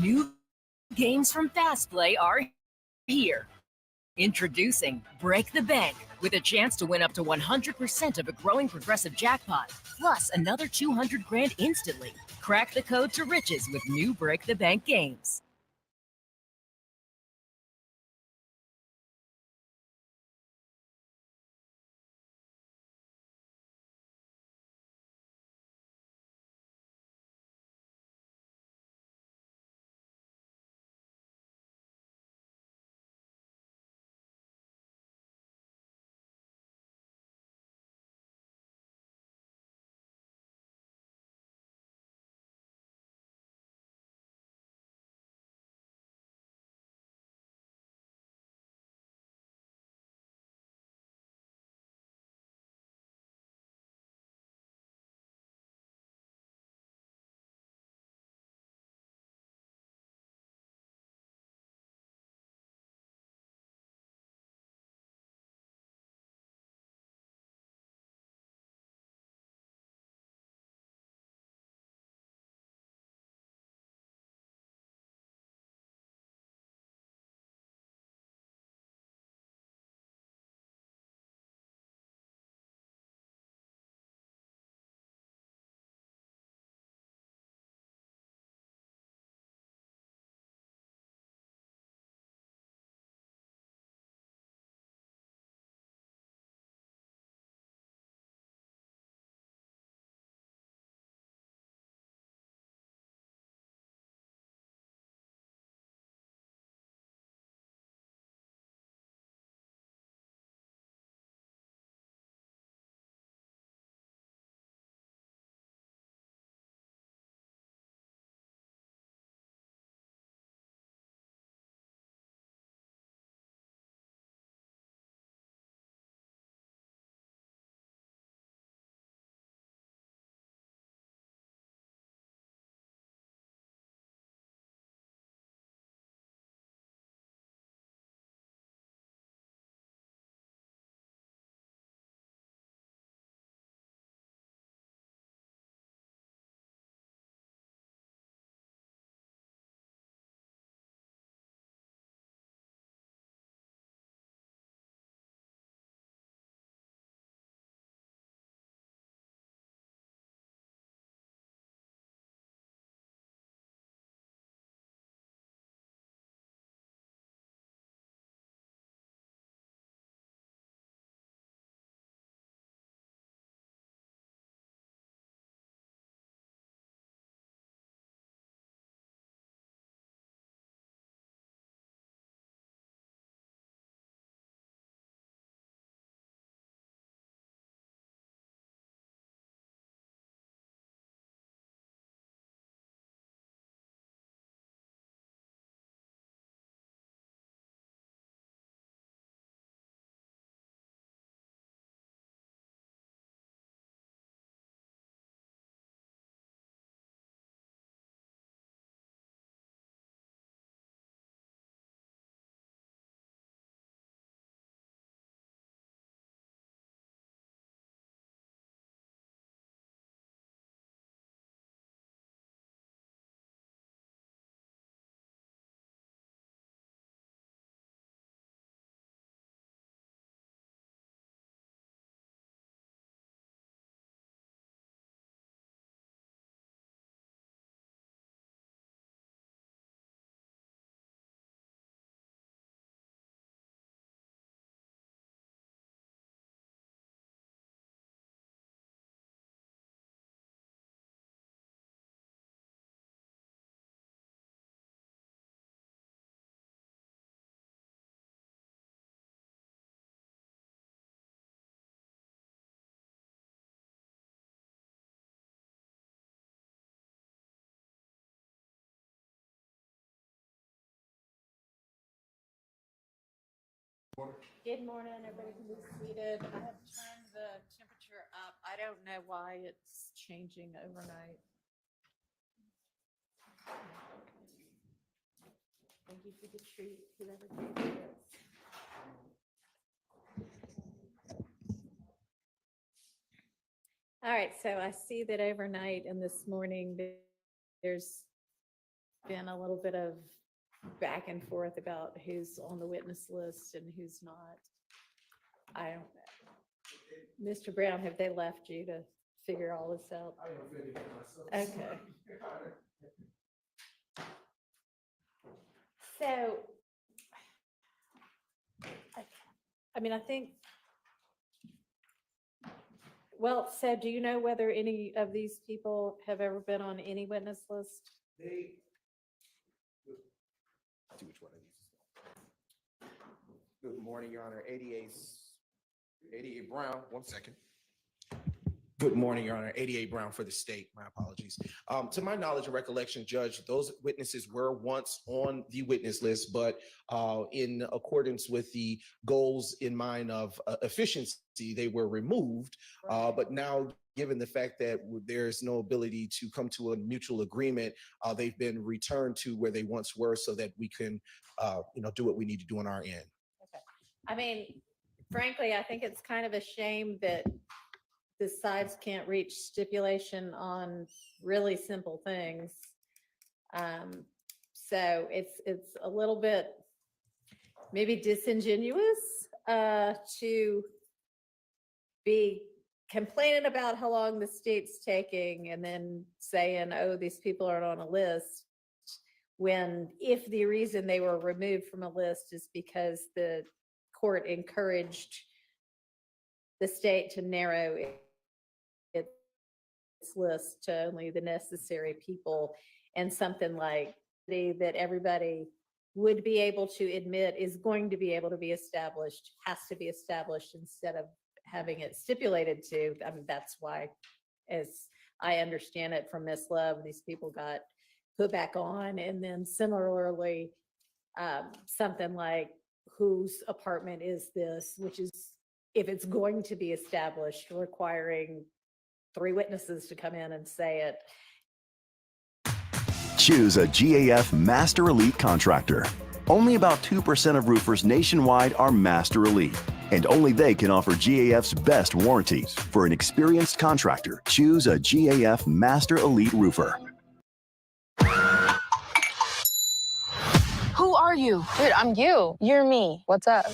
New games from Fast Play are here. Introducing Break the Bank with a chance to win up to 100% of a growing progressive jackpot, plus another 200 grand instantly. Crack the code to riches with new Break the Bank games. Good morning, everybody can be seated. I have turned the temperature up. I don't know why it's changing overnight. Thank you for the treat, whoever gave this. All right, so I see that overnight and this morning there's been a little bit of back and forth about who's on the witness list and who's not. I don't know. Mr. Brown, have they left you to figure all this out? Okay. So, I mean, I think, well, so do you know whether any of these people have ever been on any witness list? They. See which one of these. Good morning, Your Honor. 88 Brown, 1 second. Good morning, Your Honor. 88 Brown for the state. My apologies. To my knowledge and recollection, Judge, those witnesses were once on the witness list, but in accordance with the goals in mind of efficiency, they were removed. But now, given the fact that there's no ability to come to a mutual agreement, they've been returned to where they once were so that we can, do what we need to do on our end. Okay. I mean, frankly, I think it's kind of a shame that the sides can't reach stipulation on really simple things. So it's a little bit maybe disingenuous to be complaining about how long the state's taking and then saying, oh, these people aren't on a list, when if the reason they were removed from a list is because the court encouraged the state to narrow its list to only the necessary people, and something like that everybody would be able to admit is going to be able to be established, has to be established instead of having it stipulated to. I mean, that's why, as I understand it from Ms. Love, these people got put back on. And then similarly, something like whose apartment is this, which is, if it's going to be established, requiring 3 witnesses to come in and say it. Choose a GAF Master Elite contractor. Only about 2% of roofers nationwide are Master Elite, and only they can offer GAF's best warranties. For an experienced contractor, choose a GAF Master Elite roofer. Who are you? Dude, I'm you. You're me. What's up?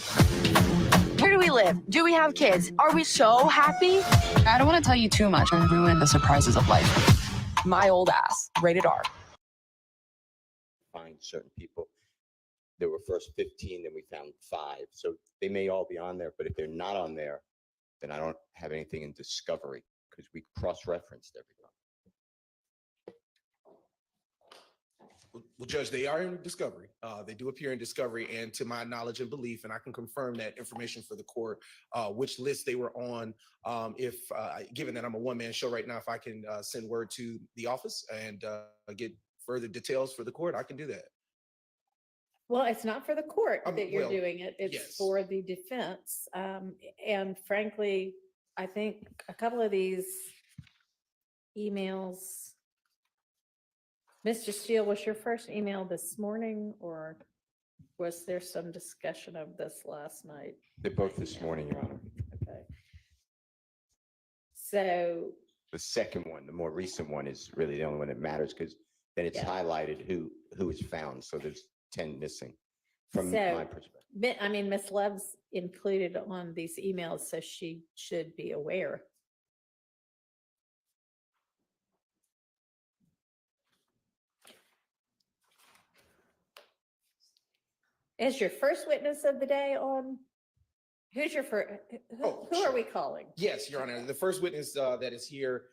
Where do we live? Do we have kids? Are we so happy? I don't want to tell you too much and ruin the surprises of life. My old ass. Rated R. Find certain people. There were first 15, then we found 5. So they may all be on there, but if they're not on there, then I don't have anything in discovery because we cross-referenced everyone. Well, Judge, they are in discovery. They do appear in discovery, and to my knowledge and belief, and I can confirm that information for the court, which list they were on. If given that I'm a one-man show right now, if I can send word to the office and get further details for the court, I can do that. Well, it's not for the court that you're doing it. It's yes. for the defense. And frankly, I think a couple of these emails, Mr. Steele, was your first email this morning, or was there some discussion of this last night? They're both this morning, Your Honor. Okay. So The second one, the more recent one, is really the only one that matters because then it's highlighted who is found. So there's 10 missing from my perspective. I mean, Ms. Love's included on these emails, so she should be aware. Is your first witness of the day on? Who's your first? Who are we calling? Yes, Your Honor. The first witness that is here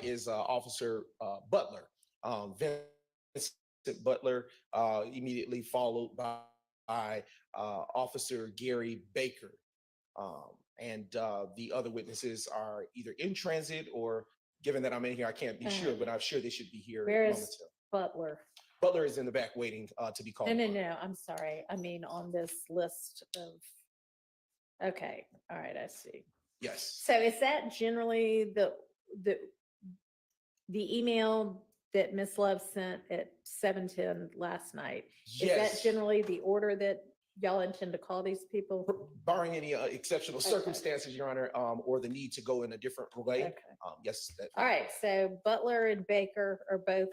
is Officer Butler, Vincent Butler, immediately followed by Officer Gary Baker. And the other witnesses are either in transit or, given that I'm in here, I can't be sure, but I'm sure they should be here. Where is Butler? Butler is in the back waiting to be called. No, I'm sorry. I mean, on this list of, okay, all right, I see. Yes. So is that generally the email that Ms. Love sent at 7:10 last night? Is that generally the order that y'all intend to call these people? Barring any exceptional circumstances, Your Honor, or the need to go in a different way. Okay. Yes. All right, so Butler and Baker are both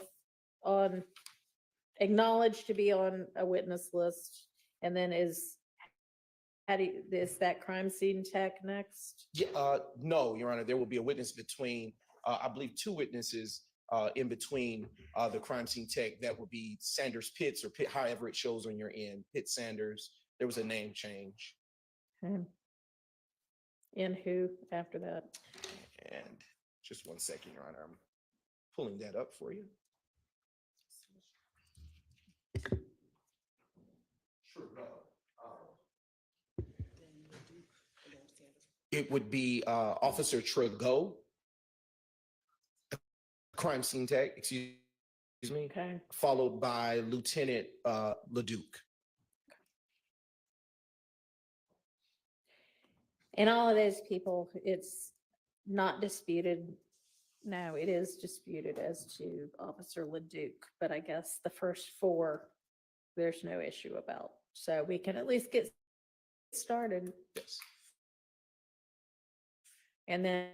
on acknowledged to be on a witness list? And then is that crime scene tech next? Yeah, no, Your Honor, there will be a witness between, I believe, two witnesses in between the crime scene tech. That would be Sanders Pitts, or Pitt, however it shows on your end, Pitt Sanders. There was a name change. Okay. And who after that? And just one second, Your Honor, I'm pulling that up for you. Sure. It would be Officer Trego, crime scene tech, excuse me, Okay. followed by Lieutenant Leduc. And all of those people, it's not disputed. No, it is disputed as to Officer Leduc, but I guess the first four, there's no issue about. So we can at least get started. Yes. And then,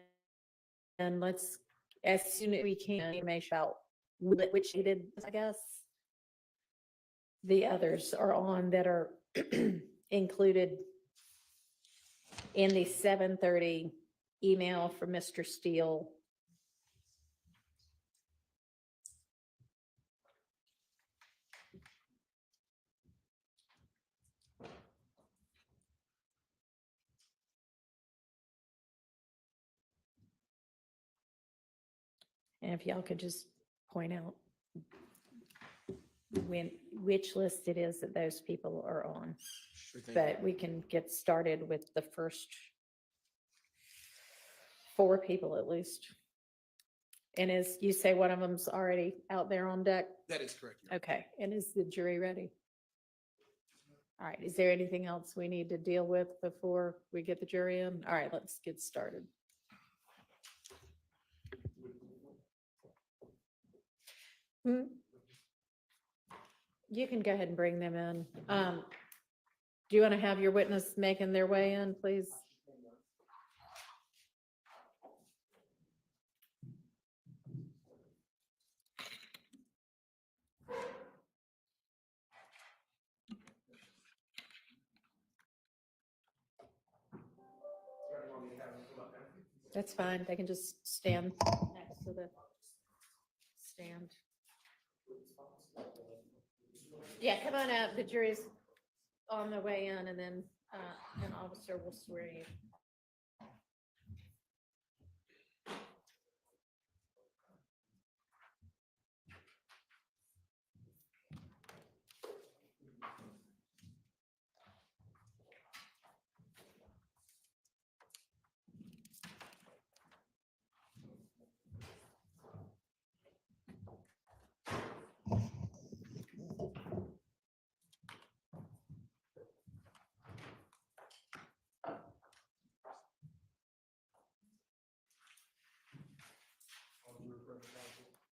and let's, as soon as we can, you may shout, which he did, I guess. The others are on that are included in the 7:30 email from Mr. Steele. And if y'all could just point out which list it is that those people are on. Sure thing. But we can get started with the first four people at least. And as you say, one of them's already out there on deck? That is correct. Your Honor. Okay, and is the jury ready? All right, is there anything else we need to deal with before we get the jury in? All right, let's get started. You can go ahead and bring them in. Do you want to have your witness making their way in, please? That's fine. They can just stand next to the stand. Yeah, come on up. The jury's on the way in, and then an officer will swear you.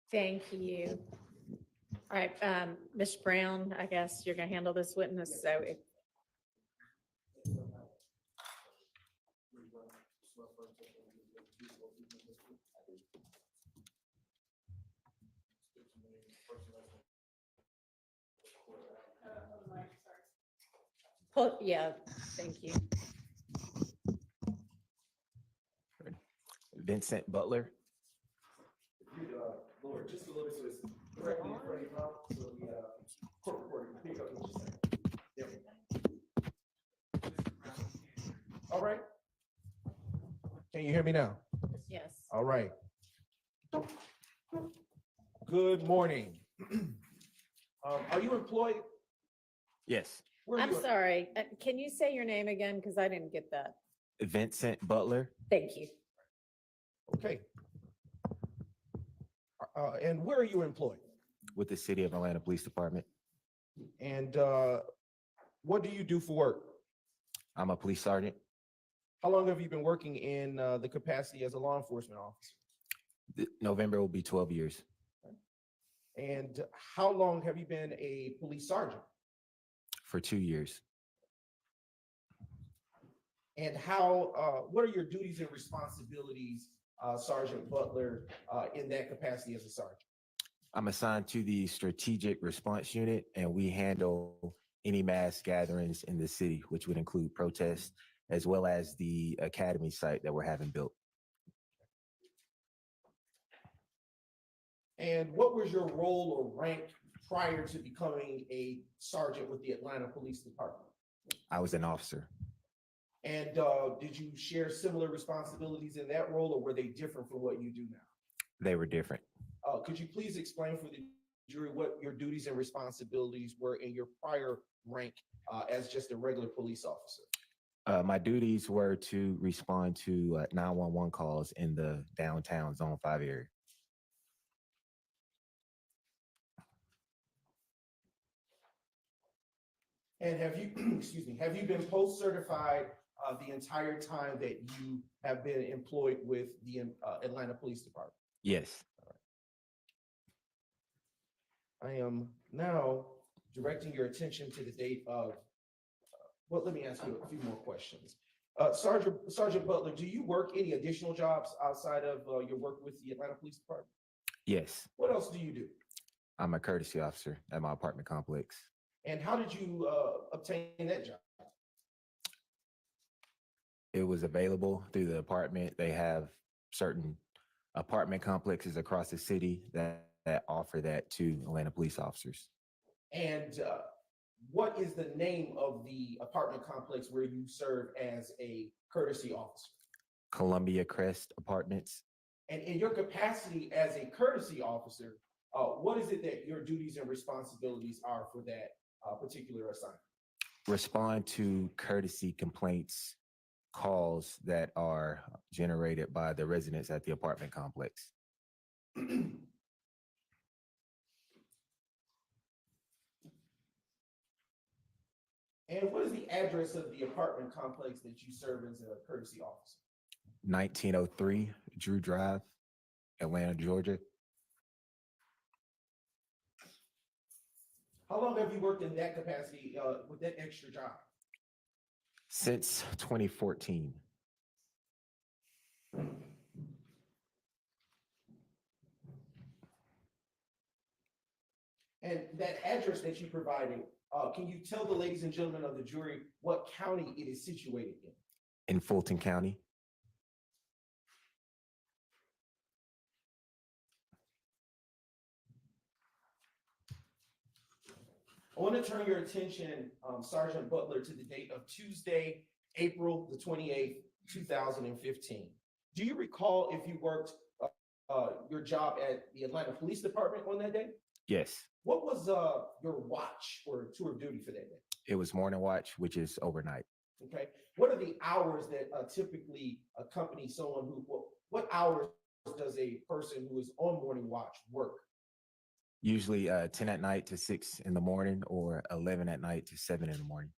Thank you. All right, Ms. Brown, I guess you're gonna handle this witness, so if. Oh, yeah, thank you. Vincent Butler. Lower just a little bit so it's directly in front of your mouth. So the court reporter can pick up what you're saying. There we go. All right. Can you hear me now? Yes. All right. Good morning. Are you employed? Yes. Where are I'm you- sorry. Can you say your name again? Because I didn't get that. Vincent Butler. Thank you. Okay. And where are you employed? With the City of Atlanta Police Department. And what do you do for work? I'm a police sergeant. How long have you been working in the capacity as a law enforcement officer? November will be 12 years. And how long have you been a police sergeant? For 2 years. And what are your duties and responsibilities, Sergeant Butler, in that capacity as a sergeant? I'm assigned to the Strategic Response Unit, and we handle any mass gatherings in the city, which would include protests, as well as the academy site that we're having built. And what was your role or rank prior to becoming a sergeant with the Atlanta Police Department? I was an officer. And did you share similar responsibilities in that role, or were they different from what you do now? They were different. Could you please explain for the jury what your duties and responsibilities were in your prior rank as just a regular police officer? My duties were to respond to 911 calls in the downtown Zone 5 area. And have you, excuse me, have you been post-certified the entire time that you have been employed with the Atlanta Police Department? Yes. I am now directing your attention to the date of, well, let me ask you a few more questions. Sergeant Butler, do you work any additional jobs outside of your work with the Atlanta Police Department? Yes. What else do you do? I'm a courtesy officer at my apartment complex. And how did you obtain that job? It was available through the apartment. They have certain apartment complexes across the city that offer that to Atlanta police officers. And what is the name of the apartment complex where you serve as a courtesy officer? Columbia Crest Apartments. And in your capacity as a courtesy officer, what is it that your duties and responsibilities are for that particular assignment? Respond to courtesy complaints, calls that are generated by the residents at the apartment complex. And what is the address of the apartment complex that you serve as a courtesy officer? 1903 Drew Drive, Atlanta, Georgia. How long have you worked in that capacity with that extra job? Since 2014. And that address that you provided, can you tell the ladies and gentlemen of the jury what county it is situated in? In Fulton County. I want to turn your attention, Sergeant Butler, to the date of Tuesday, April the 28th, 2015. Do you recall if you worked your job at the Atlanta Police Department on that day? Yes. What was your watch or tour of duty for that day? It was morning watch, which is overnight. Okay. What are the hours that typically accompany someone who, what hours does a person who is on morning watch work? Usually 10 at night to 6 in the morning, or 11 at night to 7 in the morning.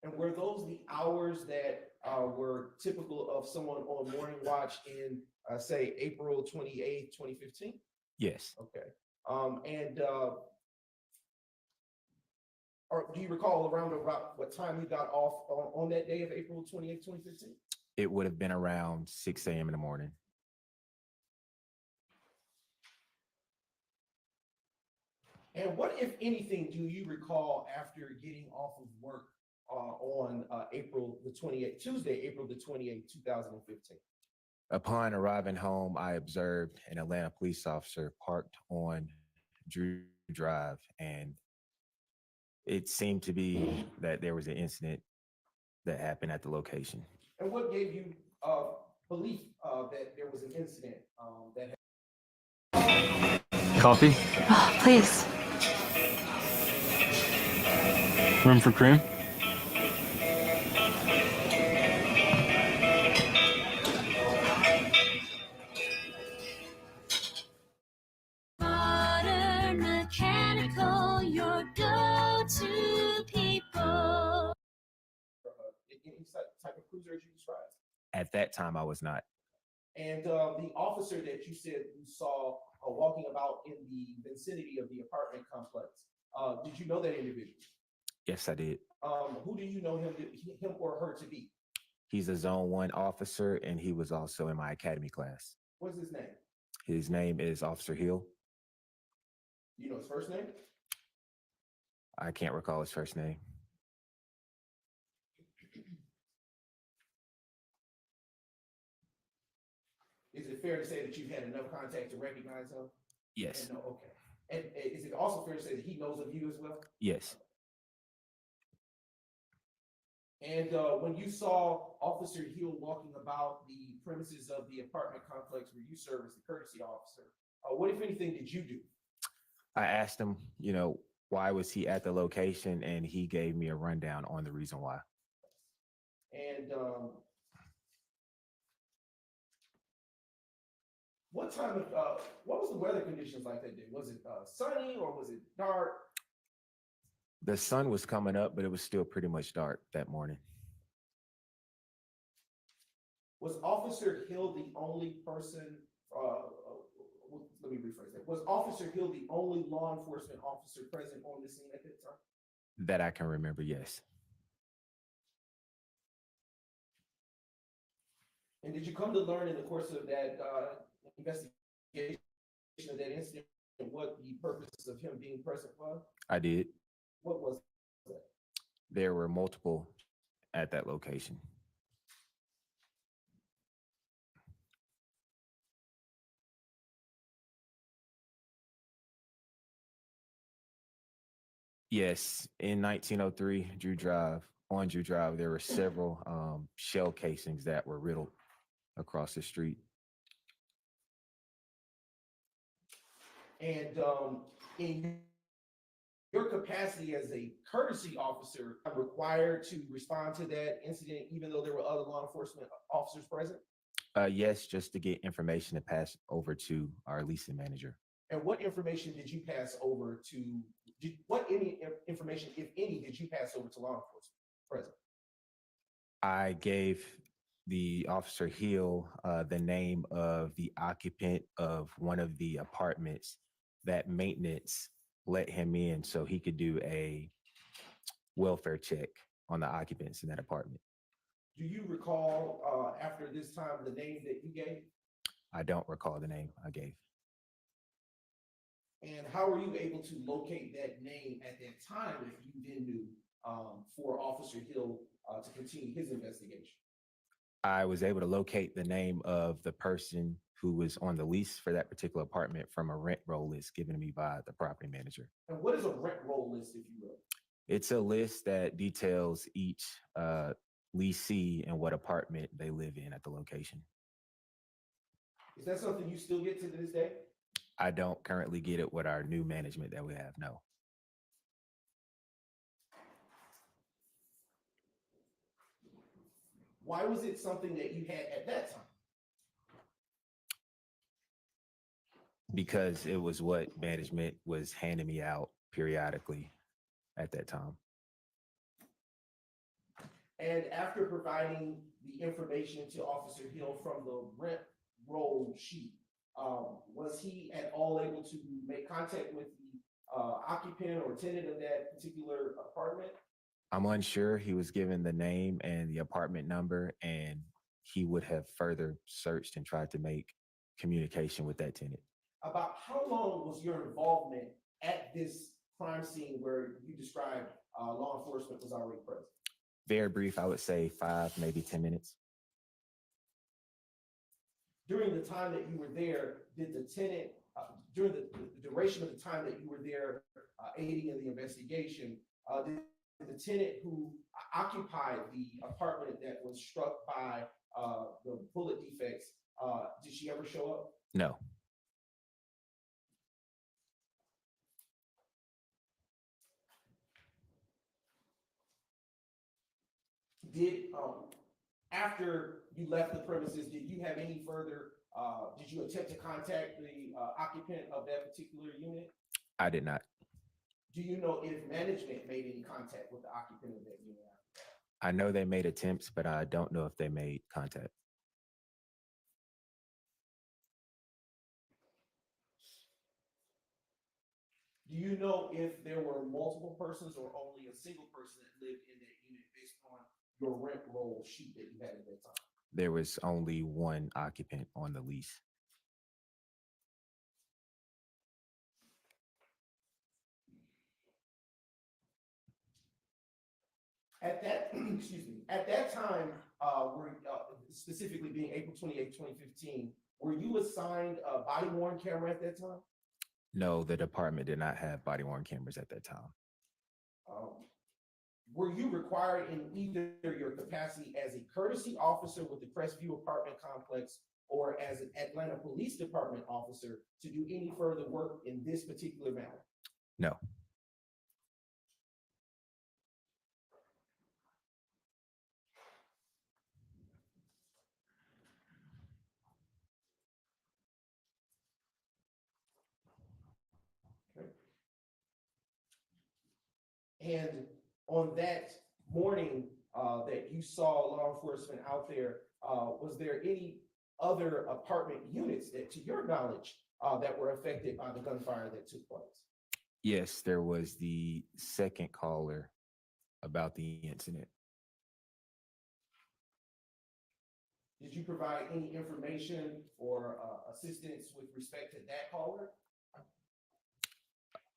And were those the hours that were typical of someone on morning watch in, say, April 28th, 2015? Yes. Okay. Or do you recall around about what time you got off on that day of April 28th, 2015? It would have been around 6 a.m. in the morning. And what, if anything, do you recall after getting off of work on April the 28th, Tuesday, April the 28th, 2015? Upon arriving home, I observed an Atlanta police officer parked on Drew Drive, and it seemed to be that there was an incident that happened at the location. And what gave you belief that there was an incident that Coffee? Oh, please. Room for cream? Modern Mechanical, your go-to people. any type of cruiser as you described? At that time, I was not. And the officer that you said you saw walking about in the vicinity of the apartment complex, did you know that individual? Yes, I did. Who do you know him or her to be? He's a Zone 1 officer, and he was also in my academy class. What's his name? His name is Officer Hill. Do you know his first name? I can't recall his first name. Is it fair to say that you've had enough contact to recognize him? Yes. And no, okay. And is it also fair to say that he knows of you as well? Yes. And when you saw Officer Hill walking about the premises of the apartment complex where you serve as the courtesy officer, what, if anything, did you do? I asked him, why was he at the location, and he gave me a rundown on the reason why. And what was the weather conditions like that day? Was it sunny or was it dark? The sun was coming up, but it was still pretty much dark that morning. Was Officer Hill the only person, let me rephrase that. Was Officer Hill the only law enforcement officer present on the scene at that time? That I can remember, yes. And did you come to learn in the course of that investigation of that incident what the purpose of him being present was? I did. What was that? There were multiple at that location. Yes, in 1903, on Drew Drive, there were several shell casings that were riddled across the street. And in your capacity as a courtesy officer, are required to respond to that incident, even though there were other law enforcement officers present? Yes, just to get information to pass over to our leasing manager. And what information did you pass over to, information, if any, did you pass over to law enforcement present? I gave the Officer Hill the name of the occupant of one of the apartments that maintenance let him in so he could do a welfare check on the occupants in that apartment. Do you recall after this time the name that you gave? I don't recall the name I gave. And how were you able to locate that name at that time if you then knew for Officer Hill to continue his investigation? I was able to locate the name of the person who was on the lease for that particular apartment from a rent roll list given to me by the property manager. And what is a rent roll list, if you will? It's a list that details each leasee and what apartment they live in at the location. Is that something you still get to this day? I don't currently get it with our new management that we have, no. Why was it something that you had at that time? Because it was what management was handing me out periodically at that time. And after providing the information to Officer Hill from the rent roll sheet, was he at all able to make contact with the occupant or tenant of that particular apartment? I'm unsure. He was given the name and the apartment number, and he would have further searched and tried to make communication with that tenant. About how long was your involvement at this crime scene where you described law enforcement was already present? Very brief, I would say 5, maybe 10 minutes. During the time that you were there, did the tenant, during the duration of the time that you were there aiding in the investigation, did the tenant who occupied the apartment that was struck by the bullet defects, did she ever show up? No. Did, after you left the premises, did you have any further, did you attempt to contact the occupant of that particular unit? I did not. Do you know if management made any contact with the occupant of that unit? I know they made attempts, but I don't know if they made contact. Do you know if there were multiple persons or only a single person that lived in that unit based on your rent roll sheet that you had at that time? There was only one occupant on the lease. At that, excuse me, at that time, specifically being April 28th, 2015, were you assigned a body worn camera at that time? No, the department did not have body worn cameras at that time. Were you required in either your capacity as a courtesy officer with the Crestview Apartment Complex or as an Atlanta Police Department officer to do any further work in this particular matter? No. And on that morning that you saw law enforcement out there, was there any other apartment units that, to your knowledge, that were affected by the gunfire that took place? Yes, there was the second caller about the incident. Did you provide any information or assistance with respect to that caller?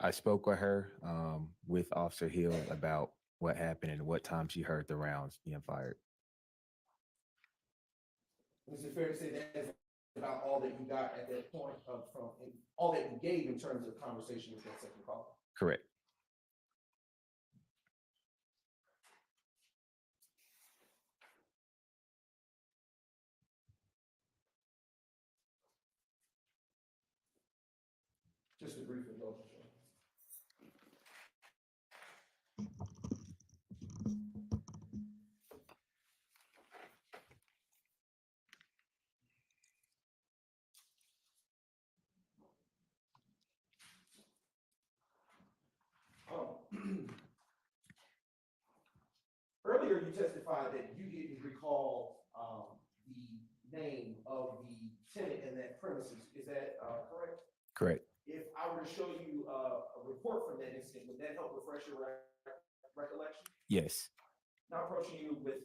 I spoke with her, with Officer Hill about what happened and what time she heard the rounds being fired. Is it fair to say that is about all that you got at that point from all that you gave in terms of conversation with that second caller? Correct. Just a brief indulgence. Earlier, you testified that you didn't recall the name of the tenant in that premises. Is that correct? Correct. If I were to show you a report from that incident, would that help refresh your recollection? Yes. Now approaching you with,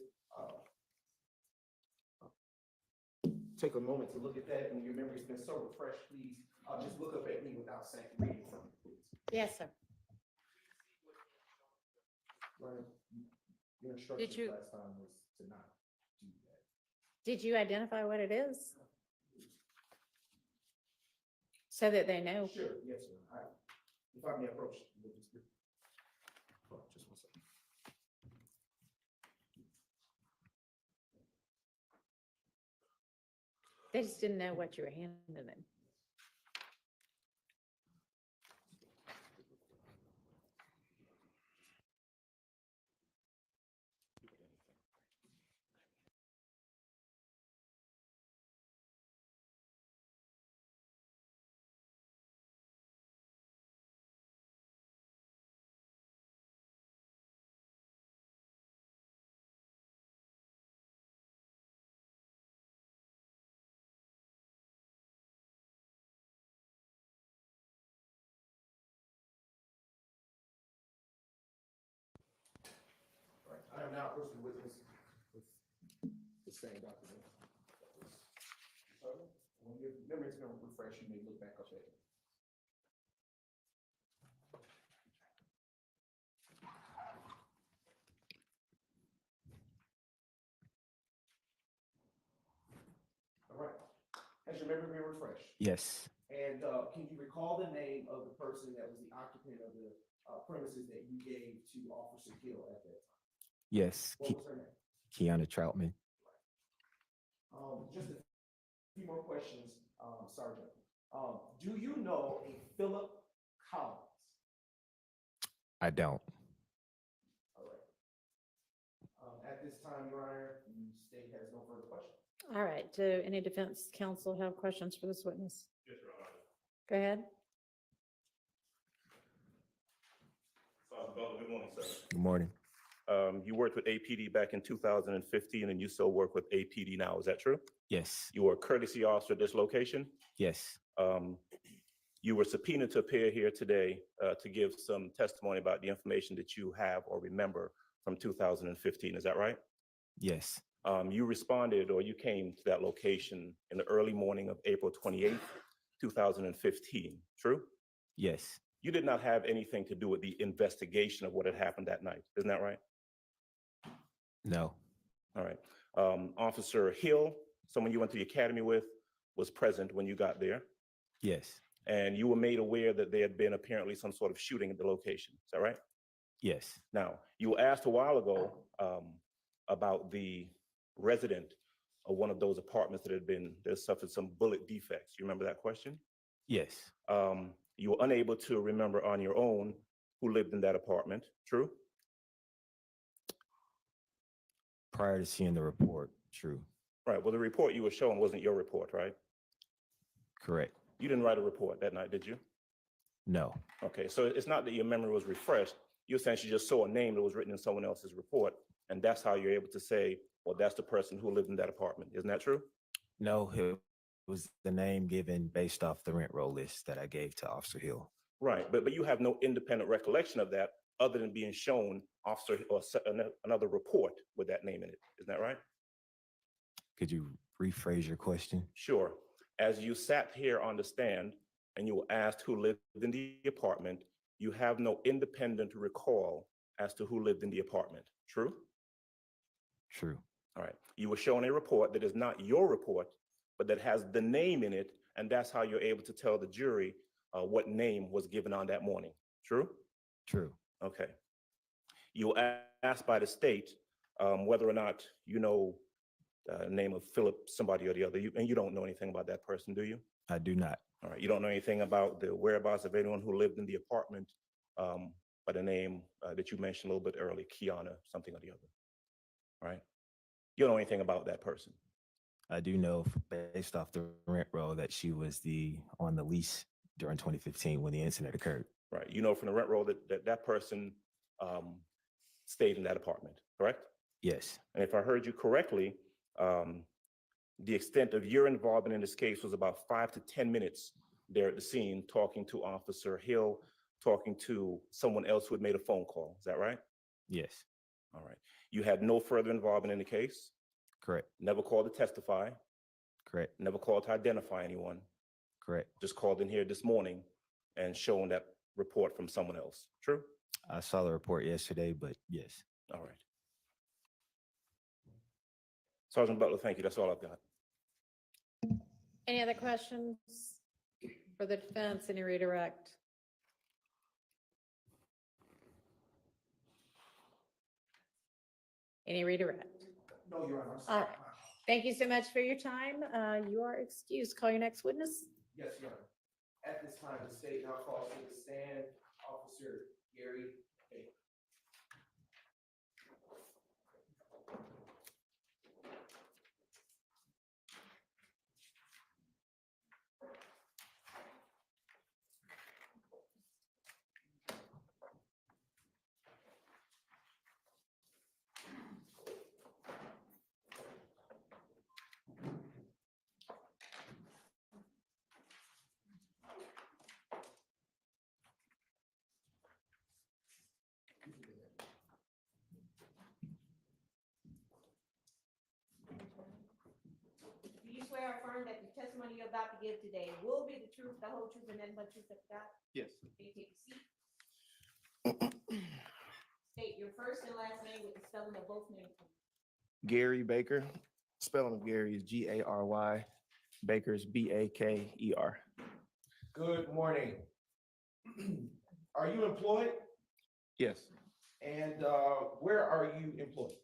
take a moment to look at that, and your memory's been so refreshed, please, just look up at me without saying, reading from it, please. Yes, sir. Ryan, your instructions you- last time was to not do that. Did you identify what it is? So that they know. Sure, yes, sir. If I may approach, just one second. They just didn't know what you were handing them. I am now approaching the witness with the same document. When your memory's going to refresh, you may look back up at it. All right. Has your memory been refreshed? Yes. And can you recall the name of the person that was the occupant of the premises that you gave to Officer Hill at that time? Yes. What was her name? Kiana Troutman. Just a few more questions, Sergeant. Do you know a Philip Collins? I don't. All right. At this time, Your Honor, the state has no further questions. All right. Do any defense counsel have questions for this witness? Yes, Your Honor. Go ahead. Sergeant Butler, good morning, sir. Good morning. You worked with APD back in 2015, and you still work with APD now. Is that true? Yes. You were a courtesy officer at this location. Yes. You were subpoenaed to appear here today to give some testimony about the information that you have or remember from 2015. Is that right? Yes. You responded, or you came to that location in the early morning of April 28th, 2015. True? Yes. You did not have anything to do with the investigation of what had happened that night. Isn't that right? No. All right. Officer Hill, someone you went to the academy with, was present when you got there, Yes. and you were made aware that there had been apparently some sort of shooting at the location. Is that right? Yes. Now, you were asked a while ago about the resident of one of those apartments that suffered some bullet defects. You remember that question? Yes. You were unable to remember on your own who lived in that apartment, true? Prior to seeing the report, true. Right, well, the report you were showing wasn't your report, right? Correct. You didn't write a report that night, did you? No. Okay, so it's not that your memory was refreshed. You essentially just saw a name that was written in someone else's report, and that's how you're able to say, well, that's the person who lived in that apartment. Isn't that true? No, it was the name given based off the rent roll list that I gave to Officer Hill. Right, but you have no independent recollection of that other than being shown officer or another report with that name in it. Isn't that right? Could you rephrase your question? Sure. As you sat here on the stand and you were asked who lived in the apartment, you have no independent recall as to who lived in the apartment. True? True. All right. You were shown a report that is not your report, but that has the name in it, and that's how you're able to tell the jury what name was given on that morning. True? True. Okay. You were asked by the state whether or not you know the name of Philip, somebody or the other, and you don't know anything about that person, do you? I do not. All right. You don't know anything about the whereabouts of anyone who lived in the apartment by the name that you mentioned a little bit earlier, Kiana, something or the other. Right? You don't know anything about that person. I do know based off the rent roll that she was on the lease during 2015 when the incident occurred. Right. You know from the rent roll that person stayed in that apartment, correct? Yes. And if I heard you correctly, the extent of your involvement in this case was about 5 to 10 minutes there at the scene, talking to Officer Hill, talking to someone else who had made a phone call. Is that right? Yes. All right. You had no further involvement in the case? Correct. Never called to testify? Correct. Never called to identify anyone? Correct. Just called in here this morning and shown that report from someone else. True? I saw the report yesterday, but yes. All right. Sergeant Butler, thank you. That's all I've got. Any other questions for the defense? Any redirect? Any redirect? No, Your Honor. All right. Thank you so much for your time. You are excused. Call your next witness. Yes, Your Honor. At this time, the state now calls to the stand Officer Gary Baker. Do you swear or affirm that the testimony you're about to give today will be the truth, the whole truth, and nothing but truth of God? Yes. Can you take a seat? State your first and last name with the spelling of both names. Gary Baker. Spelling of Gary is Gary. Baker's Baker. Good morning. Are you employed? Yes. And where are you employed?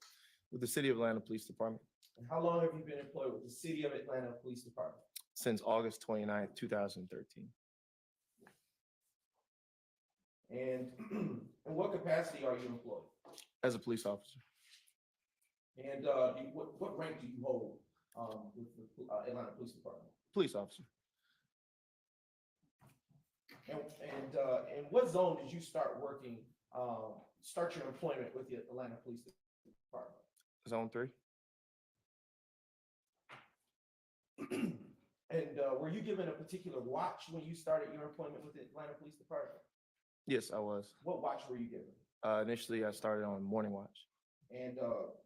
With the City of Atlanta Police Department. And how long have you been employed with the City of Atlanta Police Department? Since August 29th, 2013. And in what capacity are you employed? As a police officer. And what rank do you hold with the Atlanta Police Department? Police officer. And in what zone did you start working, start your employment with the Atlanta Police Department? Zone 3. And were you given a particular watch when you started your employment with the Atlanta Police Department? Yes, I was. What watch were you given? Initially, I started on morning watch. And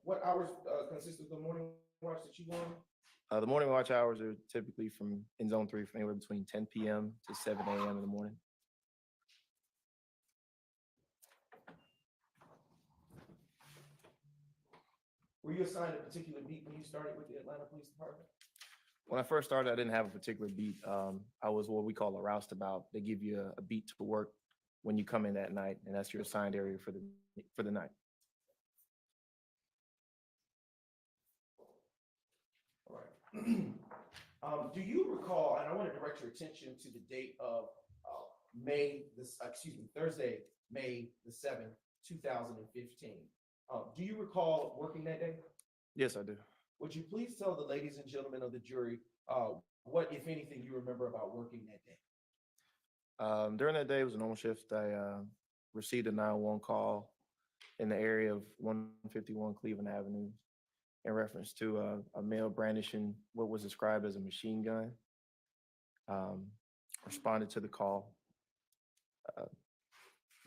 what hours consist of the morning watch that you on? The morning watch hours are typically in zone 3 from anywhere between 10 p.m. to 7 a.m. in the morning. Were you assigned a particular beat when you started with the Atlanta Police Department? When I first started, I didn't have a particular beat. I was what we call a roustabout. They give you a beat to work when you come in that night, and that's your assigned area for the night. All right. Do you recall, and I want to direct your attention to the date of Thursday, May the 7th, 2015. Do you recall working that day? Yes, I do. Would you please tell the ladies and gentlemen of the jury what, if anything, you remember about working that day? During that day, it was a normal shift. I received a 911 call in the area of 151 Cleveland Avenue in reference to a male brandishing what was described as a machine gun. Responded to the call,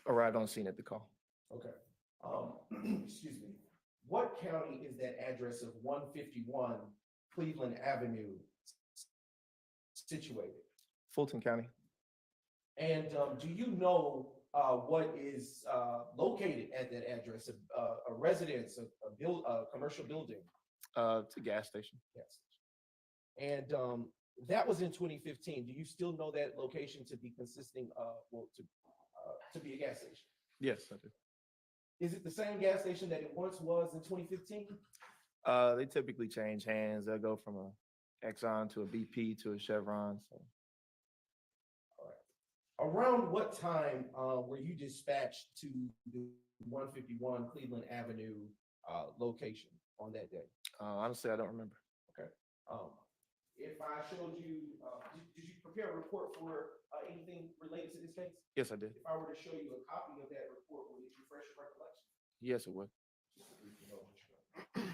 arrived on scene at the call. Okay. Excuse me. What county is that address of 151 Cleveland Avenue situated? Fulton County. And do you know what is located at that address? A residence, a commercial building? It's a gas station. Yes. And that was in 2015. Do you still know that location to be consisting of, to be a gas station? Yes, I do. Is it the same gas station that it once was in 2015? They typically change hands. They'll go from a Exxon to a BP to a Chevron. So. All right. Around what time were you dispatched to the 151 Cleveland Avenue location on that day? Honestly, I don't remember. Okay. If I showed you, did you prepare a report for anything related to this case? Yes, I did. If I were to show you a copy of that report, would it refresh your recollection? Yes, it would. Just so we can know what you're doing.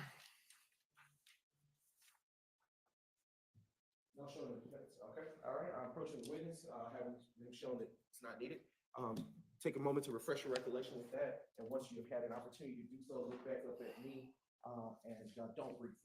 No showing the defense. Okay. All right. I'm approaching the witness, having them shown that it's not needed. Take a moment to refresh your recollection with that. And once you have had an opportunity to do so, look back up at me and don't breathe.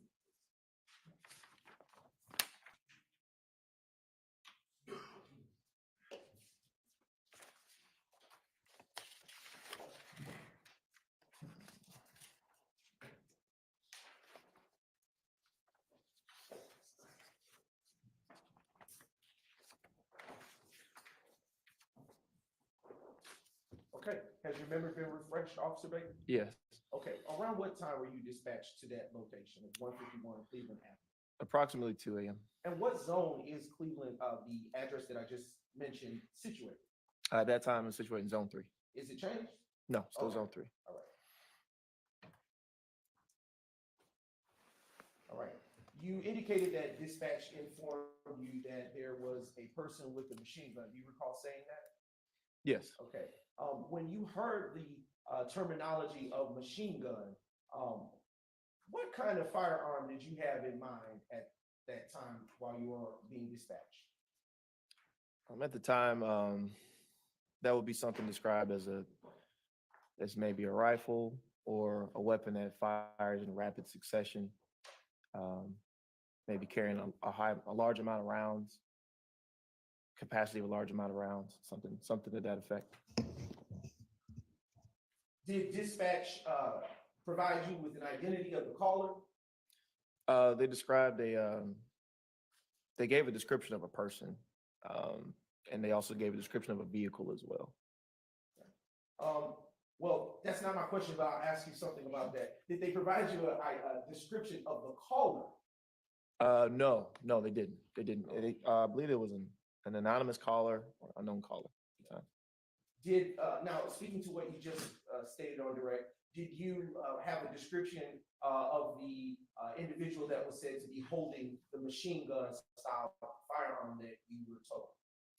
Okay, has your memory been refreshed, Officer Baker? Yes. Okay, around what time were you dispatched to that location of 151 Cleveland Avenue? Approximately 2 a.m. And what zone is Cleveland, the address that I just mentioned, situated? At that time, it's situated in Zone 3. Is it changed? No, still Okay. Zone 3. All right. All right. You indicated that dispatch informed you that there was a person with a machine gun. Do you recall saying that? Yes. Okay. When you heard the terminology of machine gun, what kind of firearm did you have in mind at that time while you were being dispatched? At the time, that would be something described as maybe a rifle or a weapon that fires in rapid succession, maybe carrying a large amount of rounds, capacity of a large amount of rounds, something to that effect. Did dispatch provide you with an identity of the caller? They described they gave a description of a person, and they also gave a description of a vehicle as well. Well, that's not my question, but I'll ask you something about that. Did they provide you a description of the caller? No, they didn't. They didn't. I believe it was an anonymous caller or unknown caller at the time. Did now speaking to what you just stated on direct, did you have a description of the individual that was said to be holding the machine gun style firearm that you were told?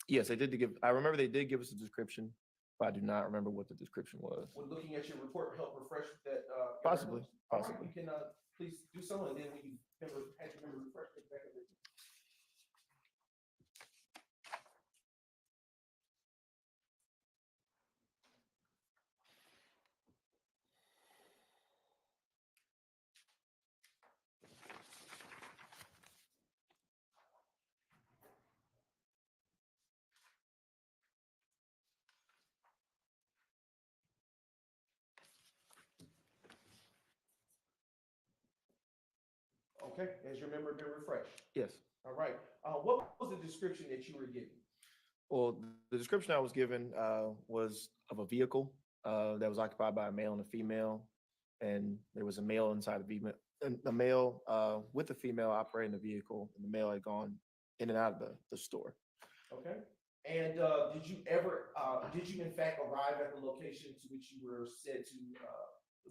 Yes, they did give. I remember they did give us a description, but I do not remember what the description was. Would looking at your report help refresh that? Possibly. All right, you can please do so, and then when you had your memory refreshed, get back up with you. Okay, has your memory been refreshed? Yes. All right. What was the description that you were given? Well, the description I was given was of a vehicle that was occupied by a male and a female, and there was a male inside the vehicle, a male with a female operating the vehicle, and the male had gone in and out of the store. Okay. And did you in fact arrive at the location to which you were said to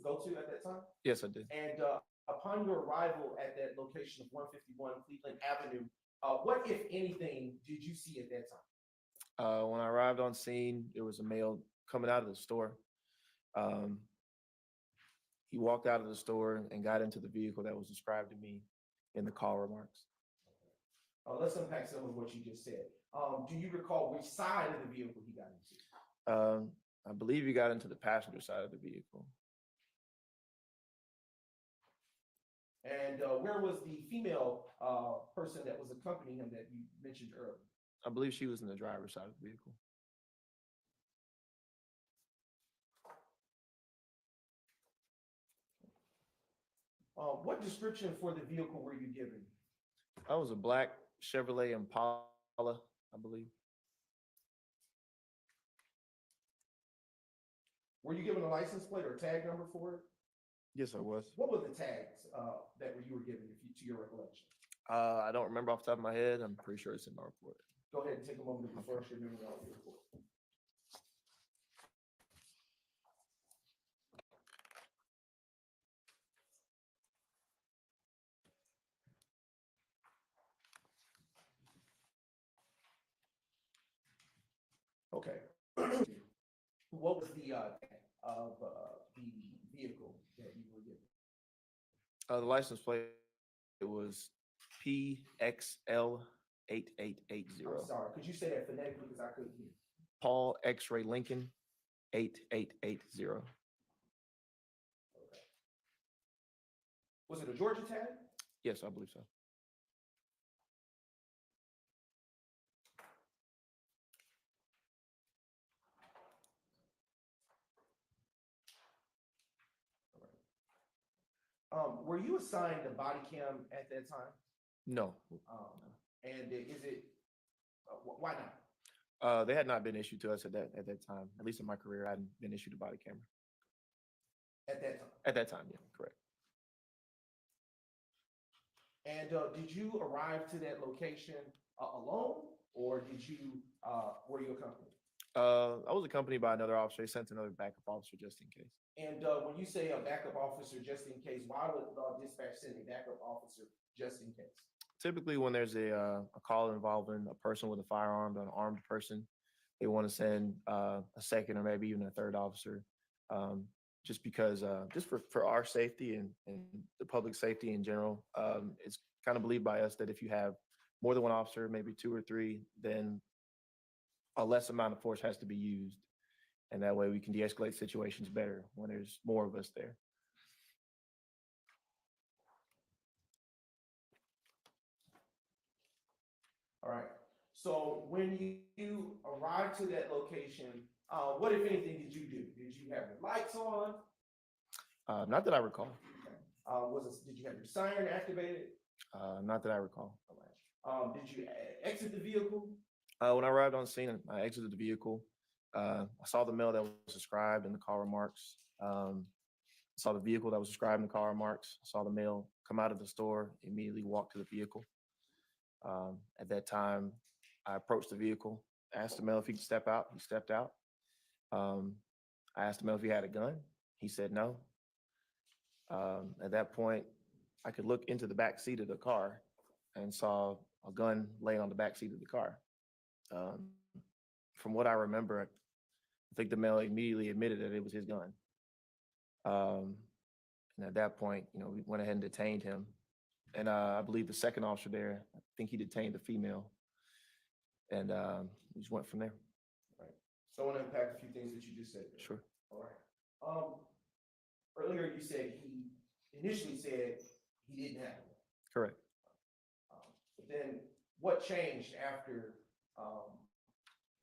go to at that time? Yes, I did. And upon your arrival at that location of 151 Cleveland Avenue, what, if anything, did you see at that time? When I arrived on scene, there was a male coming out of the store. He walked out of the store and got into the vehicle that was described to me in the call remarks. Let's unpack some of what you just said. Do you recall which side of the vehicle he got into? I believe he got into the passenger side of the vehicle. And where was the female person that was accompanying him that you mentioned earlier? I believe she was in the driver's side of the vehicle. What description for the vehicle were you given? That was a black Chevrolet Impala, I believe. Were you given a license plate or tag number for it? Yes, I was. What were the tags that you were given, to your recollection? I don't remember off the top of my head. I'm pretty sure it's in my report. Go ahead and take a moment to refresh your memory on your report. Okay. What was the of the vehicle that you were given? The license plate, it was PXL 8880. I'm sorry, could you say that phonetically because I couldn't hear? Paul X-ray Lincoln 8880. Okay. Was it a Georgia tag? Yes, I believe so. Were you assigned a body cam at that time? No. And is it, why not? They had not been issued to us at that time. At least in my career, I hadn't been issued a body camera. At that time? At that time, yeah, correct. And did you arrive to that location alone, or were you accompanied? I was accompanied by another officer. He sent another backup officer just in case. And when you say a backup officer just in case, why would dispatch send a backup officer just in case? Typically, when there's a call involving a person with a firearm, an armed person, they want to send a second or maybe even a third officer, just because, just for our safety and the public safety in general. It's kind of believed by us that if you have more than one officer, maybe two or three, then a less amount of force has to be used. And that way we can de-escalate situations better when there's more of us there. All right. So when you arrived to that location, what, if anything, did you do? Did you have your lights on? Not that I recall. Did you have your siren activated? Not that I recall. Did you exit the vehicle? When I arrived on scene, I exited the vehicle. I saw the male that was described in the call remarks. I saw the vehicle that was described in the call remarks. I saw the male come out of the store, immediately walk to the vehicle. At that time, I approached the vehicle, asked the male if he could step out. He stepped out. I asked the male if he had a gun. He said no. At that point, I could look into the back seat of the car and saw a gun laying on the back seat of the car. From what I remember, I think the male immediately admitted that it was his gun. And at that point, we went ahead and detained him. And I believe the second officer there, I think he detained the female. And we just went from there. Right. So I want to unpack a few things that you just said there. Sure. All right. Earlier you said he initially said he didn't have one. Correct. But then what changed after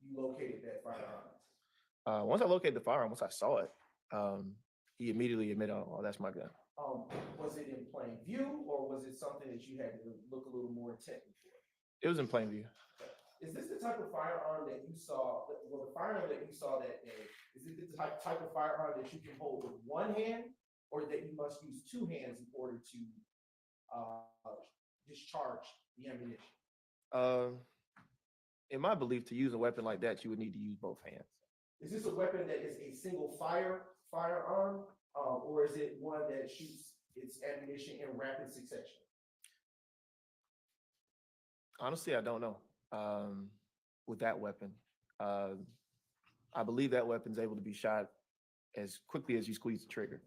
you located that firearm? Once I located the firearm, once I saw it, he immediately admitted, "Oh, that's my gun." Was it in plain view, or was it something that you had to look a little more intently for? It was in plain view. Is this the type of firearm that you saw, well, the firearm that you saw that day, is it the type of firearm that you can hold with one hand, or that you must use two hands in order to discharge the ammunition? In my belief, to use a weapon like that, you would need to use both hands. Is this a weapon that is a single firearm, or is it one that shoots its ammunition in rapid succession? Honestly, I don't know. With that weapon, I believe that weapon's able to be shot as quickly as you squeeze the trigger.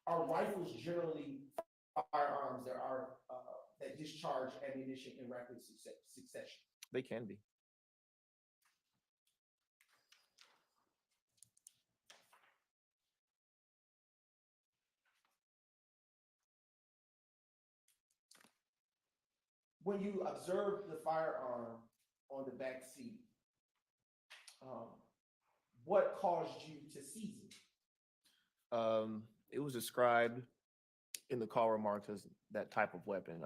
Are rifles generally firearms that are that discharge ammunition in rapid succession? They can be. When you observe the firearm on the back seat, what caused you to seize it? It was described in the call remarks as that type of weapon.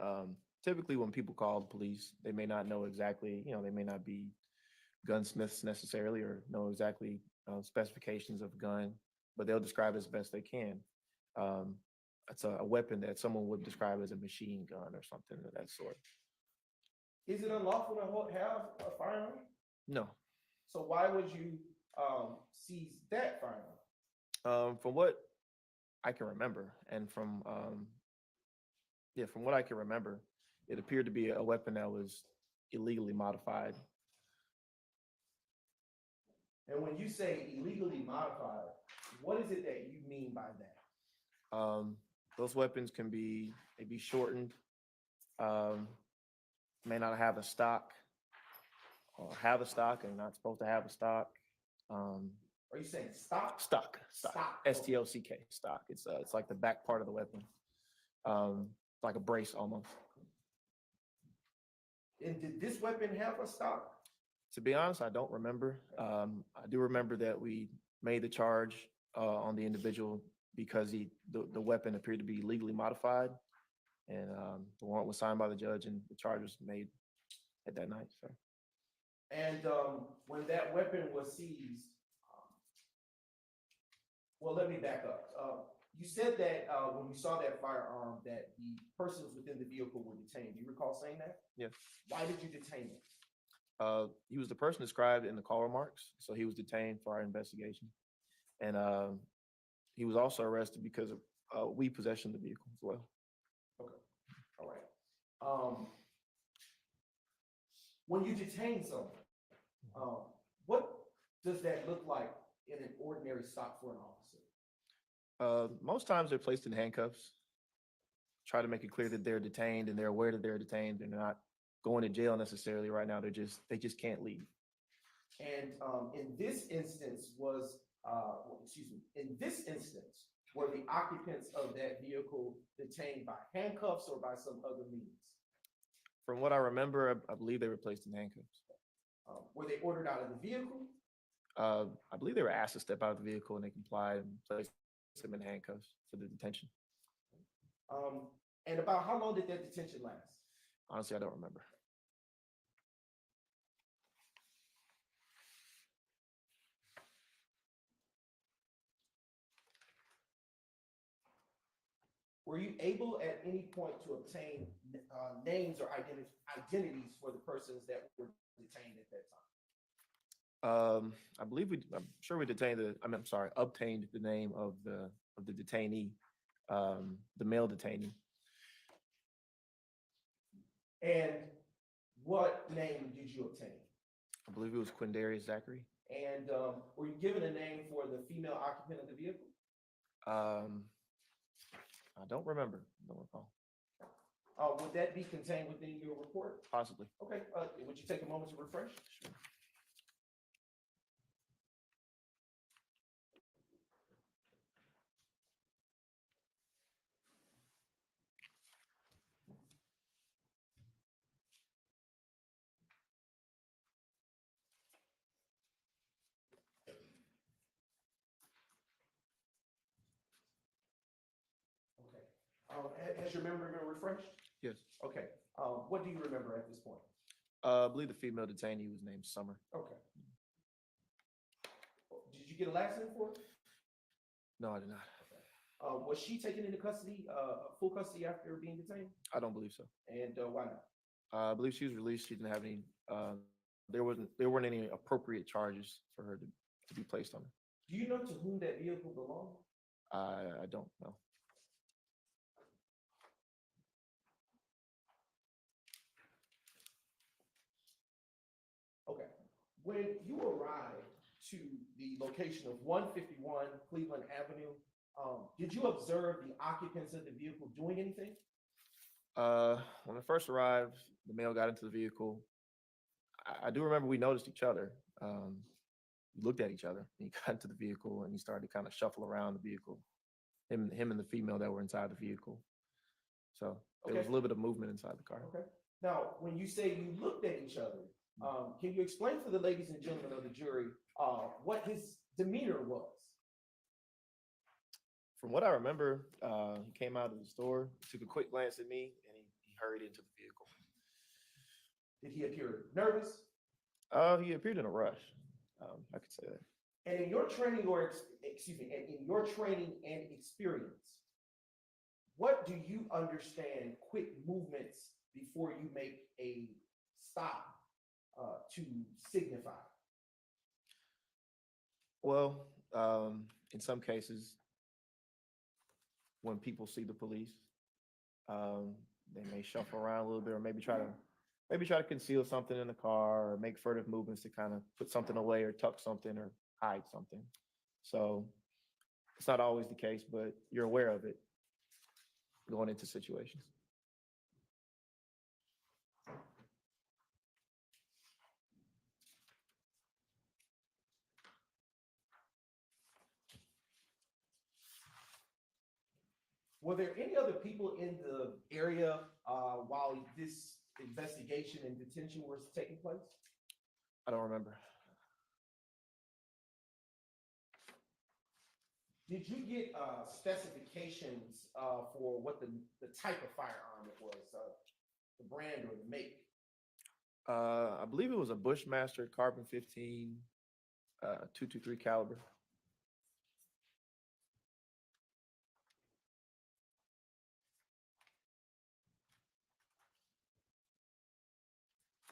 Typically, when people call the police, they may not know exactly, they may not be gunsmiths necessarily or know exactly specifications of a gun, but they'll describe it as best they can. It's a weapon that someone would describe as a machine gun or something of that sort. Is it unlawful to have a firearm? No. So why would you seize that firearm? From what I can remember, and from what I can remember, it appeared to be a weapon that was illegally modified. And when you say illegally modified, what is it that you mean by that? Those weapons can be shortened, may not have a stock, or have a stock and not supposed to have a stock. Are you saying stock? Stock. Stock. S-T-O-C-K, stock. It's like the back part of the weapon, like a brace almost. And did this weapon have a stock? To be honest, I don't remember. I do remember that we made the charge on the individual because the weapon appeared to be legally modified, and the warrant was signed by the judge, and the charge was made at that night. So. And when that weapon was seized, well, let me back up. You said that when you saw that firearm, that the persons within the vehicle were detained. Do you recall saying that? Yes. Why did you detain him? He was the person described in the call remarks, so he was detained for our investigation, and he was also arrested because of weed possession of the vehicle as well. Okay, all right. When you detain someone, what does that look like in an ordinary stop for an officer? Most times they're placed in handcuffs. Try to make it clear that they're detained and they're aware that they're detained. They're not going to jail necessarily right now. They just can't leave. And in this instance were the occupants of that vehicle detained by handcuffs or by some other means? From what I remember, I believe they were placed in handcuffs. Were they ordered out of the vehicle? I believe they were asked to step out of the vehicle and they complied and placed them in handcuffs for the detention. And about how long did that detention last? Honestly, I don't remember. Were you able at any point to obtain names or identities for the persons that were detained at that time? I believe I'm sure we obtained the name of the detainee, the male detainee. And what name did you obtain? I believe it was Quindarius Zachary. And were you given a name for the female occupant of the vehicle? I don't remember. Don't recall. Would that be contained within your report? Possibly. Okay. Would you take a moment to refresh? Sure. Okay. Has your memory been refreshed? Yes. Okay. What do you remember at this point? I believe the female detainee was named Summer. Okay. Did you get a last name for her? No, I did not. Was she taken into custody, full custody after being detained? I don't believe so. And why not? I believe she was released. She didn't have any, there weren't any appropriate charges for her to be placed on. Do you know to whom that vehicle belonged? I don't know. Okay. When you arrived to the location of 151 Cleveland Avenue, did you observe the occupants of the vehicle doing anything? When I first arrived, the male got into the vehicle. I do remember we noticed each other. We looked at each other. And he got into the vehicle and he started to kind of shuffle around the vehicle. Him and the female that were inside the vehicle. So there was a little bit of movement inside the car. Okay. Now, when you say you looked at each other, can you explain for the ladies and gentlemen of the jury what his demeanor was? From what I remember, he came out of the store, took a quick glance at me, and he hurried into the vehicle. Did he appear nervous? He appeared in a rush. I could say that. And in your training and in your training and experience, what do you understand quick movements before you make a stop to signify? Well, in some cases, when people see the police, they may shuffle around a little bit, or maybe try to conceal something in the car, or make furtive movements to kind of put something away, or tuck something, or hide something. So it's not always the case, but you're aware of it going into situations. Were there any other people in the area while this investigation and detention was taking place? I don't remember. Did you get specifications for what the type of firearm it was, the brand or the make? I believe it was a Bushmaster Carbon 15 .223 caliber.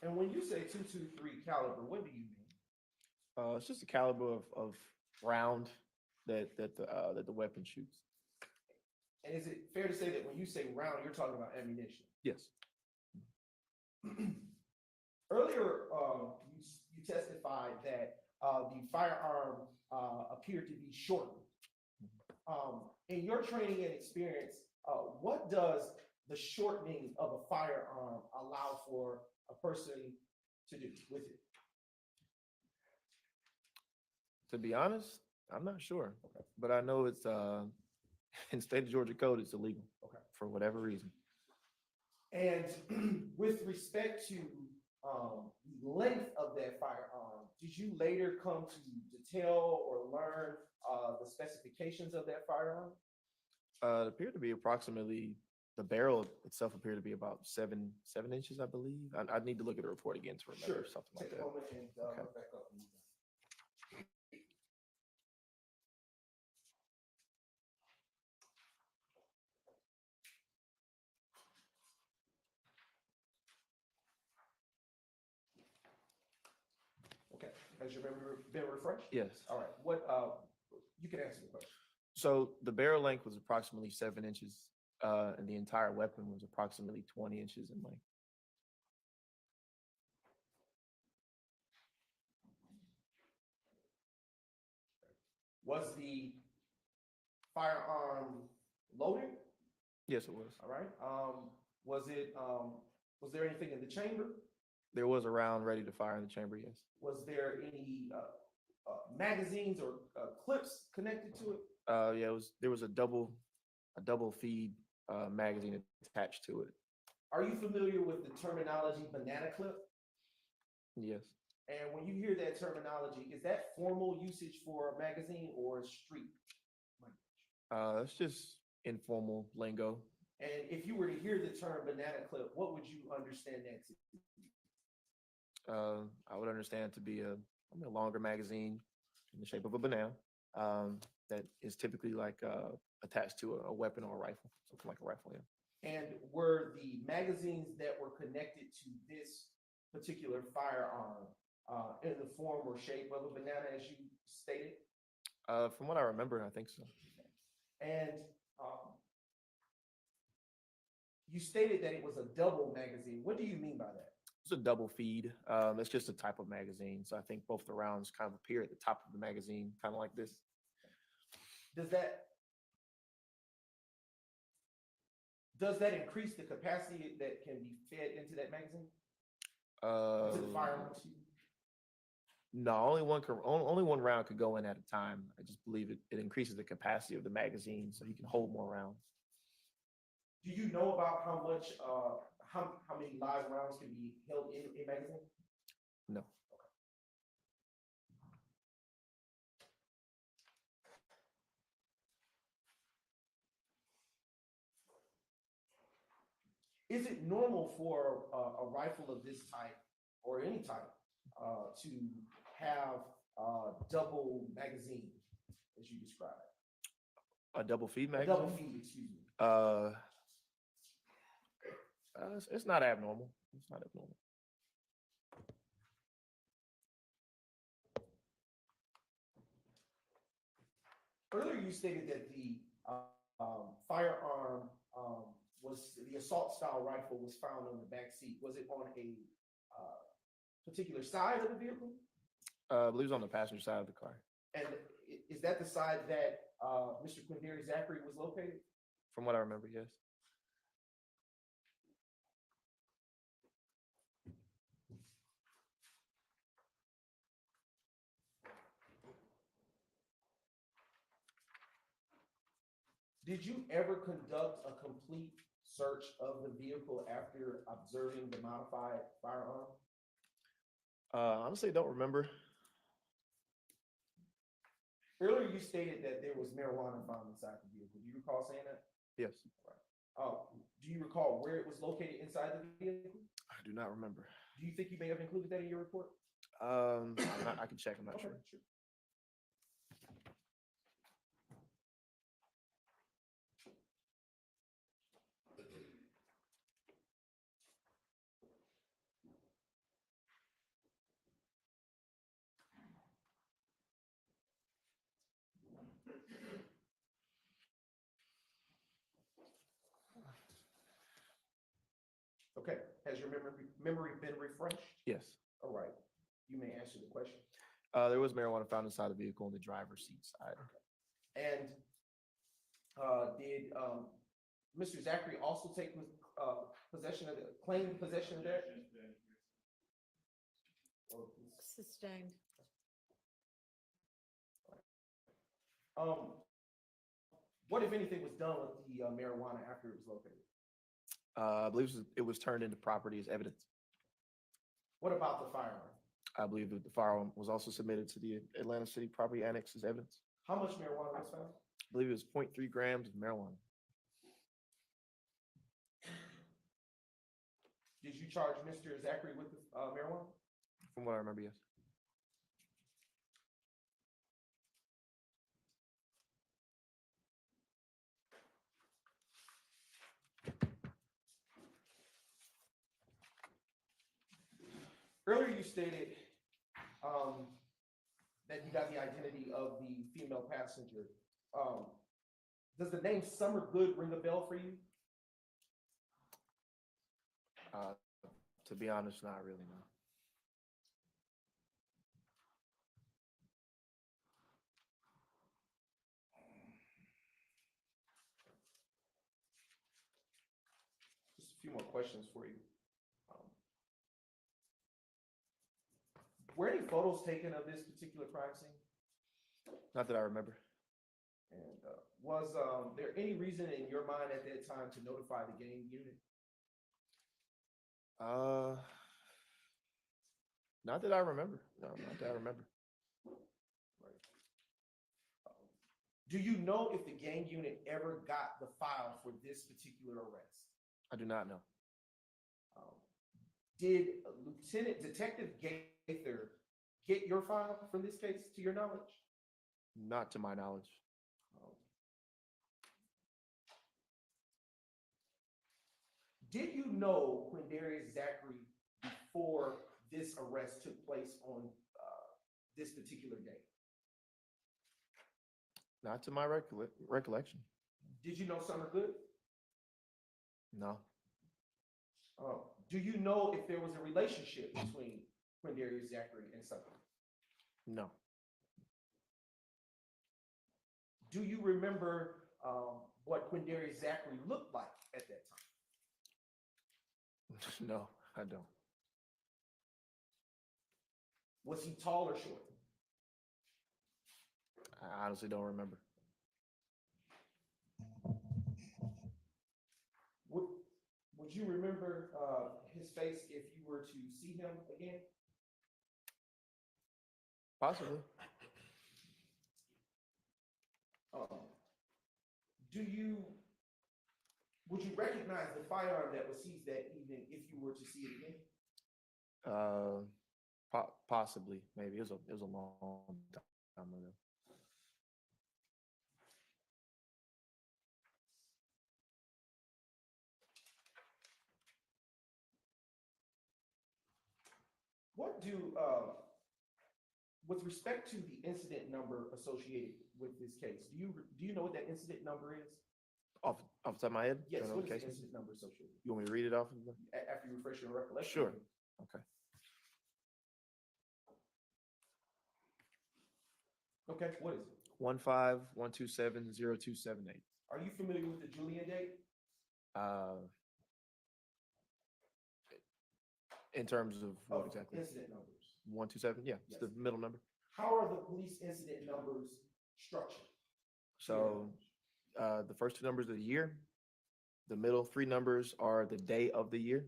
And when you say 223 caliber, what do you mean? It's just a caliber of round that the weapon shoots. And is it fair to say that when you say round, you're talking about ammunition? Yes. Earlier, you testified that the firearm appeared to be shortened. In your training and experience, what does the shortening of a firearm allow for a person to do with it? To be honest, I'm not sure, but I know it's in state of Georgia code, it's illegal. Okay. For whatever reason. And with respect to the length of that firearm, did you later come to tell or learn the specifications of that firearm? It appeared to be approximately, the barrel itself appeared to be about seven inches, I believe. I'd need to look at the report again to remember something like Take that. a moment and Okay. look back up. Okay, has your memory been refreshed? Yes. All right, what, you can answer the question. So the barrel length was approximately 7 inches, and the entire weapon was approximately 20 inches in length. Was the firearm loaded? Yes, it was. All right, was there anything in the chamber? There was a round ready to fire in the chamber, yes. Was there any magazines or clips connected to it? Yeah, there was a double feed magazine attached to it. Are you familiar with the terminology banana clip? Yes. And when you hear that terminology, is that formal usage for a magazine or street language? It's just informal lingo And if you were to hear the term banana clip, what would you understand that to be? I would understand to be a longer magazine in the shape of a banana that is typically like attached to a weapon or a rifle, something like a rifle. Yeah. And were the magazines that were connected to this particular firearm in the form or shape of a banana, as you stated? From what I remember, I think so. And you stated that it was a double magazine. What do you mean by that? It's a double feed. It's just a type of magazine. So I think both the rounds kind of appear at the top of the magazine, kind of like this. Does that increase the capacity that can be fed into that magazine? To the firearm? No, only one round could go in at a time. I just believe it increases the capacity of the magazine so you can hold more rounds. Do you know about how much, how many live rounds can be held in a magazine? No. Is it normal for a rifle of this type or any type to have double magazine, as you described? A double feed A magazine? double feed, excuse me. It's not abnormal. It's not abnormal. Earlier, you stated that the firearm was the assault style rifle was found on the back seat. Was it on a particular side of the vehicle? I believe it was on the passenger side of the car. And is that the side that Mr. Quindary Zachary was located? From what I remember, yes. Did you ever conduct a complete search of the vehicle after observing the modified firearm? Honestly, don't remember. Earlier, you stated that there was marijuana found inside the vehicle. Do you recall saying that? Yes. Do you recall where it was located inside the vehicle? I do not remember. Do you think you may have included that in your report? I can check. I'm not sure. Sure. Okay, has your memory been refreshed? Yes. All right, you may answer the question. There was marijuana found inside the vehicle on the driver's seat side. And did Mr. Zachary also take claim possession of that? Sustained. What, if anything, was done with the marijuana after it was located? I believe it was turned into property as evidence. What about the firearm? I believe that the firearm was also submitted to the Atlanta City Property Annex as evidence. How much marijuana was found? I believe it was 0.3 grams of marijuana. Did you charge Mr. Zachary with the marijuana? From what I remember, yes. Earlier, you stated that you got the identity of the female passenger. Does the name Summer Good ring a bell for you? To be honest, not really, no. Just a few more questions for you. Were any photos taken of this particular crime scene? Not that I remember. And was there any reason in your mind at that time to notify the gang unit? Not that I remember. No, not that I remember. Right. Do you know if the gang unit ever got the file for this particular arrest? I do not know. Did Lieutenant Detective Gaither get your file for this case, to your knowledge? Not to my knowledge. Did you know Quindarius Zachary before this arrest took place on this particular day? Not to my recollection. Did you know Summer Good? No. Do you know if there was a relationship between Quindarius Zachary and Summer? No. Do you remember what Quindarius Zachary looked like at that time? No, I don't. Was he tall or short? I honestly don't remember. Would you remember his face if you were to see him again? Possibly. Would you recognize the firearm that was seized that evening if you were to see it again? Possibly, maybe. It was a long time ago. What do, with respect to the incident number associated with this case, do you know what that incident number is? Off the top of my head? Yes, Don't know what is the the case. incident number associated? You want me to read it off of the? After you refresh your recollection? Sure. Okay. Okay, what is it? 151270278. Are you familiar with the Julian date? In terms of what exactly? Incident numbers. 127. Yeah, it's the middle number. How are the police incident numbers structured? So the first two numbers of the year, the middle three numbers are the day of the year,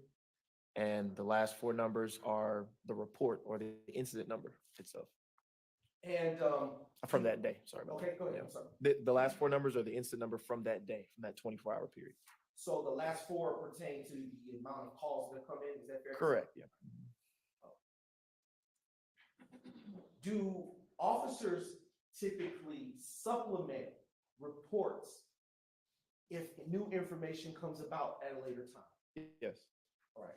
and the last four numbers are the report or the incident number itself. And from that day. Sorry about okay, that. go ahead. Yeah. I'm sorry. The last four numbers are the incident number from that day, from that 24-hour period. So the last four pertain to the amount of calls that come in. Is that fair? Correct. Yeah. Do officers typically supplement reports if new information comes about at a later time? Yes. All right.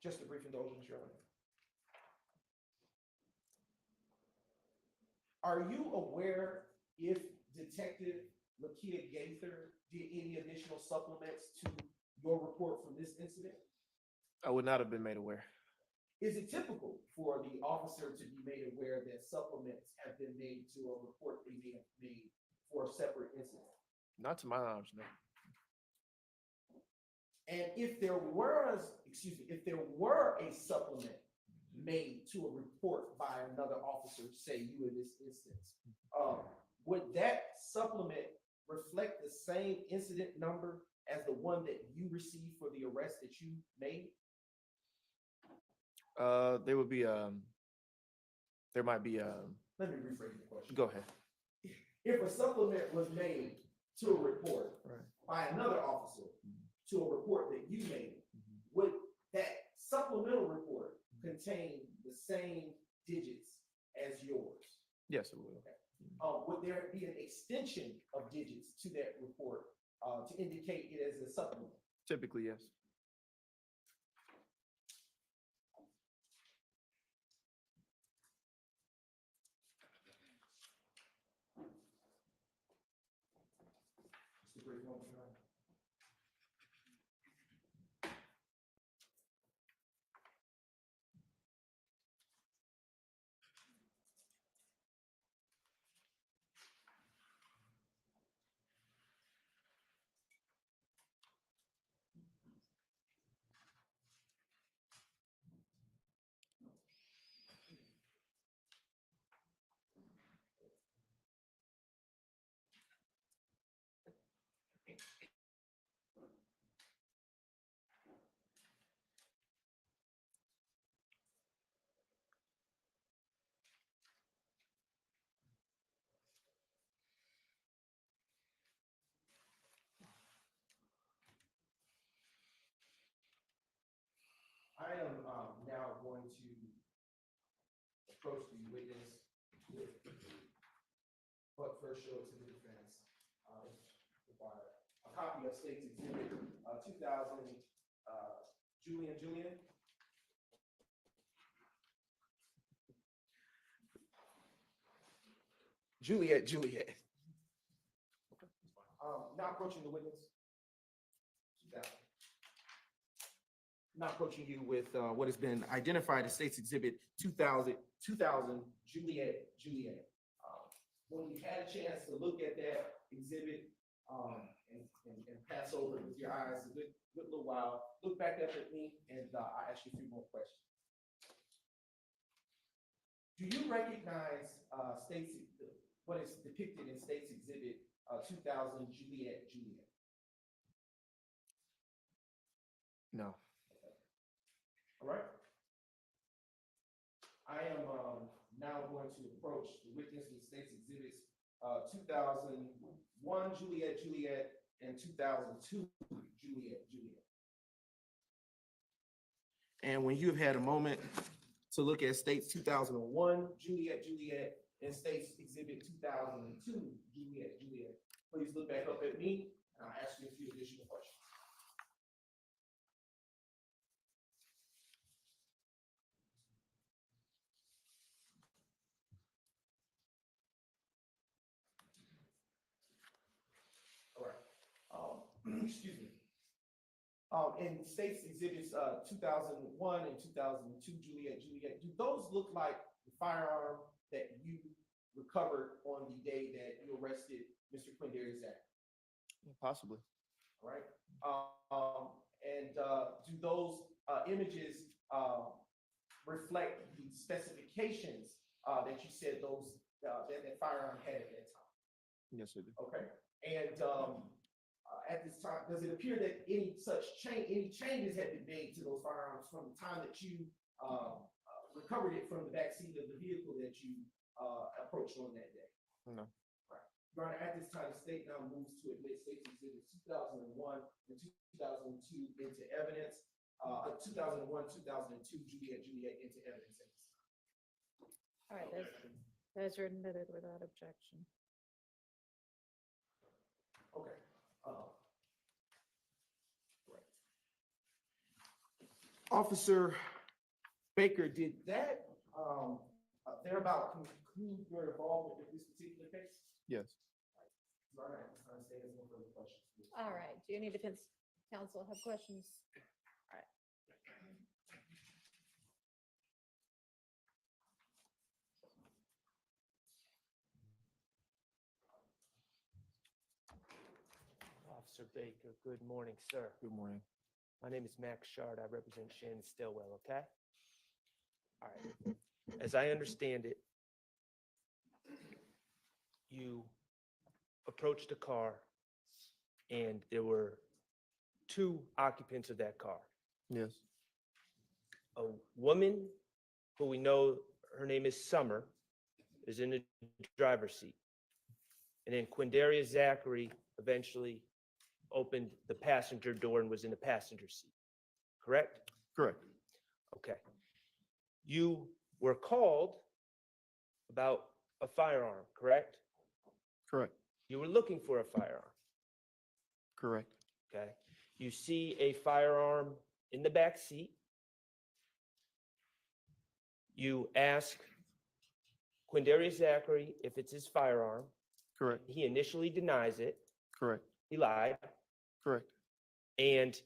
Just a brief indulgence, Your Honor. Are you aware if Detective Lakia Gaither did any additional supplements to your report from this incident? I would not have been made aware. Is it typical for the officer to be made aware that supplements have been made to a report they may have made for a separate incident? Not to my knowledge, no. And if there were a supplement made to a report by another officer, say you in this instance, would that supplement reflect the same incident number as the one that you received for the arrest that you made? There would be there might be Let me rephrase the question. Go ahead. If a supplement was made to a report by another officer to a report that you made, would that supplemental report contain the same digits as yours? Yes, it would. Would there be an extension of digits to that report to indicate it as a supplement? Typically, yes. Just a brief moment, Your Honor. first show it to the defense. Required. A copy of State's Exhibit 2000, Julian. Juliet. Now approaching the witness. Now approaching you with what has been identified as State's Exhibit 2000 Juliet. When you had a chance to look at that exhibit and pass over it with your eyes a good little while, look back up at me and I'll ask you a few more questions. Do you recognize what is depicted in State's Exhibit 2000 Juliet? No. All right. I am now going to approach the witness with State's Exhibits 2001 Juliet and 2002 Juliet. And when you've had a moment to look at State's 2001 Juliet and State's Exhibit 2002 Juliet, please look back up at me and I'll ask you a few additional questions. Excuse me. In State's Exhibits 2001 and 2002 Juliet, do those look like the firearm that you recovered on the day that you arrested Mr. Quindarius Zachary? Possibly. All right. And do those images reflect the specifications that you said that firearm had at that time? Yes, it did. Okay. And at this time, does it appear that any changes had been made to those firearms from the time that you recovered it from the backseat of the vehicle that you approached on that day? No. Right. Your Honor, at this time, the state now moves to admit State's Exhibits 2001 and 2002 into evidence. 2001, 2002 Juliet into evidence at this time. All right, those are admitted without objection. Okay. Officer Baker, did that thereabout conclude your involvement with this particular case? Yes. All right. No further questions. All right, do any defense counsel have questions? All right. Officer Baker, good morning, sir. Good morning. My name is Max Shard. I represent Shannon Stillwell, okay? All right. As I understand it, you approached a car and there were two occupants of that car. Yes. A woman who we know her name is Summer is in the driver's seat. And then Quindarius Zachary eventually opened the passenger door and was in the passenger seat, correct? Correct. Okay. You were called about a firearm, correct? Correct. You were looking for a firearm, Correct. okay? You see a firearm in the back seat. You ask Quindarius Zachary if it's his firearm. Correct. He initially denies it. Correct. He lied. Correct. And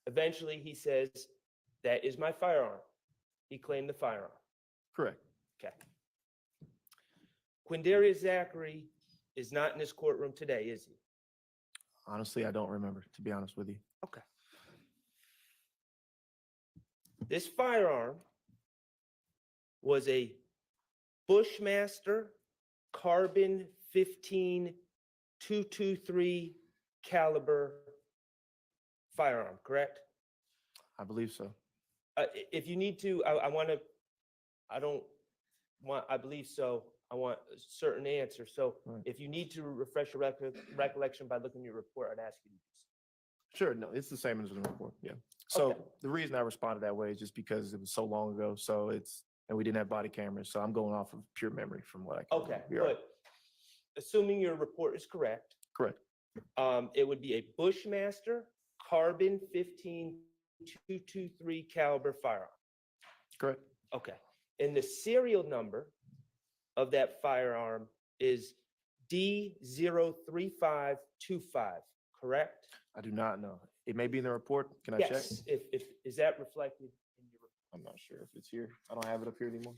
eventually he says, that is my firearm. He claimed the firearm. Correct. Okay. Quindarius Zachary is not in this courtroom today, is he? Honestly, I don't remember, to be honest with you. Okay. This firearm was a Bushmaster carbon 15 .223 caliber firearm, correct? I believe so. If you need to, I believe so. I want a certain answer. So Right. if you need to refresh your recollection by looking at your report, I'd ask you to do so. Sure. No, it's the same as the report. Yeah. So Okay. the reason I responded that way is just because it was so long ago. So and we didn't have body cameras. So I'm going off of pure memory from what I can. Okay, remember. but assuming your report is correct, Correct. it would be a Bushmaster carbon 15.223 caliber firearm. Correct. Okay. And the serial number of that firearm is D03525, correct? I do not know. It may be in the report. Can I check? Yes. If is that reflected in your report? I'm not sure if it's here. I don't have it up here anymore.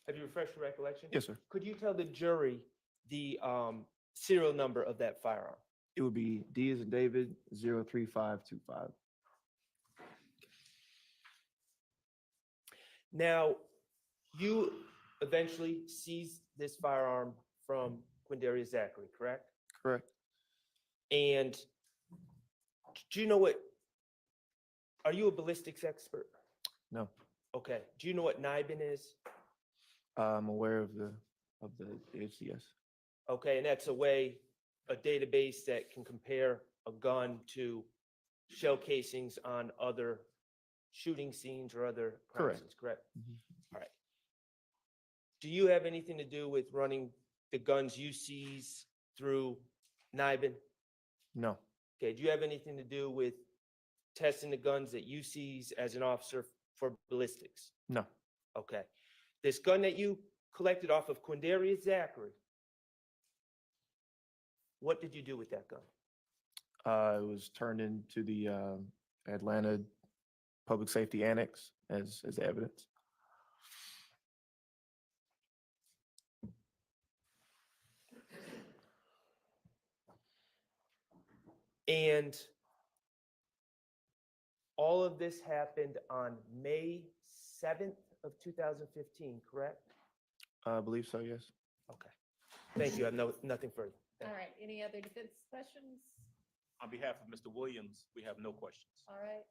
Have you refreshed your recollection? Yes, sir. Could you tell the jury the serial number of that firearm? It would be D as in David 03525. Now, you eventually seized this firearm from Quindaria Zachary, correct? Correct. And do you know what, are you a ballistics expert? No. Okay. Do you know what NIBIN is? I'm aware of the HCS. Okay, and that's a database that can compare a gun to shell casings on other shooting scenes or other crime Correct. scenes, correct? Mhm. All right. Do you have anything to do with running the guns you seize through NIBIN? No. Okay, do you have anything to do with testing the guns that you seize as an officer for ballistics? No. Okay. This gun that you collected off of Quindaria Zachary, what did you do with that gun? It was turned into the Atlanta Public Safety Annex as evidence. And all of this happened on May 7th of 2015, correct? I believe so, yes. Okay. Thank you. I have nothing further. All right, any other defense questions? On behalf of Mr. Williams, we have no questions. All right.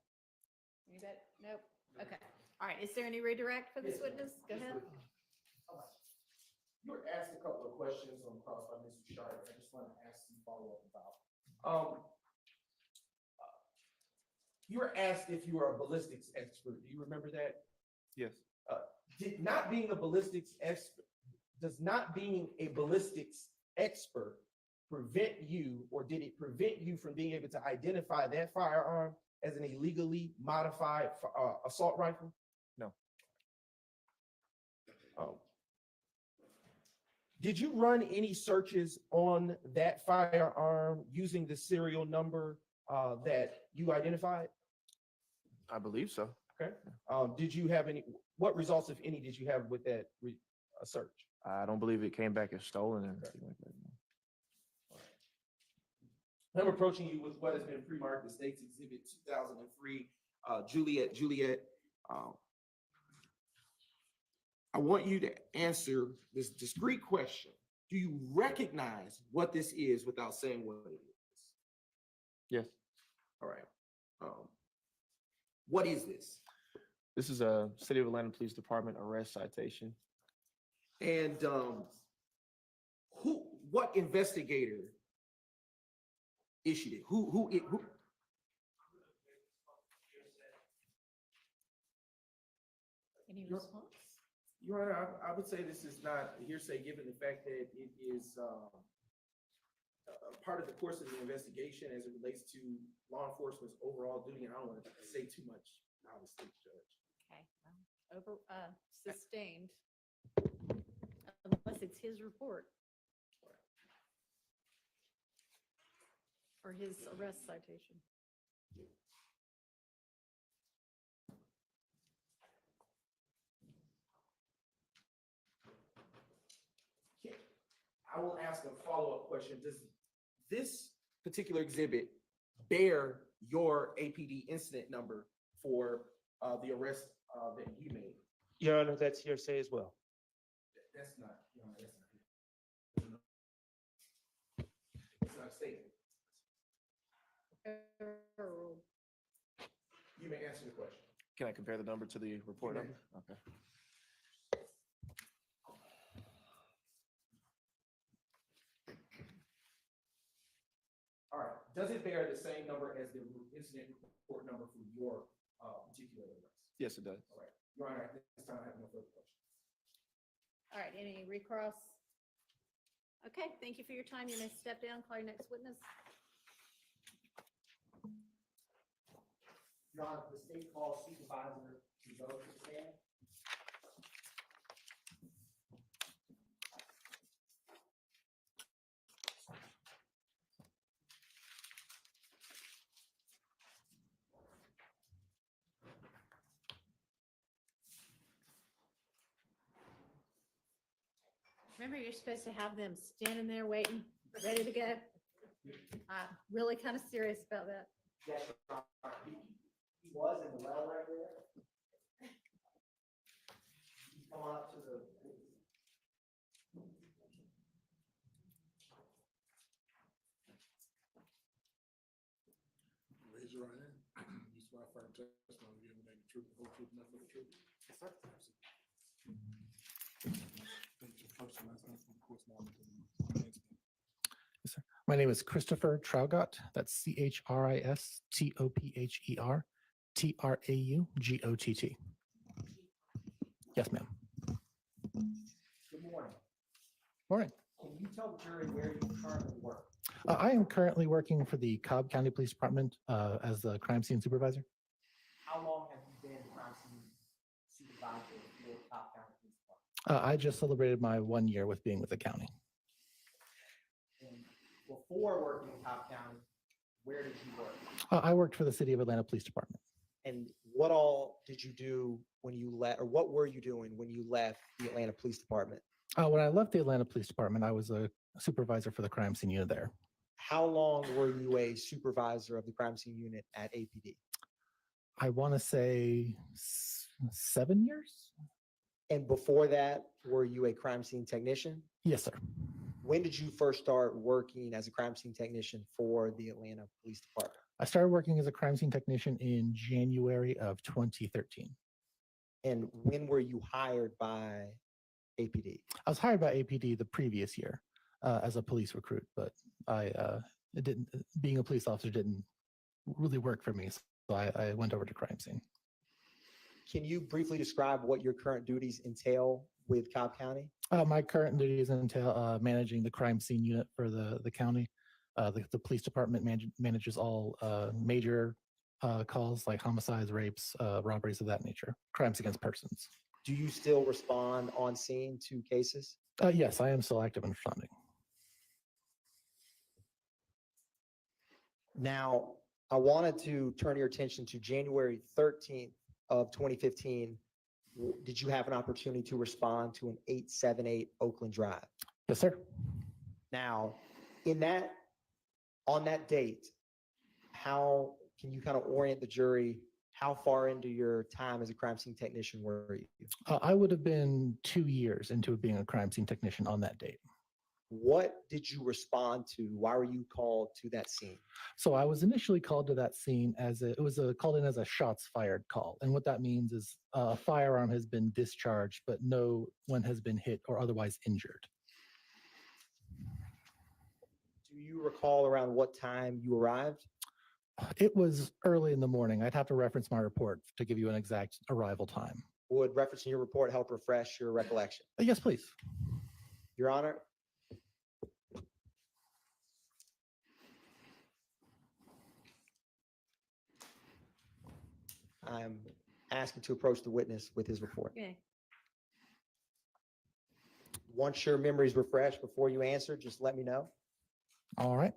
Anybody? Nope. Okay. All right, is there any redirect for this witness? Go ahead. You were asked a couple of questions on cross by Mr. Sharp. I just want to ask some follow-up about. You were asked if you were a ballistics expert. Do you remember that? Yes. Does not being a ballistics expert prevent you, or did it prevent you from being able to identify that firearm as an illegally modified assault rifle? No. Did you run any searches on that firearm using the serial number that you identified? I believe so. Okay. Did you have what results, if any, did you have with that search? I don't believe it came back as stolen or anything like that. I'm approaching you with what has been pre-marked, the State's Exhibit 2003, Juliet. I want you to answer this discrete question. Do you recognize what this is without saying what it is? Yes. All right. What is this? This is a City of Atlanta Police Department arrest citation. And what investigator issued it? Who? Any response? Your Honor, I would say this is not hearsay, given the fact that it is part of the course of the investigation as it relates to law enforcement's overall duty. And I don't want to say too much, obviously, Judge. Okay, well, sustained. Unless it's his report. for his arrest citation. I will ask a follow-up question. Does this particular exhibit bear your APD incident number for the arrest that you made? Your Honor, that's hearsay as well. That's not, Your Honor, that's not. It's not stated. You may answer the question. Can I compare the number to the report You may. number? Okay. All right, does it bear the same number as the incident report number for your particular arrest? Yes, it does. All right, Your Honor, at this time, I have no further questions. All right, any recross? Okay, thank you for your time. You may step down, call your next witness. Your Honor, the state calls supervisor to go to the stand. Remember, you're supposed to have them standing there waiting, ready to go. I'm really kind of serious about that. Yes, Your Honor, he was in the well right there. He's come up to the. Raise your right hand. You swear firm testimony, you have the truth, the whole truth, nothing but the truth. Yes, sir. State your first and last name for the court's knowledge. Yes, sir. My name is Christopher Traugott. That's CHRISTOPHER TRAUGOTT. Yes, ma'am. Good morning. Morning. Can you tell the jury where you currently work? I am currently working for the Cobb County Police Department as the crime scene supervisor. How long have you been crime scene supervisor for Cobb County Police Department? I just celebrated my 1 year with being with the county. And before working in Cobb County, where did you work? I worked for the City of Atlanta Police Department. And what all did you do when you left, or what were you doing when you left the Atlanta Police Department? When I left the Atlanta Police Department, I was a supervisor for the crime scene unit there. How long were you a supervisor of the crime scene unit at APD? I want to say 7 years. And before that, were you a crime scene technician? Yes, sir. When did you first start working as a crime scene technician for the Atlanta Police Department? I started working as a crime scene technician in January of 2013. And when were you hired by APD? I was hired by APD the previous year as a police recruit, but it didn't. Being a police officer didn't really work for me, so I went over to crime scene. Can you briefly describe what your current duties entail with Cobb County? My current duties entail managing the crime scene unit for the county. The police department manages all major calls like homicides, rapes, robberies of that nature, crimes against persons. Do you still respond on scene to cases? Yes, I am still active in responding. Now, I wanted to turn your attention to January 13th of 2015. Did you have an opportunity to respond to an 878 Oakland Drive? Yes, sir. Now, on that date, how can you kind of orient the jury? How far into your time as a crime scene technician were you? I would have been 2 years into being a crime scene technician on that date. What did you respond to? Why were you called to that scene? So I was initially called to that scene called in as a shots fired call. And what that means is a firearm has been discharged, but no one has been hit or otherwise injured. Do you recall around what time you arrived? It was early in the morning. I'd have to reference my report to give you an exact arrival time. Would referencing your report help refresh your recollection? Yes, please. Your Honor. I'm asking to approach the witness with his report. Okay. Once your memory's refreshed before you answer, just let me know. All right.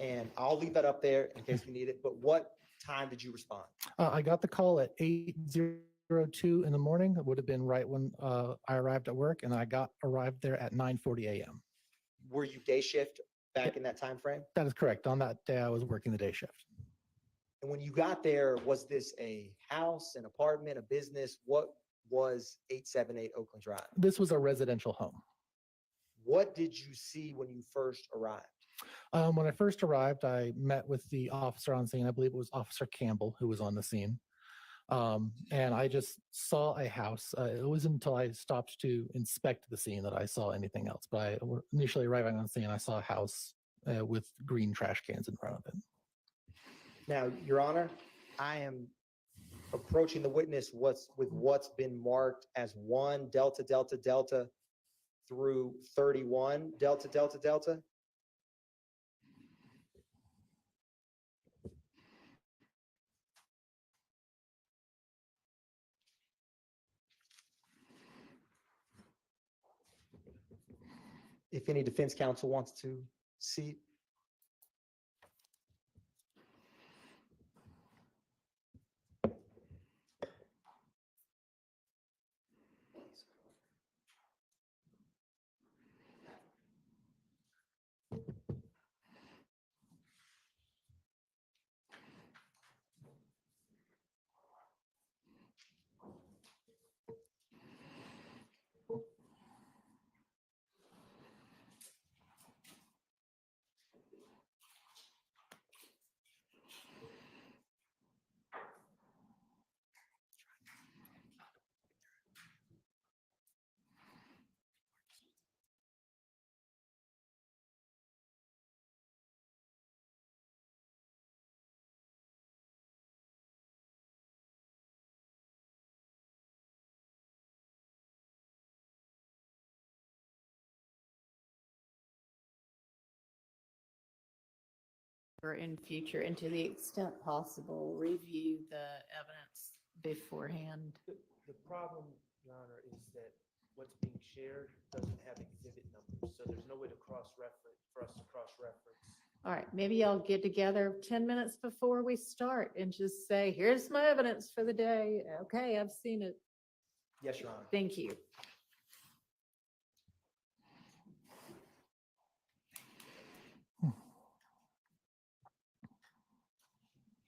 And I'll leave that up there in case we need it, but what time did you respond? I got the call at 8:02 in the morning. It would have been right when I arrived at work, and I arrived there at 9:40 a.m. Were you day shift back in that time frame? That is correct. On that day, I was working the day shift. And when you got there, was this a house, an apartment, a business? What was 878 Oakland Drive? This was a residential home. What did you see when you first arrived? When I first arrived, I met with the officer on scene. I believe it was Officer Campbell who was on the scene. And I just saw a house. It wasn't until I stopped to inspect the scene that I saw anything else. But initially arriving on scene, I saw a house with green trash cans in front of it. Now, Your Honor, I am approaching the witness with what's been marked as 1 Delta Delta Delta through 31 Delta Delta Delta. If any defense counsel wants to see. Or in future, and to the extent possible, review the evidence beforehand. The problem, Your Honor, is that what's being shared doesn't have exhibit numbers, so there's no way to cross-reference, for us to cross-reference. All right, maybe y'all get together 10 minutes before we start and just say, here's my evidence for the day. Okay, I've seen it. Yes, Your Honor. Thank you.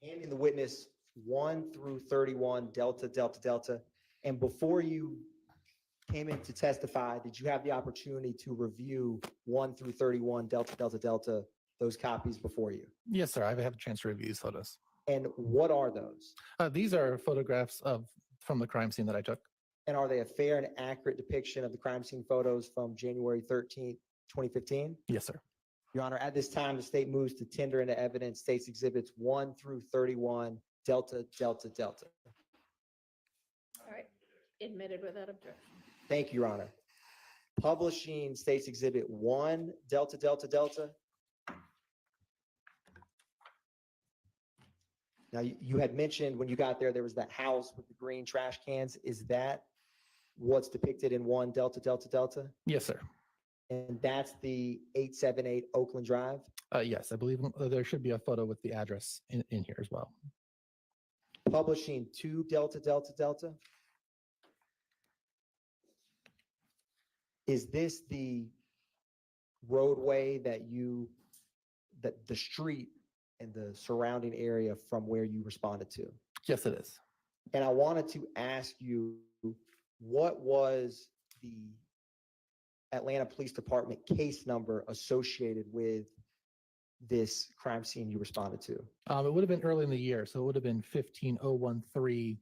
Handing the witness 1 through 31 Delta Delta Delta. And before you came in to testify, did you have the opportunity to review 1 through 31 Delta Delta Delta, those copies before you? Yes, sir. I've had a chance to review these photos. And what are those? These are photographs from the crime scene that I took. And are they a fair and accurate depiction of the crime scene photos from January 13th, 2015? Yes, sir. Your Honor, at this time, the state moves to tender into evidence states exhibits 1 through 31 Delta Delta Delta. All right, admitted without objection. Thank you, Your Honor. Publishing states exhibit 1 Delta Delta Delta. Now, you had mentioned when you got there was that house with the green trash cans. Is that what's depicted in 1 Delta Delta Delta? Yes, sir. And that's the 878 Oakland Drive? Yes, I believe there should be a photo with the address in here as well. Publishing 2 Delta Delta Delta. Is this the roadway that the street and the surrounding area from where you responded to? Yes, it is. And I wanted to ask you, what was the Atlanta Police Department case number associated with this crime scene you responded to? It would have been early in the year, so it would have been 15013,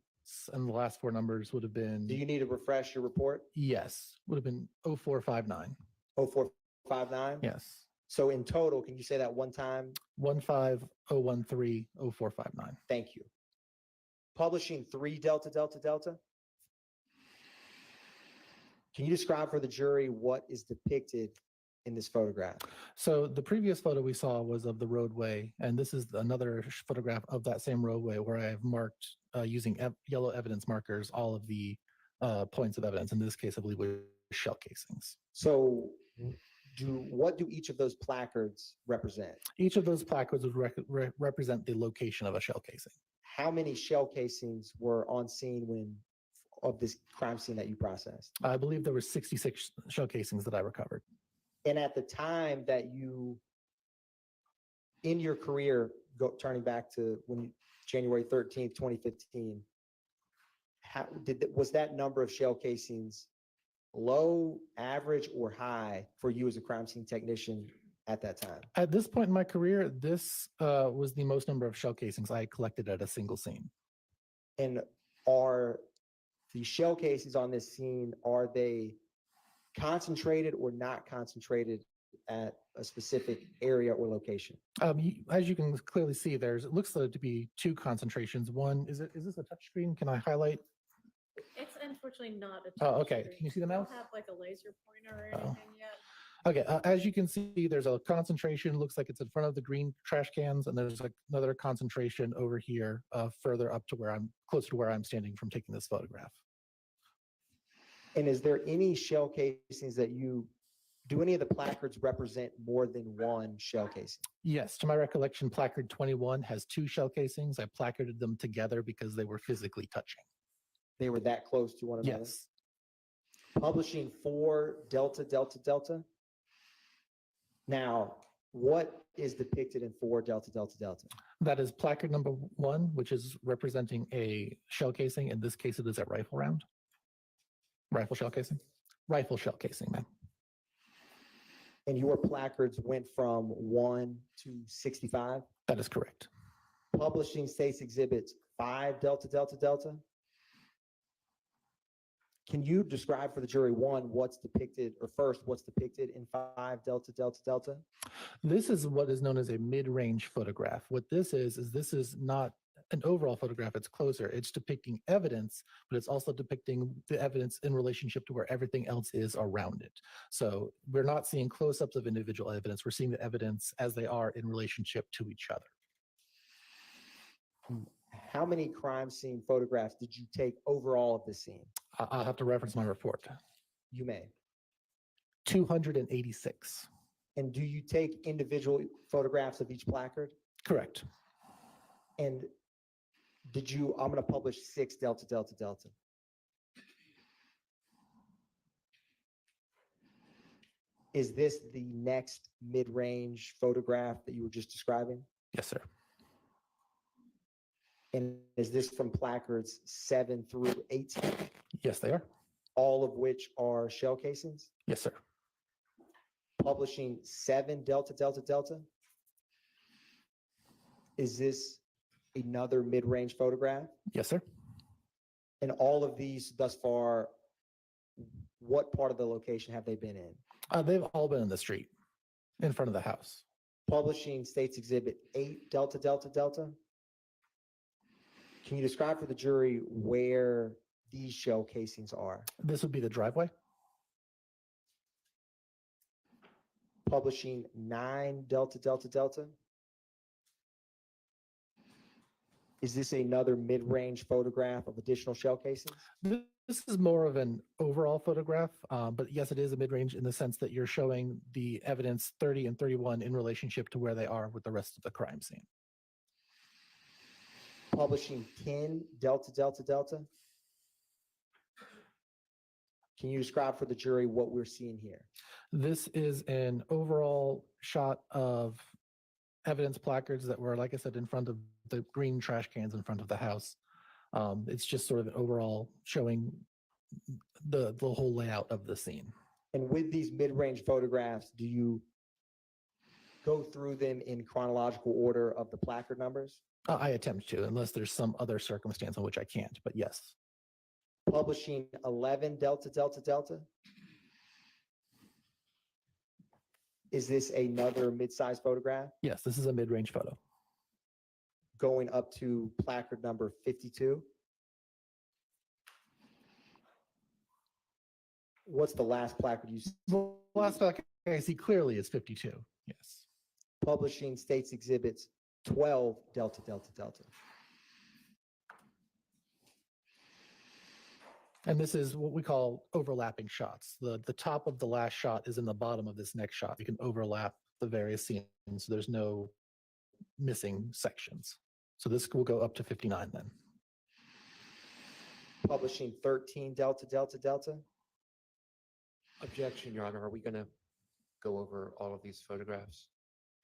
and the last 4 numbers would have been. Do you need to refresh your report? Yes, would have been 0459. 0459? Yes. So in total, can you say that one time? 150130459. Thank you. Publishing 3 Delta Delta Delta. Can you describe for the jury what is depicted in this photograph? So the previous photo we saw was of the roadway, and this is another photograph of that same roadway where I have marked using yellow evidence markers all of the points of evidence. In this case, I believe with shell casings. So what do each of those placards represent? Each of those placards would represent the location of a shell casing. How many shell casings were on scene of this crime scene that you processed? I believe there were 66 shell casings that I recovered. And at the time that you, in your career, turning back to January 13th, 2015, was that number of shell casings low, average, or high for you as a crime scene technician at that time? At this point in my career, this was the most number of shell casings I collected at a single scene. And are the shell casings on this scene, are they concentrated or not concentrated at a specific area or location? As you can clearly see, it looks to be two concentrations. One, is this a touch screen? Can I highlight? It's unfortunately not a. Oh, okay. Can you see the mouse? I don't have like a laser pointer or anything yet. Okay, as you can see, there's a concentration, looks like it's in front of the green trash cans, and there's another concentration over here, further up to where close to where I'm standing from taking this photograph. And is there any shell casings do any of the placards represent more than one shell casing? Yes, to my recollection, placard 21 has two shell casings. I placarded them together because they were physically touching. They were that close to one another? Yes. Publishing 4 Delta Delta Delta. Now, what is depicted in 4 Delta Delta Delta? That is placard number 1, which is representing a shell casing. In this case, it is a rifle round. Rifle shell casing? Rifle shell casing, ma'am. And your placards went from 1 to 65? That is correct. Publishing States Exhibits 5 Delta Delta Delta. Can you describe for the jury, one, what's depicted in 5 Delta Delta Delta? This is what is known as a mid-range photograph. What this is this is not an overall photograph, it's closer. It's depicting evidence, but it's also depicting the evidence in relationship to where everything else is around it. So we're not seeing close-ups of individual evidence, we're seeing the evidence as they are in relationship to each other. How many crime scene photographs did you take overall of the scene? I'll have to reference my report. You may. 286. And do you take individual photographs of each placard? Correct. And I'm going to publish 6 Delta Delta Delta. Is this the next mid-range photograph that you were just describing? Yes, sir. And is this from placards 7 through 18? Yes, they are. All of which are shell casings? Yes, sir. Publishing 7 Delta Delta Delta. Is this another mid-range photograph? Yes, sir. And all of these thus far, what part of the location have they been in? They've all been in the street, in front of the house. Publishing States Exhibit 8 Delta Delta Delta. Can you describe for the jury where these shell casings are? This would be the driveway. Publishing 9 Delta Delta Delta. Is this another mid-range photograph of additional shell casings? This is more of an overall photograph, but yes, it is a mid-range in the sense that you're showing the evidence 30 and 31 in relationship to where they are with the rest of the crime scene. Publishing 10 Delta Delta Delta. Can you describe for the jury what we're seeing here? This is an overall shot of evidence placards that were, like I said, in front of the green trash cans in front of the house. It's just sort of an overall showing the whole layout of the scene. And with these mid-range photographs, do you go through them in chronological order of the placard numbers? I attempt to, unless there's some other circumstance in which I can't, but yes. Publishing 11 Delta Delta Delta. Is this another mid-size photograph? Yes, this is a mid-range photo. Going up to placard number 52. What's the last placard you see? The last placard I see clearly is 52, yes. Publishing States Exhibits 12 Delta Delta Delta. And this is what we call overlapping shots. The top of the last shot is in the bottom of this next shot. You can overlap the various scenes. So there's no missing sections. So this will go up to 59 then. Publishing 13 Delta Delta Delta. Objection, Your Honor. Are we going to go over all of these photographs?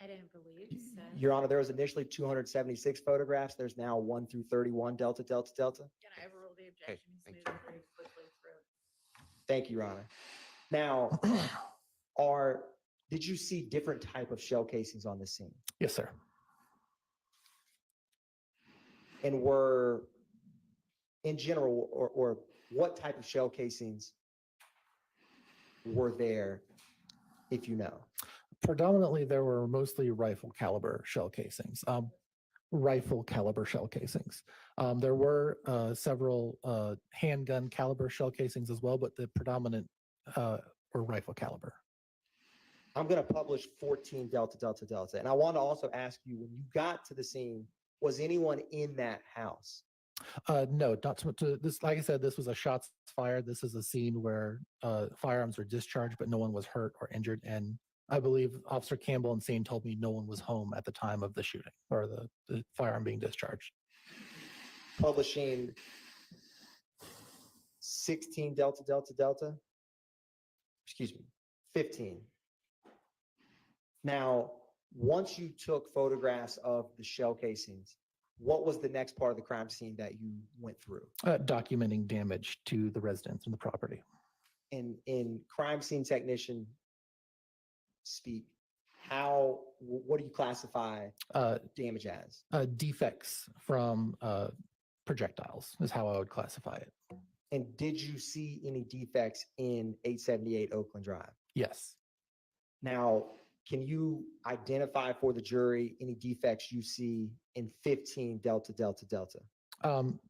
I don't believe so. Your Honor, there was initially 276 photographs. There's now 1 through 31 Delta Delta Delta. Can I overrule the objection? He's thank moving very quickly through. Thank you, Your Honor. Now, did you see different type of shell casings on the scene? Yes, sir. And were, in general, or what type of shell casings were there, if you know? Predominantly, there were mostly rifle caliber shell casings. There were several handgun caliber shell casings as well, but the predominant were rifle caliber. I'm going to publish 14 Delta Delta Delta. And I want to also ask you, when you got to the scene, was anyone in that house? No, not to this. Like I said, this was a shots fired. This is a scene where firearms were discharged, but no one was hurt or injured. And I believe Officer Campbell and Sane told me no one was home at the time of the shooting or the firearm being discharged. Publishing 16 Delta Delta Delta. Excuse me, 15. Now, once you took photographs of the shell casings, what was the next part of the crime scene that you went through? Documenting damage to the residents and the property. In crime scene technician speak, what do you classify damage as? Defects from projectiles is how I would classify it. And did you see any defects in 878 Oakland Drive? Yes. Now, can you identify for the jury any defects you see in 15 Delta Delta Delta?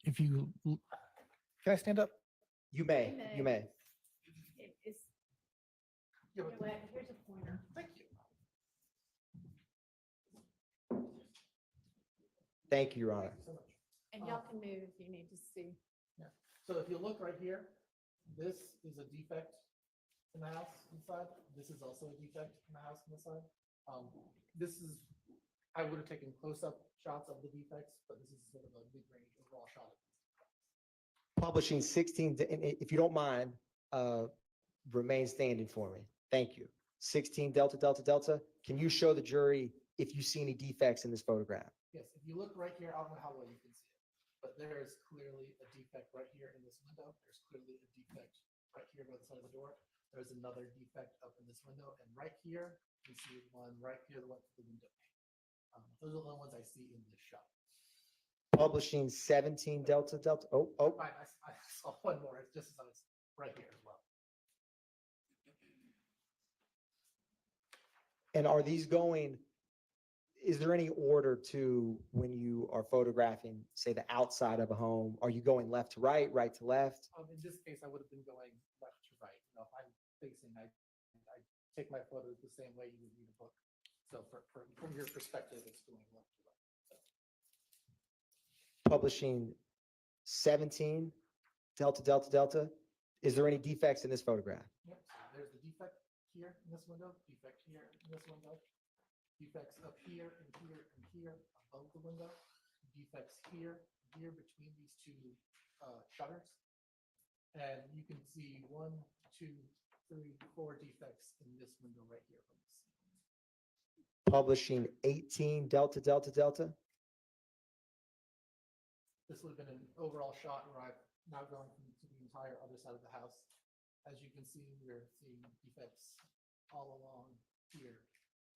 If you, can I stand up? You may. You may. It's, you know what, here's a pointer. Thank you. Thank you, Your Honor. And y'all can move if you need to see. Yeah. So if you look right here, this is a defect in the house inside. This is also a defect in the house on the side. This is, I would have taken close-up shots of the defects, but this is sort of a mid-range overall shot. Publishing 16, and if you don't mind, remain standing for me. Thank you. 16 Delta Delta Delta. Can you show the jury if you see any defects in this photograph? Yes, if you look right here, I don't know how well you can see it, but there is clearly a defect right here in this window. There's clearly a defect right here by the side of the door. There's another defect up in this window, and right here, you see one right here that went to the window pane. Those are the ones I see in this shot. Publishing 17 Delta Delta. Oh. I saw one more. It's just as right here as well. And are these going, is there any order to when you are photographing, say, the outside of a home? Are you going left to right, right to left? In this case, I would have been going left to right. You know, if I'm facing, I take my photos the same way you would read a book. So from your perspective, it's going left to right. Publishing 17 Delta Delta Delta. Is there any defects in this photograph? Yep. So there's the defect here in this window, defect here in this window, defects up here and here and here above the window, defects here, here between these two shutters. And you can see 1, 2, 3, 4 defects in this window right here from this. Publishing 18 Delta Delta Delta. This would have been an overall shot where I'm now going to the entire other side of the house. As you can see, we're seeing defects all along here.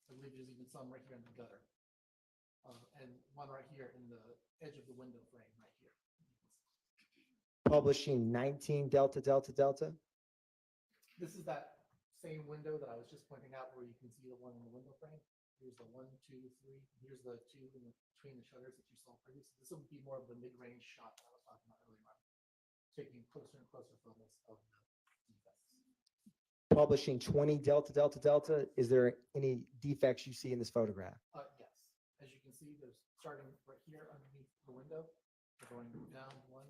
I believe there's even some right here in the gutter. And one right here in the edge of the window frame right here. Publishing 19 Delta Delta Delta. This is that same window that I was just pointing out where you can see the one in the window frame. Here's the 1, 2, 3. Here's the 2 in between the shutters that you saw previously. This will be more of the mid-range shot that I was talking about earlier. Taking closer and closer photos of the defects. Publishing 20 Delta Delta Delta. Is there any defects you see in this photograph? Yes. As you can see, there's starting right here underneath the window. We're going down 1,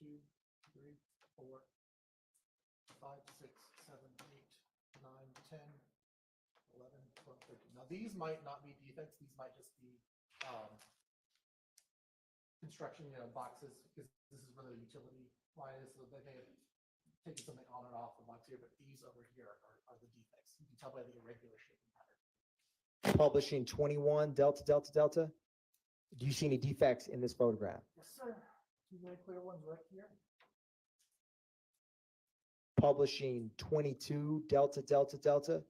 2, 3, 4, 5, 6, 7, 8, 9, 10, 11, 12, 13. Now these might not be defects. These might just be construction, boxes, because this is where the utility line is. So they may have taken something on and off the box here, but these over here are the defects. You can tell by the irregular shaping pattern. Publishing 21 Delta Delta Delta. Do you see any defects in this photograph? Yes, sir. Two very clear ones right here. Publishing 22 Delta Delta Delta.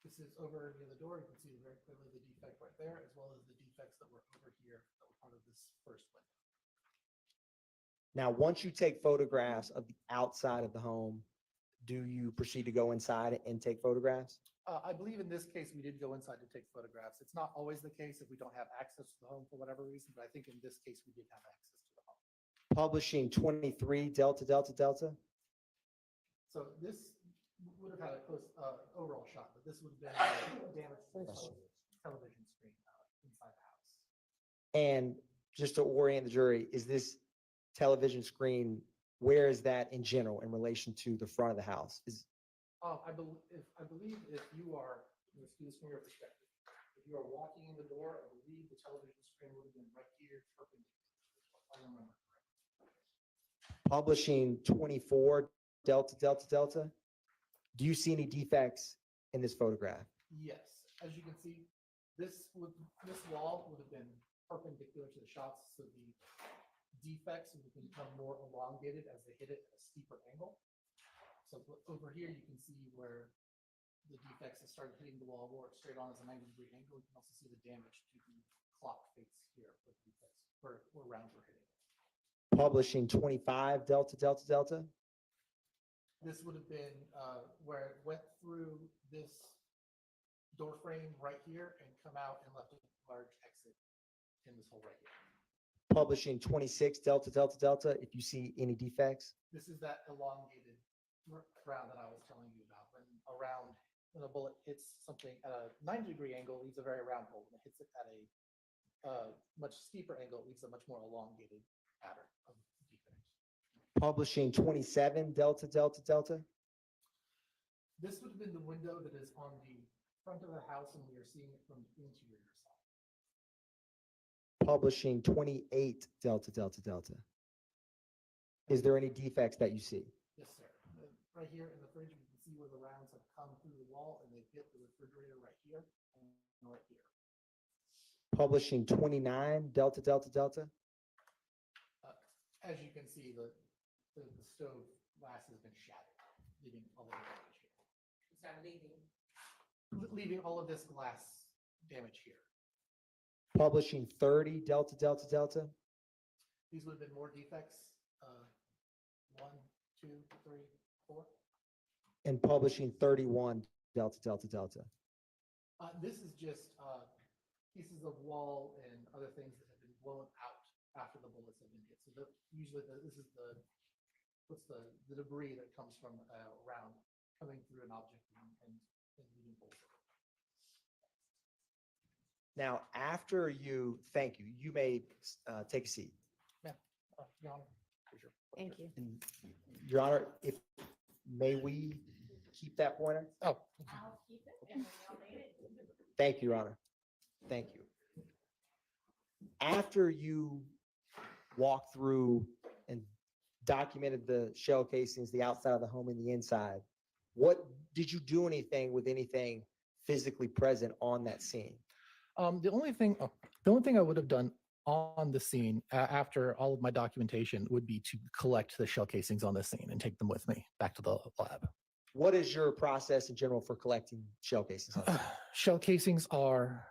This is over near the door. You can see very clearly the defect right there, as well as the defects that were over here that were part of this first window. Now, once you take photographs of the outside of the home, do you proceed to go inside and take photographs? I believe in this case, we did go inside to take photographs. It's not always the case if we don't have access to the home for whatever reason, but I think in this case, we did have access to the home. Publishing 23 Delta Delta Delta. So this would have had a close overall shot, but this would have been damaged television screen inside the house. And just to orient the jury, is this television screen, where is that in general in relation to the front of the house? I believe if you are, let's do this from your perspective. If you are walking in the door, I believe the television screen would have been right here, perpendicular. If I remember correctly. Publishing 24 Delta Delta Delta. Do you see any defects in this photograph? Yes, as you can see, this wall would have been perpendicular to the shots, so the defects would become more elongated as they hit it at a steeper angle. So over here, you can see where the defects have started hitting the wall more straight on as a 90-degree angle. You can also see the damage to the clock face here where the defects where rounds were hitting. Publishing 25 Delta Delta Delta. This would have been where it went through this door frame right here and come out and left a large exit in this hole right here. Publishing 26 Delta Delta Delta. If you see any defects. This is that elongated round that I was telling you about. When a bullet hits something at a 90-degree angle, it leaves a very round hole. When it hits it at a much steeper angle, it leaves a much more elongated pattern of defects. Publishing 27 Delta Delta Delta. This would have been the window that is on the front of the house, and we are seeing it from the interior side. Publishing 28 Delta Delta Delta. Is there any defects that you see? Yes, sir. Right here in the fridge, you can see where the rounds have come through the wall and they've hit the refrigerator right here and right here. Publishing 29 Delta Delta Delta. As you can see, the stove glass has been shattered, leaving all of the damage here. It's not leaving. Leaving all of this glass damage here. Publishing 30 Delta Delta Delta. These would have been more defects. 1, 2, 3, 4. And publishing 31 Delta Delta Delta. This is just pieces of wall and other things that have been blown out after the bullets have been hit. So usually this is the debris that comes from a round coming through an object and leaving bullets. Now, after you, thank you, you may take a seat. Yeah, Your Honor. Thank you. And Your Honor, may we keep that pointer? Oh. I'll keep it and then I'll read it. Thank you, Your Honor. Thank you. After you walked through and documented the shell casings, the outside of the home and the inside, what did you do anything with anything physically present on that scene? The only thing I would have done on the scene after all of my documentation would be to collect the shell casings on the scene and take them with me back to the lab. What is your process in general for collecting shell casings? Shell casings are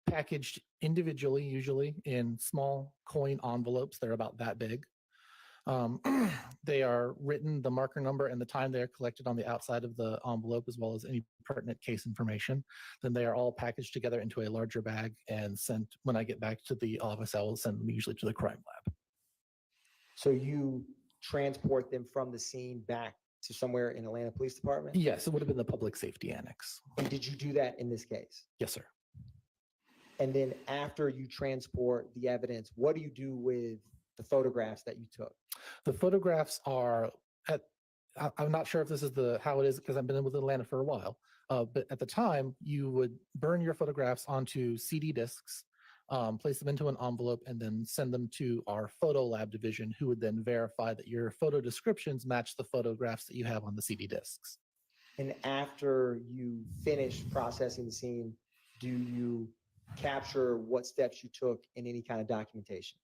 packaged individually, usually in small coin envelopes. They're about that big. They are written, the marker number and the time they are collected on the outside of the envelope, as well as any pertinent case information. Then they are all packaged together into a larger bag and sent. When I get back to the office, I will send them usually to the crime lab. So you transport them from the scene back to somewhere in Atlanta Police Department? Yes, it would have been the public safety annex. And did you do that in this case? Yes, sir. And then after you transport the evidence, what do you do with the photographs that you took? The photographs are I'm not sure if this is how it is because I've been with Atlanta for a while. But at the time, you would burn your photographs onto CD discs, place them into an envelope, and then send them to our photo lab division, who would then verify that your photo descriptions match the photographs that you have on the CD discs. And after you finish processing the scene, do you capture what steps you took in any kind of documentation?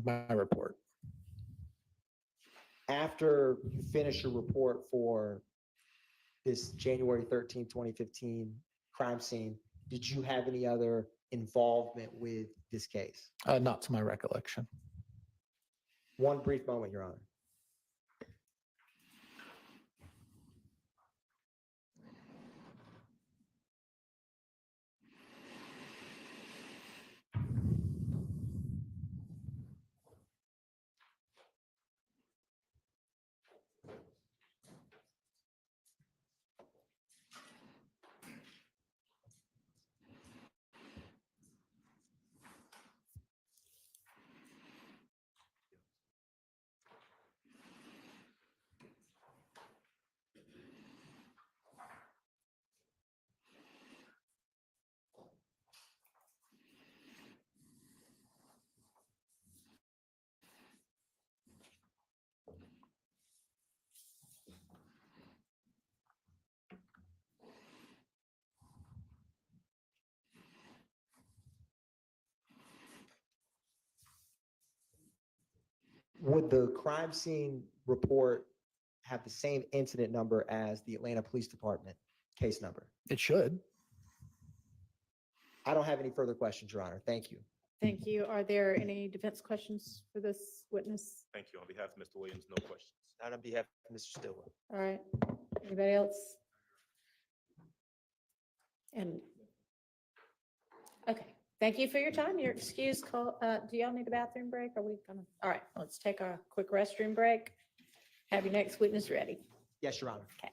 My report. After you finish your report for this January 13th, 2015 crime scene, did you have any other involvement with this case? Not to my recollection. One brief moment, Your Honor. Would the crime scene report have the same incident number as the Atlanta Police Department case number? It should. I don't have any further questions, Your Honor. Thank you. Thank you. Are there any defense questions for this witness? Thank you. On behalf of Mr. Williams, no questions. Not on behalf of Mr. Stillwell. All right. Anybody else? And, okay. Thank you for your time. You're excused. Do y'all need a bathroom break? Are we gonna? All right, let's take a quick restroom break. Have your next witness ready. Yes, Your Honor. Okay.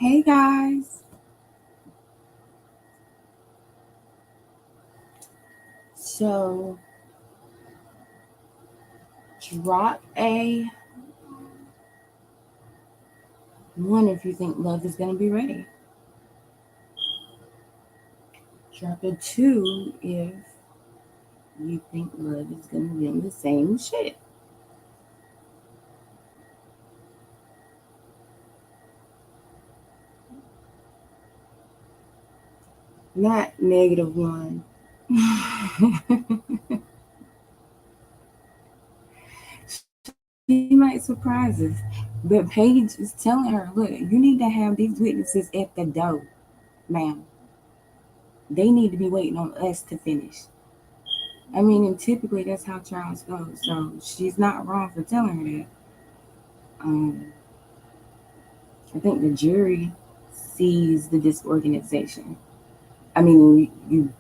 Hey guys. So drop a 1 if you think love is going to be ready. Drop a 2 if you think love is going to be on the same shit. Not -1. She might surprise us. But Paige is telling her, look, you need to have these witnesses at the door, ma'am. They need to be waiting on us to finish. I mean, and typically that's how trials go. So she's not wrong for telling her that. I think the jury sees the disorganization. I mean, you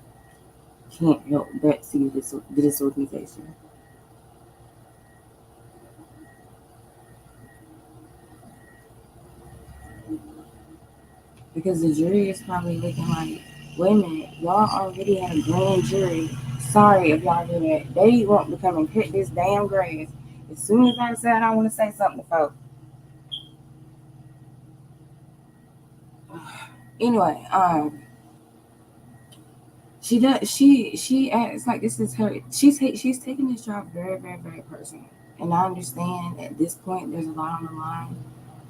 can't help but see the disorganization. Because the jury is probably looking like, wait a minute, y'all already had a grand jury. Sorry if y'all do that. They want to come and cut this damn grass. As soon as I said I want to say something to folks. Anyway, she does. She acts like this is her. She's taking this job very, very, very personal. And I understand at this point there's a lot on the line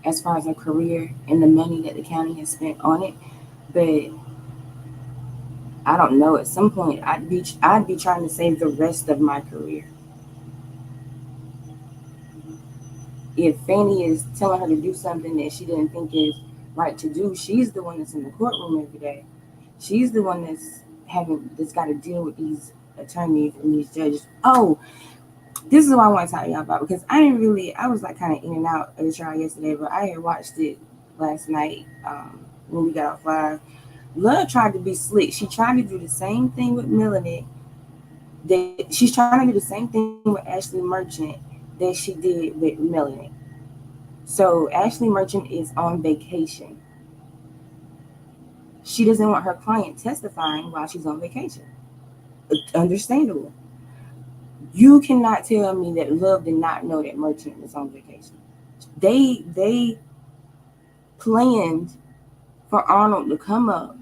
as far as her career and the money that the county has spent on it. But I don't know. At some point, I'd be trying to save the rest of my career. If Fanny is telling her to do something that she didn't think is right to do, she's the one that's in the courtroom every day. She's the one that's got to deal with these attorneys and these judges. Oh, this is what I want to talk to y'all about because I was like kind of in and out of the trial yesterday, but I had watched it last night when we got off live. Love tried to be slick. She tried to do the same thing with Melanie. She's trying to do the same thing with Ashley Merchant that she did with Melanie. So Ashley Merchant is on vacation. She doesn't want her client testifying while she's on vacation. Understandable. You cannot tell me that Love did not know that Merchant was on vacation. They planned for Arnold to come up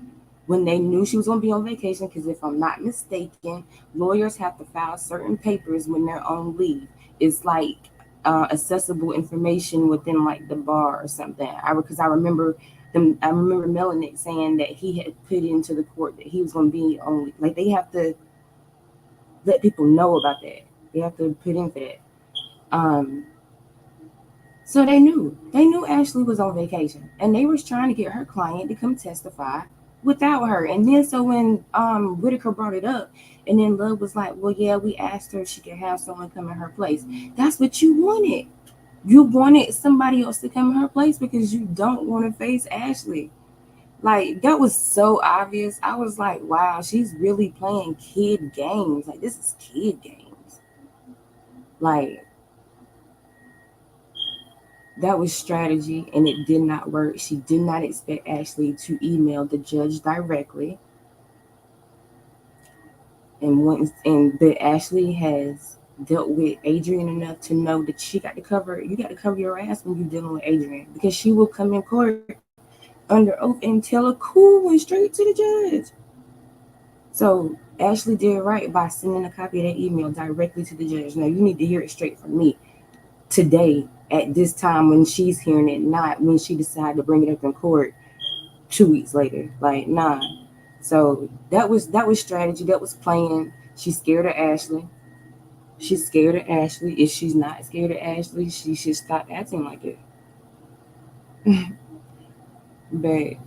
when they knew she was going to be on vacation, because if I'm not mistaken, lawyers have to file certain papers when they're on leave. It's like accessible information within like the bar or something. Because I remember Melanie saying that he had put into the court that he was going to be on, like they have to let people know about that. They have to put in for that. So they knew Ashley was on vacation, and they was trying to get her client to come testify without her. And then so when Whitaker brought it up, and then Love was like, well, yeah, we asked her if she could have someone come in her place. That's what you wanted. You wanted somebody else to come in her place because you don't want to face Ashley. Like, that was so obvious. I was like, wow, she's really playing kid games. Like, this is kid games. Like, that was strategy, and it did not work. She did not expect Ashley to email the judge directly. But Ashley has dealt with Adrian enough to know that you got to cover your ass when you're dealing with Adrian, because she will come in court under oath and tell a cool one straight to the judge. So Ashley did right by sending a copy of that email directly to the judge. Now you need to hear it straight from me today at this time when she's hearing it, not when she decided to bring it up in court 2 weeks later. Like, nah. So that was strategy. That was playing. She's scared of Ashley. She's scared of Ashley. If she's not scared of Ashley, she should stop acting like it. But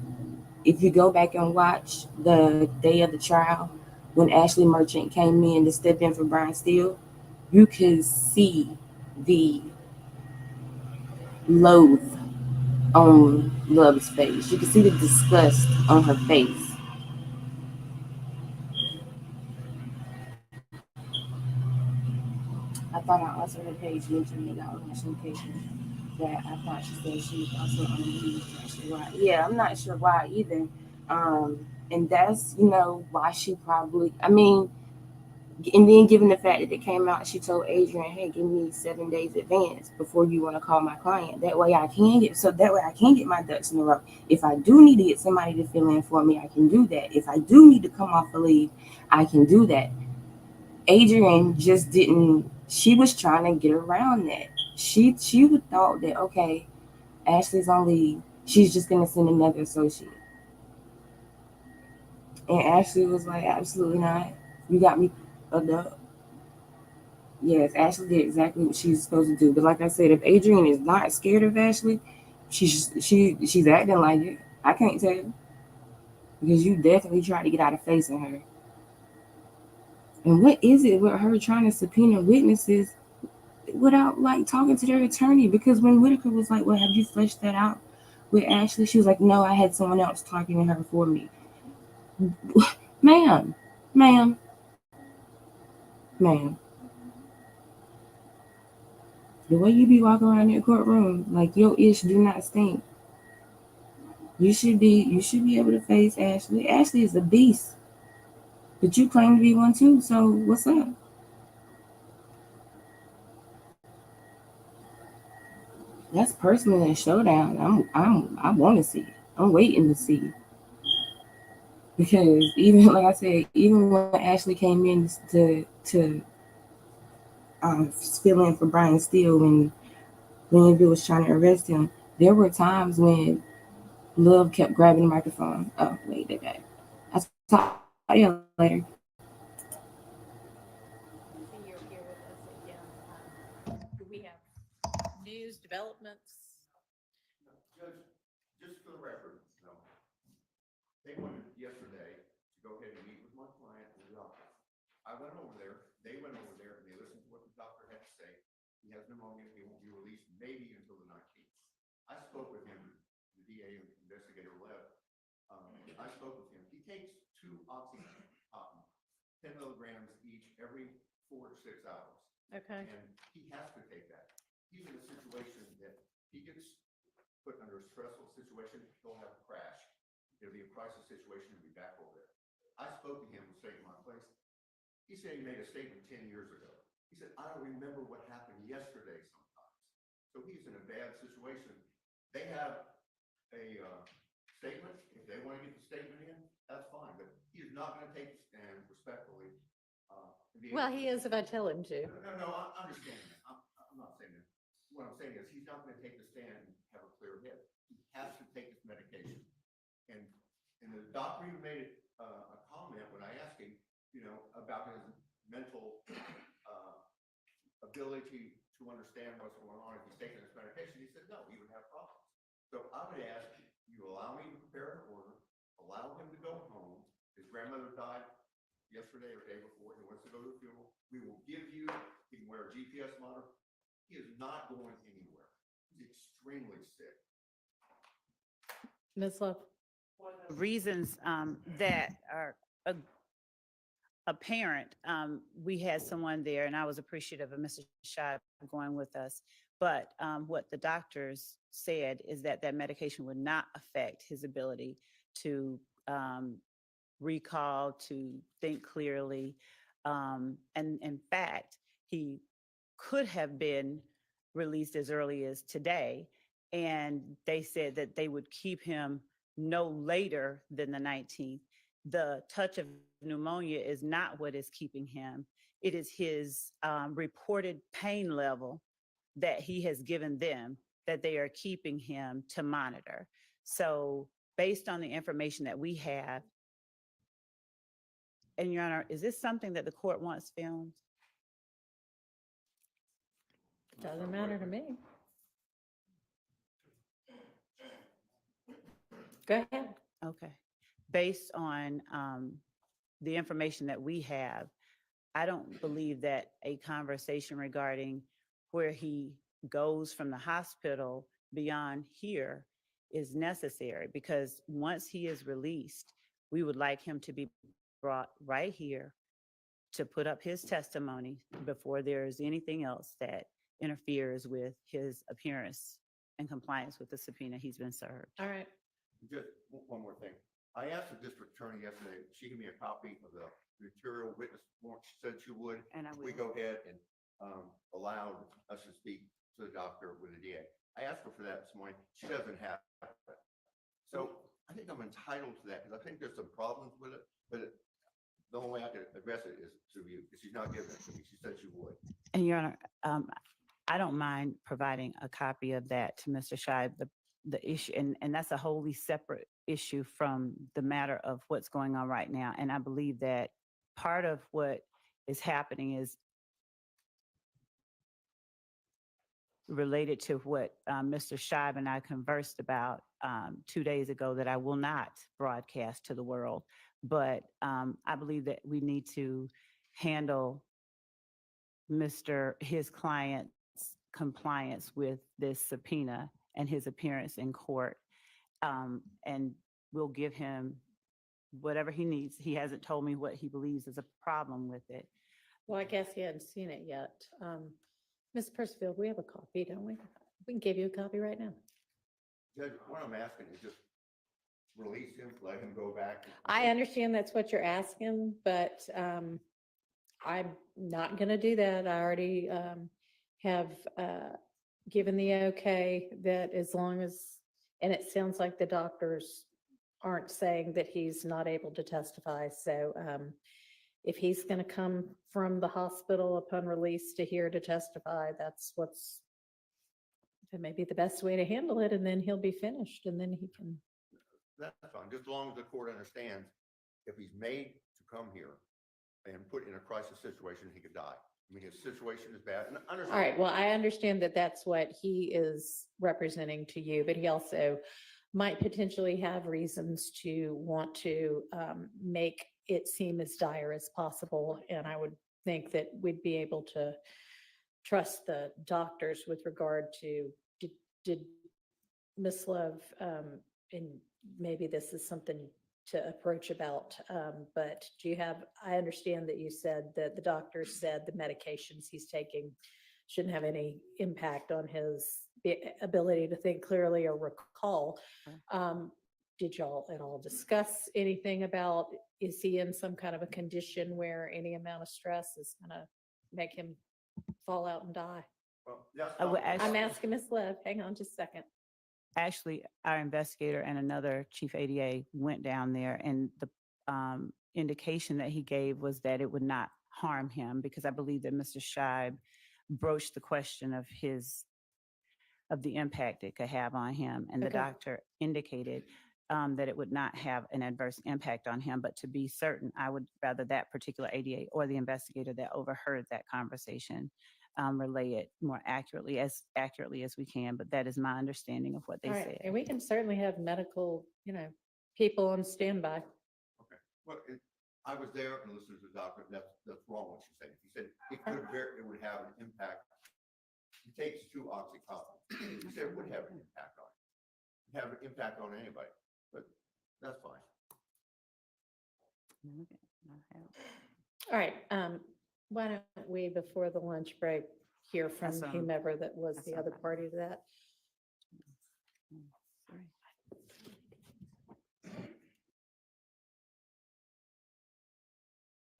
if you go back and watch the day of the trial, when Ashley Merchant came in to step in for Brian Steele, you can see the loathe on Love's face. You can see the disgust on her face. I thought I also had Paige mentioned that on national occasion. that I thought she said she was also on leave. Not sure why. Yeah, I'm not sure why either. And that's, why she probably, I mean, and then given the fact that it came out, she told Adrian, hey, give me 7 days advance before you want to call my client. That way I can get my ducks in a row. If I do need to get somebody to fill in for me, I can do that. If I do need to come off a leave, I can do that. Adrian just didn't, she was trying to get around that. She would thought that, okay, Ashley's on leave. She's just going to send another associate. And Ashley was like, absolutely not. You got me fucked up. Yes, Ashley did exactly what she's supposed to do. But like I said, if Adrian is not scared of Ashley, she's acting like it. I can't tell you. Because you definitely tried to get out of facing her. And what is it with her trying to subpoena witnesses without like talking to their attorney? Because when Whitaker was like, well, have you fleshed that out with Ashley? She was like, no, I had someone else talking to her for me. Ma'am. The way you be walking around that courtroom, like your ish do not stink. You should be able to face Ashley. Ashley is a beast. But you claim to be one too, so what's up? That's personally a showdown. I want to see. I'm waiting to see. Because even like I said, even when Ashley came in to fill in for Brian Steele when Glenville was trying to arrest him, there were times when Love kept grabbing the microphone. Oh, wait, they got it. I'll talk to you later. See, you're here with us again. Do we have news, developments? Judge, just for the record, they wanted yesterday to go ahead and meet with my client in the office. I went over there, they went over there, and they listened to what the doctor had to say. He has pneumonia, he won't be released maybe until the 19th. I spoke with him, the DA and investigator left. I spoke with him. He takes 2 oxy, 10 milligrams each every 4 to 6 hours. Okay. And he has to take that. He's in a situation that he gets put under a stressful situation, he'll have a crash. It'll be a crisis situation, he'll be back over there. I spoke to him with State of My Place. He said he made a statement 10 years ago. He said, I don't remember what happened yesterday sometimes. So he's in a bad situation. They have a statement. If they want to get the statement in, that's fine. But he is not going to take the stand respectfully. Well, he is if I tell him to. No, I understand that. I'm not saying that. What I'm saying is he's not going to take the stand and have a clear head. He has to take his medication. And the doctor even made a comment when I asked him, about his mental ability to understand what's going on if he's taking his medication. He said, no, he would have problems. So I would ask you allow me to prepare an order, allow him to go home. His grandmother died yesterday or day before. He wants to go to the funeral. We will give you, he can wear a GPS monitor. He is not going anywhere. He's extremely sick. Ms. Love. Reasons that are apparent. We had someone there, and I was appreciative of Mr. Shad going with us. But what the doctors said is that medication would not affect his ability to recall, to think clearly. And in fact, he could have been released as early as today. And they said that they would keep him no later than the 19th. The touch of pneumonia is not what is keeping him. It is his reported pain level that he has given them that they are keeping him to monitor. So based on the information that we have, and Your Honor, is this something that the court wants filmed? Doesn't matter to me. Go ahead. Okay. Based on the information that we have, I don't believe that a conversation regarding where he goes from the hospital beyond here is necessary, because once he is released, we would like him to be brought right here to put up his testimony before there is anything else that interferes with his appearance in compliance with the subpoena he's been served. All right. Just one more thing. I asked the district attorney yesterday, she gave me a copy of the material witness warrant. She said she would. And I We will. go ahead and allowed us to speak to the doctor with the DA. I asked her for that this morning. She doesn't have it. So I think I'm entitled to that because I think there's some problems with it, but the only way I can address it is through you, because she's not giving it to me. She said she would. And Your Honor, I don't mind providing a copy of that to Mr. Shive. The issue, and that's a wholly separate issue from the matter of what's going on right now. And I believe that part of what is happening is related to what Mr. Shive and I conversed about 2 days ago that I will not broadcast to the world. But I believe that we need to handle his client's compliance with this subpoena and his appearance in court. And we'll give him whatever he needs. He hasn't told me what he believes is a problem with it. Well, I guess he hadn't seen it yet. Ms. Percival, we have a copy, don't we? We can give you a copy right now. Judge, what I'm asking is just release him, let him go back. I understand that's what you're asking, but I'm not going to do that. I already have given the okay that as long as, and it sounds like the doctors aren't saying that he's not able to testify. So if he's going to come from the hospital upon release to here to testify, that's what's maybe the best way to handle it. And then he'll be finished and then he can. That's fine, just as long as the court understands, if he's made to come here and put in a crisis situation, he could die. I mean, his situation is bad. And I understand. All right, well, I understand that that's what he is representing to you, but he also might potentially have reasons to want to make it seem as dire as possible. And I would think that we'd be able to trust the doctors with regard to, did Ms. Love, and maybe this is something to approach about, but do you have, I understand that you said that the doctor said the medications he's taking shouldn't have any impact on his ability to think clearly or recall. Did y'all at all discuss anything about, is he in some kind of a condition where any amount of stress is gonna make him fall out and die? Well, that's I would fine. actually- I'm asking Ms. Lev, hang on just a second. Actually, our investigator and another chief ADA went down there, and the indication that he gave was that it would not harm him, because I believe that Mr. Shive broached the question of the impact it could have on him. And the Okay. doctor indicated that it would not have an adverse impact on him. But to be certain, I would rather that particular ADA or the investigator that overheard that conversation relay it more accurately as we can. But that is my understanding of what they All right, said. and we can certainly have medical, people on standby. Okay, well, I was there and listened to the doctor. That's wrong what she said. He said it would have an impact. He takes 2 oxycontin. He said it would have an impact on him. Have an impact on anybody, but that's fine. All right, why don't we, before the lunch break, hear from That's, whomever that was that's the all other right. party to that?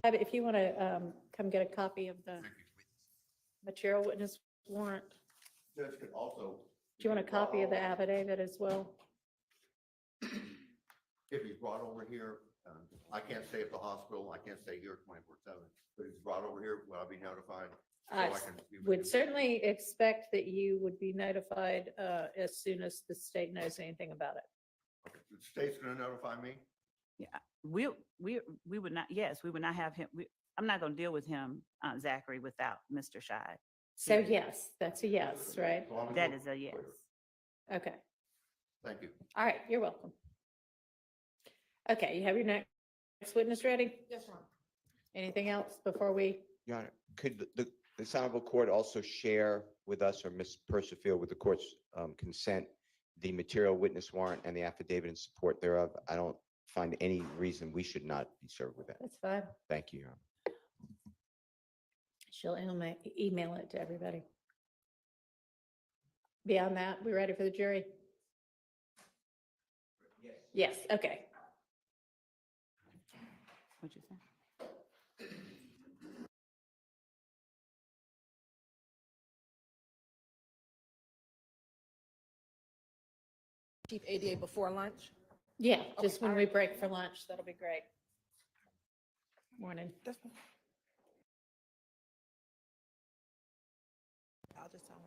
If you want to come get a copy of the material witness warrant, Judge could also. do you want a copy of the affidavit as well? If he's brought over here, I can't stay at the hospital. I can't stay here 24/7, but if he's brought over here, will I be notified? So I I can be with would him? certainly expect that you would be notified as soon as the state knows anything about it. Okay, the state's gonna notify me? Yeah, we would not, yes, we would not have him. I'm not going to deal with him, Zachary, without Mr. Shive. So yes, that's a yes, right? So I'm That good. is a yes. Okay, Thank you. all right, you're welcome. Okay, you have your next witness ready? Yes, ma'am. Anything else before we? Your Honor, could this honorable court also share with us, or Ms. Percival, with the court's consent, the material witness warrant and the affidavit in support thereof? I don't find any reason we should not be served with that. That's fine. Thank you, Your Honor. She'll email it to everybody. Beyond that, we ready for the jury? Yes, okay. What'd you say? Chief ADA before lunch? Yeah, just when we break for lunch, that'll be great. Morning. I'll just tell them.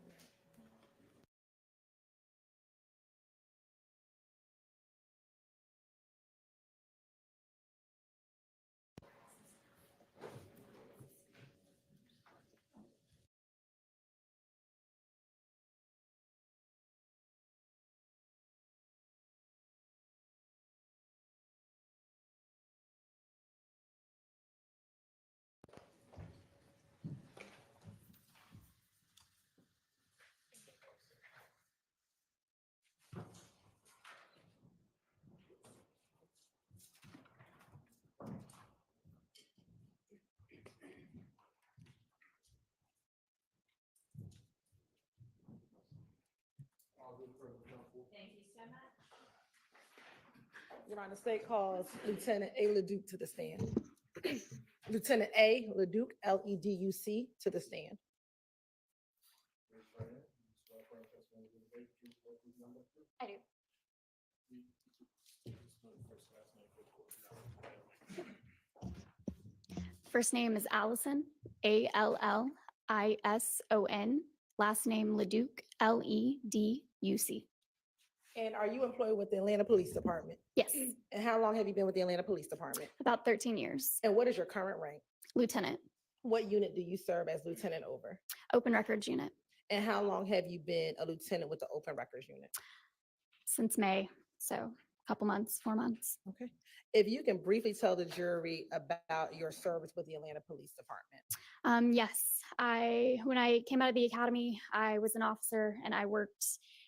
Thank you so much. Your Honor, the state calls Lieutenant A. Leduc to the stand. Lieutenant A. Leduc, Leduc, to the stand. I do. First name is Allison, Allison. Last name Leduc, Leduc. And are you employed with the Atlanta Police Department? Yes, And how long have you been with the Atlanta Police Department? about 13 years. And what is your current rank? Lieutenant, What unit do you serve as lieutenant over? open records unit, And how long have you been a lieutenant with the Open Records Unit? since May, so a couple months, 4 months. Okay. If you can briefly tell the jury about your service with the Atlanta Police Department. Yes, when I came out of the academy, I was an officer and I worked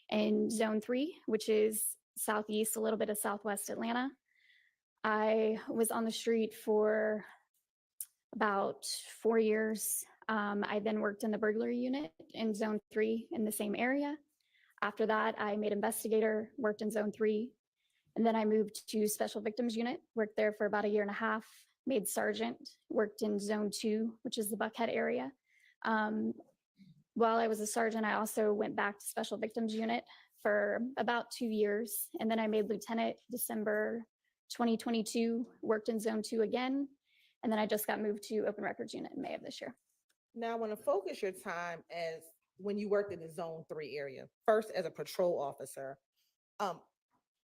in Zone 3, which is southeast, a little bit of southwest Atlanta. I was on the street for about 4 years. I then worked in the burglary unit in Zone 3 in the same area. After that, I made investigator, worked in Zone 3, and then I moved to Special Victims Unit, worked there for about 1.5 years, made sergeant, worked in Zone 2, which is the Buckhead area. While I was a sergeant, I also went back to Special Victims Unit for about 2 years, and then I made lieutenant December 2022, worked in Zone 2 again, and then I just got moved to Open Records Unit in May of this year. Now, I want to focus your time as when you worked in the Zone 3 area, first as a patrol officer.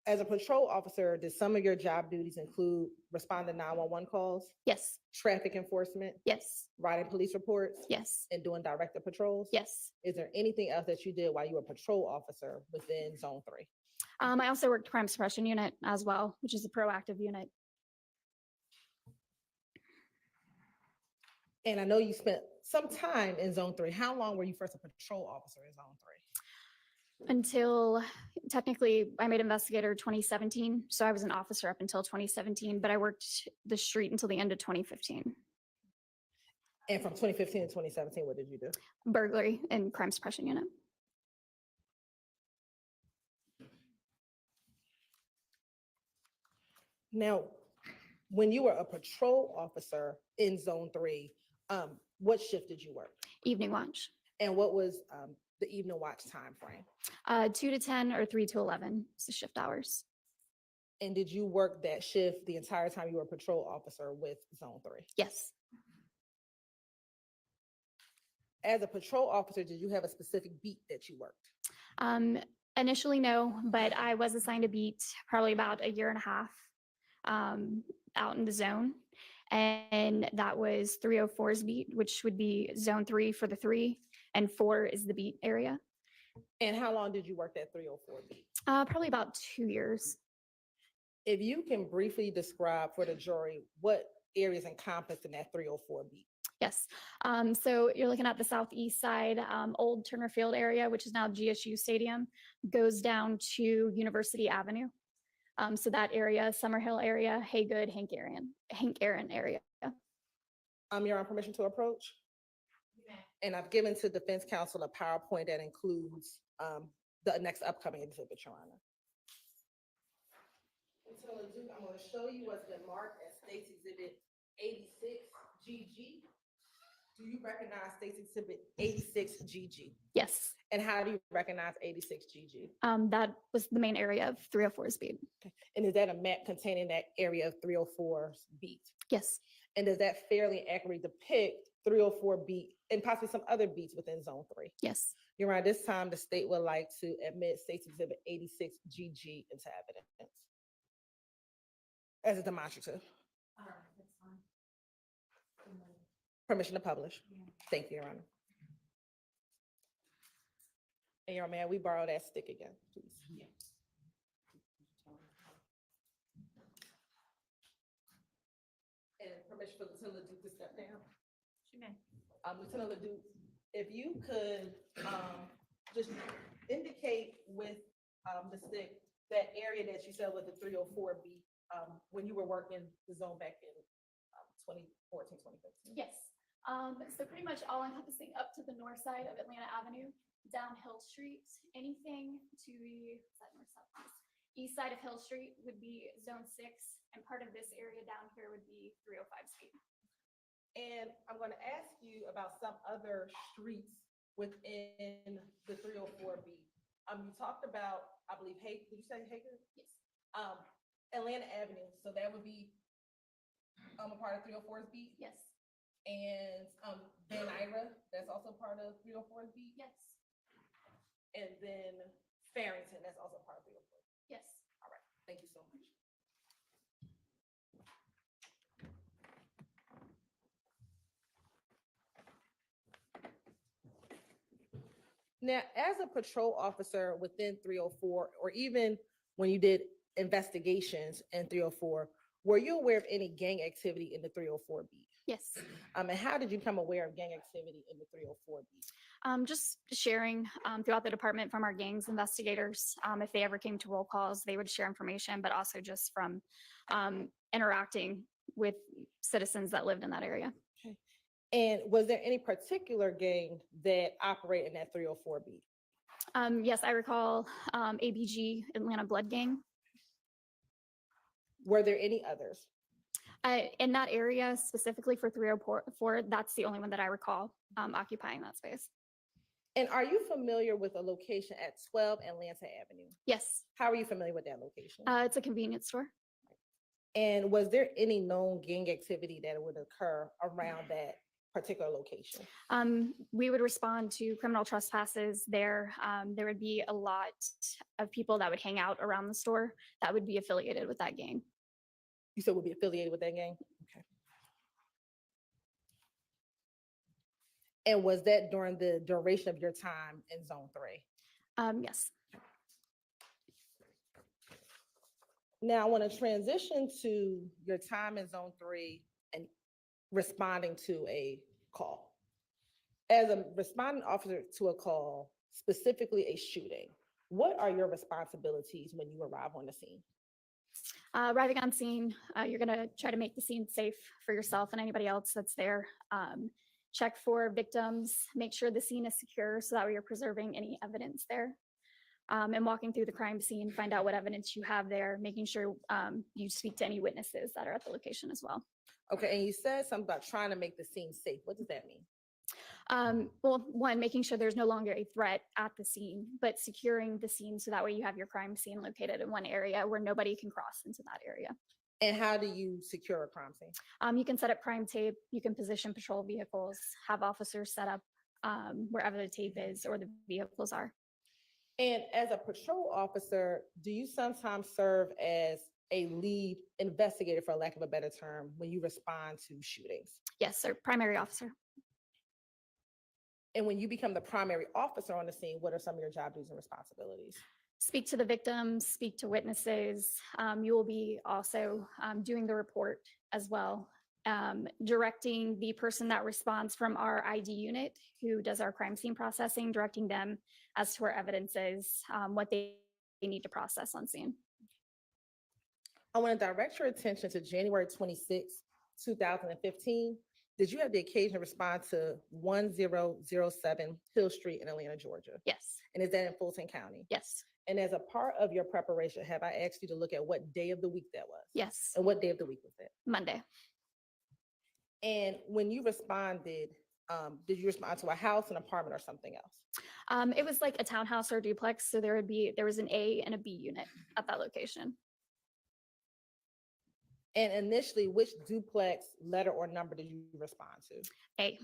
As a patrol officer, did some of your job duties include responding to 911 calls? Yes. Traffic enforcement? Yes. Writing police reports? Yes. And doing directed patrols? Yes. Is there anything else that you did while you were a patrol officer within Zone 3? I also worked crime suppression unit as well, which is a proactive unit. And I know you spent some time in Zone 3. How long were you first a patrol officer in Zone 3? Until technically I made investigator 2017. So I was an officer up until 2017, but I worked the street until the end of 2015. And from 2015 to 2017, what did you do? Burglary and crime suppression unit. Now, when you were a patrol officer in Zone 3, what shift did you work? Evening watch. And what was the evening watch time frame? 2 to 10 or 3 to 11 is the shift hours. And did you work that shift the entire time you were a patrol officer with Zone 3? Yes. As a patrol officer, did you have a specific beat that you worked? Initially, no, but I was assigned a beat probably about 1.5 years out in the zone. And that was 304's beat, which would be Zone 3 for the 3, and 4 is the beat area. And how long did you work that 304 beat? Probably about 2 years. If you can briefly describe for the jury what areas encompassed in that 304 beat. Yes. So you're looking at the southeast side, old Turner Field area, which is now GSU Stadium, goes down to University Avenue. So that area, Summerhill area, Haygood, Hank Aaron area. You're on permission to approach? And I've given to defense counsel a PowerPoint that includes the next upcoming exhibit, Your Honor. I'm going to show you what's been marked as State's Exhibit 86 GG. Do you recognize State's Exhibit 86 GG? Yes. And how do you recognize 86 GG? That was the main area of 304's beat. And is that a map containing that area of 304's beat? Yes. And does that fairly accurately depict 304 beat and possibly some other beats within Zone 3? Yes. Your Honor, this time the state would like to admit State's Exhibit 86 GG into evidence as a demonstrative. Permission to publish. Thank you, Your Honor. And Your Honor, may we borrow that stick again, please? Yeah. And permission for Lieutenant Leduc to step down? She may. Lieutenant Leduc, if you could just indicate with the stick that area that you said was the 304 beat when you were working the zone back in 2014, 2015. Yes. So pretty much all encompassing up to the north side of Atlanta Avenue, down Hill Street, anything to the east side of Hill Street would be Zone 6, and part of this area down here would be 305 speed. And I'm going to ask you about some other streets within the 304 beat. You talked about, I believe, did you say Hager? Yes. Atlanta Avenue, so that would be a part of 304's beat? Yes. And Van Ira, that's also part of 304's beat? Yes. And then Farrington, that's also part of 304. Yes. All right, thank you so much. Now, as a patrol officer within 304, or even when you did investigations in 304, were you aware of any gang activity in the 304 beat? Yes. And how did you become aware of gang activity in the 304 beat? Just sharing throughout the department from our gangs investigators. If they ever came to roll calls, they would share information, but also just from interacting with citizens that lived in that area. Okay. And was there any particular gang that operated in that 304 beat? Yes, I recall ABG, Atlanta Blood Gang. Were there any others? In that area, specifically for 304, that's the only one that I recall occupying that space. And are you familiar with a location at 12 Atlanta Avenue? Yes. How are you familiar with that location? It's a convenience store. And was there any known gang activity that would occur around that particular location? We would respond to criminal trespasses there. There would be a lot of people that would hang out around the store that would be affiliated with that gang. You said would be affiliated with that gang? Okay. And was that during the duration of your time in Zone 3? Yes. Now I want to transition to your time in Zone 3 and responding to a call. As a responding officer to a call, specifically a shooting, what are your responsibilities when you arrive on the scene? Arriving on scene, you're going to try to make the scene safe for yourself and anybody else that's there. Check for victims, make sure the scene is secure so that way you're preserving any evidence there. And walking through the crime scene, find out what evidence you have there, making sure you speak to any witnesses that are at the location as well. Okay, and you said something about trying to make the scene safe. What does that mean? Well, one, making sure there's no longer a threat at the scene, but securing the scene so that way you have your crime scene located in one area where nobody can cross into that area. And how do you secure a crime scene? You can set up crime tape, you can position patrol vehicles, have officers set up wherever the tape is or the vehicles are. And as a patrol officer, do you sometimes serve as a lead investigator, for lack of a better term, when you respond to shootings? Yes, sir. Primary officer. And when you become the primary officer on the scene, what are some of your job duties and responsibilities? Speak to the victims, speak to witnesses. You will be also doing the report as well, directing the person that responds from our ID unit who does our crime scene processing, directing them as to where evidence is, what they need to process on scene. I want to direct your attention to January 26, 2015. Did you have the occasion to respond to 1007 Hill Street in Atlanta, Georgia? Yes. And is that in Fulton County? Yes. And as a part of your preparation, have I asked you to look at what day of the week that was? Yes. And what day of the week was that? Monday. And when you responded, did you respond to a house, an apartment, or something else? It was like a townhouse or a duplex. So there was an A and a B unit at that location. And initially, which duplex letter or number did you respond to? A.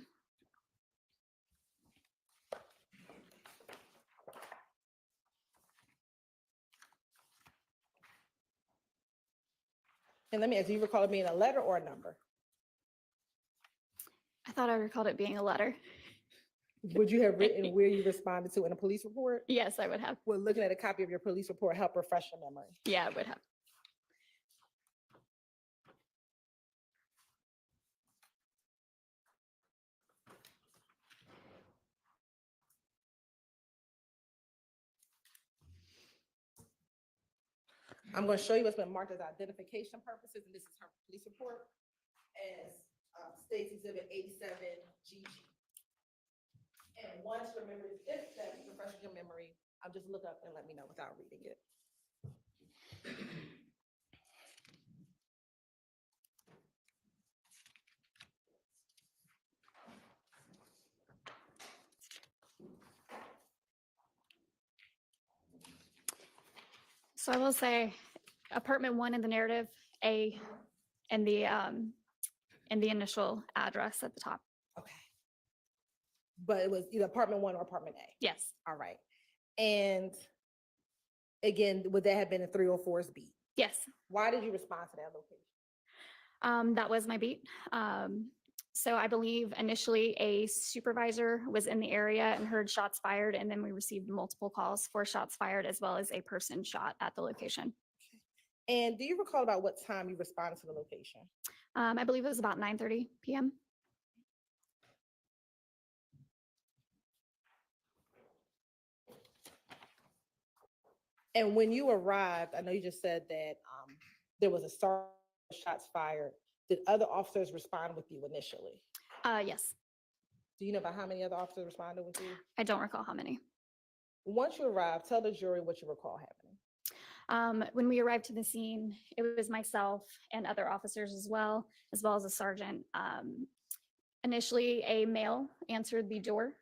And let me ask, do you recall it being a letter or a number? I thought I recalled it being a letter. Would you have written where you responded to in a police report? Yes, I would have. Would looking at a copy of your police report help refresh your memory? Yeah, I would have. I'm going to show you what's been marked as identification purposes, and this is her police report as State's Exhibit 87GG. And once your memory is this, that refreshes your memory, just look up and let me know without reading it. So I will say apartment 1 in the narrative, A, and the initial address at the top. Okay. But it was either apartment 1 or apartment A? Yes. All right. And again, would that have been a 304's beat? Yes. Why did you respond to that location? That was my beat. So I believe initially a supervisor was in the area and heard shots fired, and then we received multiple calls for shots fired as well as a person shot at the location. And do you recall about what time you responded to the location? I believe it was about 9:30 p.m. And when you arrived, I know you just said that there was a start shots fired. Did other officers respond with you initially? Yes. Do you know about how many other officers responded with you? I don't recall how many. Once you arrived, tell the jury what you recall happening. When we arrived to the scene, it was myself and other officers as well as a sergeant. Initially, a male answered the door,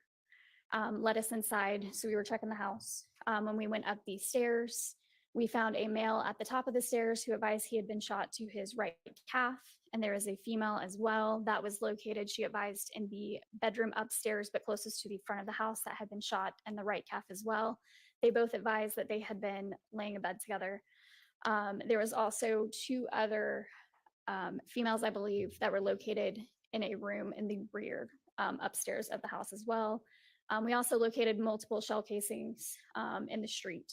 let us inside. So we were checking the house. When we went up the stairs, we found a male at the top of the stairs who advised he had been shot to his right calf. And there is a female as well that was located, she advised, in the bedroom upstairs, but closest to the front of the house, that had been shot in the right calf as well. They both advised that they had been laying in bed together. There was also 2 other females, I believe, that were located in a room in the rear upstairs of the house as well. We also located multiple shell casings in the street.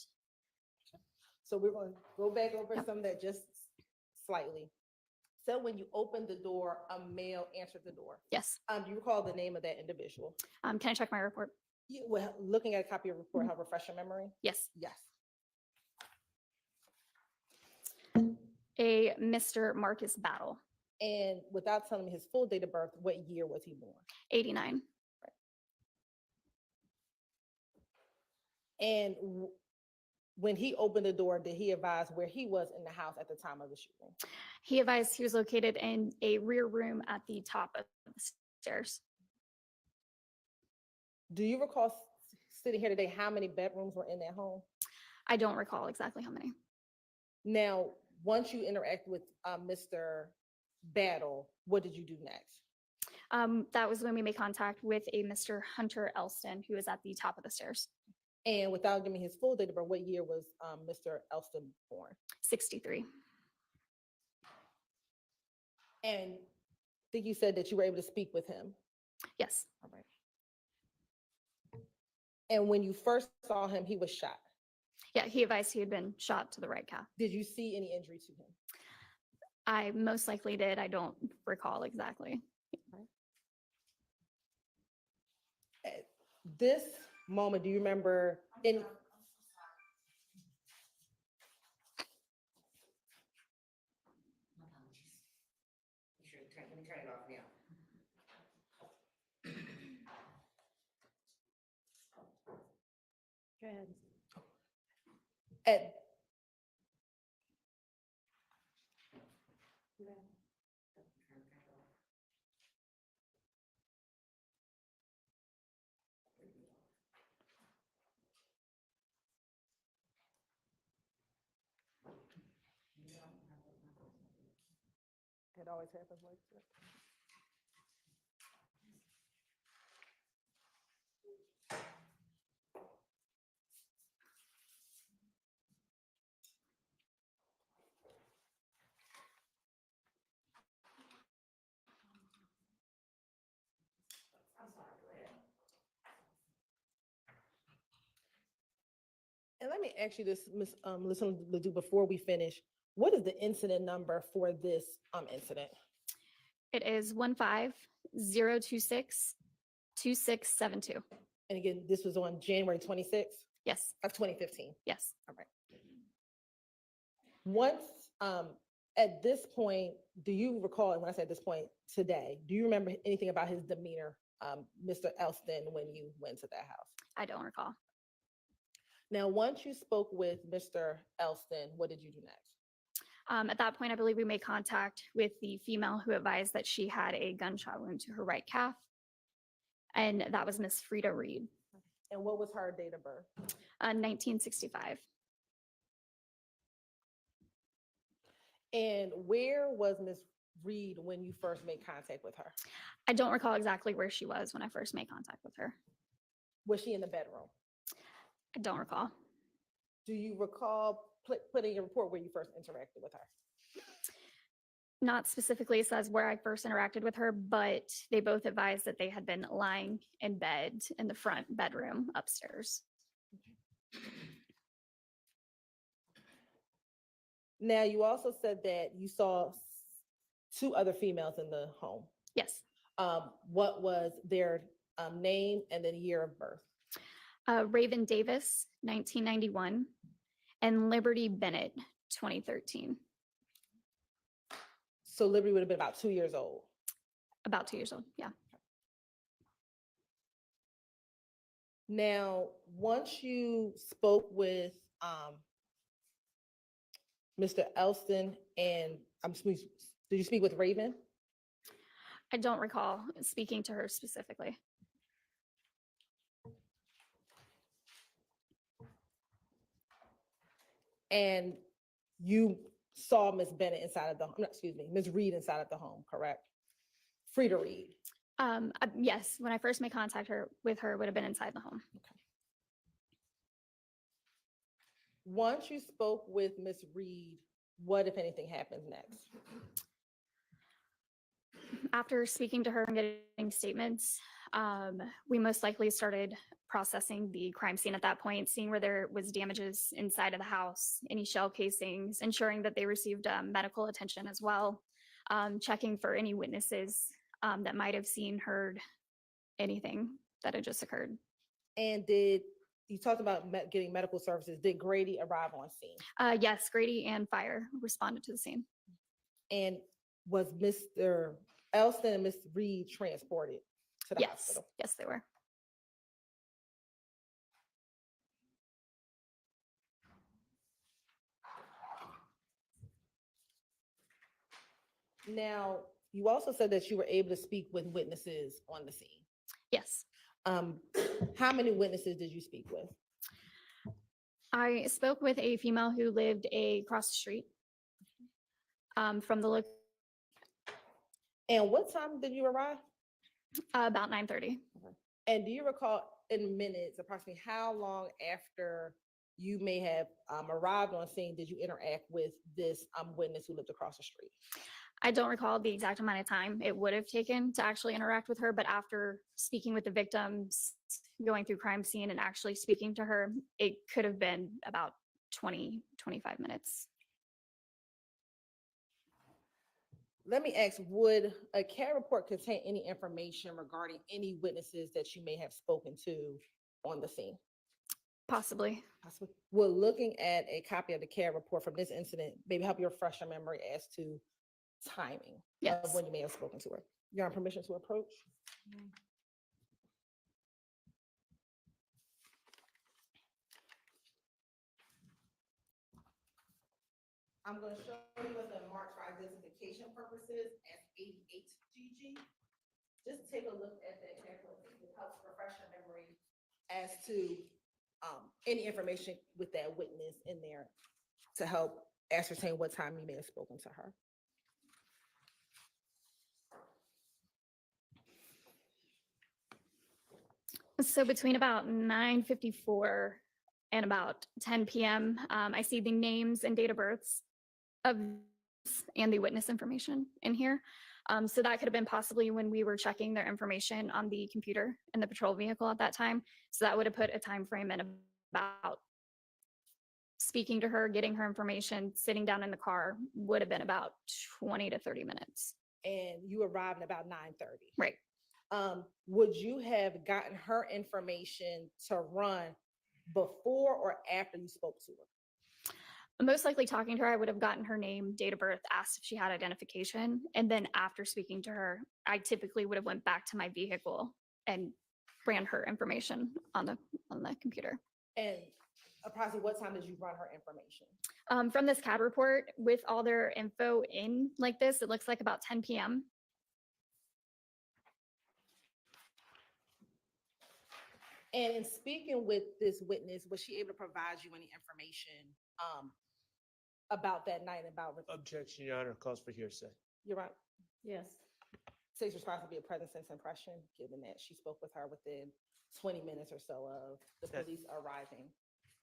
So we're going to go back over some of that just slightly. So when you opened the door, a male answered the door. Yes. Do you recall the name of that individual? Can I check my report? Well, looking at a copy of your report, help refresh your memory? Yes. Yes. A Mr. Marcus Battle. And without telling me his full date of birth, what year was he born? 89. And when he opened the door, did he advise where he was in the house at the time of the shooting? He advised he was located in a rear room at the top of the stairs. Do you recall sitting here today how many bedrooms were in that home? I don't recall exactly how many. Now, once you interact with Mr. Battle, what did you do next? That was when we made contact with a Mr. Hunter Elston, who was at the top of the stairs. And without giving his full date of birth, what year was Mr. Elston born? 63. And I think you said that you were able to speak with him. Yes. All right. And when you first saw him, he was shot. Yeah, he advised he had been shot to the right calf. Did you see any injury to him? I most likely did. I don't recall exactly. At this moment, do you remember any? Let me turn it off now. Good. And At, it always happens like that. And let me ask you this, Ms. Listen, Ledoux, before we finish, what is the incident number for this incident? It is 150262672. And again, this was on January 26th Yes, of 2015. yes. All right. Once, at this point, do you recall, and when I say at this point, today, do you remember anything about his demeanor, Mr. Elston, when you went to that house? I don't recall. Now, once you spoke with Mr. Elston, what did you do next? At that point, I believe we made contact with the female who advised that she had a gunshot wound to her right calf. And that was Miss Frida Reed, And what was her date of birth? 1965. And where was Miss Reed when you first made contact with her? I don't recall exactly where she was when I first made contact with her. Was she in the bedroom? I don't recall. Do you recall putting a report where you first interacted with her? Not specifically says where I first interacted with her, but they both advised that they had been lying in bed in the front bedroom upstairs. Now, you also said that you saw two other females in the home. Yes. What was their name and then year of birth? Raven Davis, 1991, and Liberty Bennett, 2013. So Liberty would have been about 2 years old. About 2 years old, yeah. Now, once you spoke with Mr. Elston and did you speak with Raven? I don't recall speaking to her specifically. And you saw Miss Bennett inside of the, no, excuse me, Miss Reed inside of the home, correct? Frida Reed. Yes, when I first made contact with her, it would have been inside the home. Once you spoke with Miss Reed, what, if anything, happened next? After speaking to her and getting statements, we most likely started processing the crime scene at that point, seeing where there was damages inside of the house, any shell casings, ensuring that they received medical attention as well, checking for any witnesses that might have seen, heard anything that had just occurred. And you talked about getting medical services. Did Grady arrive on scene? Yes, Grady and fire responded to the scene. And was Mr. Elston and Miss Reed transported to the hospital? Yes, they were. Now, you also said that you were able to speak with witnesses on the scene. Yes. How many witnesses did you speak with? I spoke with a female who lived across the street from the And what time did you arrive? About 9:30. And do you recall in minutes, approximately how long after you may have arrived on scene did you interact with this witness who lived across the street? I don't recall the exact amount of time it would have taken to actually interact with her, but after speaking with the victims, going through crime scene and actually speaking to her, it could have been about 20, 25 minutes. Let me ask, would a CAD report contain any information regarding any witnesses that you may have spoken to on the scene? Possibly. Will looking at a copy of the CAD report from this incident maybe help you refresh your memory as to timing of when you may have spoken to her? You're on permission to approach? I'm gonna show you what's been marked for identification purposes as 88GG. Just take a look at that checklist. It helps refresh your memory as to any information with that witness in there to help ascertain what time you may have spoken to her. So between about 9:54 and about 10 p.m., I see the names and date of births of and the witness information in here. So that could have been possibly when we were checking their information on the computer in the patrol vehicle at that time. So that would have put a time frame in about speaking to her, getting her information, sitting down in the car would have been about 20 to 30 minutes. And you arrived at about 9:30. Right. Would you have gotten her information to run before or after you spoke to her? Most likely talking to her, I would have gotten her name, date of birth, asked if she had identification. And then after speaking to her, I typically would have went back to my vehicle and ran her information on the computer. And approximately what time did you run her information? From this CAD report, with all their info in like this, it looks like about 10 p.m. And in speaking with this witness, was she able to provide you any information about that night, about? Objection, Your Honor, calls for hearsay. You're right. Yes. State's responsible to be a present sense impression, given that she spoke with her within 20 minutes or so of the police arriving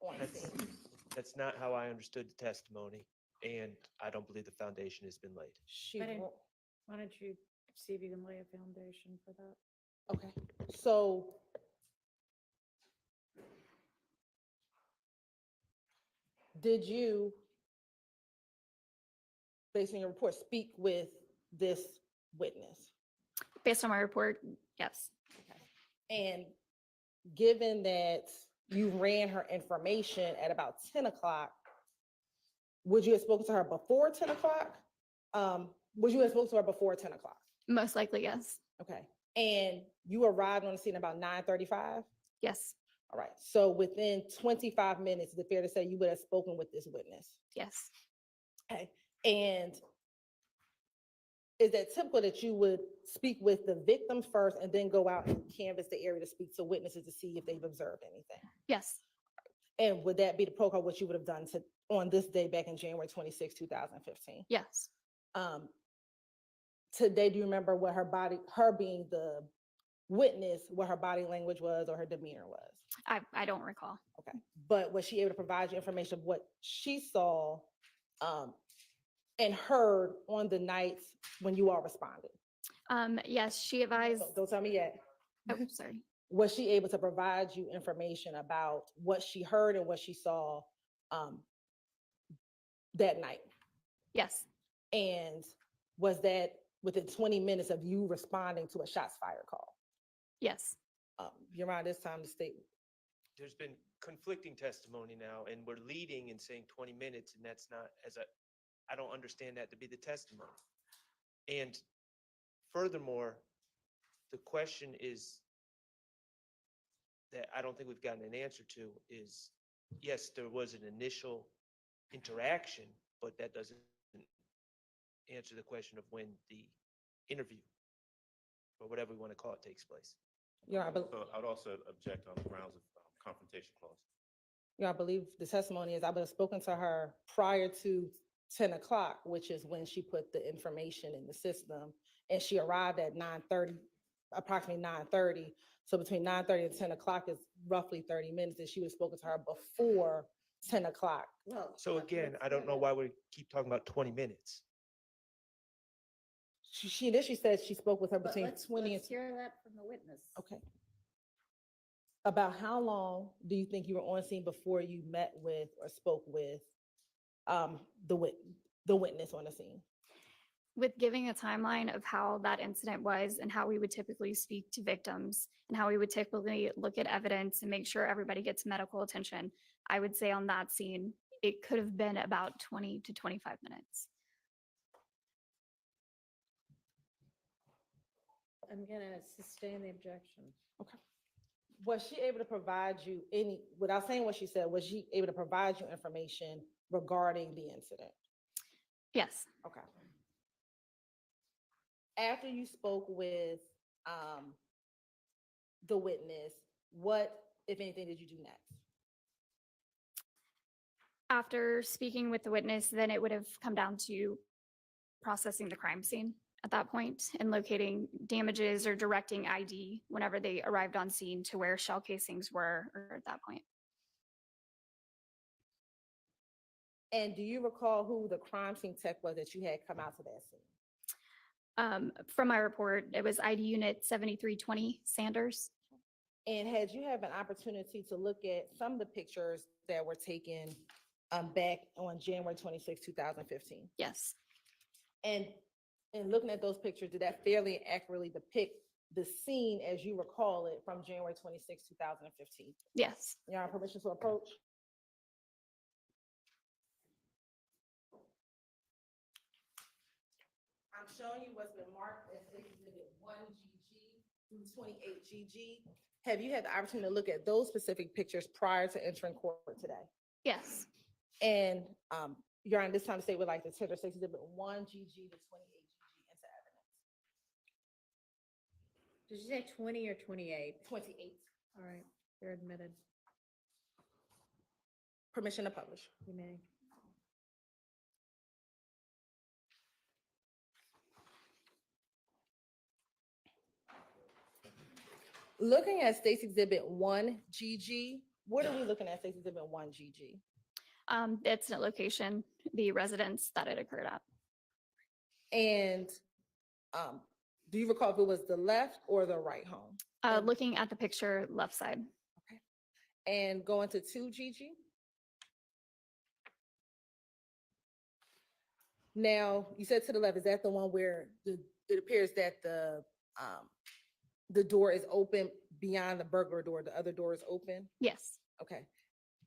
on scene. That's not how I understood the testimony, and I don't believe the foundation has been laid. Why don't you see if you can lay a foundation for that? Okay, so did you, based on your report, speak with this witness? Based on my report, yes. And given that you ran her information at about 10 o'clock, would you have spoken to her before 10 o'clock? Would you have spoken to her before 10 o'clock? Most likely, yes. Okay. And you arrived on the scene about 9:35? Yes. All right. So within 25 minutes, is it fair to say you would have spoken with this witness? Yes. Okay. And is that typical that you would speak with the victims first and then go out and canvass the area to speak to witnesses to see if they've observed anything? Yes. And would that be the protocol, what you would have done on this day back in January 26, 2015? Yes. Today, do you remember what her being the witness, what her body language was or her demeanor was? I don't recall. Okay. But was she able to provide you information of what she saw and heard on the nights when you all responded? Yes, she advised. Don't tell me yet. Oh, sorry. Was she able to provide you information about what she heard and what she saw that night? Yes. And was that within 20 minutes of you responding to a shots fired call? Yes. Your Honor, this time the state. There's been conflicting testimony now, and we're leading and saying 20 minutes, and that's not, I don't understand that to be the testimony. And furthermore, the question is that I don't think we've gotten an answer to is, yes, there was an initial interaction, but that doesn't answer the question of when the interview or whatever we want to call it takes place. Yeah, So I'd also object on the grounds of confrontation clause. Yeah, I believe the testimony is I would have spoken to her prior to 10 o'clock, which is when she put the information in the system, and she arrived at 9:30, approximately 9:30. So between 9:30 and 10 o'clock is roughly 30 minutes, and she would have spoken to her before 10 o'clock. Well, So again, I don't know why we keep talking about 20 minutes. She initially said she spoke with her between 20 and. Let's hear that from the witness. Okay. About how long do you think you were on scene before you met with or spoke with the witness on the scene? With giving a timeline of how that incident was and how we would typically speak to victims and how we would typically look at evidence and make sure everybody gets medical attention, I would say on that scene, it could have been about 20 to 25 minutes. I'm gonna sustain the objection. Okay. Was she able to provide you without saying what she said, was she able to provide you information regarding the incident? Yes. Okay. After you spoke with the witness, what, if anything, did you do next? After speaking with the witness, then it would have come down to processing the crime scene at that point and locating damages or directing ID whenever they arrived on scene to where shell casings were or at that point. And do you recall who the crime scene tech was that you had come out to that scene? From my report, it was ID unit 7320 Sanders. And had you have an opportunity to look at some of the pictures that were taken back on January 26, 2015? Yes. And in looking at those pictures, did that fairly accurately depict the scene as you recall it from January 26, 2015? Yes. Your Honor, permission to approach? I'm showing you what's been marked as Exhibit 1GG through 28GG. Have you had the opportunity to look at those specific pictures prior to entering court today? Yes. And Your Honor, this time to say would like to tender Exhibit 1GG to 28GG into evidence. Did you say 20 or 28? 28. All right, they're admitted. Permission to publish. You may. Looking at State's Exhibit 1GG, what are we looking at State's Exhibit 1GG? It's a location, the residence that it occurred at. And do you recall if it was the left or the right home? Looking at the picture, left side. And going to 2GG? Now, you said to the left, is that the one where it appears that the door is open beyond the burglar door, the other door is open? Yes. Okay.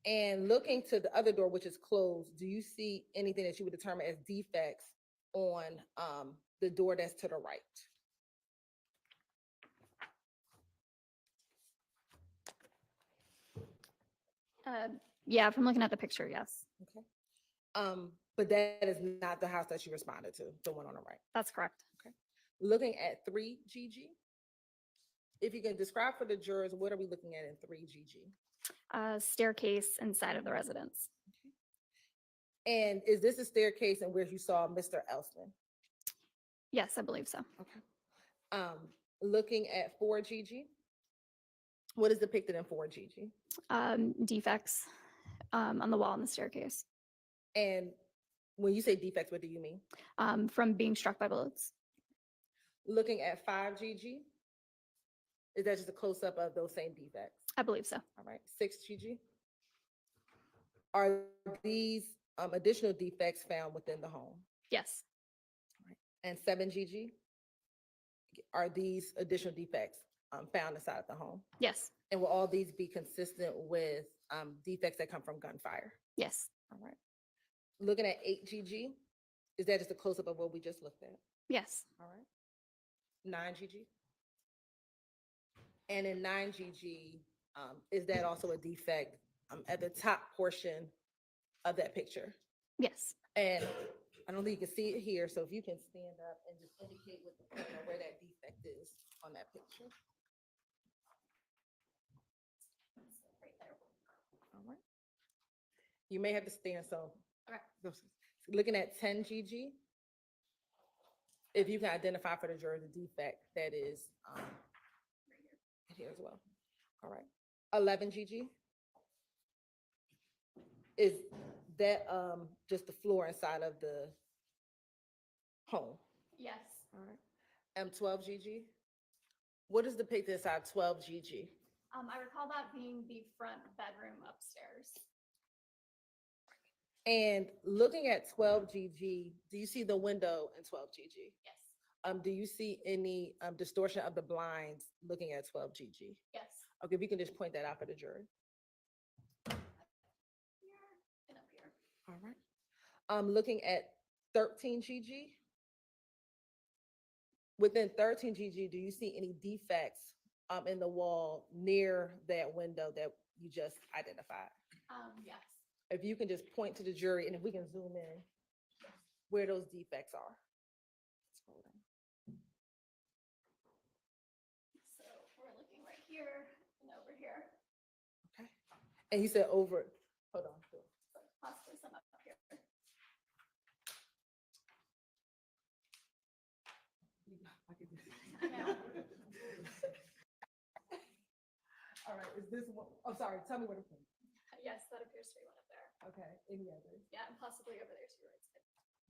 And looking to the other door, which is closed, do you see anything that you would determine as defects on the door that's to the right? Yeah, from looking at the picture, yes. Okay. But that is not the house that you responded to, the one on the right. That's correct. Okay. Looking at 3GG, if you can describe for the jurors, what are we looking at in 3GG? Staircase inside of the residence. And is this a staircase in where you saw Mr. Elston? Yes, I believe so. Okay. Looking at 4GG, what is depicted in 4GG? Defects on the wall and the staircase. And when you say defects, what do you mean? From being struck by bullets. Looking at 5GG, is that just a close-up of those same defects? I believe so. All right, 6GG. Are these additional defects found within the home? Yes. And 7GG, are these additional defects found inside of the home? Yes. And will all these be consistent with defects that come from gunfire? Yes. All right. Looking at 8GG, is that just a close-up of what we just looked at? Yes. All right. 9GG. And in 9GG, is that also a defect at the top portion of that picture? Yes. And I don't think you can see it here, so if you can stand up and just indicate with the pointer where that defect is on that picture. Right there. All right. You may have to stand, so. Looking at 10GG, if you can identify for the jury the defect that is here as well. All right. 11GG. Is that just the floor inside of the home? Yes. All right. 12GG. What is depicted inside 12GG? I recall that being the front bedroom upstairs. And looking at 12GG, do you see the window in 12GG? Yes. Do you see any distortion of the blinds looking at 12GG? Yes. Okay, if you can just point that out for the jury. Here and up here. All right. Looking at 13GG. Within 13GG, do you see any defects in the wall near that window that you just identified? Yes. If you can just point to the jury and if we can zoom in, where those defects are. Scroll down. So we're looking right here and over here, Okay. And you said over, hold on. possibly some up here. I know. All right, is this one, I'm sorry, tell me what it is. Yes, that appears to be one up there. Okay, any others? Yeah, and possibly over there to your right side.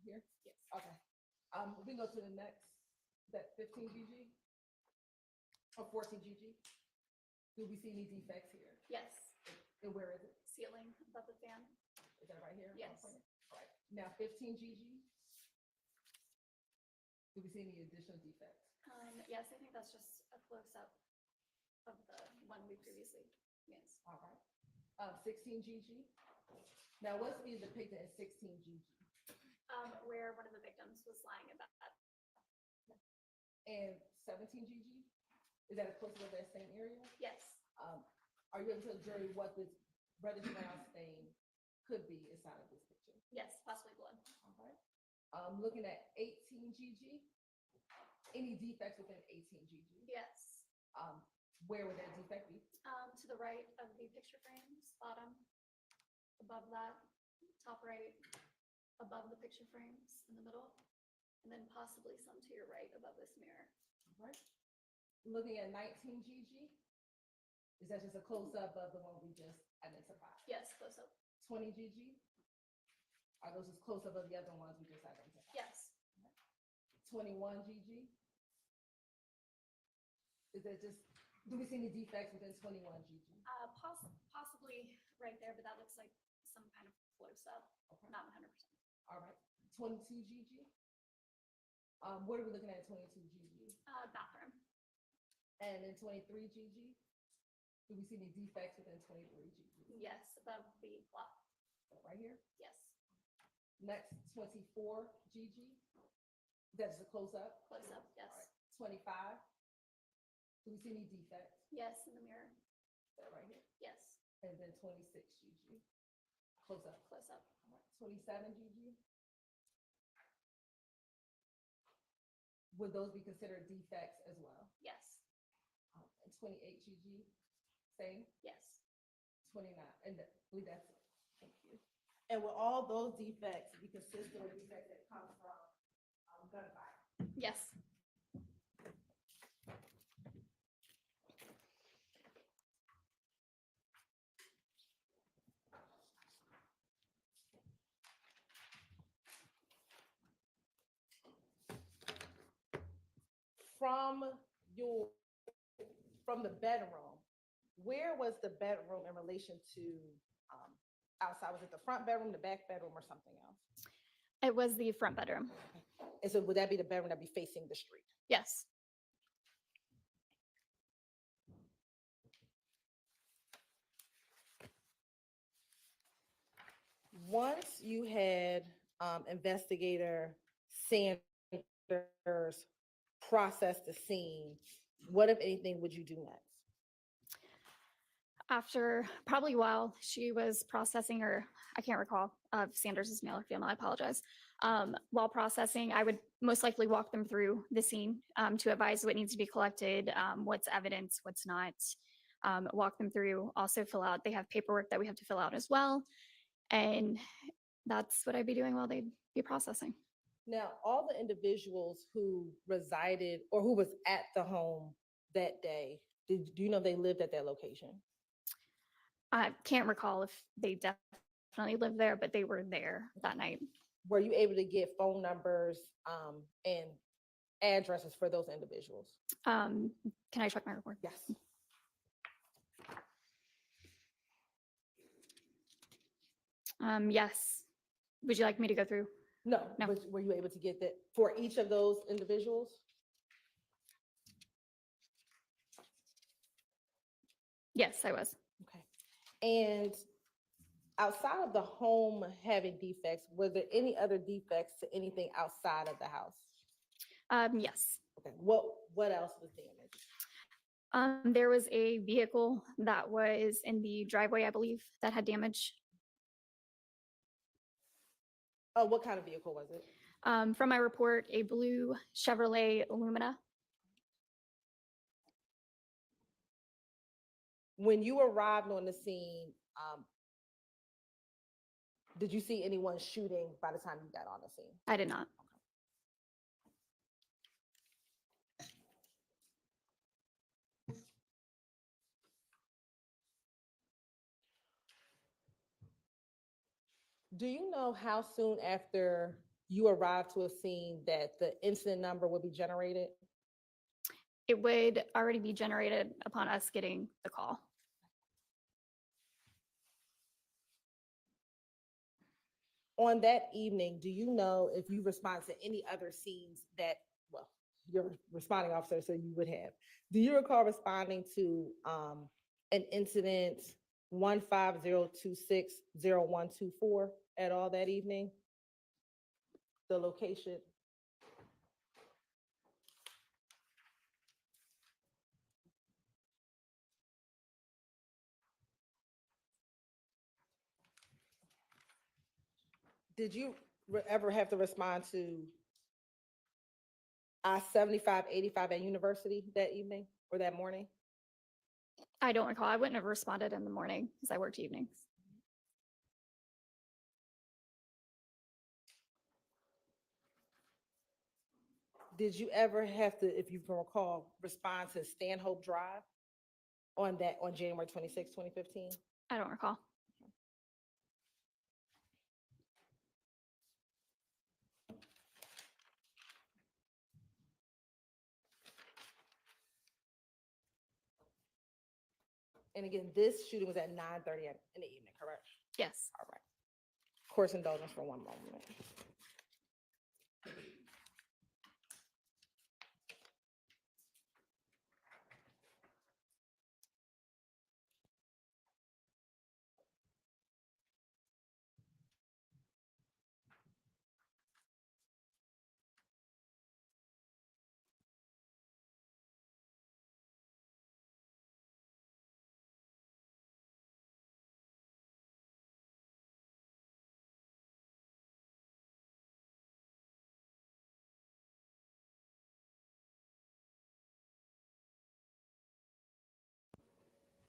Here? Yes. Okay. We can go to the next, that 15 GG? Or 14 GG? Do we see any defects here? Yes, And where is it? ceiling above the fan. Is that right here? Yes. All right, now 15 GG? Do we see any additional defects? Yes, I think that's just a close-up of the one we previously used. All right. 16 GG? Now, what's being depicted in 16 GG? Where one of the victims was lying in bed. And 17 GG? Is that a close of that same area? Yes. Are you able to tell the jury what this reddish brown stain could be inside of this picture? Yes, possibly blood. All right. Looking at 18 GG, any defects within 18 GG? Yes. Where would that defect be? To the right of the picture frames, bottom, above that, top right, above the picture frames in the middle, and then possibly some to your right above this mirror. All right. Looking at 19 GG, is that just a close-up of the one we just identified? Yes, close up. 20 GG? Are those just close-up of the other ones we just identified? Yes. 21 GG? Is that just, do we see any defects within 21 GG? Possibly right there, but that looks like some kind of close up, not 100%. All right, 22 GG? What are we looking at in 22 GG? Bathroom. And in 23 GG? Do we see any defects within 23 GG? Yes, above the clock. Right here? Yes. Next, 24 GG? That's a close-up? Close up, yes. All right, 25? Do we see any defects? Yes, in the mirror. That right here? Yes. And then 26 GG? Close-up? Close up. All right, 27 GG? Would those be considered defects as well? Yes. And 28 GG? Same? Yes. 29, and I believe that's it. Thank you. And will all those defects be consistent with defects that come from gunfire? Yes. From the bedroom, where was the bedroom in relation to outside? Was it the front bedroom, the back bedroom, or something else? It was the front bedroom. And so would that be the bedroom that be facing the street? Yes. Once you had investigator Sanders process the scene, what, if anything, would you do next? After probably while she was processing, or I can't recall if Sanders is male or female, I apologize. While processing, I would most likely walk them through the scene to advise what needs to be collected, what's evidence, what's not. Walk them through, also fill out, they have paperwork that we have to fill out as well. And that's what I'd be doing while they'd be processing. Now, all the individuals who resided or who was at the home that day, do you know they lived at that location? I can't recall if they definitely lived there, but they were there that night. Were you able to get phone numbers and addresses for those individuals? Can I check my report? Yes. Yes. Would you like me to go through? No, No. but were you able to get that for each of those individuals? Yes, I was. Okay. And outside of the home having defects, were there any other defects to anything outside of the house? Yes. Okay. What else was damaged? There was a vehicle that was in the driveway, I believe, that had damage. Oh, what kind of vehicle was it? From my report, a blue Chevrolet Lumina. When you arrived on the scene, did you see anyone shooting by the time you got on the scene? I did not. Do you know how soon after you arrived to a scene that the incident number would be generated? It would already be generated upon us getting the call. On that evening, do you know if you responded to any other scenes that, well, you're responding officer, so you would have. Do you recall responding to an incident 150260124 at all that evening? The location? Did you ever have to respond to I-7585 at University that evening or that morning? I don't recall. I wouldn't have responded in the morning because I worked evenings. Did you ever have to, if you can recall, respond to Stanhope Drive on January 26, 2015? I don't recall. And again, this shooting was at 9:30 in the evening, correct? Yes. All right. Course indulgence for one moment.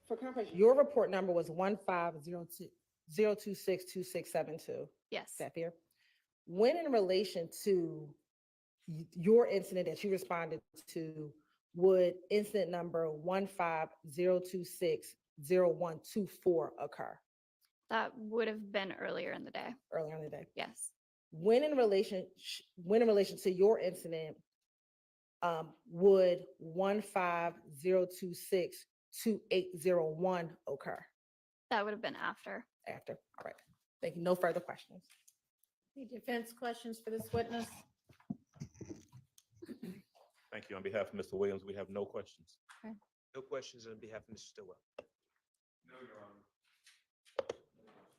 For confirmation, your report number was 15020262672. Yes. Is that fair? When in relation to your incident that you responded to, would incident number 150260124 occur? That would have been earlier in the day. Earlier in the day? Yes. When in relation to your incident, would 150262801 occur? That would have been after. After, all right. Thank you. No further questions. Any defense questions for this witness? Thank you. On behalf of Mr. Williams, we have no questions. Okay. No questions on behalf of Mr. Stillwell. No, Your Honor.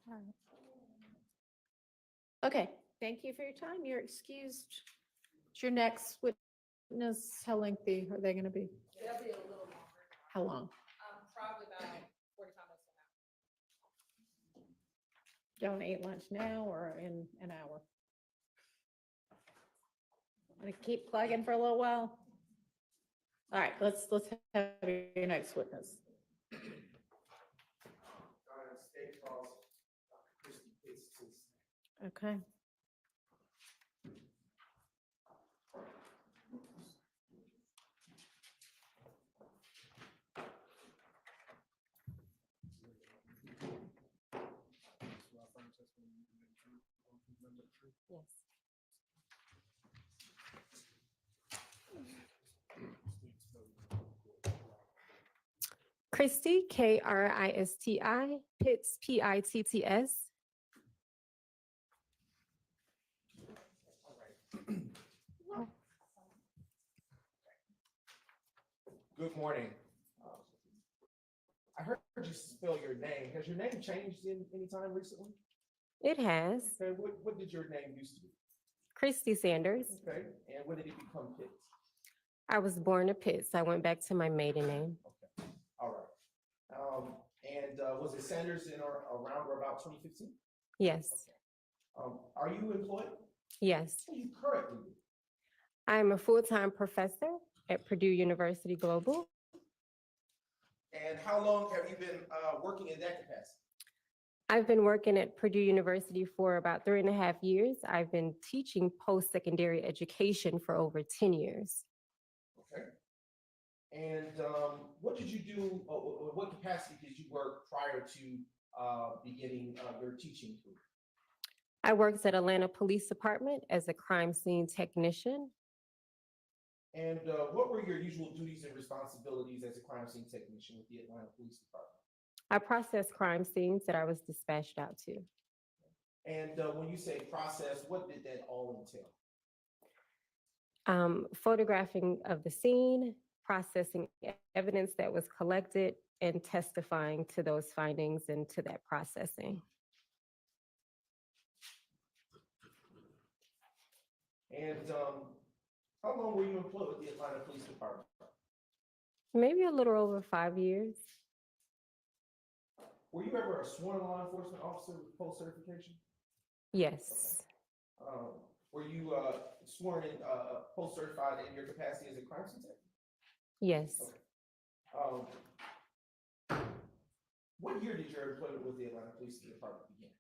All right. Okay, thank you for your time. You're excused. What's your next witness? How lengthy are they going to be? It'll be a little longer. How long? Probably about 45 minutes Do you want to eat lunch now or in an hour? Want to keep plugging for a little while? All right, let's have your next witness. Okay. Yes. Christy, Kristi, Pitts, Pitts. Good morning. I heard you spell your name. Has your name changed in any time recently? It has. Okay, what did your name used to be? Christy Sanders. Okay, and when did it become Pitts? I was born in Pitts. I went back to my maiden name. Okay, all right. And was it Sanders in or around or about 2015? Yes. Are you employed? Yes. What do you currently do? I'm a full-time professor at Purdue University Global. And how long have you been working in that capacity? I've been working at Purdue University for about 3.5 years. I've been teaching post-secondary education for over 10 years. Okay. And what did you do, or what capacity did you work prior to beginning your teaching career? I worked at Atlanta Police Department as a crime scene technician. And what were your usual duties and responsibilities as a crime scene technician with the Atlanta Police Department? I processed crime scenes that I was dispatched out to. And when you say process, what did that all entail? Photographing of the scene, processing evidence that was collected, and testifying to those findings and to that processing. And how long were you employed with the Atlanta Police Department? Maybe a little over 5 years. Were you ever a sworn law enforcement officer with post certification? Yes. Were you sworn in post certified in your capacity as a crime scene tech? Yes. What year did your employment with the Atlanta Police Department begin?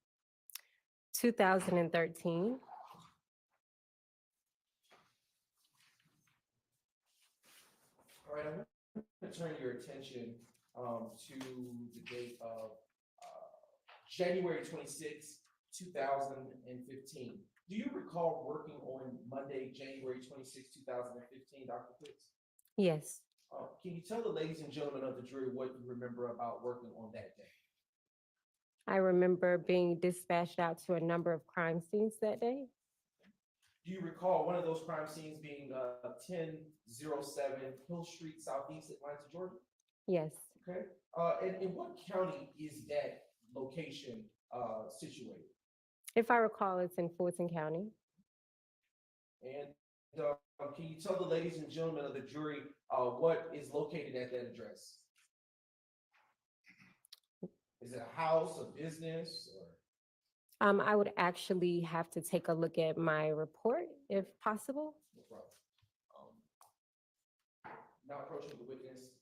2013. All right, I want to turn your attention to the date of January 26, 2015. Do you recall working on Monday, January 26, 2015, Dr. Pitts? Yes. Can you tell the ladies and gentlemen of the jury what you remember about working on that day? I remember being dispatched out to a number of crime scenes that day. Do you recall one of those crime scenes being 1007 Hill Street, Southeast Atlanta, Georgia? Yes. Okay. And in what county is that location situated? If I recall, it's in Fulton County. And can you tell the ladies and gentlemen of the jury what is located at that address? Is it a house, a business, or? I would actually have to take a look at my report if possible. No problem. Now approaching the witness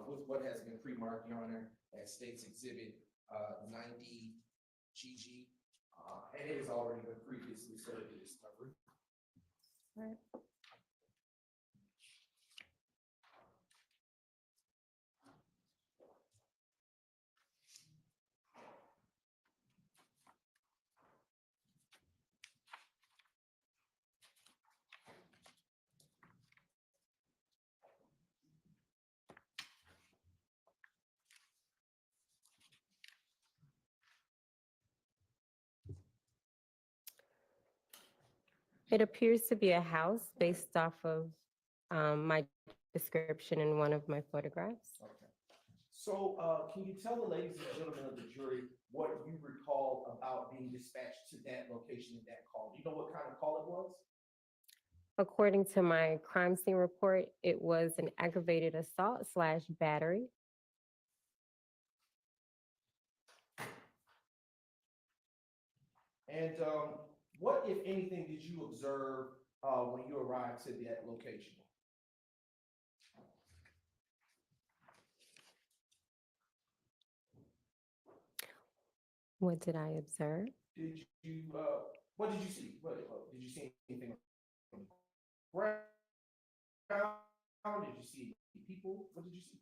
with what has been pre-marked, Your Honor, as State's Exhibit 90 GG, and it has already been previously served in discovery. Right. It appears to be a house based off of my description in one of my photographs. Okay. So can you tell the ladies and gentlemen of the jury what you recall about being dispatched to that location in that call? Do you know what kind of call it was? According to my crime scene report, it was an aggravated assault / battery. And what, if anything, did you observe when you arrived to that location? What did I observe? Did you, what did you see? What, did you see anything on the ground? Did you see people? What did you see?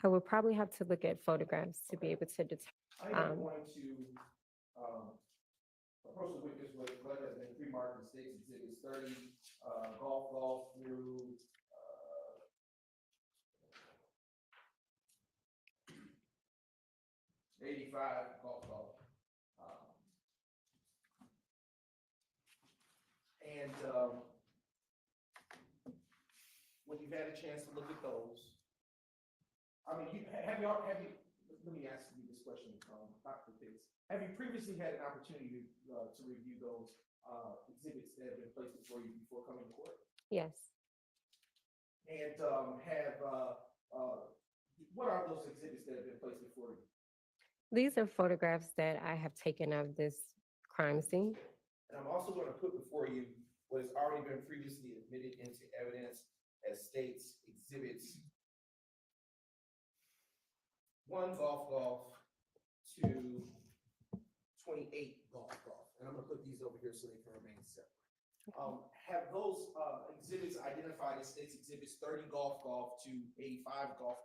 I would probably have to look at photographs to be able to I determine. am going to approach the witness with what has been pre-marked in State's Exhibits 30, golf through 85 golf. And when you've had a chance to look at those, I mean, let me ask you this question, Dr. Pitts. Have you previously had an opportunity to review those exhibits that have been placed before you before coming to court? Yes. And what are those exhibits that have been placed before you? These are photographs that I have taken of this crime scene. And I'm also going to put before you what has already been previously admitted into evidence as states exhibits 1 golf, 2, 28 golf. And I'm going to put these over here so they can remain separate. Have those exhibits identified as states exhibits 30 golf to 85 golf,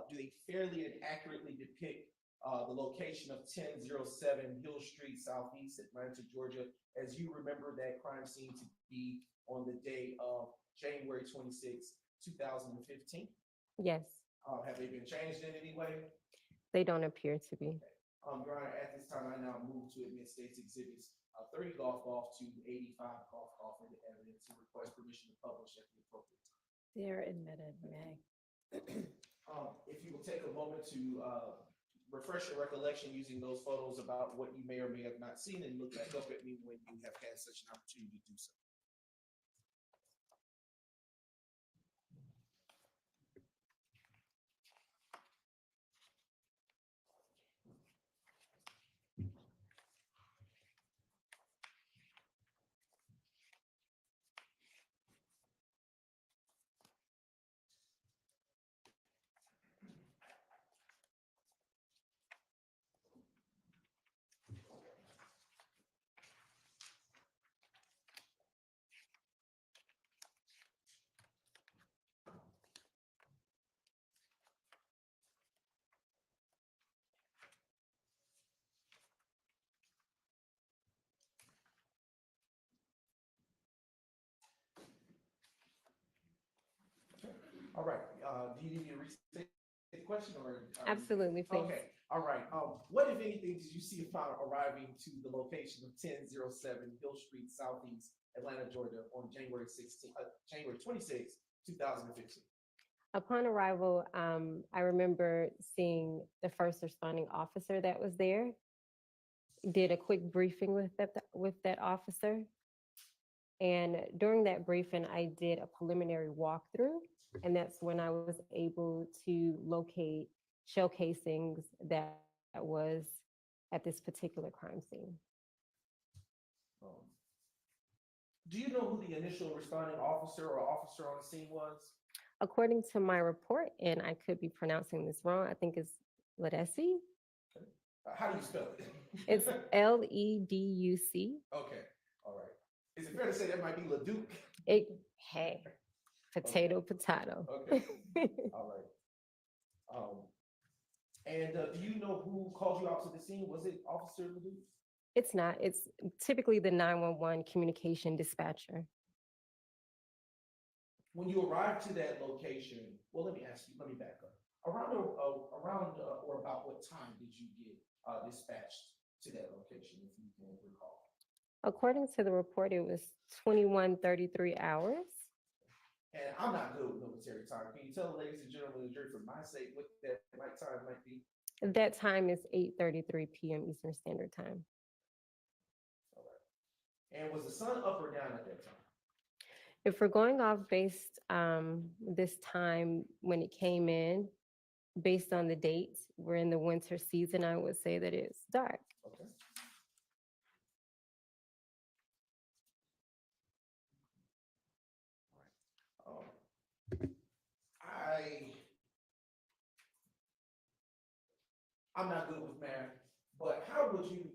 do they fairly and accurately depict the location of 1007 Hill Street Southeast, Atlanta, Georgia, as you remember that crime scene to be on the day of January 26, 2015? Yes, Have they been changed in any way? they don't appear to be. Your Honor, at this time, I now move to admit states exhibits 30 golf to 85 golf into evidence and request permission to publish at the appropriate time. They're admitted, May. If you will take a moment to refresh your recollection using those photos about what you may or may have not seen and look back up at me when you have had such an opportunity to do so. All right, do you need me to restate the question or? Absolutely, please. Okay, all right. What, if anything, did you see upon arriving to the location of 1007 Hill Street Southeast, Atlanta, Georgia on January 26, 2015? Upon arrival, I remember seeing the first responding officer that was there, did a quick briefing with that officer. And during that briefing, I did a preliminary walkthrough, and that's when I was able to locate shell casings that was at this particular crime scene. Do you know who the initial responding officer or officer on the scene was? According to my report, and I could be pronouncing this wrong, I think it's Ledesi. How do you spell it? It's Leduc. Okay, all right. Is it fair to say that might be Leduc? Hey, potato. Okay, all right. And do you know who called you out to the scene? Was it Officer Leduc? It's not. It's typically the 911 communication dispatcher. When you arrived to that location, well, let me back up. Around or about what time did you get dispatched to that location, if you can recall? According to the report, it was 21:33 hours. And I'm not good with military time. Can you tell the ladies and gentlemen of the jury, for my sake, what that time might be? That time is 8:33 p.m. Eastern Standard Time. All right. And was the sun up or down at that time? If we're going off based this time when it came in, based on the dates, we're in the winter season, I would say that it's dark. Okay. All right. I'm not good with math, but how would you,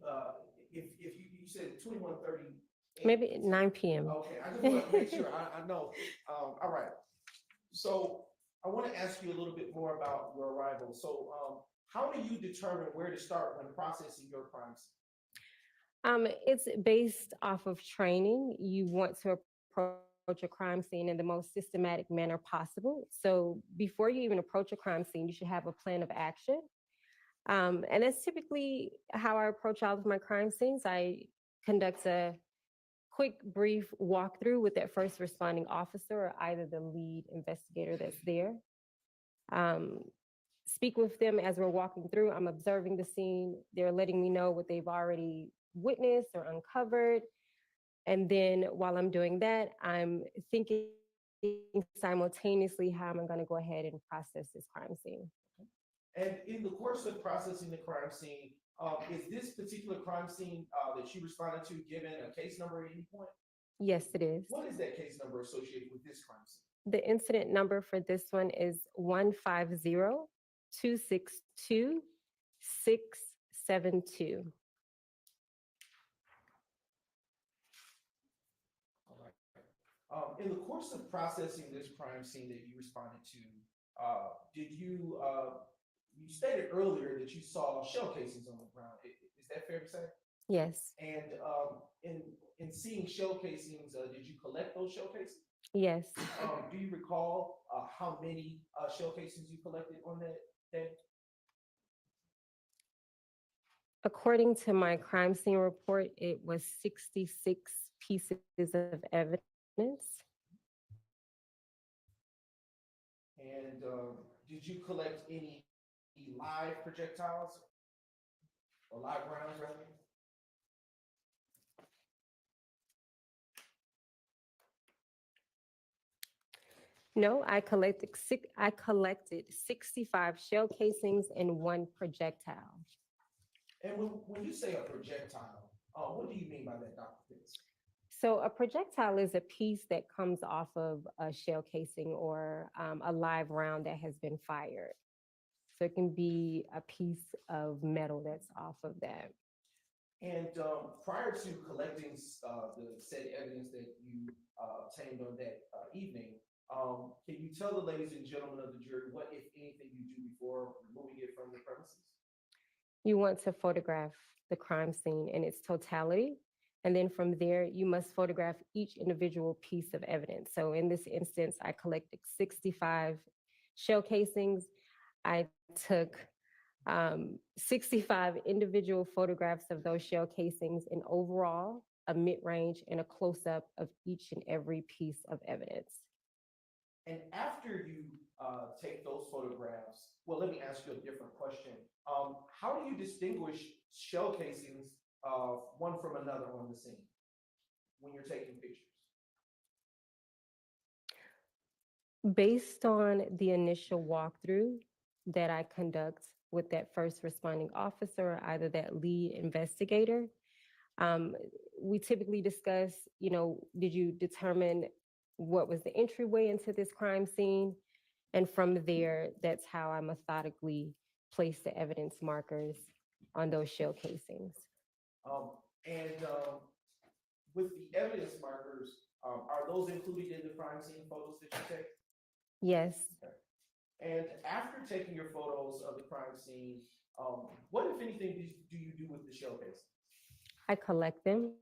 if you said 21:30? Maybe 9 p.m. Okay, I just want to make sure I know. All right. So I want to ask you a little bit more about your arrival. So how do you determine where to start when processing your crime scene? It's based off of training. You want to approach a crime scene in the most systematic manner possible. So before you even approach a crime scene, you should have a plan of action. And that's typically how I approach all of my crime scenes. I conduct a quick, brief walkthrough with that first responding officer or either the lead investigator that's there. Speak with them as we're walking through. I'm observing the scene. They're letting me know what they've already witnessed or uncovered. And then while I'm doing that, I'm thinking simultaneously how am I going to go ahead and process this crime scene. And in the course of processing the crime scene, Is this particular crime scene that you responded to given a case number at any point? Yes, it is. What is that case number associated with this crime scene? The incident number for this one is 150-262-672. All right. In the course of processing this crime scene that you responded to, did you, you stated earlier that you saw shell casings on the ground. Is that fair to say? Yes. And in seeing shell casings, did you collect those shell casings? Yes. Do you recall how many shell casings you collected on that day? According to my crime scene report, it was 66 pieces of evidence. And did you collect any live projectiles or live rounds, rather? No, I collected 65 shell casings and 1 projectile. And when you say a projectile, what do you mean by that, Dr. Pitts? So a projectile is a piece that comes off of a shell casing or a live round that has been fired. So it can be a piece of metal that's off of that. And prior to collecting the said evidence that you obtained on that evening, can you tell the ladies and gentlemen of the jury what, if anything, you do before removing it from the premises? You want to photograph the crime scene in its totality. And then from there, you must photograph each individual piece of evidence. So in this instance, I collected 65 shell casings. I took 65 individual photographs of those shell casings in overall, a mid-range, and a close-up of each and every piece of evidence. And after you take those photographs, well, let me ask you a different question. How do you distinguish shell casings one from another on the scene when you're taking pictures? Based on the initial walkthrough that I conduct with that first responding officer, or either that lead investigator, we typically discuss, did you determine what was the entryway into this crime scene? And from there, that's how I methodically place the evidence markers on those shell casings. With the evidence markers, are those included in the crime scene photos that you take? Yes. Okay. And after taking your photos of the crime scene, what, if anything, do you do with the shell casings? I collect them.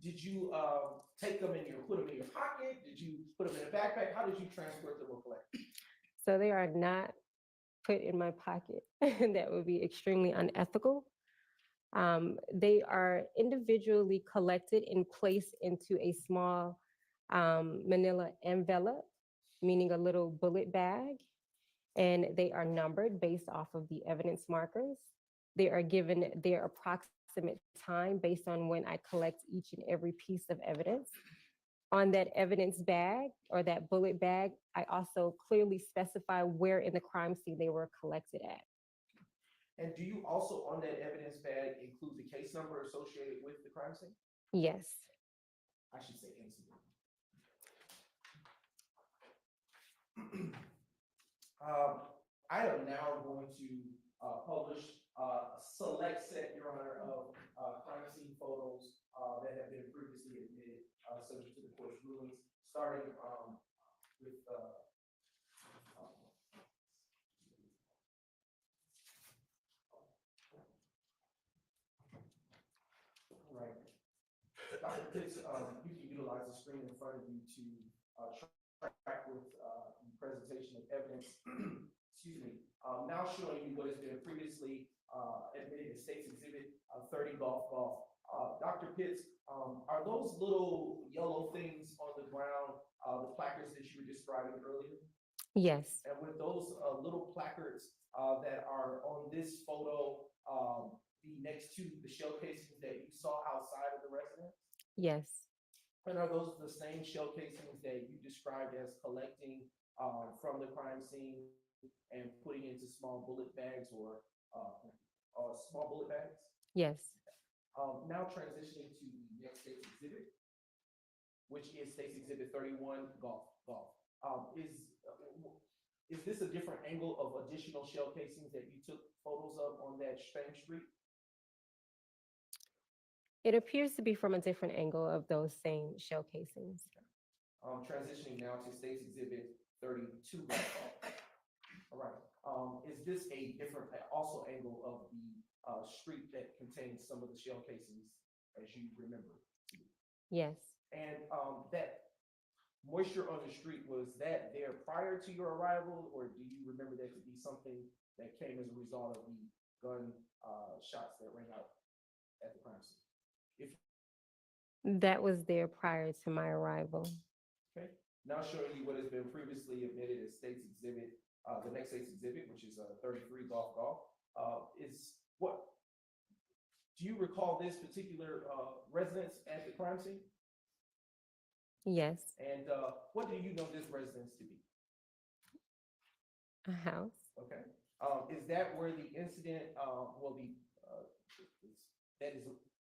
Did you put them in your pocket? Did you put them in a backpack? How did you transport them or collect them? So they are not put in my pocket. That would be extremely unethical. They are individually collected and placed into a small manila envelope, meaning a little bullet bag, and they are numbered based off of the evidence markers. They are given their approximate time based on when I collect each and every piece of evidence. On that evidence bag or that bullet bag, I also clearly specify where in the crime scene they were collected at. And do you also, on that evidence bag, include the case number associated with the crime scene? Yes. I should say incident. I am now going to publish a select set, Your Honor, of crime scene photos that have been previously admitted subject to the court's rulings, starting with right. Dr. Pitts, you can utilize the screen in front of you to track with the presentation of evidence. Excuse me. Now showing you what has been previously admitted as State's Exhibit 30 Golf. Dr. Pitts, are those little yellow things on the ground the placards that you were describing earlier? Yes. And with those little placards that are on this photo, be next to the shell casings that you saw outside of the residence? Yes. And are those the same shell casings that you described as collecting from the crime scene and putting into small bullet bags or? small bullet bags. Yes. Now transitioning to the next state's exhibit, which is state's exhibit 31, golf. Is this a different angle of additional shell casings that you took photos of on that same street? It appears to be from a different angle of those same shell casings. Transitioning now to state's exhibit 32, golf. All right. Is this a different also angle of the street that contains some of the shell casings, as you remember? Yes. And that moisture on the street, was that there prior to your arrival, or do you remember that to be something that came as a result of the gun shots that rang out at the crime scene? That was there prior to my arrival. Okay. Now showing you what has been previously admitted as state's exhibit, the next state's exhibit, which is 33 golf. Is what? Do you recall this particular residence at the crime scene? Yes. And what do you know this residence to be? A house. Okay. Is that where the incident will be?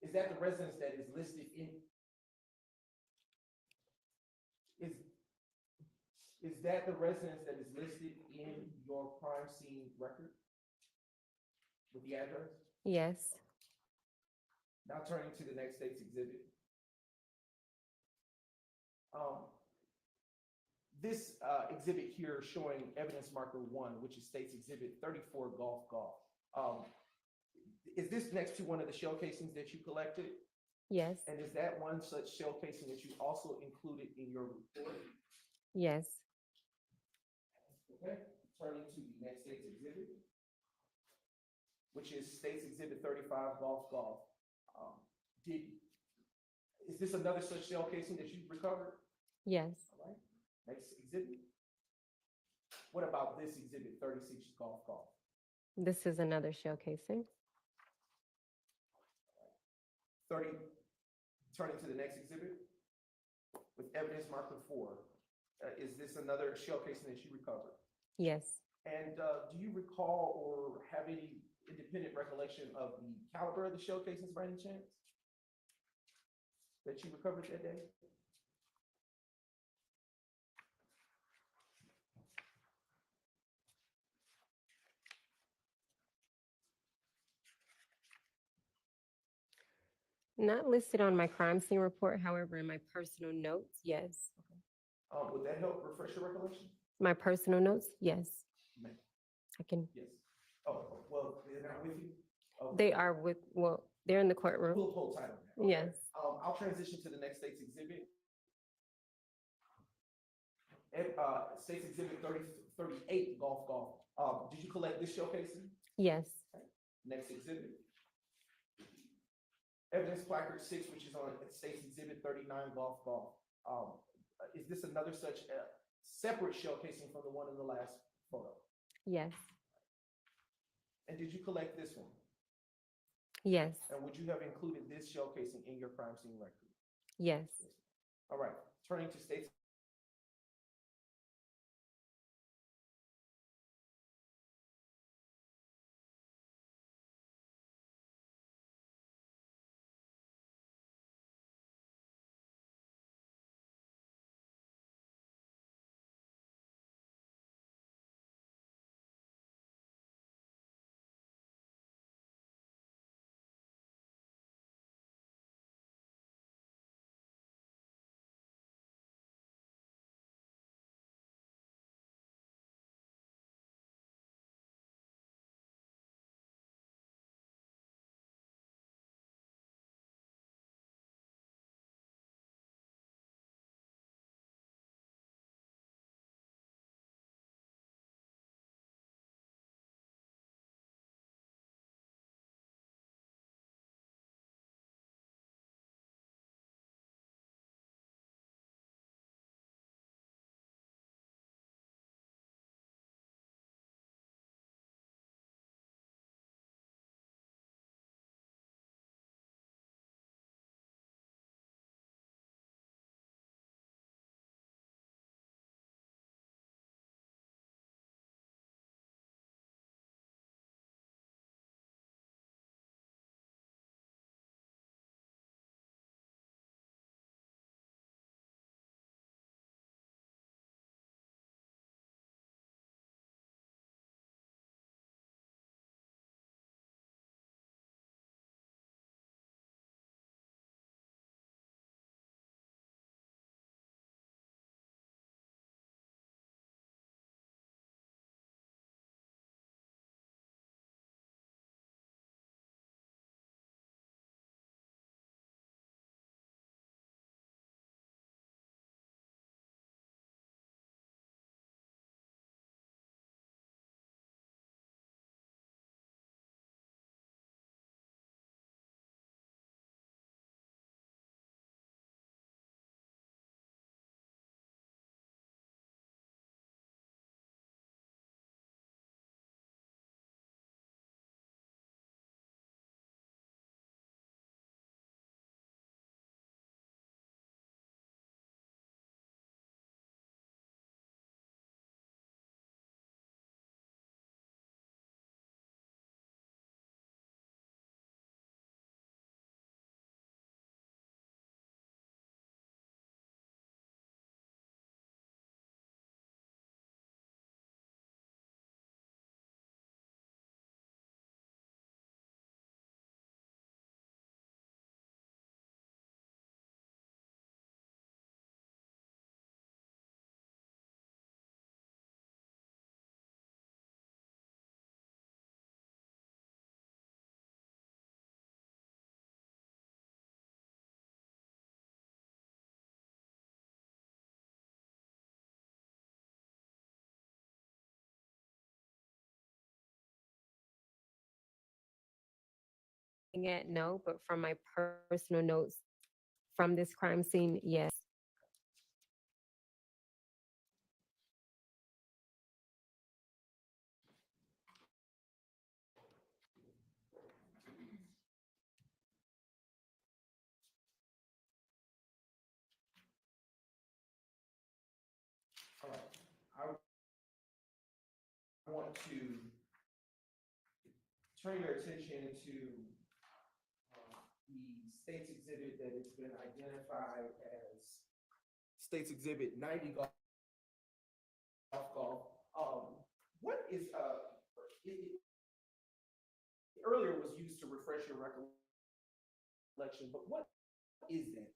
Is that the residence that is listed in? Is that the residence that is listed in your crime scene record with the address? Yes. Now turning to the next state's exhibit. This exhibit here showing evidence marker 1, which is state's exhibit 34, golf. Is this next to one of the shell casings that you collected? Yes. And is that one such shell casing that you also included in your report? Yes. Okay, turning to the next state's exhibit, which is state's exhibit 35, golf. Is this another such shell casing that you recovered? Yes. All right, next exhibit. What about this exhibit 36, golf? This is another shell casing. 30, turning to the next exhibit with evidence marker 4. Is this another shell casing that you recovered? Yes. And do you recall or have any independent recollection of the caliber of the shell casings by any chance that you recovered that day? Not listed on my crime scene report, however, in my personal notes, yes. Would that help refresh your recollection? My personal notes, yes. Ma'am. I can. Yes. Oh, well, they're not with you? Okay. They are with, well, they're in the courtroom. We'll hold tight on that. Okay. Yes. I'll transition to the next state's exhibit. State's exhibit 38, golf. Did you collect this shell casing? Yes. Okay. Next exhibit. Evidence placard 6, which is on state's exhibit 39, golf. Is this another such separate shell casing from the one in the last photo? Yes. And did you collect this one? Yes. And would you have included this shell casing in your crime scene record? Yes. All right, turning to state's at, no, but from my personal notes from this crime scene, yes. All right. I want to turn your attention to the state's exhibit that has been identified as State's Exhibit 90 golf golf. What is it earlier was used to refresh your recollection, but what is that?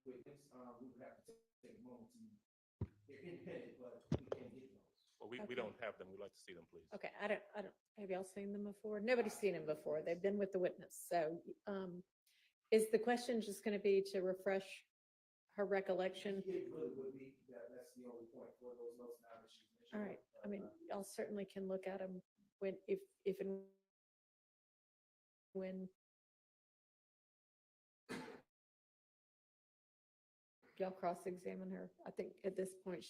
Witness, we would have to take a moment to, they're independent, but we can't get those. Well, we Okay. don't have them. We'd like to see them, please. Okay, I don't, have y'all seen them before? Nobody's seen them before. They've been with the witness. So, is the question just gonna be to refresh her recollection? It really would be, that's the only point for those notes now that she's mentioned. All right, I mean, y'all certainly can look at them when, if and when y'all cross-examine her. I think at this point,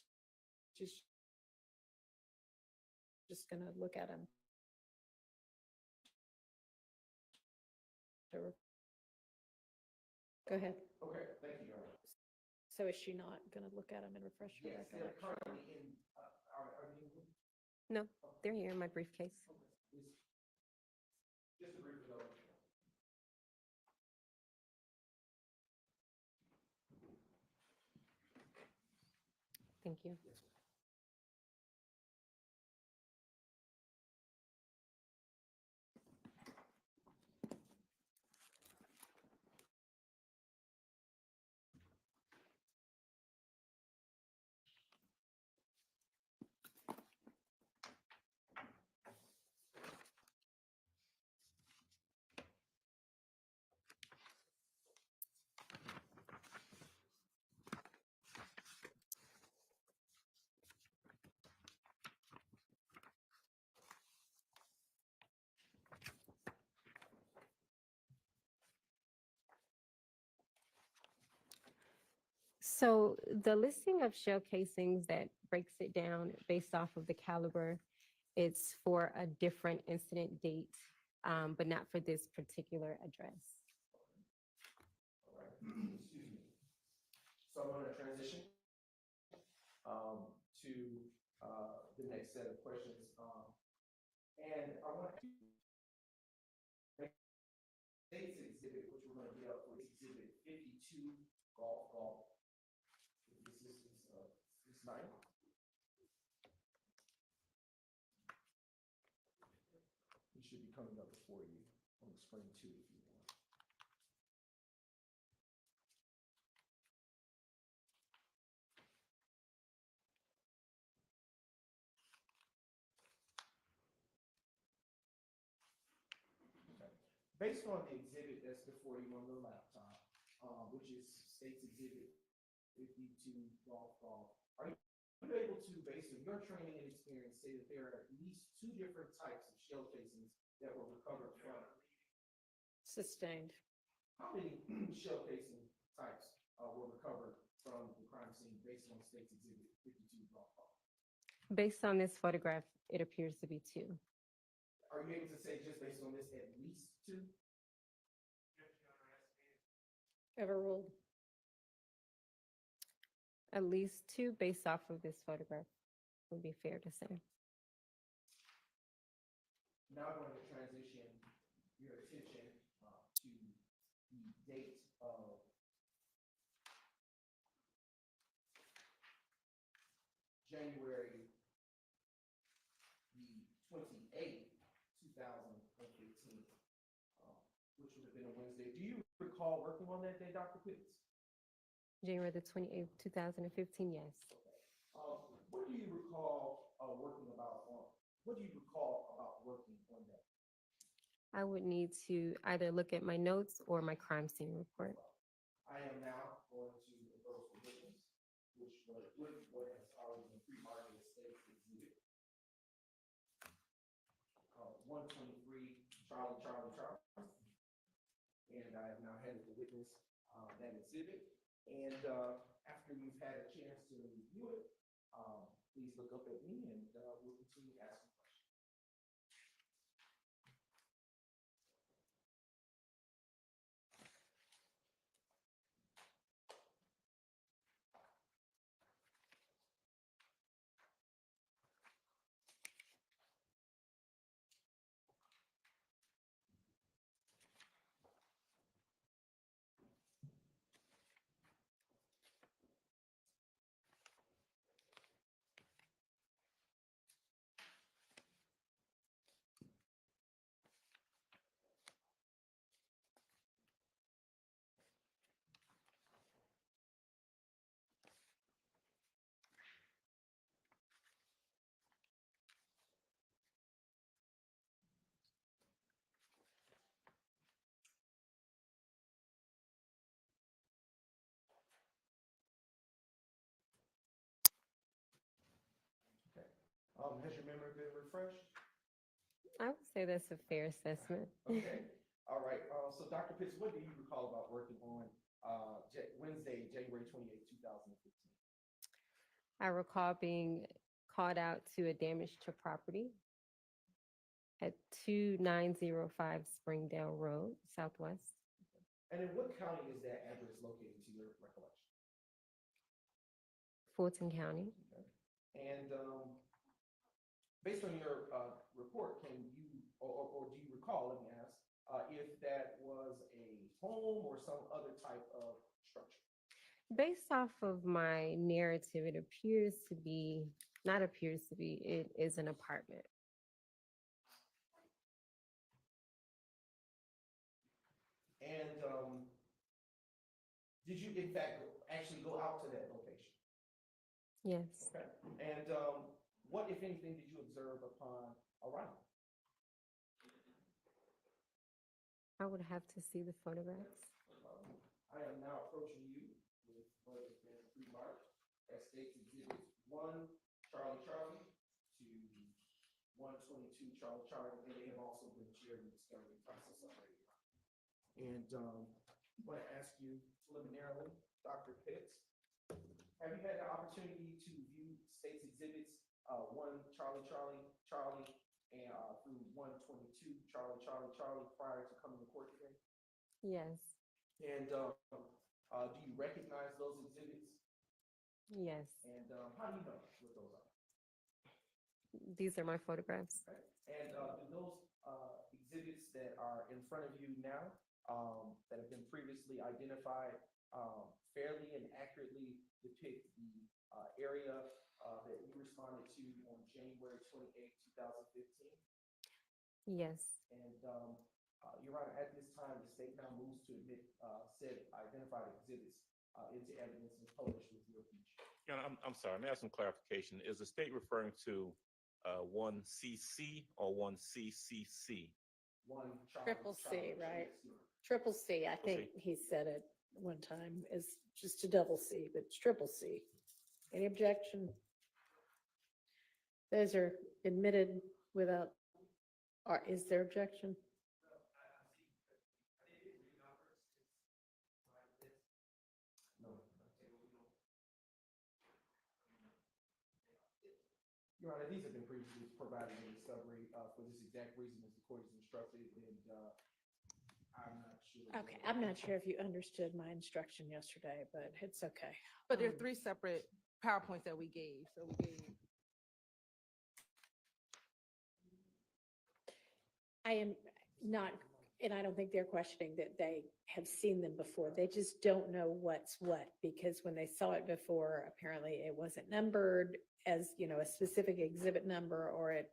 she's just gonna look at them. Go ahead. Okay, thank you, Your Honor. So is she not gonna look at them and refresh her Yes, they're recollection? currently in, are they in the room? No, they're here in my briefcase. Just a brief note. Thank you. So the listing of shell casings that breaks it down based off of the caliber, it's for a different incident date, but not for this particular address. All right. Excuse me. So I'm going to transition to the next set of questions. And I want to state's exhibit, which we're going to be up for, exhibit 52, golf. This is this night. It should be coming up before you on the screen too, if you want. Okay. Based on the exhibit that's before you on the laptop, which is State's Exhibit 52 golf, are you able to, based on your training and experience, say that there are at least two different types of shell casings that were recovered from? Sustained. How many shell casing types were recovered from the crime scene based on State's Exhibit 52 golf? Based on this photograph, it appears to be two. Are you able to say just based on this at least two? Overruled. At least two based off of this photograph would be fair to say. Now I'm going to transition your attention to the date of January the 28th, 2015, which would have been a Wednesday. Do you recall working on that day, Dr. Pitts? January the 28th, 2015, yes. What do you recall working about on? What do you recall about working on that? I would need to either look at my notes or my crime scene report. I am now going to reverse the witness, which was what has already been pre-marked as State's Exhibit 123 Charlie. And I have now handed the witness that exhibit. And after you've had a chance to review it, please look up at me and we'll continue asking questions. Has your memory been refreshed? I would say that's a fair assessment. Okay. All right. So Dr. Pitts, what do you recall about working on Wednesday, January 28th, 2015? I recall being called out to a damage to property at 2905 Springdale Road, Southwest. And in what county is that address located to your recollection? Fulton County. Okay. And based on your report, can you, or do you recall, let me ask, if that was a home or some other type of structure? Based off of my narrative, it appears to be, not appears to be, it is an apartment. And did you, in fact, actually go out to that location? Yes. Okay. And what, if anything, did you observe upon arrival? I would have to see the photographs. I am now approaching you with what has been pre-marked as State's Exhibit 1 Charlie to 122 Charlie, and they have also been shared in the discovery process already. And I want to ask you preliminarily, Dr. Pitts, Have you had the opportunity to view state's exhibits, 1 Charlie, and through 122 Charlie prior to coming to court today? Yes, And do you recognize those exhibits? yes. And how do you know what those are? These are my photographs. Okay. And do those exhibits that are in front of you now, that have been previously identified, fairly and accurately depict the area that you responded to on January 28, 2015? Yes. And Your Honor, at this time, the state now moves to admit said identified exhibits into evidence and publish with your feature. Yeah, I'm sorry, may I have some clarification? Is the state referring to 1CC or 1CCC? Triple C, right? Triple C, I think he said it one time, is just a double C, but it's triple C. Any objection? Those are admitted without, or is there objection? Your Honor, these have been previously provided in discovery for this exact reason as the court has instructed, and I'm not sure. Okay, I'm not sure if you understood my instruction yesterday, but it's okay. But there are 3 separate PowerPoints that we gave, so we gave. I am not, and I don't think they're questioning that they have seen them before. They just don't know what's what, because when they saw it before, apparently it wasn't numbered as, a specific exhibit number, or it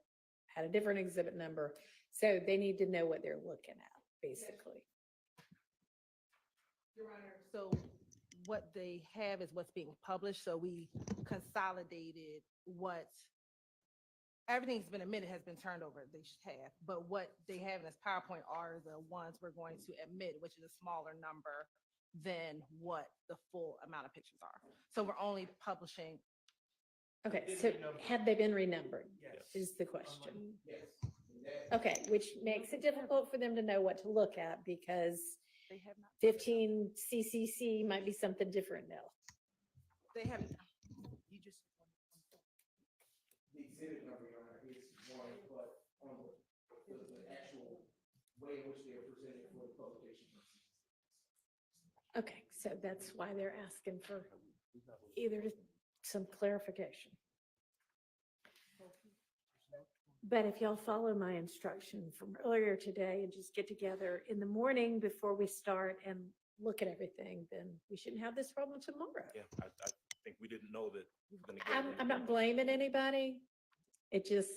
had a different exhibit number. So they need to know what they're looking at, basically. Your Honor, so what they have is what's being published, so we consolidated everything's been admitted, has been turned over, they should have, but what they have in this PowerPoint are the ones we're going to admit, which is a smaller number than what the full amount of pictures are. So we're only publishing. Okay, so have they been renumbered? Yes. Is the question. Yes. Okay, which makes it difficult for them to know what to look at, because They have not. 15 CCC might be something different now. They haven't. You just. The exhibit number, Your Honor, is one, but on the actual way in which they are presented for the publication purposes. Okay, so that's why they're asking for either some clarification. But if y'all follow my instruction from earlier today and just get together in the morning before we start and look at everything, then we shouldn't have this problem tomorrow. Yeah, I think we didn't know that we were going to get. I'm not blaming anybody. It just,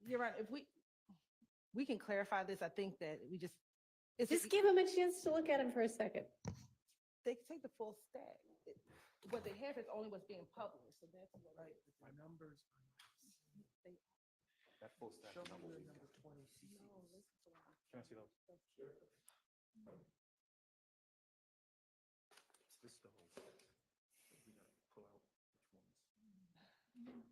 You're right. If we can clarify this, I think that we just. just give them a chance to look at them for a second. They can take the full stack. What they have is only what's being published, so that's what. Right, my numbers. That full stack Show me number. the number 20 CC. Can I see those? Sure. This is the whole. We gotta pull out which ones.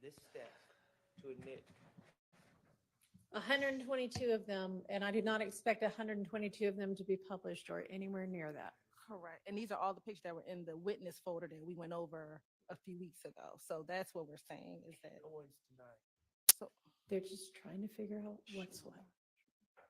This step to admit 122 of them, and I do not expect 122 of them to be published or anywhere near that. Correct. And these are all the pictures that were in the witness folder that we went over a few weeks ago. So that's what we're saying is that. no one's denied. So they're just trying to figure out what's what. All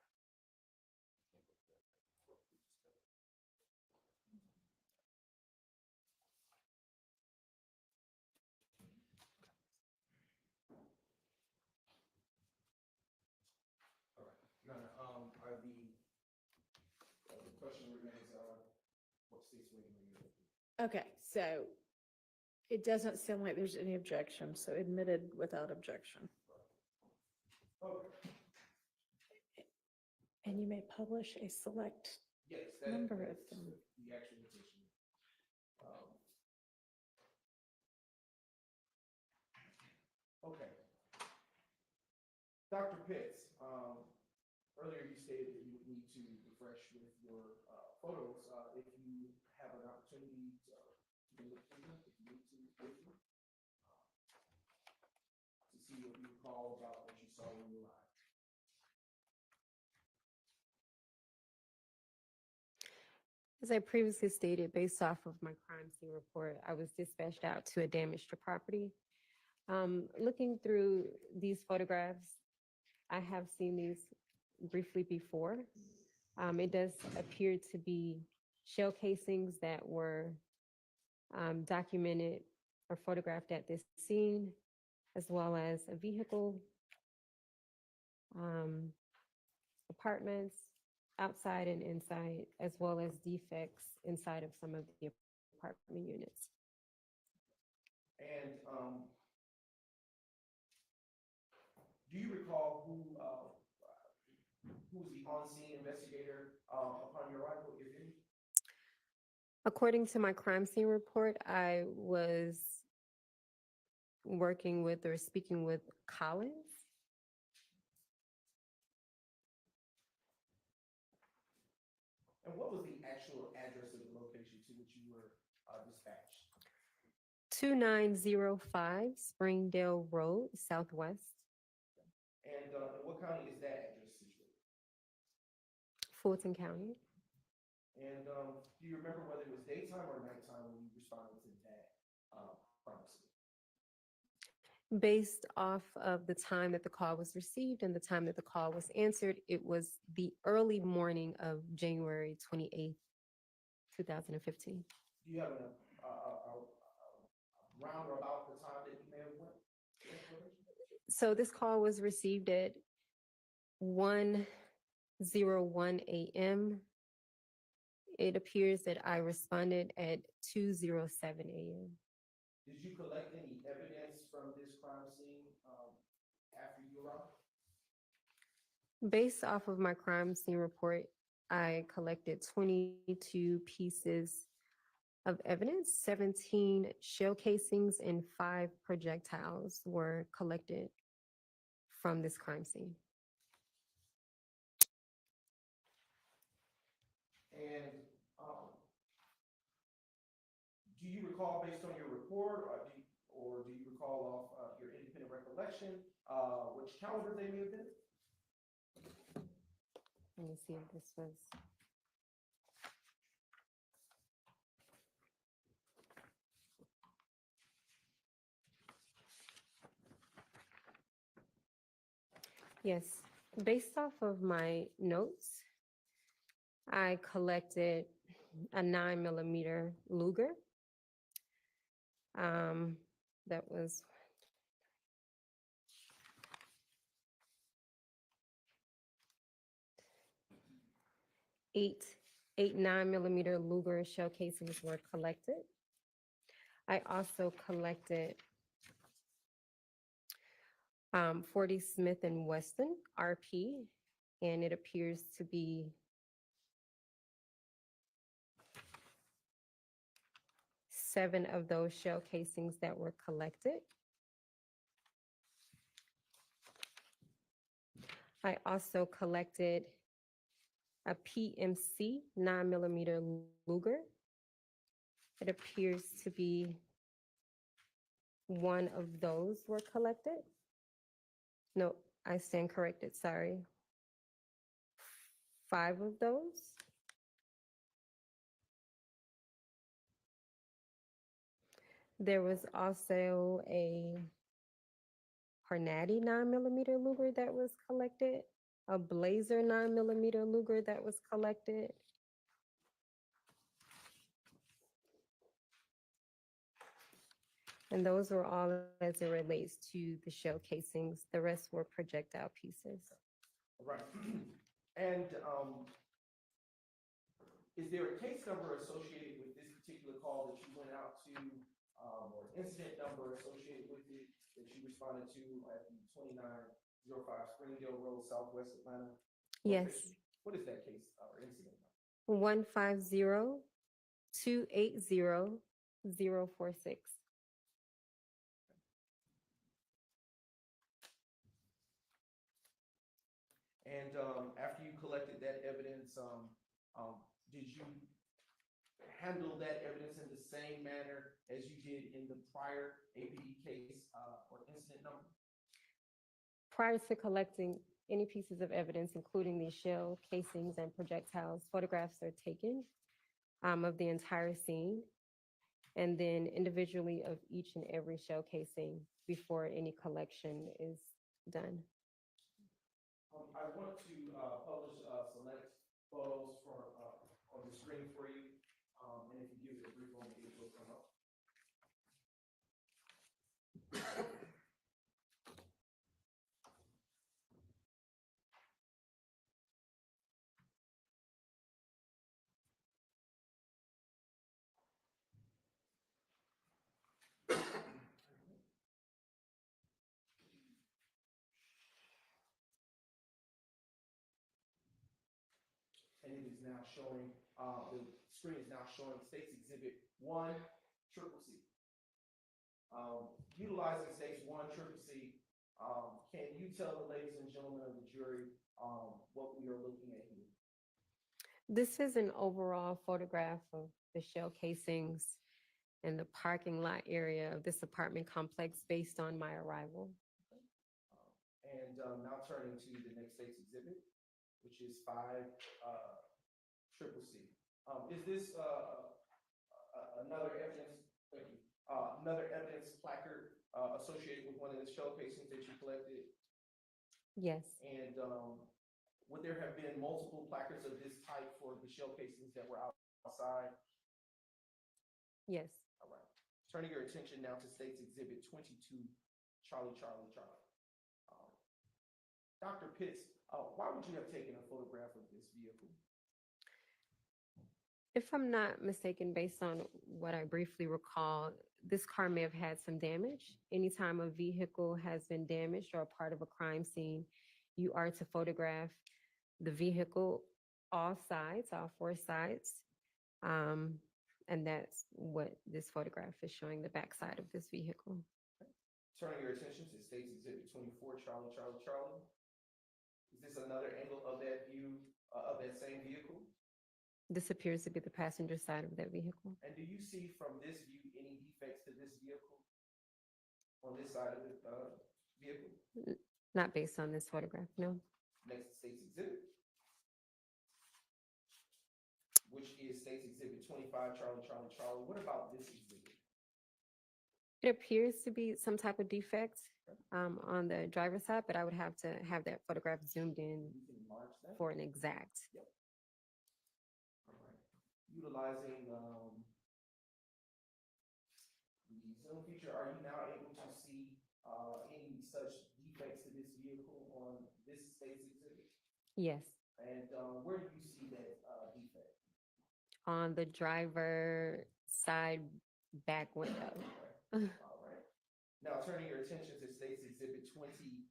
right. Your Honor, are the question remains, what state's waiting on you? Okay, so it doesn't sound like there's any objection, so admitted without objection. Okay. And you may publish a select Yes, number of that's them. the actual position. Okay. Dr. Pitts, Earlier, you stated that you would need to refresh with your photos. If you have an opportunity to look through them, if you need to look through, to see what you recall about what you saw when you arrived. As I previously stated, based off of my crime scene report, I was dispatched out to a damaged property. Looking through these photographs, I have seen these briefly before. It does appear to be shell casings that were documented or photographed at this scene, as well as a vehicle, apartments, outside and inside, as well as defects inside of some of the apartment units. And do you recall who was the on-scene investigator upon your arrival, if any? According to my crime scene report, I was working with or speaking with Collins. And what was the actual address of the location to which you were dispatched? 2905 Springdale Road, Southwest, And what county is that address situated? Fulton County. And do you remember whether it was daytime or nighttime when you responded to that crime scene? Based off of the time that the call was received and the time that the call was answered, it was the early morning of January 28th, 2015. Do you have a round or about the time that you may have went? So this call was received at 1:01 a.m. It appears that I responded at 2:07 a.m. Did you collect any evidence from this crime scene after you arrived? Based off of my crime scene report, I collected 22 pieces of evidence. 17 shell casings and 5 projectiles were collected from this crime scene. And do you recall, based on your report, or do you recall off your independent recollection, which calendar they may have been? Let me see if this was. Yes, based off of my notes, I collected a 9mm Luger. That was eight 9mm Luger shell casings were collected. I also collected 40 Smith & Wesson RP, and it appears to be seven of those shell casings that were collected. I also collected a PMC 9mm Luger. It appears to be one of those were collected. No, I stand corrected, sorry. 5 of those. There was also a Hornady 9mm Luger that was collected, a Blazer 9mm Luger that was collected. And those were all as it relates to the shell casings. The rest were projectile pieces. Right. And is there a case number associated with this particular call that you went out to, or incident number associated with it that you responded to at the 2905 Springdale Road, Southwest Atlanta? Yes. Location? What is that case or incident number? 150-280-046. And after you collected that evidence, did you handle that evidence in the same manner as you did in the prior APD case or incident number? Prior to collecting any pieces of evidence, including these shell casings and projectiles, photographs are taken of the entire scene, and then individually of each and every shell casing before any collection is done. I want to publish select photos on the screen for you, and if you give it a brief moment, it will come up. And it is now showing, the screen is now showing State's Exhibit 1, Triple C. Utilizing State's 1, Triple C, can you tell the ladies and gentlemen of the jury what we are looking at here? This is an overall photograph of the shell casings in the parking lot area of this apartment complex based on my arrival. And now turning to the next State's Exhibit, which is 5, Triple C. Is this another evidence, thank you, another evidence placard associated with one of the shell casings that you collected? Yes. And would there have been multiple placards of this type for the shell casings that were outside? Yes. All right. Turning your attention now to State's Exhibit 22, Charlie, Charlie, Charlie. Dr. Pitts, why would you have taken a photograph of this vehicle? If I'm not mistaken, based on what I briefly recall, this car may have had some damage. Anytime a vehicle has been damaged or a part of a crime scene, you are to photograph the vehicle, all sides, all 4 sides. And that's what this photograph is showing, the backside of this vehicle. Turning your attention to State's Exhibit 24, Charlie, Charlie, Charlie. Is this another angle of that view of that same vehicle? This appears to be the passenger side of that vehicle. And do you see from this view any defects to this vehicle on this side of the vehicle? Not based on this photograph, no. Next State's Exhibit, which is State's Exhibit 25, Charlie, Charlie, Charlie. What about this exhibit? It appears to be some type of defect on the driver's side, but I would have to have that photograph zoomed in You can enlarge that. for an exact. Yep. All right. Utilizing the zoom feature, are you now able to see any such defects to this vehicle on this State's Exhibit? Yes. And where do you see that defect? On the driver side back window. All right. Now turning your attention to State's Exhibit 29,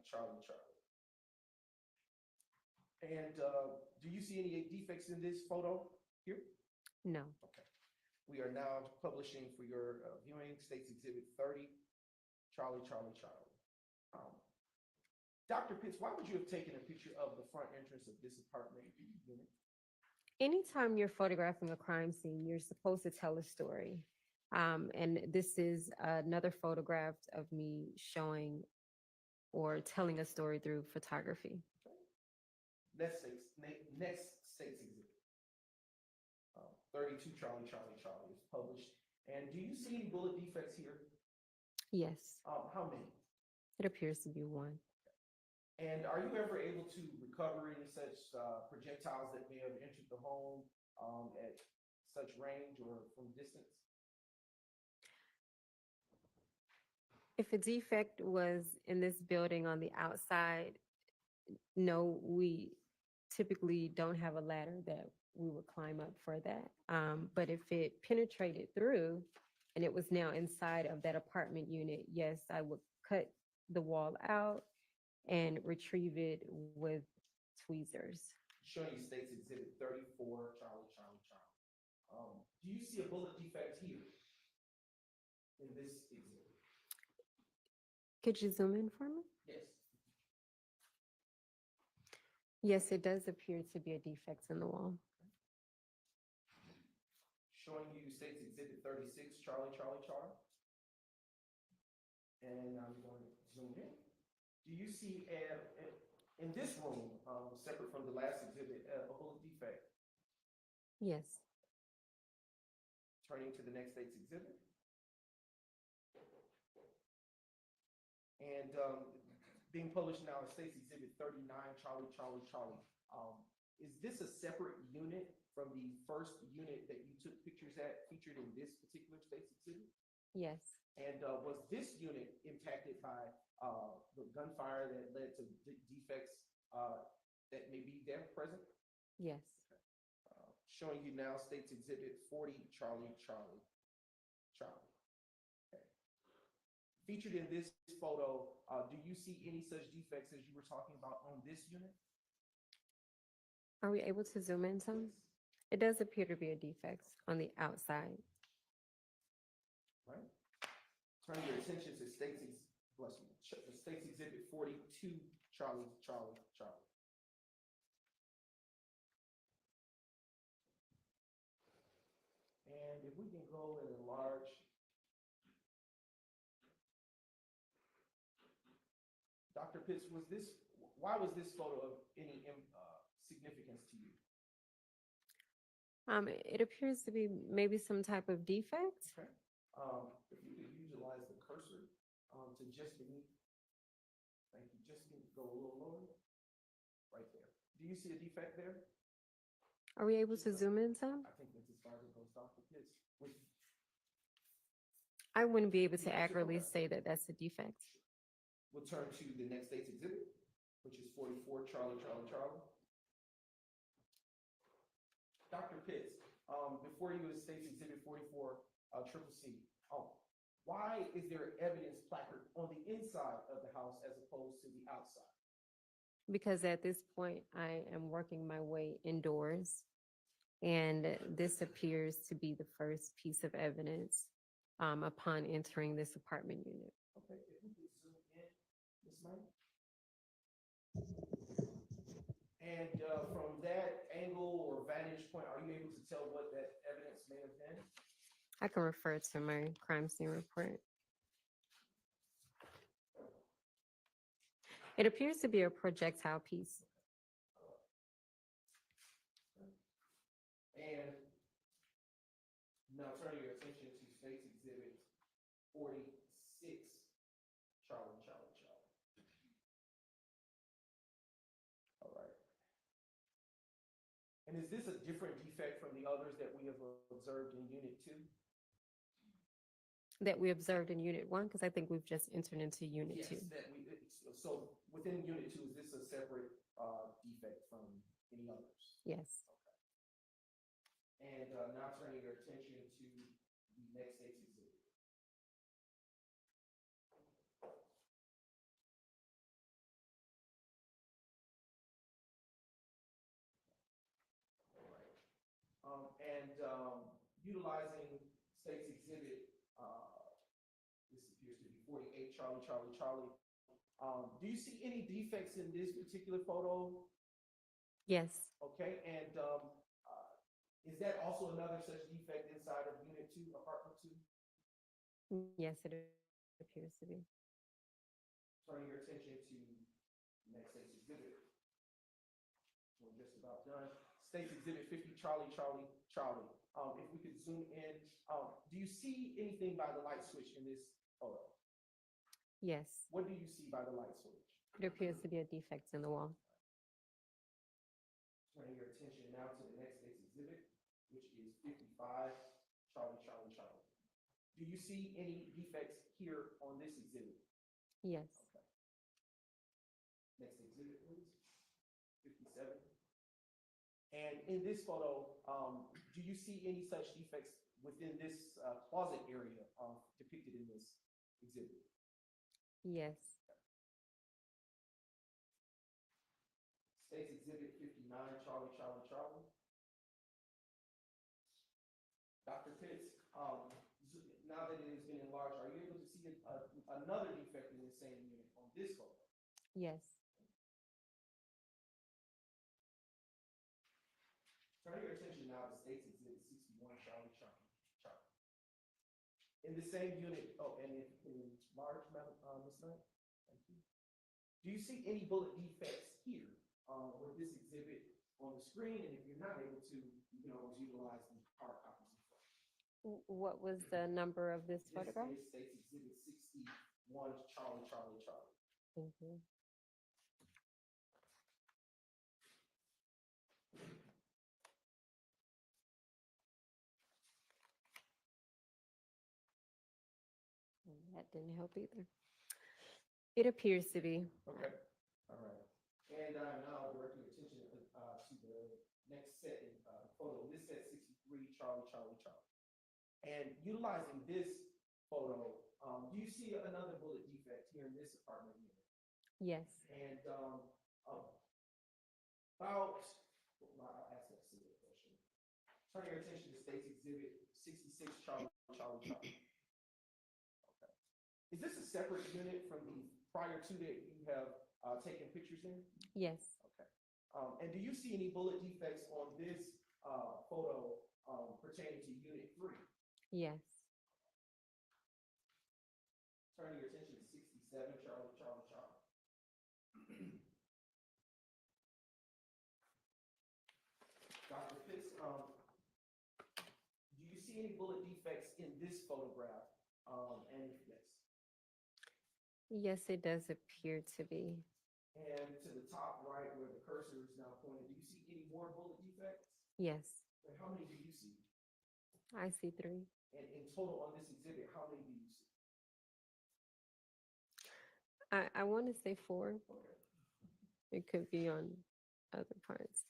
Charlie, Charlie. And do you see any defects in this photo here? No. Okay. We are now publishing for your viewing State's Exhibit 30, Charlie, Charlie, Charlie. Dr. Pitts, why would you have taken a picture of the front entrance of this apartment unit? Anytime you're photographing a crime scene, you're supposed to tell a story. And this is another photograph of me showing or telling a story through photography. Next State's Exhibit. 32, Charlie, Charlie, Charlie is published. And do you see any bullet defects here? Yes. How many? It appears to be 1. And are you ever able to recover any such projectiles that may have entered the home at such range or from distance? If a defect was in this building on the outside, no, we typically don't have a ladder that we would climb up for that. But if it penetrated through and it was now inside of that apartment unit, yes, I would cut the wall out and retrieve it with tweezers. Showing you State's Exhibit 34, Charlie, Charlie, Charlie. Do you see a bullet defect here in this exhibit? Could you zoom in for me? Yes. Yes, it does appear to be a defect in the wall. Showing you State's Exhibit 36, Charlie, Charlie, Charlie. And I'm going to zoom in. Do you see in this room, separate from the last exhibit, a bullet defect? Yes. Turning to the next State's Exhibit. And being published now as State's Exhibit 39, Charlie, Charlie, Charlie. Is this a separate unit from the first unit that you took pictures at featured in this particular State's Exhibit? Yes. And was this unit impacted by the gunfire that led to defects that may be there present? Yes. Showing you now State's Exhibit 40, Charlie, Charlie, Charlie. Okay. Featured in this photo, do you see any such defects as you were talking about on this unit? Are we able to zoom in some? It does appear to be a defect on the outside. Right. Turn your attention to State's Exhibit 42, Charlie, Charlie, Charlie. And if we can go and enlarge. Dr. Pitts, why was this photo of any significance to you? It appears to be maybe some type of defect. Okay. If you could utilize the cursor to just beneath, thank you, just go a little lower, right there. Do you see a defect there? Are we able to zoom in some? I think that's as far as it goes, Dr. Pitts. I wouldn't be able to accurately say that that's a defect. We'll turn to the next State's Exhibit, which is 44, Charlie, Charlie, Charlie. Dr. Pitts, before you is State's Exhibit 44, Triple C. Why is there evidence placard on the inside of the house as opposed to the outside? Because at this point, I am working my way indoors, and this appears to be the first piece of evidence upon entering this apartment unit. Okay, if we could zoom in, Ms. May. And from that angle or vantage point, are you able to tell what that evidence may have been? I can refer to my crime scene report. It appears to be a projectile piece. And now turn your attention to State's Exhibit 46, Charlie, Charlie, Charlie. All right. And is this a different defect from the others that we have observed in Unit 2? That we observed in Unit 1, because I think we've just entered into Unit 2. So within Unit 2, is this a separate defect from any others? Yes. And now turning your attention to the next State's Exhibit. All right. Utilizing State's Exhibit, this appears to be 48, Charlie, Charlie, Charlie. Do you see any defects in this particular photo? Yes. Okay, and is that also another such defect inside of Unit 2, Apartment 2? Yes, it appears to be. Turning your attention to the next State's Exhibit. We're just about done. State's Exhibit 50, Charlie, Charlie, Charlie. If we could zoom in, do you see anything by the light switch in this photo? Yes. What do you see by the light switch? It appears to be a defect in the wall. Turning your attention now to the next State's Exhibit, which is 55, Charlie, Charlie, Charlie. Do you see any defects here on this exhibit? Yes. Okay. Next exhibit, please. 57. And in this photo, do you see any such defects within this closet area depicted in this exhibit? Yes. State's Exhibit 59, Charlie, Charlie, Charlie. Dr. Pitts, now that it has been enlarged, are you able to see another defect in the same unit on this photo? Yes. In the same unit, oh, and in large, Ms. Knight? Thank you. Do you see any bullet defects here with this exhibit on the screen? And if you're not able to, you can always utilize the hard copies. What was the number of this photograph? This is States Exhibit 61, Charlie, Charlie, Charlie. Thank you. That didn't help either. It appears to be. Okay, all right. And I'm now directing your attention to the next set in photo. This set 63, Charlie, Charlie, Charlie. And utilizing this photo, do you see another bullet defect here in this apartment unit? Yes. And I'll ask that similar question. Turn your attention to States Exhibit 66, Charlie, Charlie, Charlie. Okay. Is this a separate unit from the prior two that you have taken pictures in? Yes. Okay. And do you see any bullet defects on this photo pertaining to Unit 3? Yes. Turning your attention to 67, Charlie, Charlie, Charlie. Dr. Pitts, do you see any bullet defects in this photograph? And yes. Yes, it does appear to be. And to the top right where the cursor is now pointed, do you see any more bullet defects? Yes. And how many do you see? I see 3. And in total on this exhibit, how many do you see? I want to say 4. Okay. It could be on other parts.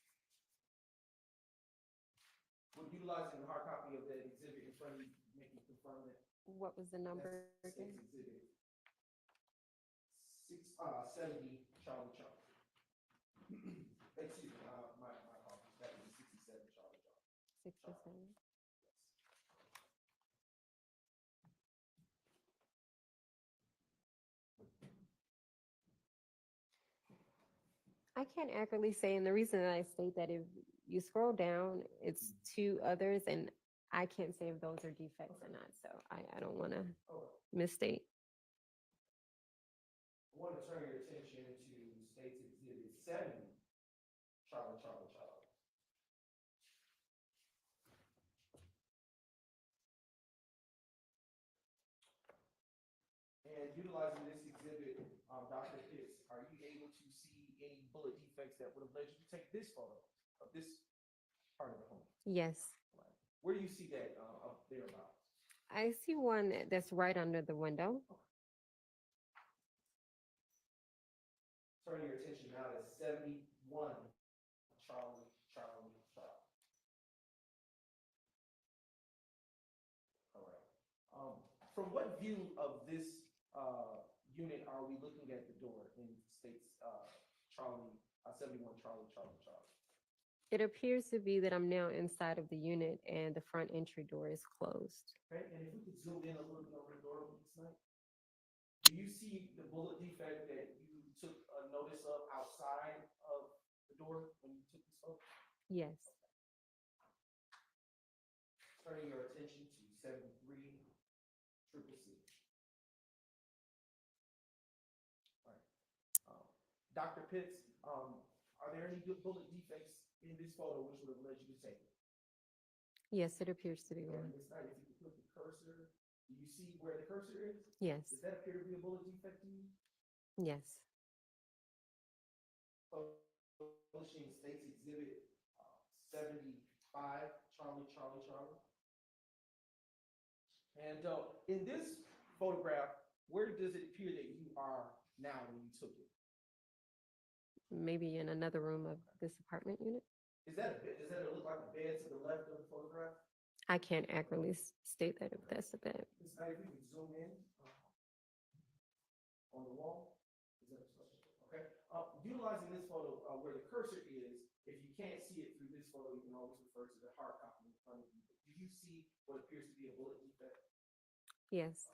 Would utilizing the hard copy of that exhibit in front of you make you confirm that? What was the number That's again? Exhibit 70, Charlie, Charlie. Excuse me, my apologies. That was 67, Charlie, Charlie. 67. I can't accurately say, and the reason that I state that if you scroll down, it's 2 others, and I can't say if those are defects or not, so I don't want to misstate. I want to turn your attention to States Exhibit 70, Charlie, Charlie, Charlie. And utilizing this exhibit, Dr. Pitts, are you able to see any bullet defects that would have led you to take this photo of this part of the home? Yes. Where do you see that up there about? I see one that's right under the window. Turning your attention now to 71, Charlie, Charlie, Charlie. All right. From what view of this unit are we looking at the door in States Charlie, 71, Charlie, Charlie, Charlie? It appears to be that I'm now inside of the unit and the front entry door is closed. Okay, and if we could zoom in a little bit over the door tonight, do you see the bullet defect that you took a notice of outside of the door when you took this photo? Yes. Turning your attention to 73, Triple C. All right. Dr. Pitts, are there any good bullet defects in this photo which would have led you to take it? Yes, it appears to be one. Ms. Knight, if you could put the cursor, do you see where the cursor is? Yes. Does that appear to be a bullet defect to you? Yes. Publishing States Exhibit 75, Charlie, Charlie, Charlie. And in this photograph, where does it appear that you are now when you took it? Maybe in another room of this apartment unit. Is that a bed? Does that look like a bed to the left of the photograph? I can't accurately state that if that's a bed. Ms. Knight, if you could zoom in on the wall. Is that okay? Utilizing this photo where the cursor is, if you can't see it through this photo, you can always refer to the hard copy in front of you. Do you see what appears to be a bullet defect? Yes.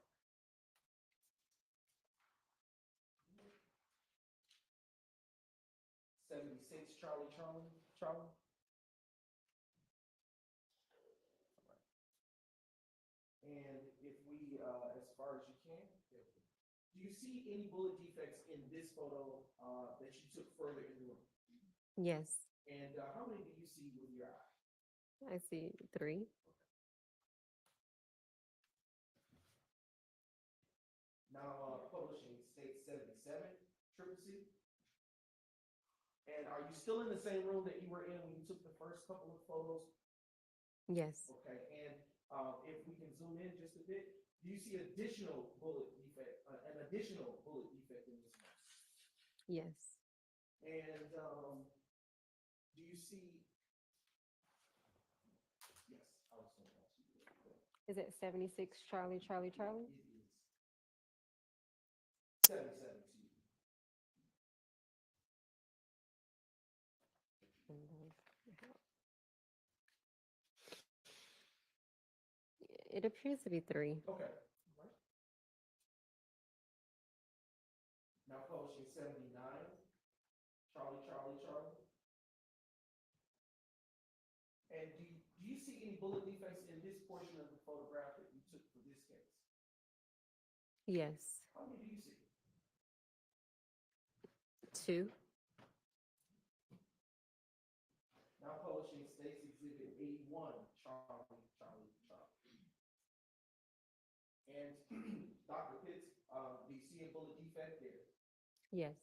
Charlie, Charlie, Charlie. And if we you see any bullet defects in this photo, that you took further in the room? Yes, And, how many do you see with your eye? I see 3. Now, publishing state 77, triple C. And are you still in the same room that you were in when you took the first couple of photos? Yes, Okay, and if we can zoom in just a bit, do you see additional bullet defect, an additional bullet defect in this one? yes, And do you see? Yes, I was going to ask you. is it 76 Charlie, Charlie, Charlie? It is 77, excuse me. It appears to be 3. Okay. All right. Now publishing 79, Charlie, Charlie, Charlie. And do you see any bullet defects in this portion of the photograph that you took for this case? Yes, How many do you see? 2. Now publishing states exhibit 81, Charlie, Charlie, Charlie. And Dr. Pitts, do you see a bullet defect there? Yes,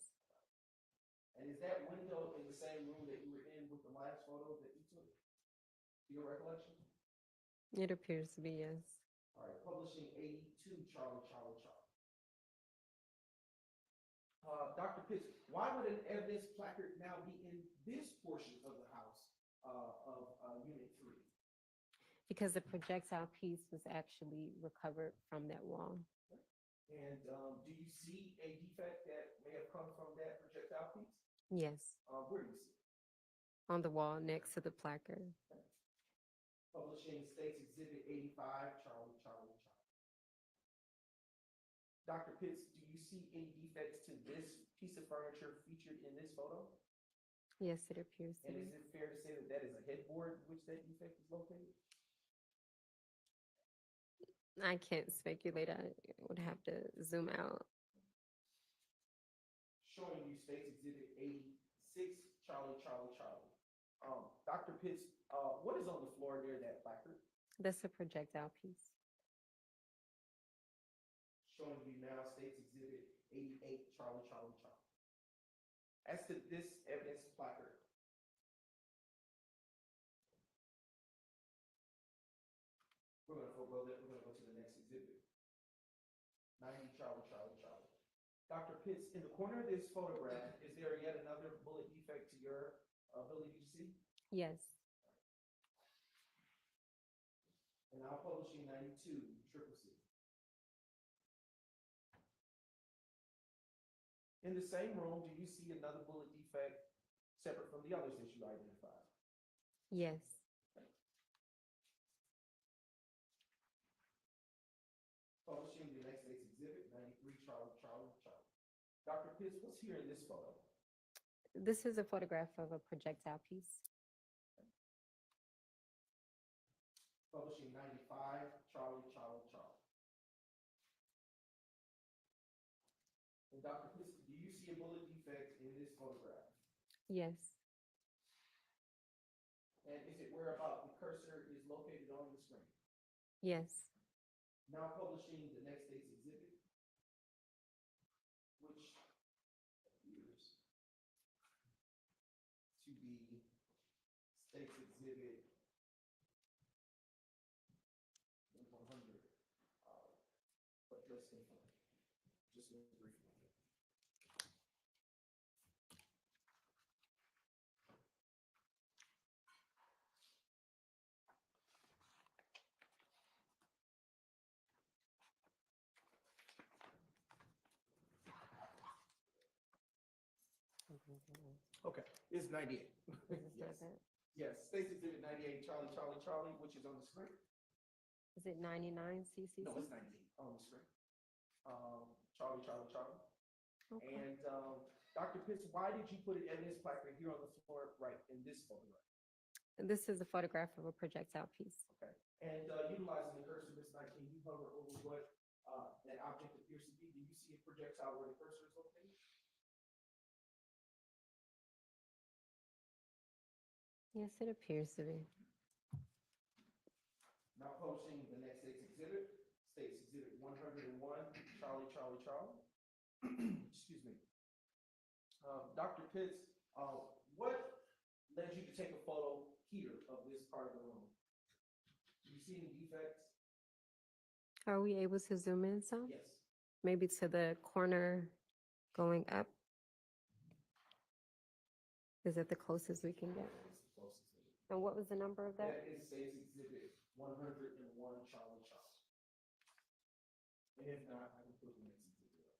And is that window in the same room that you were in with the last photo that you took? To your recollection? it appears to be yes. All right, publishing 82, Charlie, Charlie, Charlie. Dr. Pitts, why would an evidence placard now be in this portion of the house of Unit 3? Because the projectile piece was actually recovered from that wall. And do you see a defect that may have come from that projectile piece? Yes, Where do you see it? on the wall next to the placard. Publishing states exhibit 85, Charlie, Charlie, Charlie. Dr. Pitts, do you see any defects to this piece of furniture featured in this photo? Yes, it appears to And be. is it fair to say that that is a headboard which that defect is located? I can't speculate. I would have to zoom out. Showing you states exhibit 86, Charlie, Charlie, Charlie. Dr. Pitts, what is on the floor near that placard? That's a projectile piece. Showing you now states exhibit 88, Charlie, Charlie, Charlie. As to this evidence placard, we're gonna forego that, we're gonna go to the next exhibit. 90, Charlie, Charlie, Charlie. Dr. Pitts, in the corner of this photograph, is there yet another bullet defect to your ability to see? Yes, And now publishing 92, triple C. In the same room, do you see another bullet defect separate from the others that you identified? yes, Publishing the next state's exhibit, 93, Charlie, Charlie, Charlie. Dr. Pitts, what's here in this photo? this is a photograph of a projectile piece. Publishing 95, Charlie, Charlie, Charlie. And Dr. Pitts, do you see a bullet defect in this photograph? Yes, And is it where about the cursor is located on the screen? yes, Now publishing the next state's exhibit, which appears to be state's exhibit 100, but less than 100. Just a brief moment. Okay, it's 98. Yes. Yes, state's exhibit 98, Charlie, Charlie, Charlie, which is on the screen. Is it 99 CCC? No, it's 98 on the screen. Charlie, Charlie, Charlie. Okay. And Dr. Pitts, why did you put an evidence placard here on the floor right in this photograph? This is a photograph of a projectile piece. Okay. And utilizing the cursor, Ms. Knight, can you hover over what that object appears to be? Do you see a projectile where the cursor is located? Yes, it appears to be. Now posting the next state's exhibit 101, Charlie, Charlie, Charlie. Excuse me. Dr. Pitts, what led you to take a photo here of this part of the room? Do you see any defects? Are we able to zoom in some? Yes. Maybe to the corner going up? Is it the closest we can get? And what was the number of that? That is state's exhibit 101, Charlie, Charlie. And if not, I can put the next exhibit up.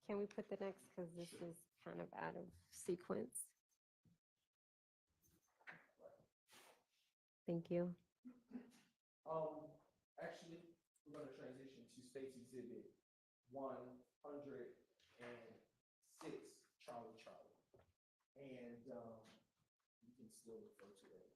Can we put the next, because this is kind of out of sequence? Thank you. Actually, we're going to transition to state's exhibit 106, Charlie, Charlie. And you can still refer to that.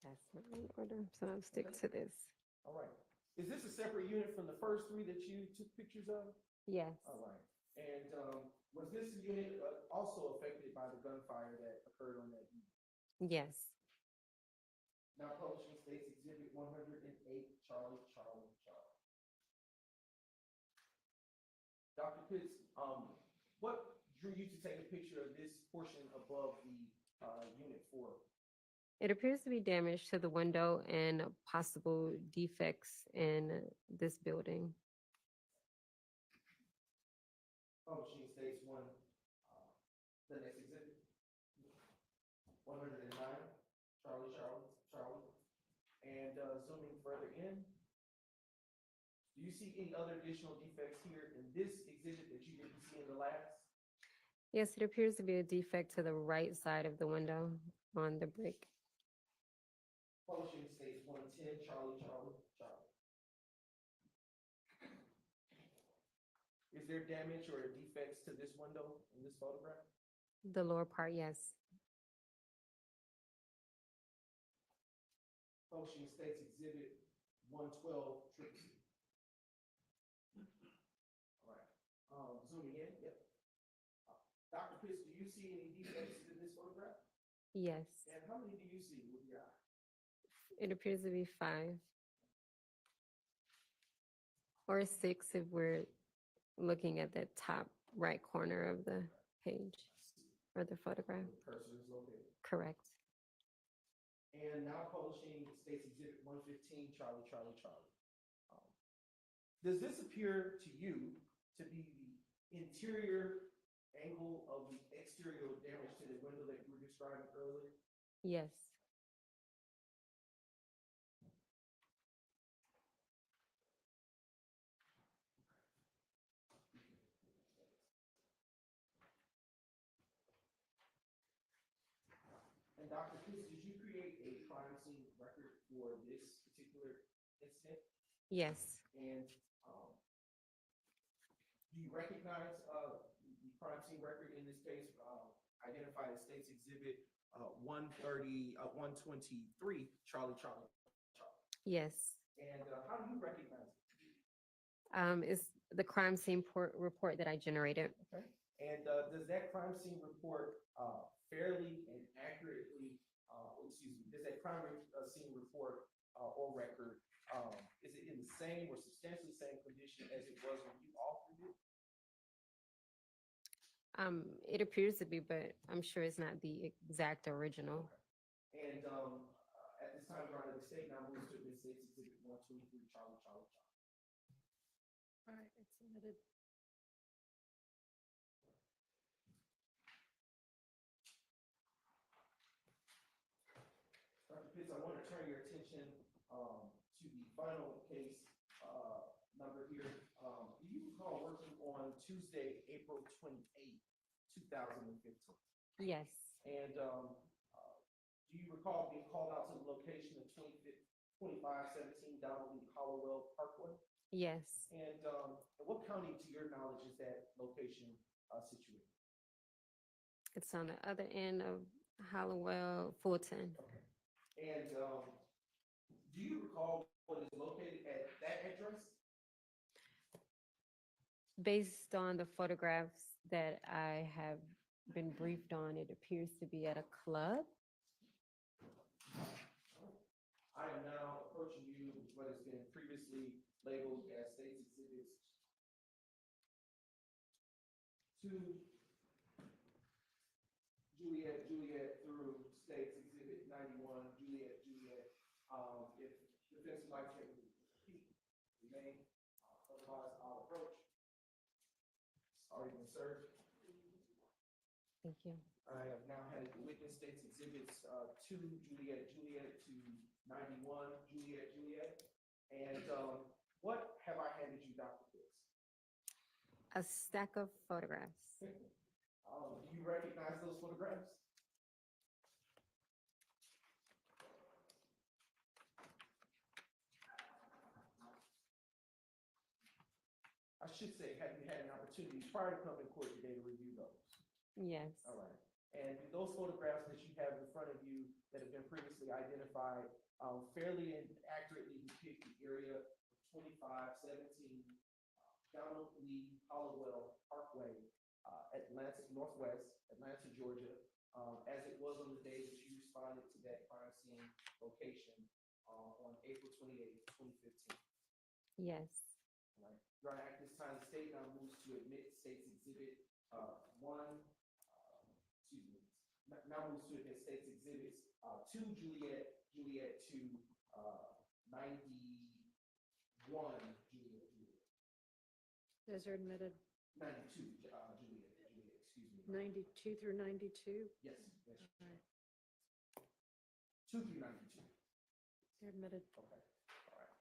That's not in order, so I'll stick to this. All right. Is this a separate unit from the first three that you took pictures of? Yes. All right. And was this unit also affected by the gunfire that occurred on that unit? Yes. Now publishing states exhibit 108, Charlie, Charlie, Charlie. Dr. Pitts, what drew you to take a picture of this portion above the unit 4? It appears to be damage to the window and possible defects in this building. Publishing states the next exhibit. 109, Charlie, Charlie, Charlie. And zooming further in, do you see any other additional defects here in this exhibit that you didn't see in the last? Yes, it appears to be a defect to the right side of the window on the brick. Publishing states 110, Charlie, Charlie, Charlie. Is there damage or defects to this window in this photograph? The lower part, yes. Publishing states exhibit 112, Trixie. All right. Zooming in, yep. Dr. Pitts, do you see any defects in this photograph? Yes. And how many do you see with your eye? It appears to be 5. Or 6 if we're looking at the top right corner of the page or the photograph. Cursor is located. Correct. And now publishing states exhibit 115, Charlie, Charlie, Charlie. Does this appear to you to be the interior angle of the exterior damage to the window that you were describing earlier? Yes. And Dr. Pitts, did you create a crime scene record for this particular incident? Yes. And do you recognize the crime scene record in this case, identified as state's exhibit 123, Charlie, Charlie, Charlie? Yes. And how do you recognize it? It's the crime scene report that I generated. Okay. And does that crime scene report fairly and accurately, does that crime scene report or record, is it in the same or substantially same condition as it was when you authored it? It appears to be, but I'm sure it's not the exact original. And at this time, Your Honor, the state now moves to admit state's exhibit 123, Charlie, Charlie, Charlie. All right, it's submitted. Dr. Pitts, I want to turn your attention to the final case number here. Do you recall working on Tuesday, April 28th, 2015? Yes. And do you recall being called out to the location of 2517 Donald Lee Hollowell Parkway? Yes, And what county, to your knowledge, is that location situated? it's on the other end of Hollowell, Fulton. And do you recall what is located at that address? Based on the photographs that I have been briefed on, it appears to be at a club. I am now approaching you with what has been previously labeled as State's Exhibits 2, Juliet through State's Exhibit 91, Juliet. If defense would like to repeat, remain, otherwise I'll approach. Starting the search. Thank you. I have now had the witness State's Exhibits 2, Juliet to 91, Juliet. And what have I handed you, Dr. Pitts? A stack of photographs. Do you recognize those photographs? I should say, have you had an opportunity prior to coming to court today to review those? Yes. All right. And do those photographs that you have in front of you that have been previously identified fairly and accurately depict the area of 2517 Donald Lee Hollowell Parkway, Atlanta, Northwest, Atlanta, Georgia, as it was on the day that you responded to that crime scene location on April 28th, 2015? Yes. All right. Your Honor, at this time, the state now moves to admit State's Exhibit 1, now moves to admit State's Exhibits 2, Juliet to 91, Juliet. Those are admitted. 92, Juliet, excuse me. 92 through 92? Yes, yes. All right. 2 through 92. They're admitted. Okay, all right.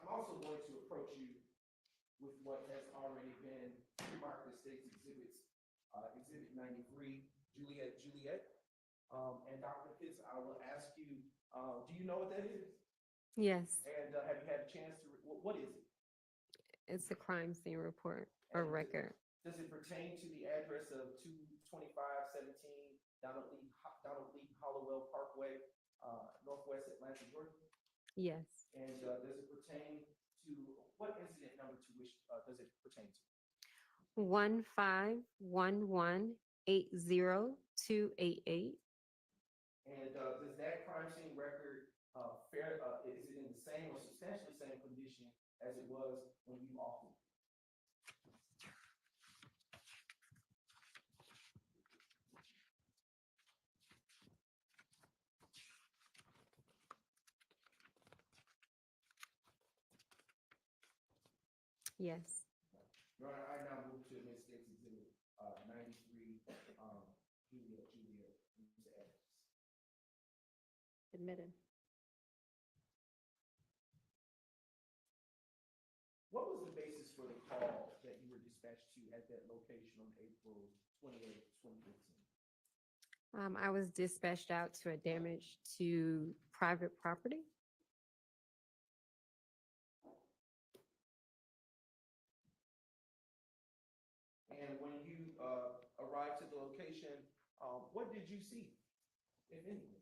I'm also going to approach you with what has already been marked as State's Exhibits, Exhibit 93, Juliet. And Dr. Pitts, I will ask you, do you know what that is? Yes. And have you had a chance to, what is it? It's a crime scene report or record. Does it pertain to the address of 22517 Donald Lee Hollowell Parkway, Northwest Atlanta, Georgia? Yes. And does it pertain to, what incident number to which does it pertain to? 151180288. And does that crime scene record is it in the same or substantially same condition as it was when you authored it? Yes. Your Honor, I now move to admit State's Exhibit 93, Juliet, Mr. Evans. Admitted. What was the basis for the call that you were dispatched to at that location on April 28th, 2015? I was dispatched out to a damage to private property. And when you arrived to the location, what did you see, if anything?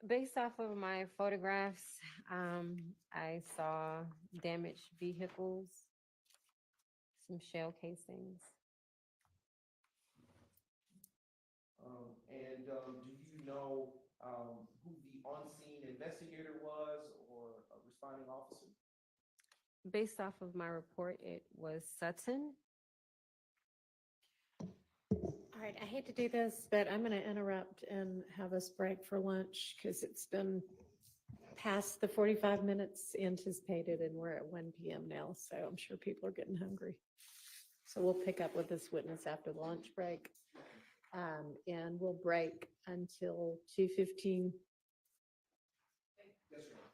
Based off of my photographs, I saw damaged vehicles, some shell casings. And do you know who the on-scene investigator was or a responding officer? Based off of my report, it was Sutton. All right, I hate to do this, but I'm going to interrupt and have us break for lunch because it's been past the 45 minutes anticipated and we're at 1 p.m. now, so I'm sure people are getting hungry. So we'll pick up with this witness after the lunch break. And we'll break until 2:15. Yes, Your Honor.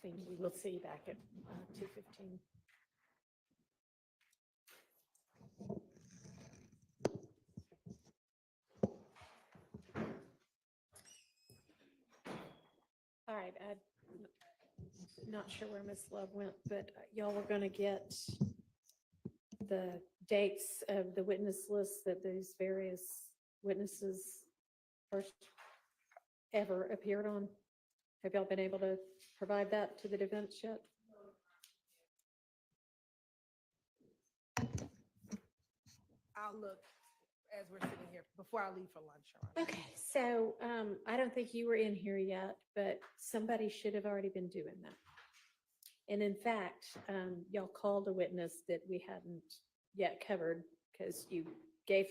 Thank you. We'll see you back at 2:15. All right, I'm not sure where Miss Love went, but y'all were going to get the dates of the witness list that these various witnesses first ever appeared on. Have y'all been able to provide that to the defense yet? I'll look as we're sitting here before I leave for lunch. Your Honor. Okay, so I don't think you were in here yet, but somebody should have already been doing that. And in fact, y'all called a witness that we hadn't yet covered because you gave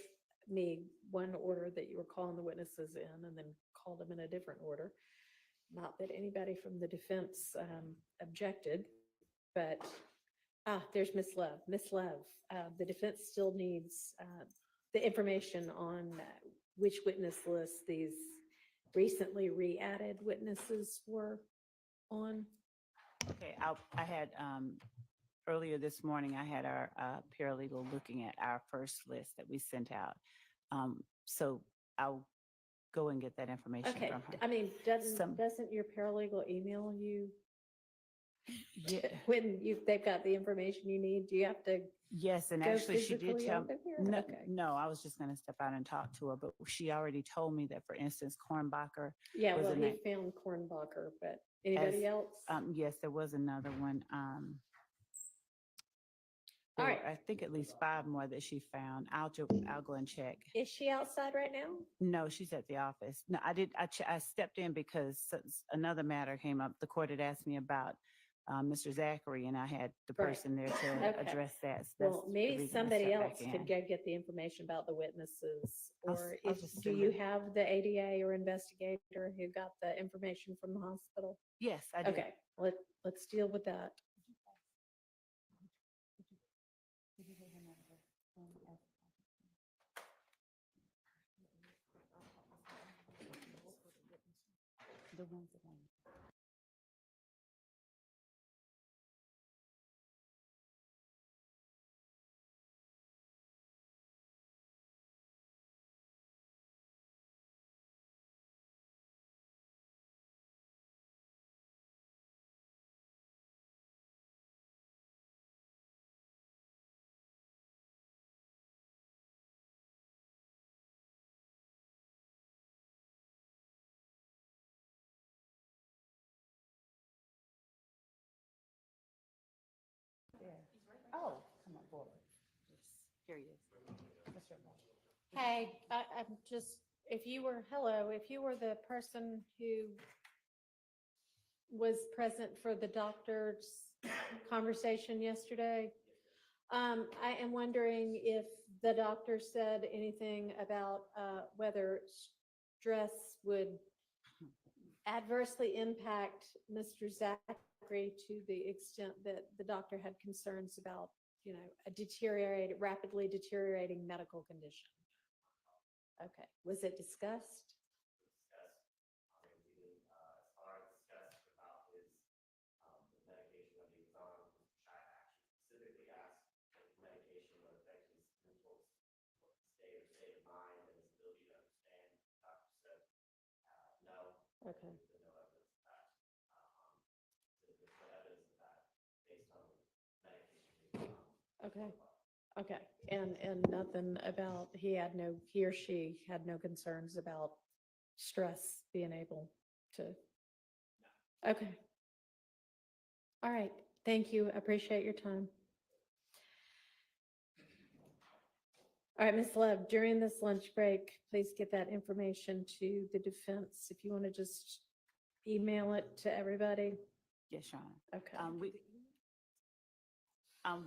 me one order that you were calling the witnesses in and then called them in a different order. Not that anybody from the defense objected, but there's Miss Love. Miss Love, the defense still needs the information on which witness list these recently re-added witnesses were on. Okay, I had, earlier this morning, I had our paralegal looking at our first list that we sent out. So I'll go and get that information Okay, from her. I mean, doesn't your paralegal email you Yeah. when they've got the information you need? Do you have to? Yes, and go actually she did physically tell over here? no, Okay. no, I was just gonna step out and talk to her, but she already told me that, for instance, Kornbacher. Yeah, was well, in he that- found Kornbacher, but anybody as- else? Yes, there was another one. All there right. were, I think at least 5 more that she found. I'll go and check. Is she outside right now? No, she's at the office. No, I stepped in because another matter came up. The court had asked me about Mr. Zachary, and I had the Right. person there to Okay. address that. So Well, that's the maybe reason I somebody stepped back else in. could go get the information about the witnesses, or I'll if, just do send you it. have the ADA or investigator who got the information from the hospital? Yes, I do. Okay, let's deal with that. The ones that Oh, come on forward. Here he is. What's your name? Hey, I'm just, if you were the person who was present for the doctor's conversation yesterday, I am wondering if the doctor said anything about whether stress would adversely impact Mr. Zachary to the extent that the doctor had concerns about, a rapidly deteriorating medical condition. Okay, was it discussed? Okay. Okay, okay, and nothing about, he or she had no concerns about stress being able to? Okay. All right, thank you, appreciate your time. All right, Ms. Love, during this lunch break, please get that information to the defense. If you want to just email it to everybody. Yes, Your Honor. Okay. I'm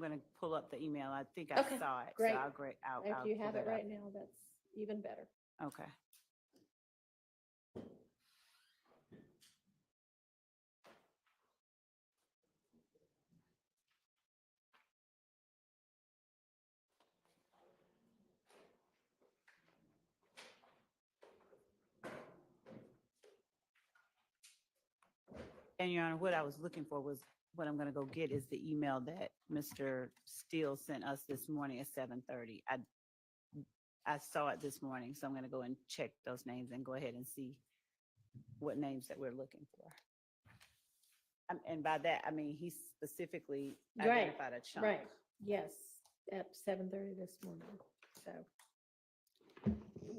going to pull up the email. I think I Okay, saw it. great. So I'll If you pull have it that up. right now, that's even better. Okay. And Your Honor, what I was looking for was, what I'm gonna go get is the email that Mr. Steele sent us this morning at 7:30. I saw it this morning, so I'm gonna go and check those names and go ahead and see what names that we're looking for. And by that, I mean, he specifically Right, identified a chunk. right, yes, at 7:30 this morning, so.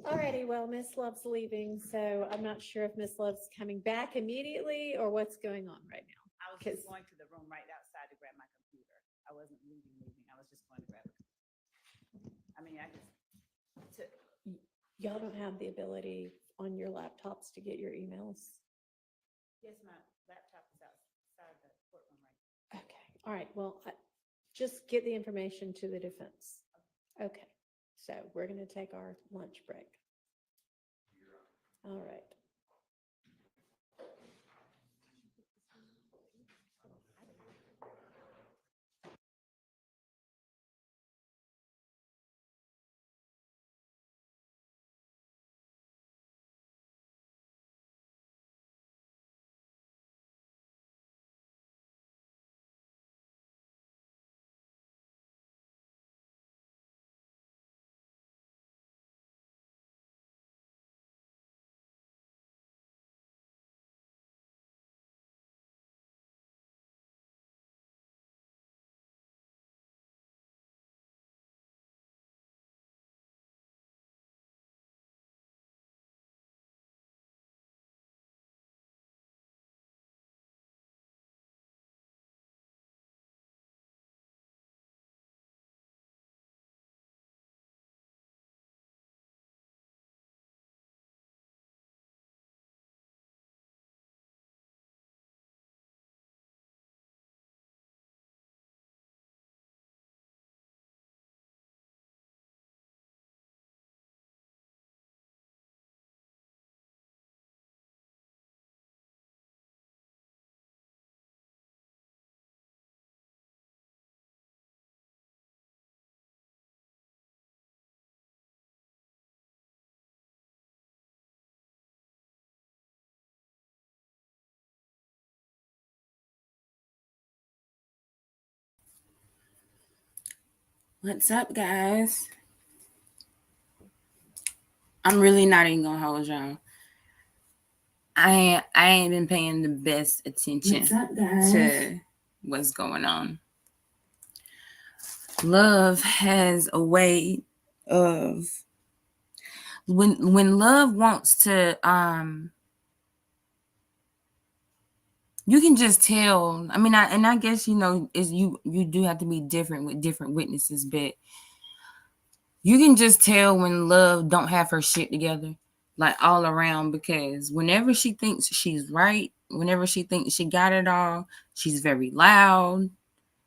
Alrighty, well, Miss Love's leaving, so I'm not sure if Miss Love's coming back immediately or what's going on right now. I was just going to the room right outside to grab my computer. I wasn't leaving. I was just going to grab it. I mean, I just, Y'all don't have the ability on your laptops to get your emails? yes, my laptop is outside the courtroom right Okay, all right, well, just get the information to the defense. Okay, so we're gonna take our lunch break. All right. What's up, guys? I'm really not even gonna hold y'all. I ain't been paying the best attention to what's going on. Love has a way of when love wants to you can just tell. I mean, I guess is you do have to be different with different witnesses, but you can just tell when love don't have her shit together, like all around, because whenever she thinks she's right, whenever she thinks she got it all, she's very loud,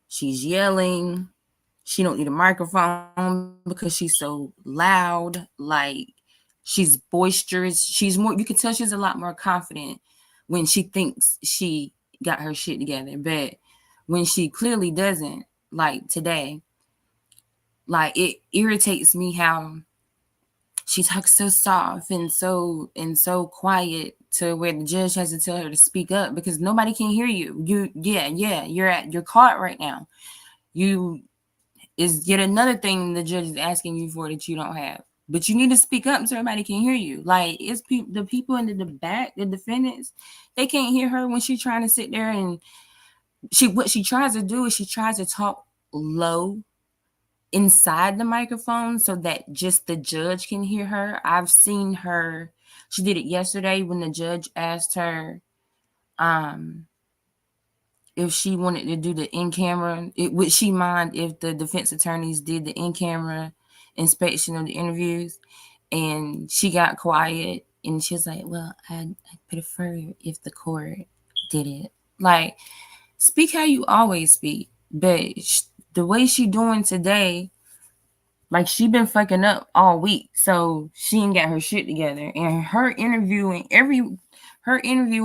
she's yelling, she don't need a microphone because she's so loud, like she's boisterous, you can tell she's a lot more confident when she thinks she got her shit together, but when she clearly doesn't, like today, like it irritates me how she talks so soft and so quiet to where the judge has to tell her to speak up because nobody can hear you. You're caught right now. You is yet another thing the judge is asking you for that you don't have. But you need to speak up so everybody can hear you. Like it's the people in the back, the defendants, they can't hear her when she's trying to sit there and what she tries to do is she tries to talk low inside the microphone so that just the judge can hear her. I've seen her. She did it yesterday when the judge asked her if she wanted to do the in-camera. Would she mind if the defense attorneys did the in-camera inspection of the interviews? And she got quiet and she was like, well, I'd prefer if the court did it. Like, speak how you always speak. But the way she doing today, like she been fucking up all week, so she ain't got her shit together. And her interviewing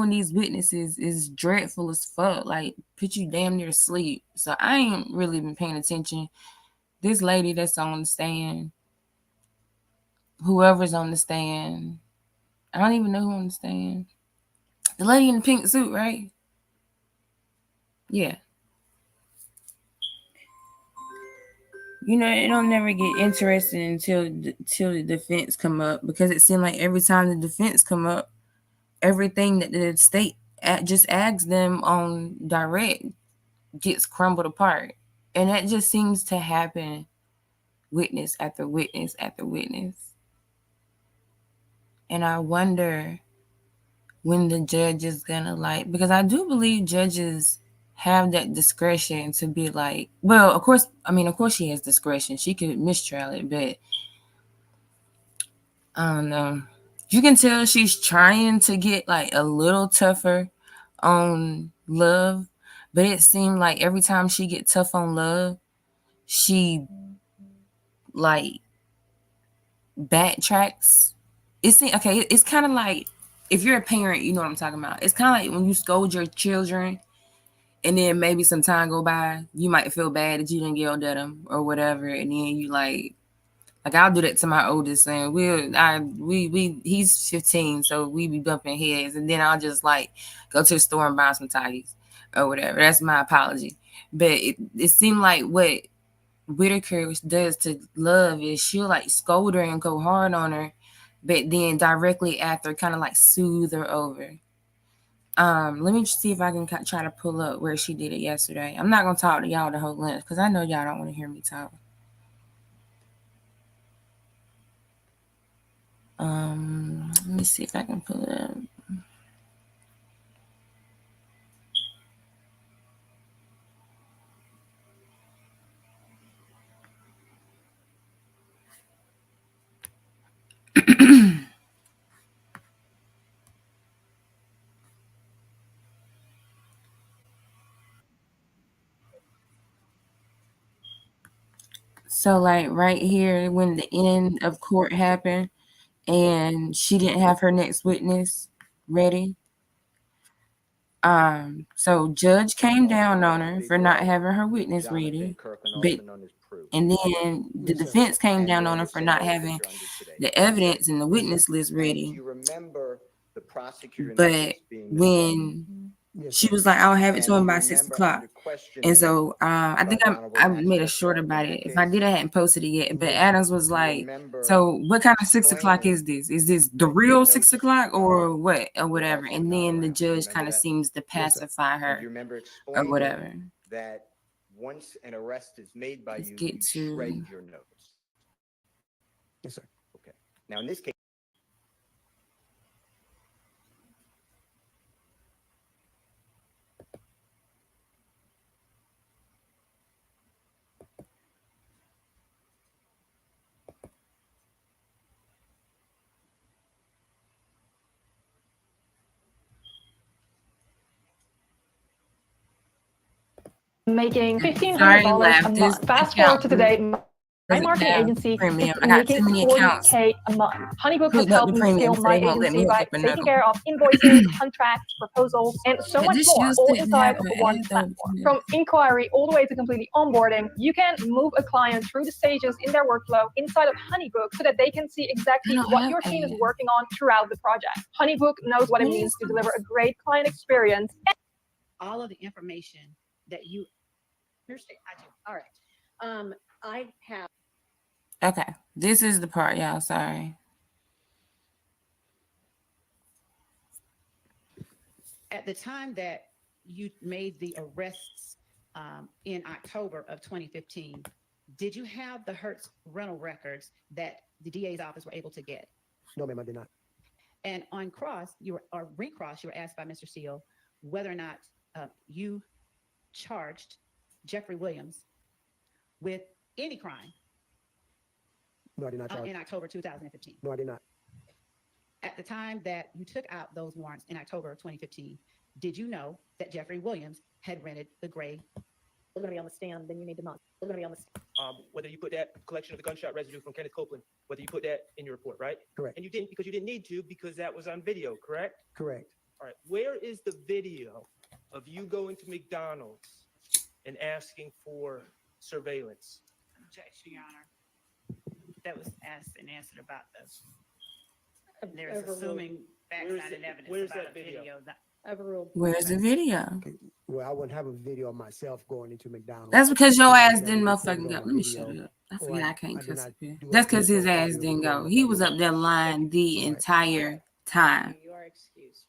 these witnesses is dreadful as fuck. Like put you damn near asleep. So I ain't really been paying attention. This lady that's on the stand, whoever's on the stand, I don't even know who on the stand. The lady in the pink suit, right? Yeah. You know, it don't never get interesting until the defense come up, because it seemed like every time the defense come up, everything that the state just asks them on direct gets crumbled apart. And that just seems to happen witness after witness after witness. And I wonder when the judge is gonna, like, because I do believe judges have that discretion to be like, well, of course she has discretion. She could mistrial it, but I don't know. You can tell she's trying to get like a little tougher on Love, but it seemed like every time she get tough on Love, she like backtracks. It's kind of like, if you're a parent, you know what I'm talking about. It's kind of like when you scold your children and then maybe some time go by, you might feel bad that you didn't yell at them or whatever, and then you like I'll do that to my oldest son. He's 15, so we be bumping heads, and then I'll just like go to the store and buy some Takis or whatever. That's my apology. But it seemed like what Whitaker does to Love is she'll like scold her and go hard on her, but then directly after kind of like soothe her over. Let me see if I can try to pull up where she did it yesterday. I'm not gonna talk to y'all the whole length because I know y'all don't want to hear me talk. Let me see if I can pull it up. So like right here, when the end of court happened and she didn't have her next witness ready. So judge came down on her for not having her witness ready, but and then the defense came down on her for not having the evidence and the witness list ready. But when she was like, I'll have it to him by 6 o'clock. And so I think I made a short about it. If I did, I hadn't posted it yet. But Adams was like, so what kind of 6 o'clock is this? Is this the real 6 o'clock or what? Or whatever. And then the judge kind of seems to pacify her or whatever. That once an arrest is made by you, get you to- shred your notes. Yes, sir. Okay. Now, in this case, making $1,500 Sorry, a left. month. This Fast forward to today, my doesn't marketing have agency premium. is I got making too many accounts. $40K a month. HoneyBook has Hooked up helped to me premium, scale so my they won't let me agency hook by up another taking care of invoices, contracts, proposals, and so Yeah, much this more, used all to inside have of an one ad, though, platform. yeah. From inquiry all the way to completely onboarding, you can move a client through the stages in their workflow inside of HoneyBook so that they can see exactly don't what have your team is ads. working on throughout the project. HoneyBook knows what it What means is to deliver a great client experience. All of the information that you understand. I do. All right. I have. Okay, this is the part, y'all. Sorry. At the time that you made the arrests in October of 2015, did you have the Hertz rental records that the DA's office were able to get? No, ma'am, I did not. And on recross, you were asked by Mr. Seal whether or not you charged Jeffrey Williams with any crime No, I did not charge. in October 2015. No, I did not. At the time that you took out those warrants in October of 2015, did you know that Jeffrey Williams had rented the gray? We're going to be on the stand, then you need to not. We're going to be on the stand. Whether you put that collection of the gunshot residue from Kenneth Copeland, whether you put that in your report, right? Correct. And you didn't because you didn't need to because that was on video, correct? Correct. All right. Where is the video of you going to McDonald's and asking for surveillance? Objection, Your Honor. That was asked and answered about the. There's assuming facts, not an evidence Where's about that a video? video. Overruled. Where's the video? Well, I wouldn't have a video of myself going into McDonald's. That's because your I ass never didn't did put it motherfucking go. on a Let me shut video, up. I or forgot I can't did cuss not up here. do That's a because his video of ass me didn't go. recording He of was that up there lying the All right. entire time. You are excused.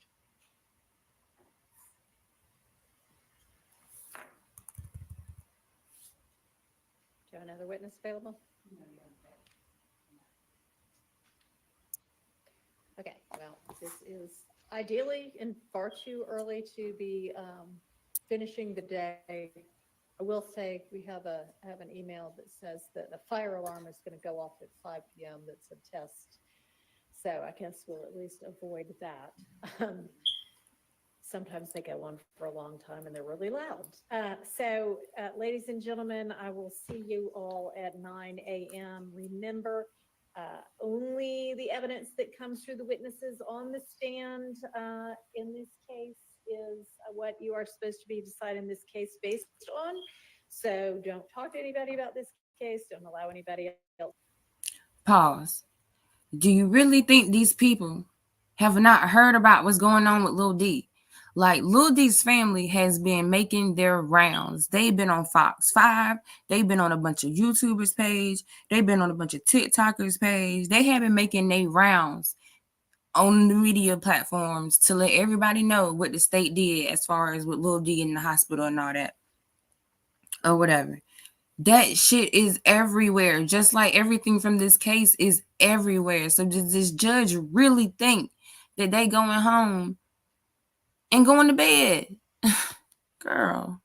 Do you have another witness available? Okay, well, this is ideally and far too early to be finishing the day. I will say we I have an email that says that the fire alarm is going to go off at 5 p.m. That's a test. So I guess we'll at least avoid that. Sometimes they go on for a long time and they're really loud. Ladies and gentlemen, I will see you all at 9 a.m. Remember, only the evidence that comes through the witnesses on the stand in this case is what you are supposed to be deciding this case based on. So don't talk to anybody about this case. Don't allow anybody else. Pause. Do you really think these people have not heard about what's going on with Lil D? Like, Lil D's family has been making their rounds. They've been on Fox 5. They've been on a bunch of YouTubers' page. They've been on a bunch of TikTokers' page. They have been making their rounds on the media platforms to let everybody know what the state did as far as with Lil D in the hospital and all that. Or whatever. That shit is everywhere. Just like everything from this case is everywhere. So does this judge really think that they going home and going to bed? Girl.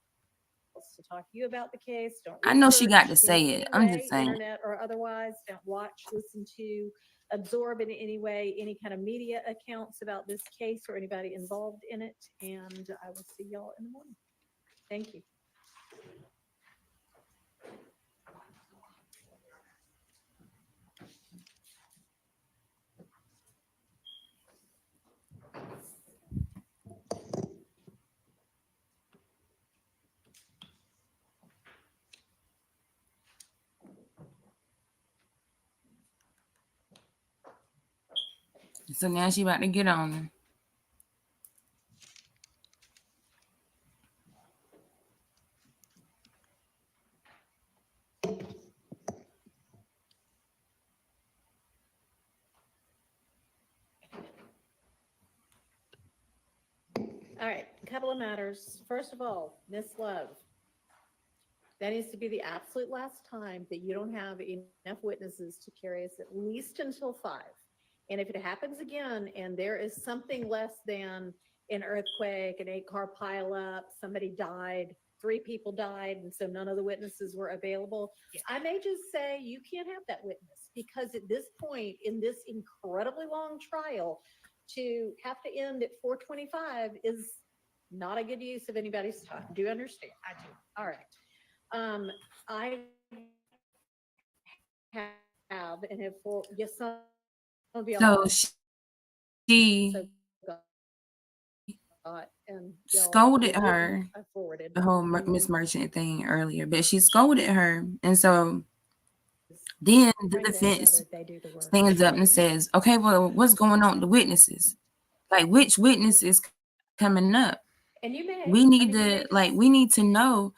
To talk to you about the case. Don't I know she got to research say in it. any I'm way, just saying. internet or otherwise. Don't watch, listen to, absorb in any way any kind of media accounts about this case or anybody involved in it. And I will see y'all in the morning. Thank you. So now she about to get on her. All right, a couple of matters. First of all, Miss Love, that needs to be the absolute last time that you don't have enough witnesses to carry us at least until 5. And if it happens again and there is something less than an earthquake, an 8-car pileup, somebody died, 3 people died, and so none of the witnesses were available, I may just say you can't have that witness, because at this point in this incredibly long trial, to have to end at 4:25 is not a good use of anybody's time. Do you understand? I do. All right. I have and have full, yes, some of y'all. So she And scolded her, I forwarded. the whole Miss Merchant thing earlier, but she scolded her. And so then the defense stands up and says, okay, well, what's going on with the witnesses? Like, which witness is coming up? And you may, We need to know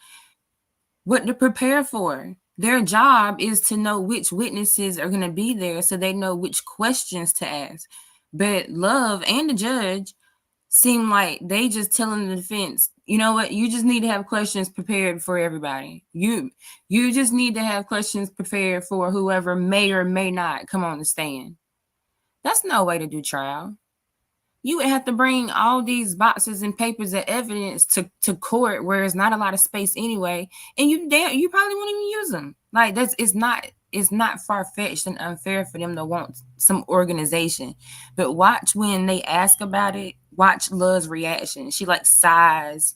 what to prepare for. Their job is to know which witnesses are going to be there so they know which questions to ask. But Love and the judge seem like they just telling the defense, you know what, you just need to have questions prepared for everybody. You just need to have questions prepared for whoever may or may not come on the stand. That's no way to do trial. You would have to bring all these boxes and papers of evidence to court where there's not a lot of space anyway, and you probably won't even use them. Like, it's not far-fetched and unfair for them to want some organization. But watch when they ask about it, watch Love's reaction. She like sighs.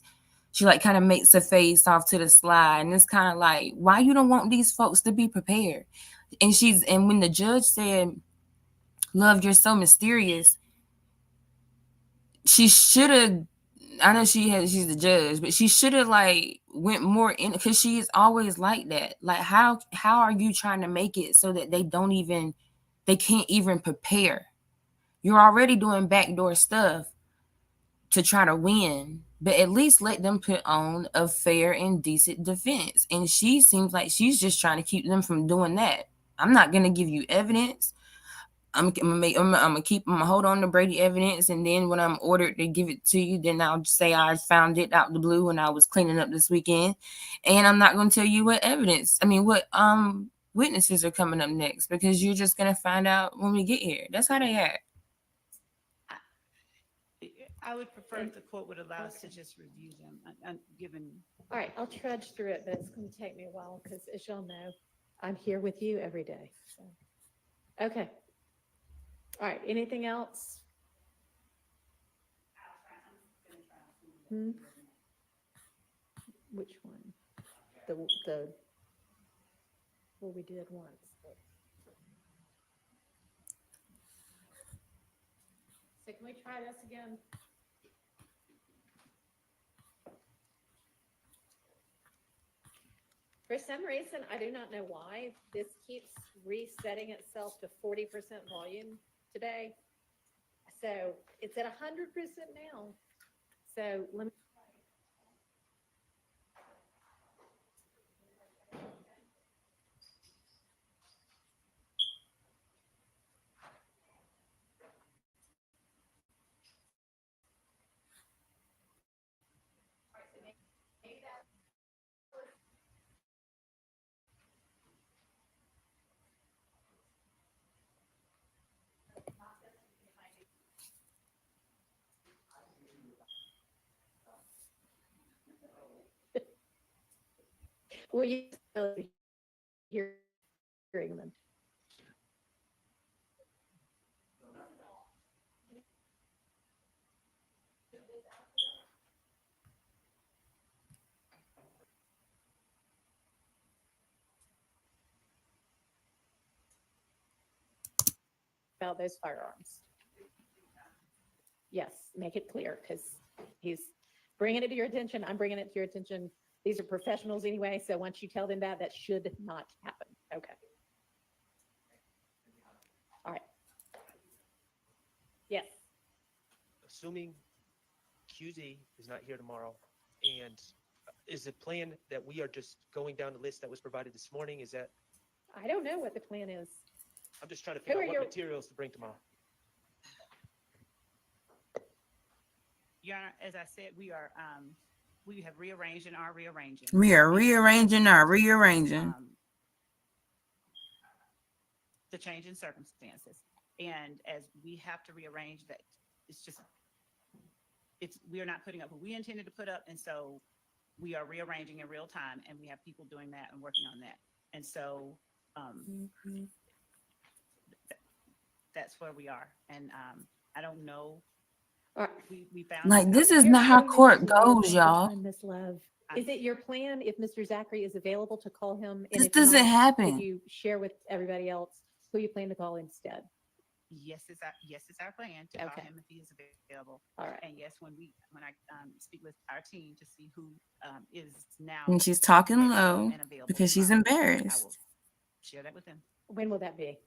She like kind of makes a face off to the slide, and it's kind of like, why you don't want these folks to be prepared? And when the judge said, Love, you're so mysterious, she should have, I know she's the judge, but she should have like went more in, because she is always like that. Like, how are you trying to make it so that they can't even prepare? You're already doing backdoor stuff to try to win. but at least let them put on a fair and decent defense. And she seems like she's just trying to keep them from doing that. I'm not gonna give you evidence. I'm gonna hold on to Brady evidence, and then when I'm ordered to give it to you, then I'll say I found it out the blue when I was cleaning up this weekend, and I'm not gonna tell you what witnesses are coming up next, because you're just gonna find out when we get here. That's how they act. I would prefer if the court would allow us to just review them, given. All right, I'll trudge through it, but it's going to take me a while because, as y'all know, I'm here with you every day. So. Okay. All right, anything else? Which one? The what we did once. So can we try this again? For some reason, I do not know why, this keeps resetting itself to 40% volume today. So it's at 100% now. So let me. Well, you hearing them. About those firearms. Yes, make it clear, because he's bringing it to your attention. I'm bringing it to your attention. These are professionals anyway, so once you tell them that, that should not happen. Okay. All right. Yes. Assuming QZ is not here tomorrow, and is the plan that we are just going down the list that was provided this morning? Is that? I don't know what the plan is. I'm just trying to figure Who out are what your- materials to bring tomorrow. Your Honor, as I said, we have rearranged and are rearranging. We are rearranging our rearranging. The change in circumstances. And as we have to rearrange that, we are not putting up what we intended to put up. And so we are rearranging in real time, and we have people doing that and working on that. And so that's where we are. And I don't know. We found Like, this is not how court goes, y'all. Miss Love, is it your plan, if Mr. Zachary is available, to call him? And This if doesn't not, happen. Could you share with everybody else who you plan to call instead? Yes, it's our plan to call him if he is available. All right. And yes, when I speak with our team to see who is now. And she's talking low and available because she's tomorrow, I will embarrassed. share that with him. When will that be?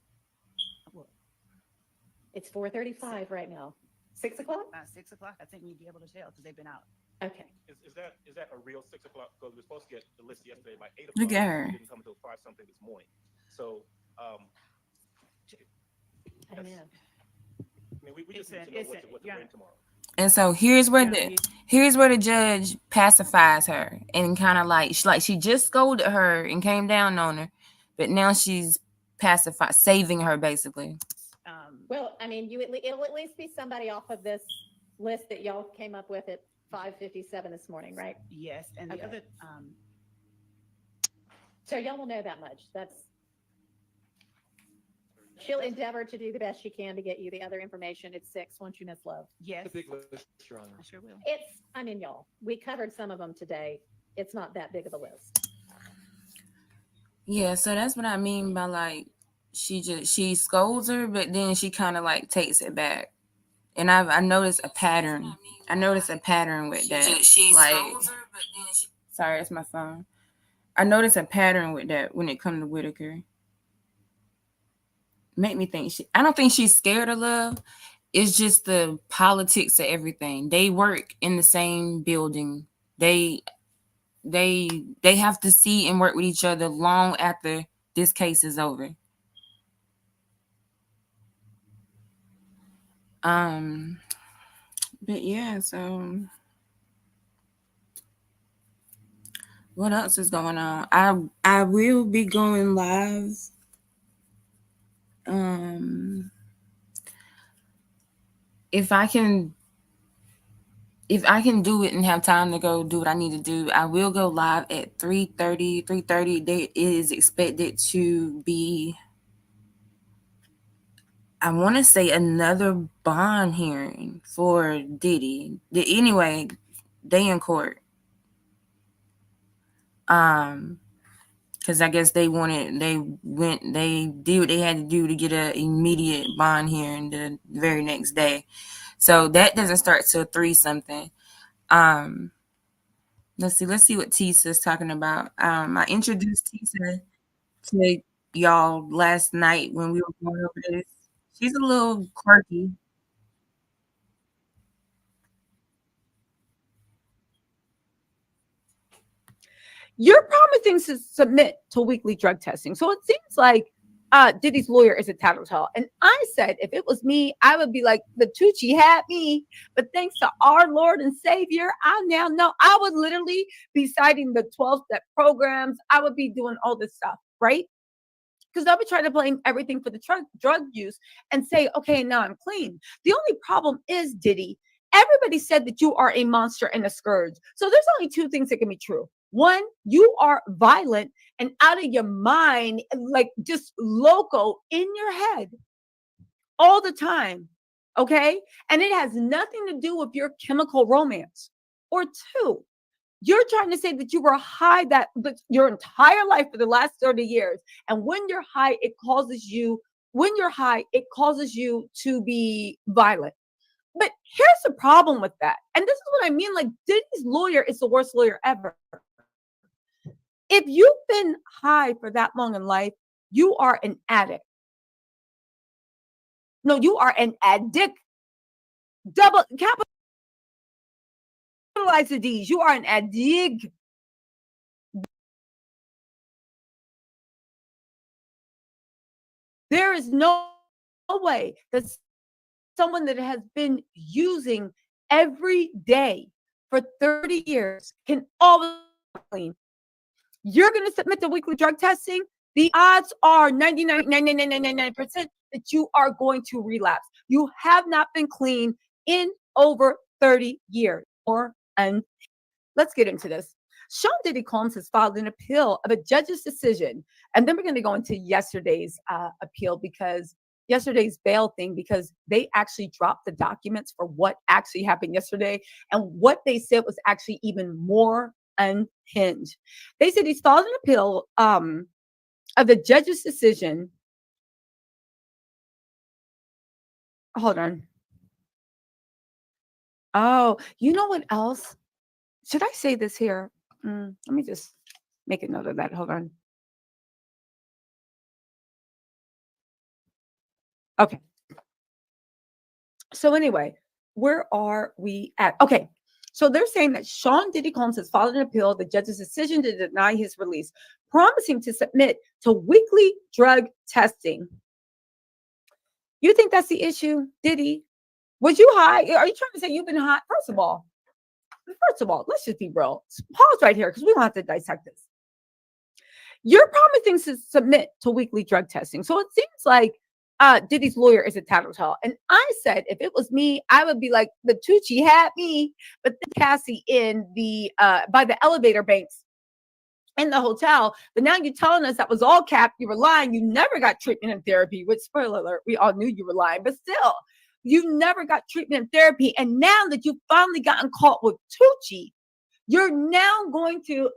It's 4:35 right now. 6 o'clock? 6 o'clock, I think we'd be able to tell because they've been out. Okay. Is that a real 6 o'clock? Because we were supposed to get the list yesterday by 8 o'clock. Look at her. We didn't come until 5 something this morning. So, I don't know. I mean, we just need to know what to bring tomorrow. And so here's where the judge pacifies her and kind of like she just scolded her and came down on her, but now she's pacified, saving her basically. Well, I mean, it'll at least be somebody off of this list that y'all came up with at 5:57 this morning, right? Yes, and the other. So y'all will know that much. She'll endeavor to do the best she can to get you the other information at 6 once you miss Love. Yes. The big list, Your Honor. I sure will. Y'all, we covered some of them today. It's not that big of a list. Yeah, so that's what I mean by like she scolds her, but then she kind of like takes it back. And I noticed a pattern. I noticed a pattern with that. Sorry, it's my phone. I noticed a pattern with that when it comes to Whitaker. Make me think I don't think she's scared of Love. it's just the politics of everything. They work in the same building. They have to see and work with each other long after this case is over. But yeah, so what else is going on? I will be going live. If I can do it and have time to go do what I need to do, I will go live at 3:30. 3:30, there is expected to be, I want to say, another bond hearing for Diddy. Anyway, they in court. Because I guess they did what they had to do to get an immediate bond hearing the very next day. So that doesn't start till 3 something. Let's see what Tisa's talking about. I introduced Tisa to y'all last night when we were going over this. She's a little quirky. You're promising to submit to weekly drug testing. So it seems like Diddy's lawyer is a tattletale. And I said, if it was me, I would be like, the Tucci had me. But thanks to our Lord and Savior, I now know I would literally be citing the 12-step programs. I would be doing all this stuff, right? Because I would try to blame everything for the drug use and say, okay, now I'm clean. The only problem is, Diddy, everybody said that you are a monster and a scourge. So there's only 2 things that can be true. One, you are violent and out of your mind, like just loco in your head all the time. Okay. And it has nothing to do with your chemical romance. Or 2, you're trying to say that you were high that your entire life for the last 30 years. And when you're high, it causes you to be violent. But here's the problem with that. And this is what I mean. Like, Diddy's lawyer is the worst lawyer ever. If you've been high for that long in life, you are an addict. No, you are an addict. Double capitalize the D's. You are an addict. There is no way that someone that has been using every day for 30 years can always clean. You're going to submit to weekly drug testing. The odds are 99.99% that you are going to relapse. You have not been clean in over 30 years. And let's get into this. Sean Diddy Combs has filed an appeal of a judge's decision. And then we're going to go into yesterday's appeal, because yesterday's bail thing, because they actually dropped the documents for what actually happened yesterday. And what they said was actually even more unhinged. They said he's filed an appeal of the judge's decision. Hold on. Oh, you know what else? Should I say this here? Let me just make a note of that. Hold on. Okay. So anyway, where are we at? Okay. So they're saying that Sean Diddy Combs has filed an appeal of the judge's decision to deny his release, promising to submit to weekly drug testing. You think that's the issue, Diddy? Was you high? Are you trying to say you've been high? First of all, let's just be real. Pause right here, because we don't have to dissect this. You're promising to submit to weekly drug testing. So it seems like Diddy's lawyer is a tattletale. And I said, if it was me, I would be like, the Tucci had me, but the Cassie in the by the elevator banks in the hotel. But now you're telling us that was all cap. You were lying. You never got treatment and therapy, which, spoiler alert, we all knew you were lying, but still, you never got treatment and therapy. And now that you've finally gotten caught with Tucci, you're now going to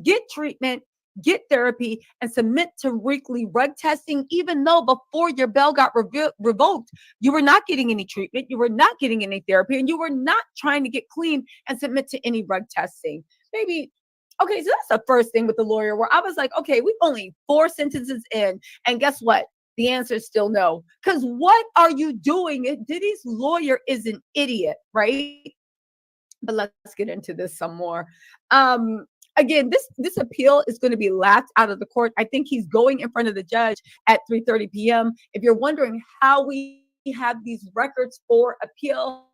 get treatment, get therapy, and submit to weekly drug testing, even though before your bail got revoked, you were not getting any treatment, you were not getting any therapy, and you were not trying to get clean and submit to any drug testing. Maybe, okay, so that's the first thing with the lawyer, where I was like, okay, we've only 4 sentences in, and guess what? The answer is still no. Because what are you doing? Diddy's lawyer is an idiot, right? But let's get into this some more. Again, this appeal is going to be laughed out of the court. I think he's going in front of the judge at 3:30 p.m. If you're wondering how we have these records for appeal,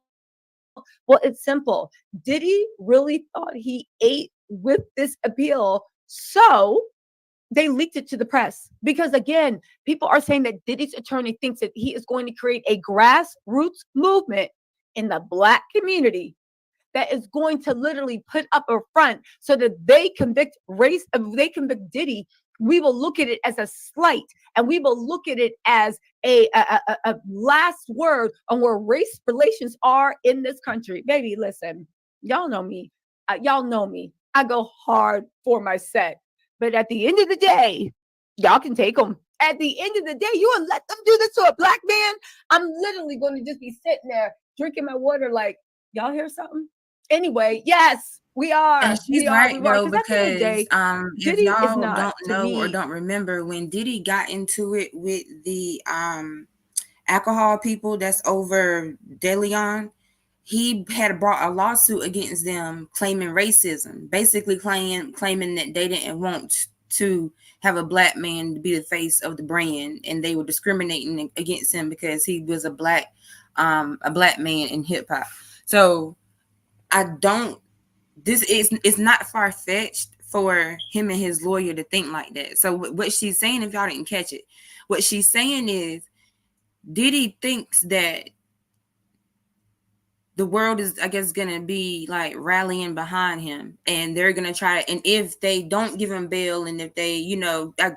well, it's simple. Diddy really thought he ate with this appeal, so they leaked it to the press. Because again, people are saying that Diddy's attorney thinks that he is going to create a grassroots movement in the Black community that is going to literally put up a front so that they convict Diddy. We will look at it as a slight, and we will look at it as a last word on where race relations are in this country. Baby, listen, y'all know me. Y'all know me. I go hard for my set. But at the end of the day, y'all can take them. At the end of the day, you will let them do this to a Black man? I'm literally going to just be sitting there drinking my water like, y'all hear something? Anyway, yes, we are. And she's right though, because if Diddy is y'all not, don't to know or me- don't remember, when Diddy got into it with the alcohol people that's over De Leon, he had brought a lawsuit against them claiming racism, basically claiming that they didn't want to have a Black man to be the face of the brand, and they were discriminating against him because he was a black man in hip hop. So it's not far-fetched for him and his lawyer to think like that. So what she's saying, if y'all didn't catch it, what she's saying is Diddy thinks that the world is, I guess, going to be like rallying behind him, and they're going to try to, and if they don't give him bail, and if they,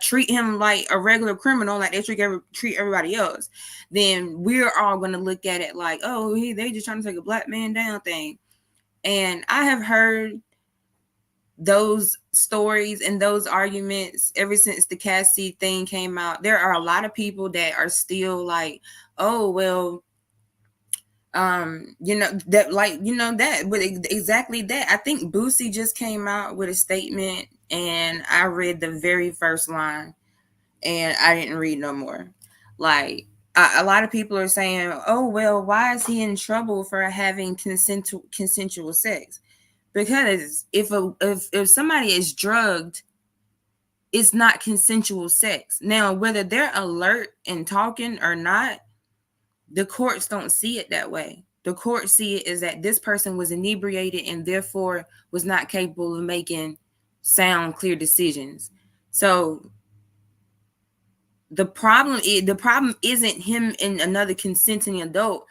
treat him like a regular criminal, like they treat everybody else, then we're all going to look at it like, oh, they just trying to take a Black man down thing. And I have heard those stories and those arguments ever since the Cassie thing came out. There are a lot of people that are still like, oh, well, but exactly that. I think Boosie just came out with a statement, and I read the very first line and I didn't read no more. Like, a lot of people are saying, oh, well, why is he in trouble for having consensual sex? Because if somebody is drugged, it's not consensual sex. Now, whether they're alert and talking or not, the courts don't see it that way. The courts see it as that this person was inebriated and therefore was not capable of making sound, clear decisions. So the problem isn't him and another consenting adult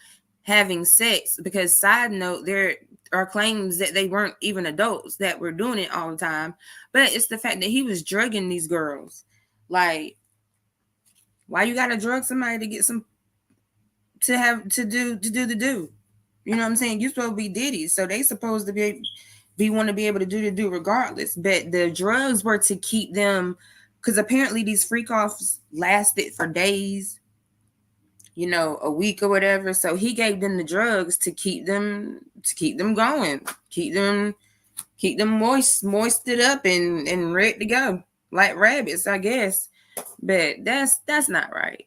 having sex, because side note, there are claims that they weren't even adults that were doing it all the time, but it's the fact that he was drugging these girls. Like, why you gotta drug somebody to get some to do the do? You know what I'm saying? You're supposed to be Diddy, so they supposed to be want to be able to do the do regardless. But the drugs were to keep them, because apparently these freak offs lasted for days, a week or whatever. So he gave them the drugs to keep them going, keep them moisted up and ready to go like rabbits, I guess. But that's not right.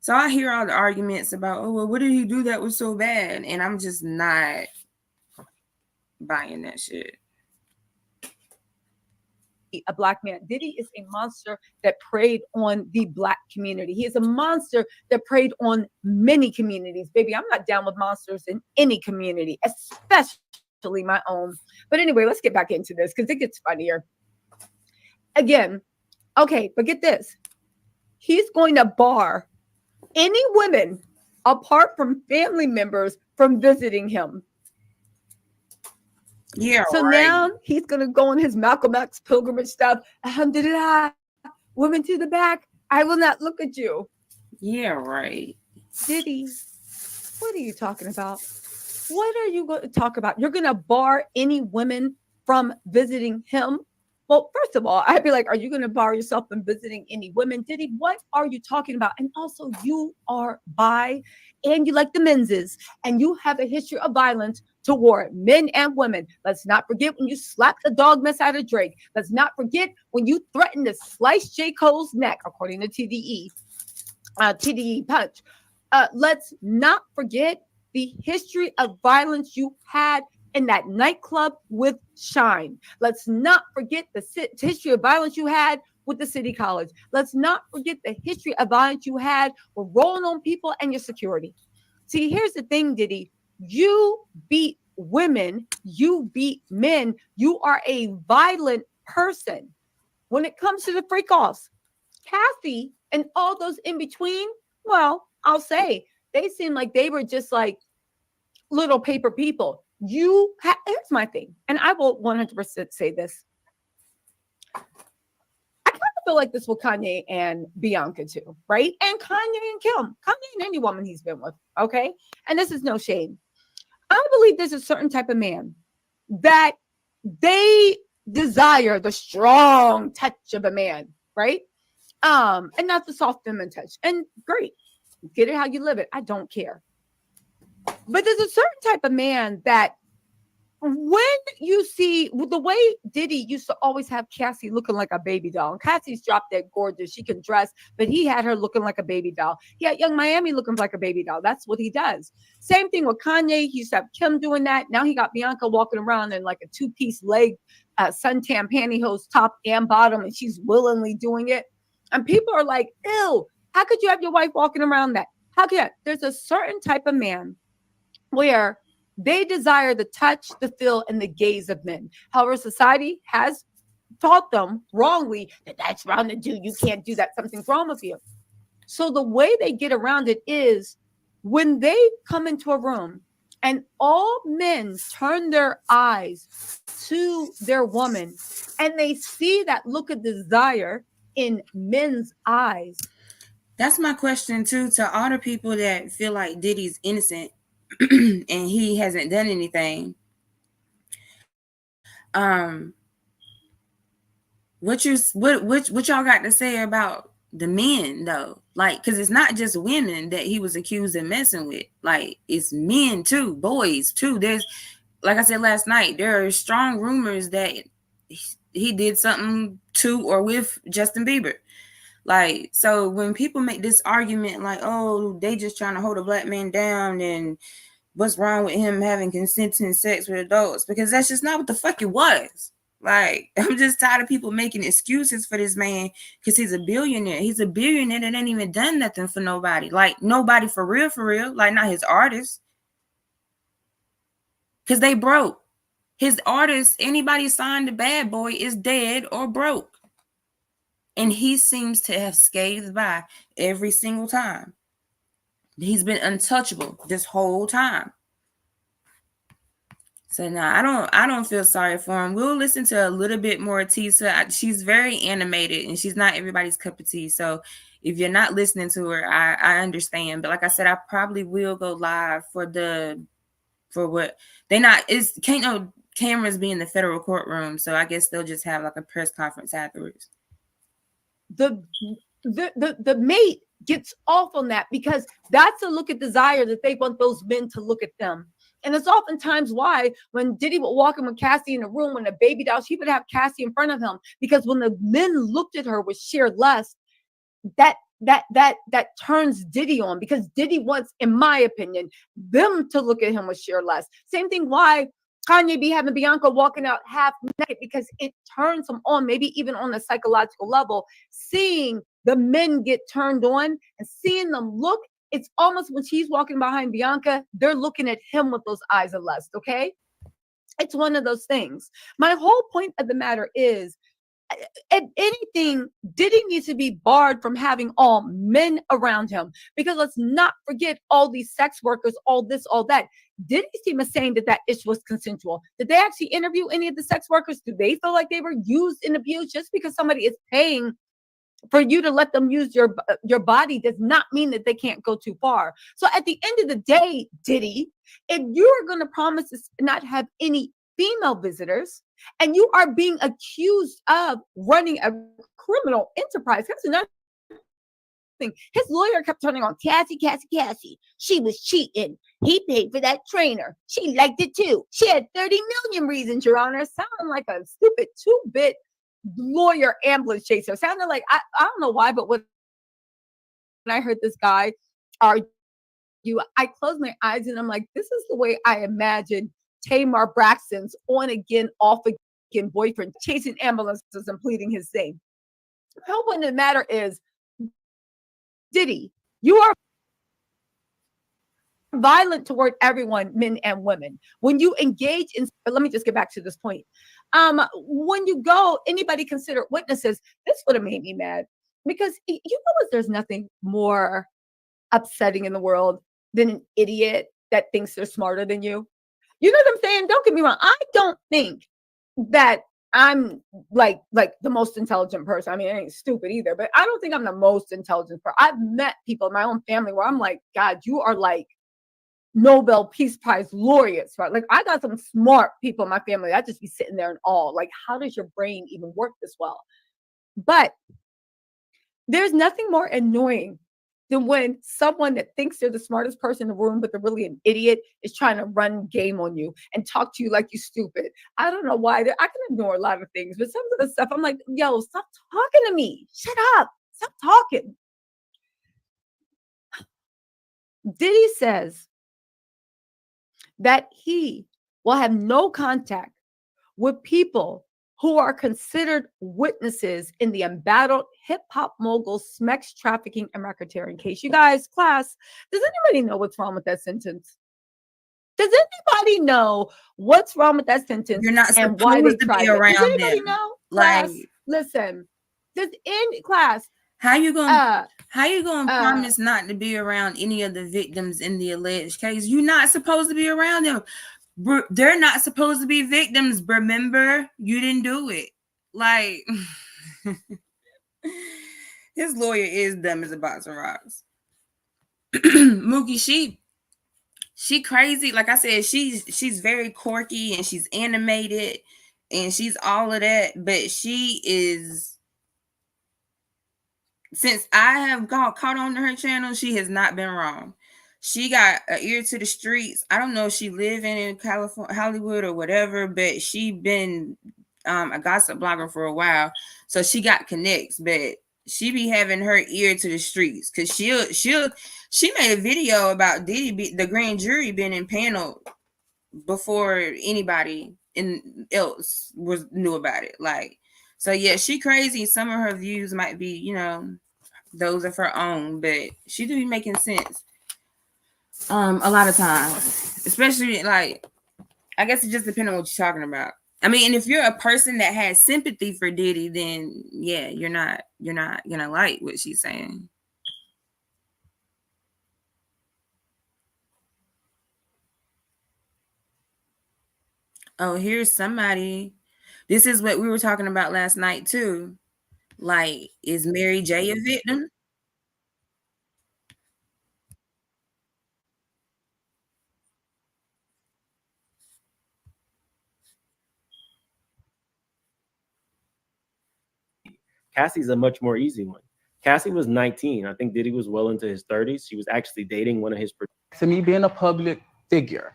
So I hear all the arguments about, oh, well, what did he do that was so bad? And I'm just not buying that shit. A Black man. Diddy is a monster that preyed on the Black community. He is a monster that preyed on many communities. Baby, I'm not down with monsters in any community, especially my own. But anyway, let's get back into this because it gets funnier. Again, okay, but get this. He's going to bar any women apart from family members from visiting him. Yeah. So right. now he's going to go on his Malcolm X pilgrimage stuff. Alhamdulillah, women to the back. I will not look at you. Yeah, right. Diddy, what are you talking about? What are you going to talk about? You're going to bar any women from visiting him? Well, first of all, I'd be like, are you going to bar yourself from visiting any women? Diddy, what are you talking about? And also, you are bi and you like the menses and you have a history of violence toward men and women. Let's not forget when you slapped the dog mess out of Drake. Let's not forget when you threatened to slice J. Cole's neck, according to TDE. TDE punch. Let's not forget the history of violence you had in that nightclub with Shine. Let's not forget the history of violence you had with the city college. Let's not forget the history of violence you had with rolling on people and your security. See, here's the thing, Diddy. You beat women, you beat men. You are a violent person. When it comes to the freak offs, Kathy and all those in between, well, I'll say they seem like they were just like little paper people. Here's my thing, and I will 100% say this. I kind of feel like this with Kanye and Bianca too, right? And Kanye and Kim, Kanye and any woman he's been with, okay? And this is no shame. I believe there's a certain type of man that they desire the strong touch of a man, right? And not the soft feminine touch. And great, get it how you live it. I don't care. But there's a certain type of man that when you see the way Diddy used to always have Cassie looking like a baby doll. And Cassie's drop dead gorgeous. She can dress, but he had her looking like a baby doll. He had Young Miami looking like a baby doll. That's what he does. Same thing with Kanye. He used to have Kim doing that. Now he got Bianca walking around in like a two-piece leg, suntan pantyhose, top and bottom, and she's willingly doing it. And people are like, ew, how could you have your wife walking around that? How could you? There's a certain type of man where they desire the touch, the feel, and the gaze of men. However, society has taught them wrongly that that's wrong to do. You can't do that. Something's wrong with you. So the way they get around it is when they come into a room and all men turn their eyes to their woman and they see that look of desire in men's eyes. That's my question too, to all the people that feel like Diddy's innocent and he hasn't done anything. What y'all got to say about the men though? Like, because it's not just women that he was accused of messing with. Like, it's men too, boys too. There's, like I said last night, there are strong rumors that he did something to or with Justin Bieber. Like, so when people make this argument like, oh, they just trying to hold a black man down and what's wrong with him having consenting sex with adults, because that's just not what the fuck it was. Like, I'm just tired of people making excuses for this man because he's a billionaire. He's a billionaire that ain't even done nothing for nobody. Like, nobody for real. Like, not his artists. Because they broke. His artists, anybody signed to Bad Boy is dead or broke. And he seems to have scathed by every single time. He's been untouchable this whole time. So now I don't feel sorry for him. We'll listen to a little bit more Tisa. She's very animated and she's not everybody's cup of tea. So if you're not listening to her, I understand. But like I said, I probably will go live for what they not is can't no cameras be in the federal courtroom. So I guess they'll just have like a press conference afterwards. The mate gets off on that because that's a look at desire that they want those men to look at them. And it's oftentimes why when Diddy would walk in with Cassie in the room when a baby doll, he would have Cassie in front of him, because when the men looked at her with sheer lust, that turns Diddy on, because Diddy wants, in my opinion, them to look at him with sheer lust. Same thing why Kanye be having Bianca walking out half naked, because it turns him on, maybe even on a psychological level, seeing the men get turned on and seeing them look. It's almost when she's walking behind Bianca, they're looking at him with those eyes of lust, okay? It's one of those things. My whole point of the matter is, if anything, Diddy needs to be barred from having all men around him, because let's not forget all these sex workers, all this, all that. Diddy's team is saying that ish was consensual. Did they actually interview any of the sex workers? Do they feel like they were used and abused? Just because somebody is paying for you to let them use your body does not mean that they can't go too far. So at the end of the day, Diddy, if you are going to promise to not have any female visitors and you are being accused of running a criminal enterprise, that's another thing. His lawyer kept turning on Cassie. She was cheating. He paid for that trainer. She liked it too. She had 30 million reasons, Your Honor. Sounding like a stupid 2-bit lawyer ambulance chaser. Sounded like, I don't know why, but what I heard this guy argue, I closed my eyes and I'm like, this is the way I imagine Tamar Braxton's on again, off again boyfriend chasing ambulances and pleading his thing. The point of the matter is, Diddy, you are violent toward everyone, men and women. When you engage in, let me just get back to this point. When you go, anybody consider witnesses, this would have made me mad, because you know what, there's nothing more upsetting in the world than an idiot that thinks they're smarter than you. You know what I'm saying? Don't get me wrong. I don't think that I'm like the most intelligent person. I mean, I ain't stupid either, but I don't think I'm the most intelligent person. I've met people in my own family where I'm like, God, you are like Nobel Peace Prize laureates, right? Like, I got some smart people in my family. I just be sitting there in awe. Like, how does your brain even work this well? But there's nothing more annoying than when someone that thinks they're the smartest person in the room, but they're really an idiot, is trying to run game on you and talk to you like you're stupid. I don't know why. I can ignore a lot of things, but some of the stuff, I'm like, yo, stop talking to me. Shut up. Stop talking. Diddy says that he will have no contact with people who are considered witnesses in the embattled hip-hop mogul sex trafficking and racketeering case. You guys, class, does anybody know what's wrong with that sentence? Does anybody know what's wrong with that sentence? You're not and why they supposed to tried be it? Does around anybody them. know? Like, Class, listen. Does in class? how you gonna promise not to be around any of the victims in the alleged case? You're not supposed to be around them. They're not supposed to be victims. Remember, you didn't do it. Like, his lawyer is dumb as a box of rocks. Mookie, she crazy. Like I said, she's very quirky and she's animated and she's all of that. But she is, since I have caught on to her channel, she has not been wrong. She got an ear to the streets. I don't know if she live in California, Hollywood or whatever, but she been a gossip blogger for a while. So she got connects, but she be having her ear to the streets, because she made a video about Diddy, the grand jury being impaneled before anybody else knew about it. Like, so yeah, she crazy. Some of her views might be, you know, those of her own, but she do be making sense. A lot of times, especially, like, I guess it just depends on what you're talking about. I mean, and if you're a person that has sympathy for Diddy, then yeah, you're not gonna like what she's saying. Oh, here's somebody. This is what we were talking about last night too. Like, is Mary J a victim? Cassie's a much more easy one. Cassie was 19. I think Diddy was well into his 30s. She was actually dating one of his. To me, being a public figure,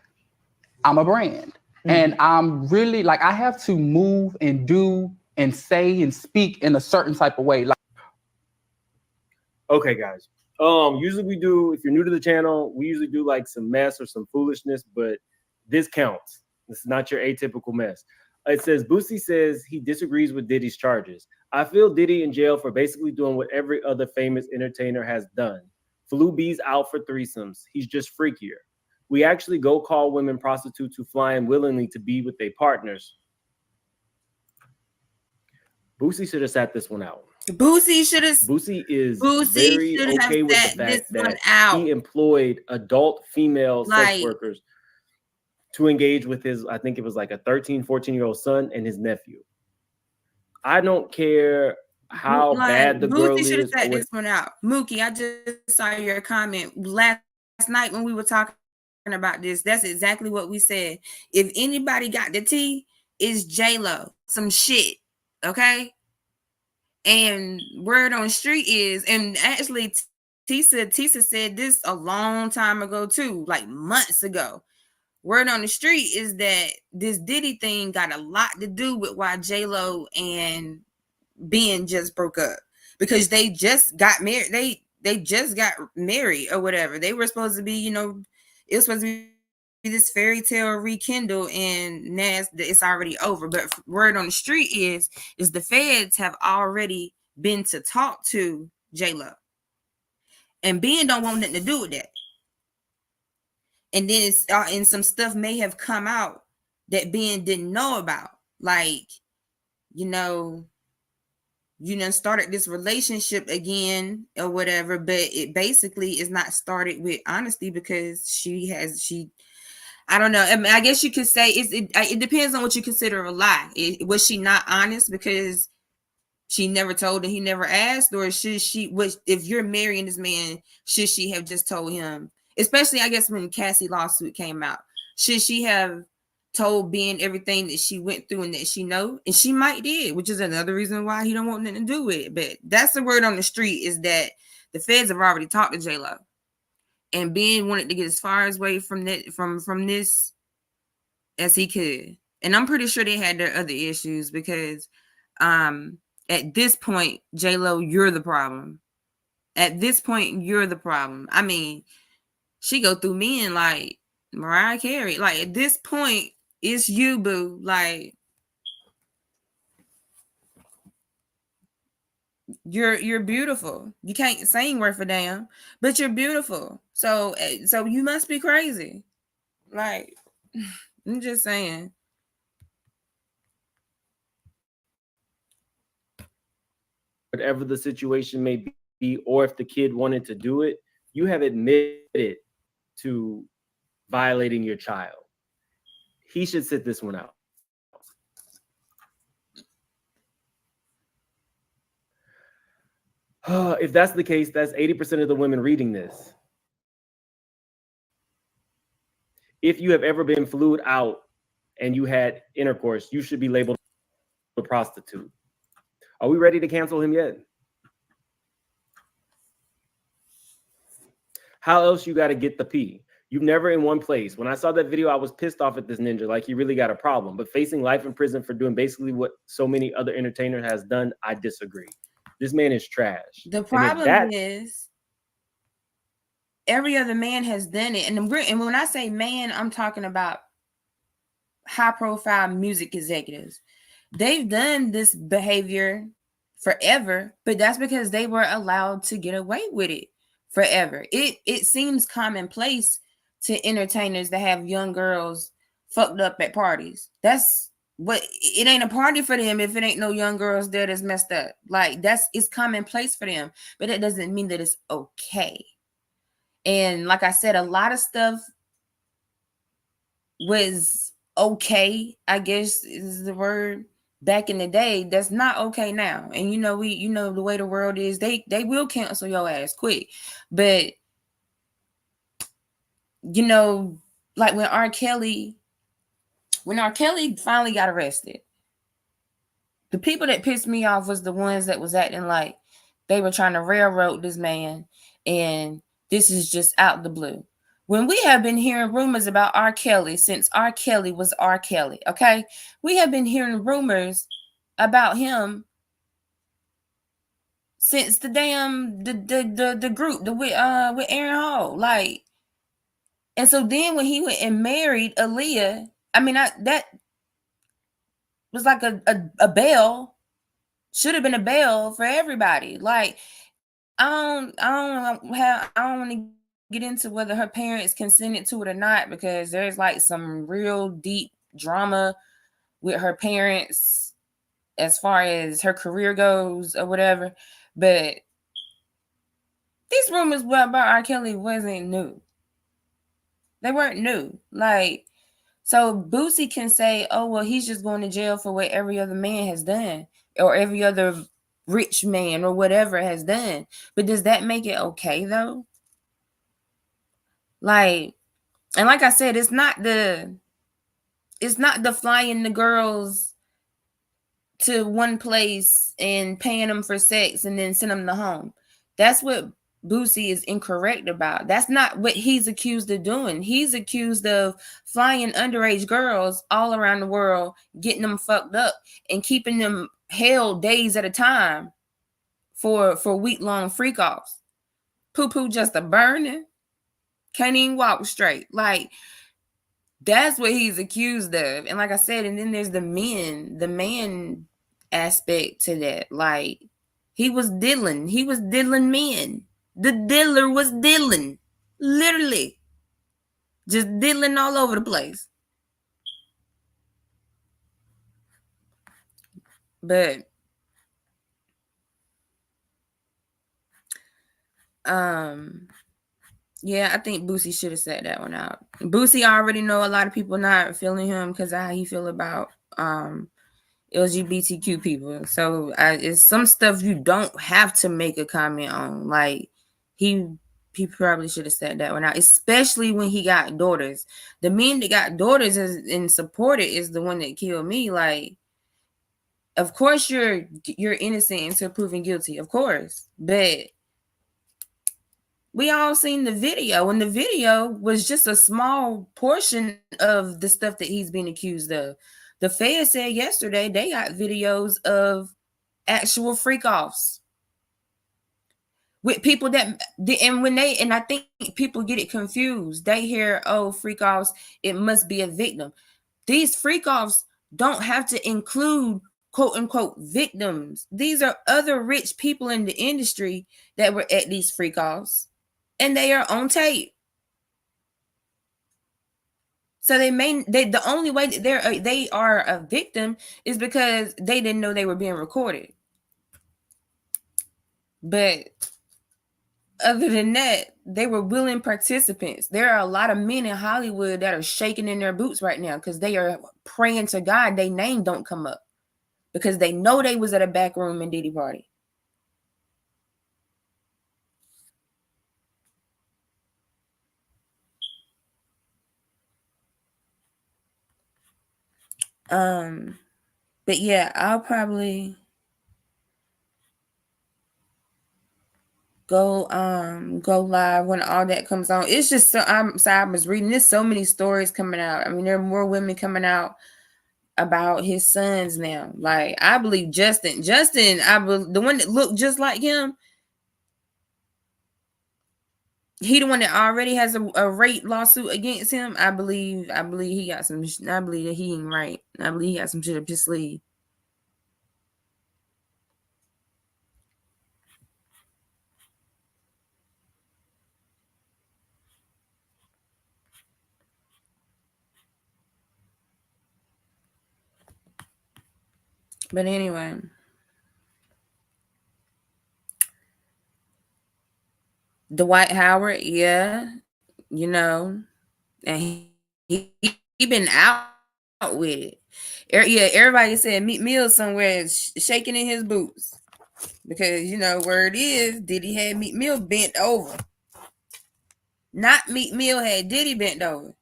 I'm a brand. And I'm really, like, I have to move and do and say and speak in a certain type of way. Like, okay, guys. Usually we do, if you're new to the channel, we usually do like some mess or some foolishness, but this counts. This is not your atypical mess. It says, Boosie says he disagrees with Diddy's charges. I feel Diddy in jail for basically doing what every other famous entertainer has done. Flew B's out for threesomes. He's just freakier. We actually go call women prostitutes who fly in willingly to be with their partners. Boosie should have sat this one out. Boosie is very okay with the fact that he employed adult female sex workers to engage with his, I think it was like a 13, 14-year-old son and his nephew. I don't care how bad the girl is. Boosie should have sat this one out. Mookie, I just saw your comment last night when we were talking about this. That's exactly what we said. If anybody got the tea, it's J-Lo. Some shit, okay? And word on the street is, and actually Tisa said this a long time ago too, like months ago. Word on the street is that this Diddy thing got a lot to do with why J-Lo and Ben just broke up, because they just got married. they just got married or whatever. They were supposed to be, you know, it was supposed to be this fairy tale rekindle, and now it's already over. But word on the street is the feds have already been to talk to J-Lo, and Ben don't want nothing to do with that. And then and some stuff may have come out that Ben didn't know about, like, you know, started this relationship again or whatever, but it basically is not started with honesty, because she I don't know. I mean, I guess you could say it depends on what you consider a lie. Was she not honest because she never told and he never asked? Or should she, if you're marrying this man, should she have just told him? Especially, I guess, when Cassie lawsuit came out, should she have told Ben everything that she went through and that she know? And she might did, which is another reason why he don't want nothing to do with it. But that's the word on the street, is that the feds have already talked to J-Lo, and Ben wanted to get as far away from that from this as he could. And I'm pretty sure they had their other issues, because at this point, J-Lo, you're the problem. At this point, you're the problem. I mean, she go through men like Mariah Carey. Like, at this point, it's you, boo. Like, you're beautiful. You can't sing worth a damn, but you're beautiful. So you must be crazy. Like, I'm just saying. Whatever the situation may be, or if the kid wanted to do it, you have admitted to violating your child. He should sit this one out. If that's the case, that's 80% of the women reading this. If you have ever been flued out and you had intercourse, you should be labeled a prostitute. Are we ready to cancel him yet? How else you got to get the pee? You've never in one place. When I saw that video, I was pissed off at this ninja. Like, he really got a problem. But facing life in prison for doing basically what so many other entertainers has done, I disagree. This man is trash. The problem is every other man has done it. And when I say man, I'm talking about high-profile music executives. They've done this behavior forever, but that's because they were allowed to get away with it forever. It seems commonplace to entertainers to have young girls fucked up at parties. That's what it ain't a party for them if it ain't no young girls there that's messed up. Like, it's commonplace for them, but it doesn't mean that it's okay. And like I said, a lot of stuff was okay, I guess is the word, back in the day. That's not okay now. And the way the world is, they will cancel your ass quick. But like when R. Kelly finally got arrested, the people that pissed me off was the ones that was acting like they were trying to railroad this man, and this is just out the blue. When we have been hearing rumors about R. Kelly since R. Kelly was R. Kelly, okay? We have been hearing rumors about him since the group with Aaron Hall. Like, and so then when he went and married Aaliyah, I mean, that was like a bell, should have been a bell for everybody. Like, I don't want to get into whether her parents consented to it or not, because there's like some real deep drama with her parents as far as her career goes or whatever. But these rumors about R. Kelly wasn't new. They weren't new. Like, so Boosie can say, oh, well, he's just going to jail for what every other man has done, or every other rich man or whatever has done. But does that make it okay, though? Like, and like I said, it's not the flying the girls to one place and paying them for sex and then send them to home. That's what Boosie is incorrect about. That's not what he's accused of doing. He's accused of flying underage girls all around the world, getting them fucked up and keeping them held days at a time for week-long freak-offs. poo just a burning. Can't even walk straight. Like, that's what he's accused of. And like I said, and then there's the man aspect to that. Like, he was diddling men. The diddler was diddling, literally, just diddling all over the place. But yeah, I think Boosie should have sat that one out. Boosie, I already know a lot of people not feeling him because of how he feel about LGBTQ people. So it's some stuff you don't have to make a comment on. Like, he probably should have said that one out, especially when he got daughters. The men that got daughters and supported is the one that killed me. Like, of course you're innocent until proven guilty, of course, but we all seen the video, and the video was just a small portion of the stuff that he's being accused of. The Fed said yesterday they got videos of actual freak offs with people that, and I think people get it confused. They hear, oh, freak offs, it must be a victim. These freak offs don't have to include quote unquote victims. These are other rich people in the industry that were at these freak offs, and they are on tape. So the only way that they are a victim is because they didn't know they were being recorded. But other than that, they were willing participants. There are a lot of men in Hollywood that are shaking in their boots right now because they are praying to God their name don't come up, because they know they was at a back room and Diddy party. But yeah, I'll probably go live when all that comes on. It's just so I was reading, there's so many stories coming out. I mean, there are more women coming out about his sons now. Like, I believe Justin, the one that looked just like him, he the one that already has a rape lawsuit against him. I believe he got some. I believe that he ain't right. I believe he got some shit up his sleeve. But anyway, Dwight Howard, yeah, and he been out with it. Yeah, everybody said Meek Mill somewhere shaking in his boots, because where it is, Diddy had Meek Mill bent over. Not Meek Mill had Diddy bent over.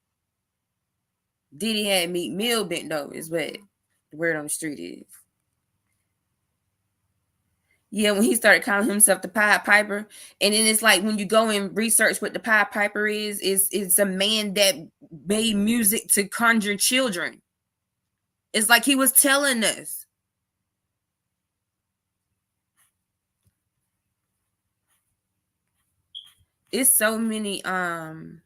Diddy had Meek Mill bent over is what the word on the street is. Yeah, when he started calling himself the Pied Piper, and then it's like when you go and research what the Pied Piper is, it's a man that made music to conjure children. It's like he was telling us. It's so many Instagram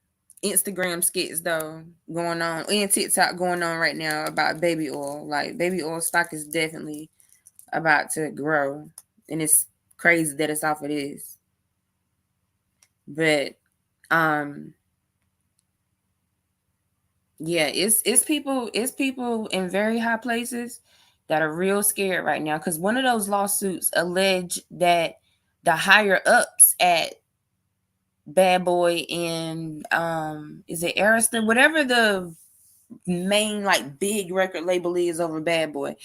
skits though going on and TikTok going on right now about baby oil. Like, baby oil stock is definitely about to grow, and it's crazy that it's off of this. But yeah, it's people in very high places that are real scared right now, because one of those lawsuits allege that the higher ups at Bad Boy and is it Arista, whatever the main like big record label is over Bad Boy,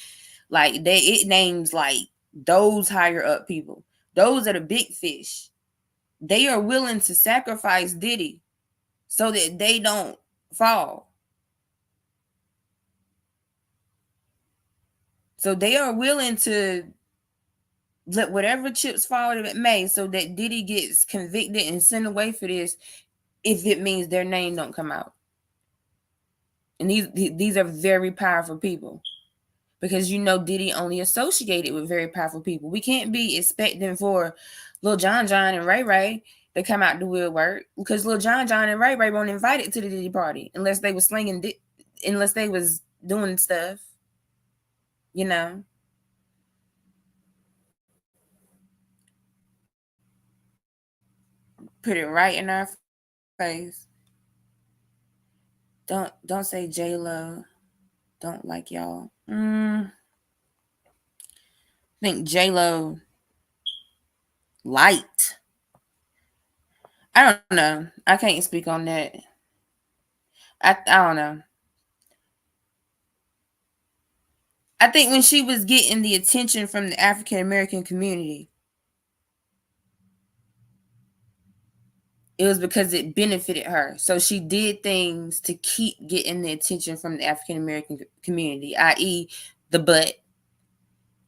like it names like those higher up people. Those are the big fish. They are willing to sacrifice Diddy so that they don't fall. So they are willing to let whatever chips fall that it may, so that Diddy gets convicted and sent away for this, if it means their name don't come out. And these are very powerful people, because Diddy only associated with very powerful people. We can't be expecting for Lil John and Ray Ray They come out to woodwork because Lil John and Ray Ray weren't invited to the Diddy party unless they was unless they was doing stuff, you know. Put it right in our face. Don't say J-Lo don't like y'all. I think J-Lo liked. I don't know. I can't speak on that. I don't know. I think when she was getting the attention from the African American community, it was because it benefited her. So she did things to keep getting the attention from the African American community, i.e., the butt.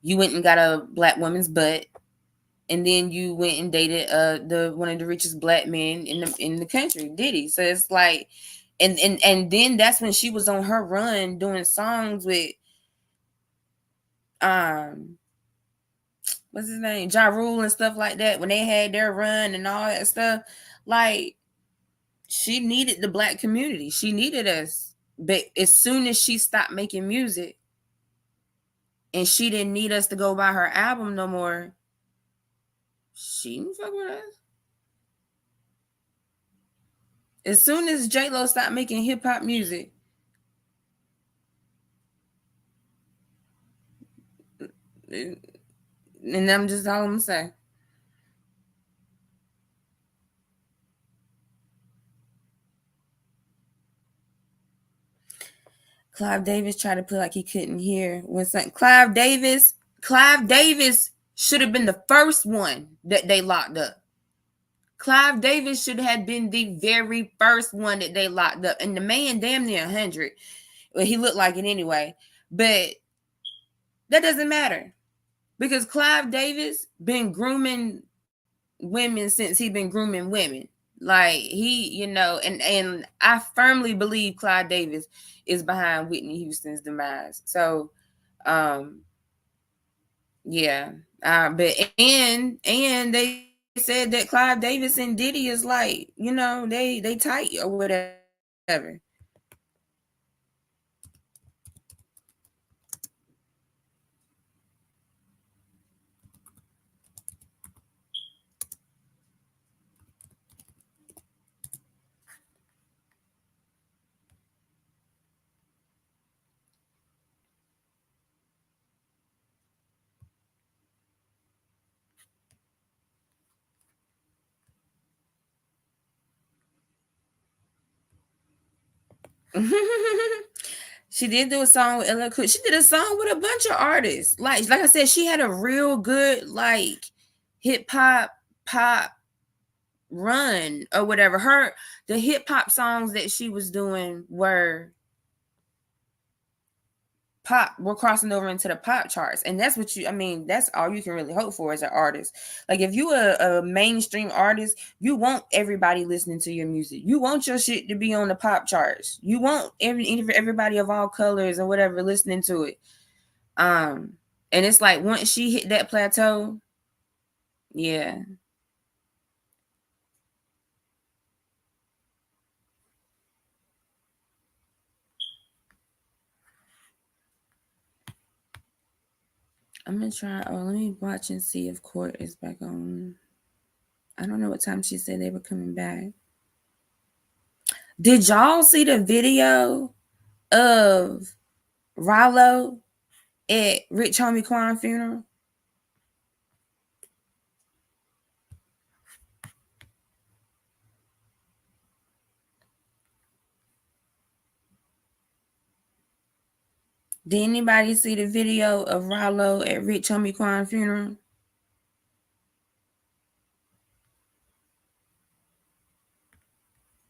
You went and got a black woman's butt, and then you went and dated the one of the richest black men in the country, Diddy. So it's like, and then that's when she was on her run doing songs with what's his name, Ja Rule and stuff like that. When they had their run and all that stuff, like, she needed the black community. She needed us. But as soon as she stopped making music and she didn't need us to go buy her album no more, she didn't fuck with us. As soon as J-Lo stopped making hip-hop music, and I'm just all I'm gonna say. Clive Davis tried to put like he couldn't hear when Clive Davis should have been the first one that they locked up. Clive Davis should have been the very first one that they locked up. And the man damn near 100. Well, he looked like it anyway. But that doesn't matter. Because Clive Davis been grooming women since he been grooming women. Like, he, you know, and I firmly believe Clive Davis is behind Whitney Houston's demise. So, yeah. But they said that Clive Davis and Diddy is like, you know, they tight or whatever. She did do a song with LL Cool. She did a song with a bunch of artists. Like I said, she had a real good like hip hop pop run or whatever. The hip hop songs that she was doing were crossing over into the pop charts, and that's what that's all you can really hope for as an artist. Like, if you a mainstream artist, you want everybody listening to your music. You want your shit to be on the pop charts. You want everybody of all colors and whatever listening to it. And it's like once she hit that plateau, yeah. I'm gonna try. Oh, let me watch and see if Court is back on. I don't know what time she said they were coming back. Did y'all see the video of Rollo at Rich Homie Quan funeral? Did anybody see the video of Rollo at Rich Homie Quan funeral?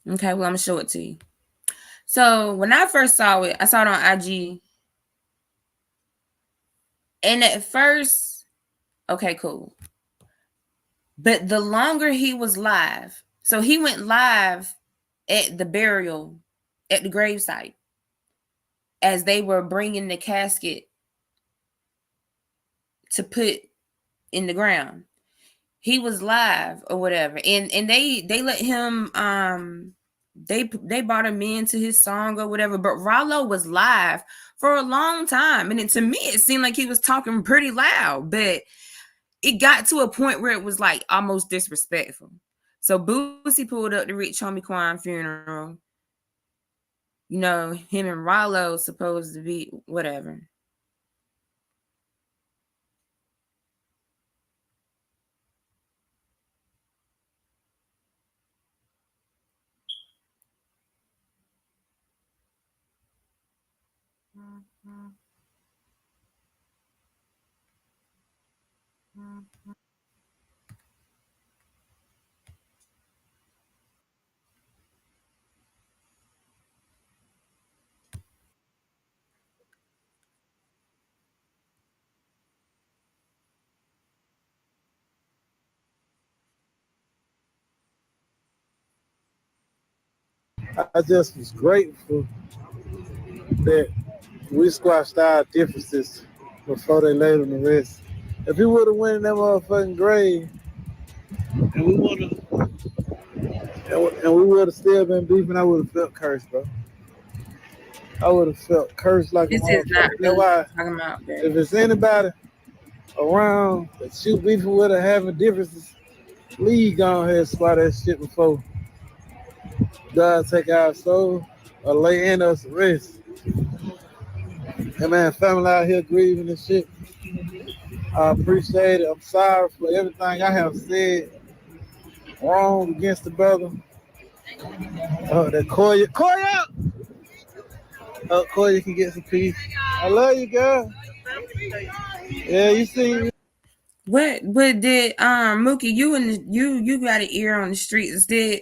Okay, well, I'm gonna show it to you. So when I first saw it, I saw it on IG. And at first, okay, cool. But the longer he was live, so he went live at the burial, at the gravesite, as they were bringing the casket to put in the ground. he was live or whatever, and they let him they brought him into his song or whatever, but Rollo was live for a long time, and to me it seemed like he was talking pretty loud, but it got to a point where it was like almost disrespectful. So Boosie pulled up the Rich Homie Quan funeral. You know, him and Rollo supposed to be whatever. I just was grateful that we squashed our differences before they laid on the rest. If he would have went in that motherfucking grave, and we would have, and we would have still been beefing, I would have felt cursed, bro. I would have felt cursed like a This is not motherfucker. That's really why, talking about that. if it's anybody around that you beefing with or having differences, please go ahead and squash that shit before God take our soul or lay in us to rest. And man, family out here grieving and shit. I appreciate it. I'm sorry for everything I have said wrong against the brother. That Koya, Koya can get some peace. I love you, girl. Yeah, you see. What? But did Mookie, you got an ear on the streets? Did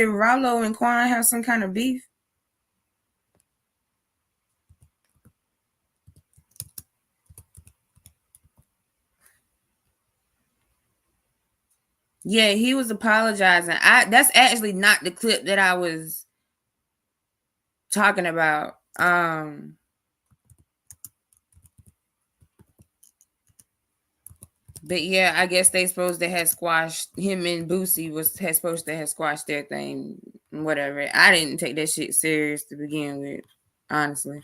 Rollo and Quan have some kind of beef? Yeah, he was apologizing. That's actually not the clip that I was talking about. But yeah, I guess they supposed to have squashed him and Boosie had supposed to have squashed their thing, whatever. I didn't take that shit serious to begin with, honestly.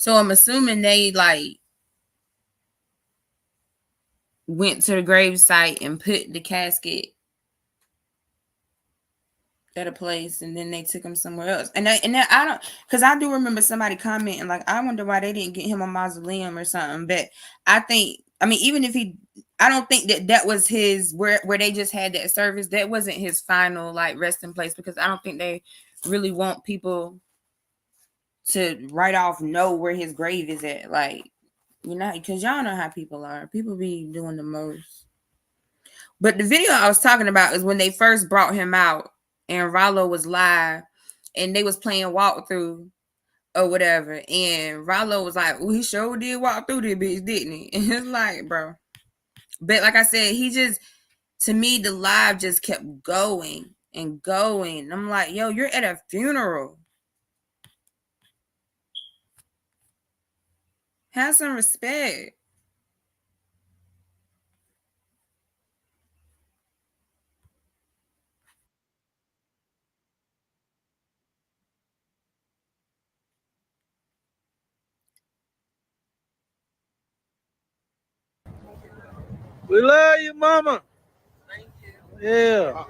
So I'm assuming they like went to the grave site and put the casket at a place, and then they took him somewhere else. And I don't, because I do remember somebody commenting like, I wonder why they didn't get him a mausoleum or something. But I mean, even if I don't think that was his where they just had that service. That wasn't his final like resting place, because I don't think they really want people to right off know where his grave is at. Like, because y'all know how people are. People be doing the most. But the video I was talking about is when they first brought him out and Rollo was live and they was playing walkthrough or whatever. And Rollo was like, "Oh, he sure did walk through this bitch, didn't he?" And it's like, bro. But like I said, to me, the live just kept going and going. I'm like, yo, you're at a funeral. Have some respect. We love you, mama. Yeah.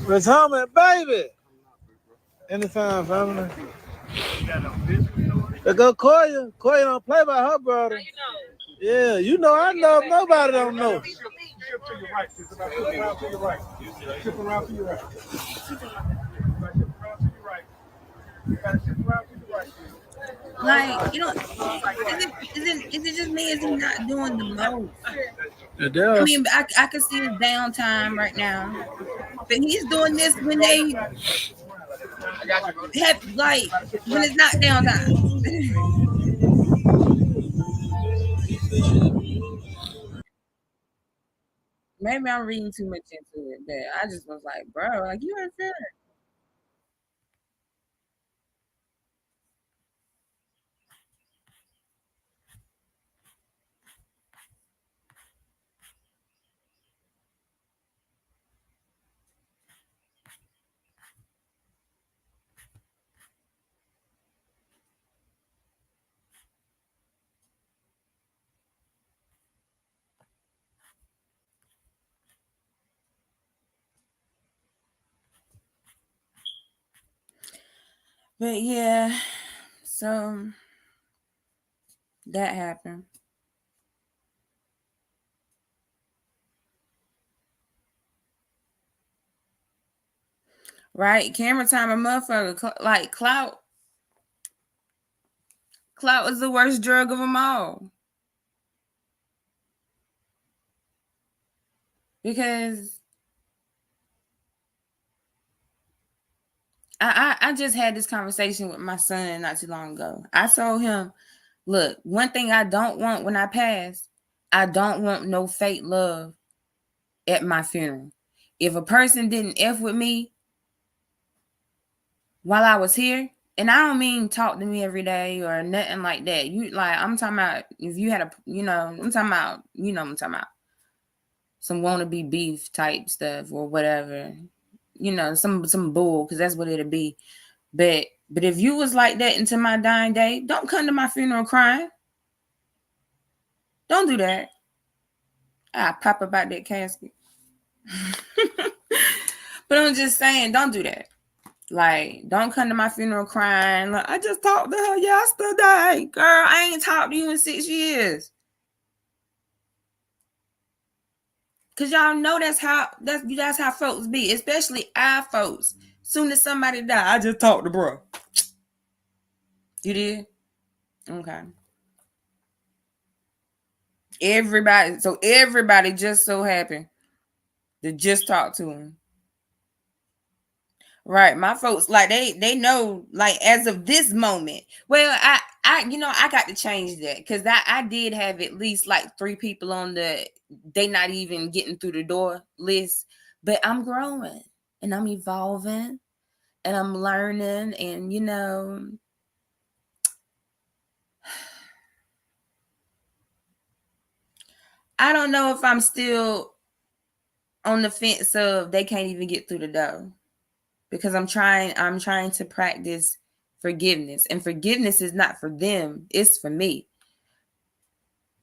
Miss Hummer, baby. Anytime, family. Let's go Koya. Koya don't play by her brother. Yeah, you know, I know. Nobody don't know. Shift to your right. Shift around to your right. Shift around to your right. Shift around to your right. You gotta shift around to your right. Like, is it just me? Is he not doing the most? I mean, I can see his downtime right now, but he's doing this when they have like when it's not downtime. Maybe I'm reading too much into it, but I just was like, bro, like you ain't fair. But yeah, so that happened. Right? Camera time, a motherfucker. Like clout is the worst drug of them all. Because I just had this conversation with my son not too long ago. I told him, look, one thing I don't want when I pass, I don't want no fake love at my funeral. If a person didn't F with me while I was here, and I don't mean talk to me every day or nothing like that. I'm talking about if you had I'm talking about, I'm talking about some wannabe beef type stuff or whatever, some bull, because that's what it'll be. But if you was like that into my dying day, don't come to my funeral crying. Don't do that. I pop about that casket. But I'm just saying, don't do that. Like, don't come to my funeral crying. Like, I just talked to her yesterday. Girl, I ain't talked to you in 6 years. Cause y'all know that's how folks be, especially our folks. Soon as somebody die, I just talked to bro. You did? Okay. Everybody just so happened to just talk to him. Right. My folks, like they know, like as of this moment. Well, I got to change that, because I did have at least like 3 people on the they not even getting through the door list. But I'm growing and I'm evolving and I'm learning, and I don't know if I'm still on the fence of they can't even get through the door, because I'm trying to practice forgiveness. And forgiveness is not for them, it's for me.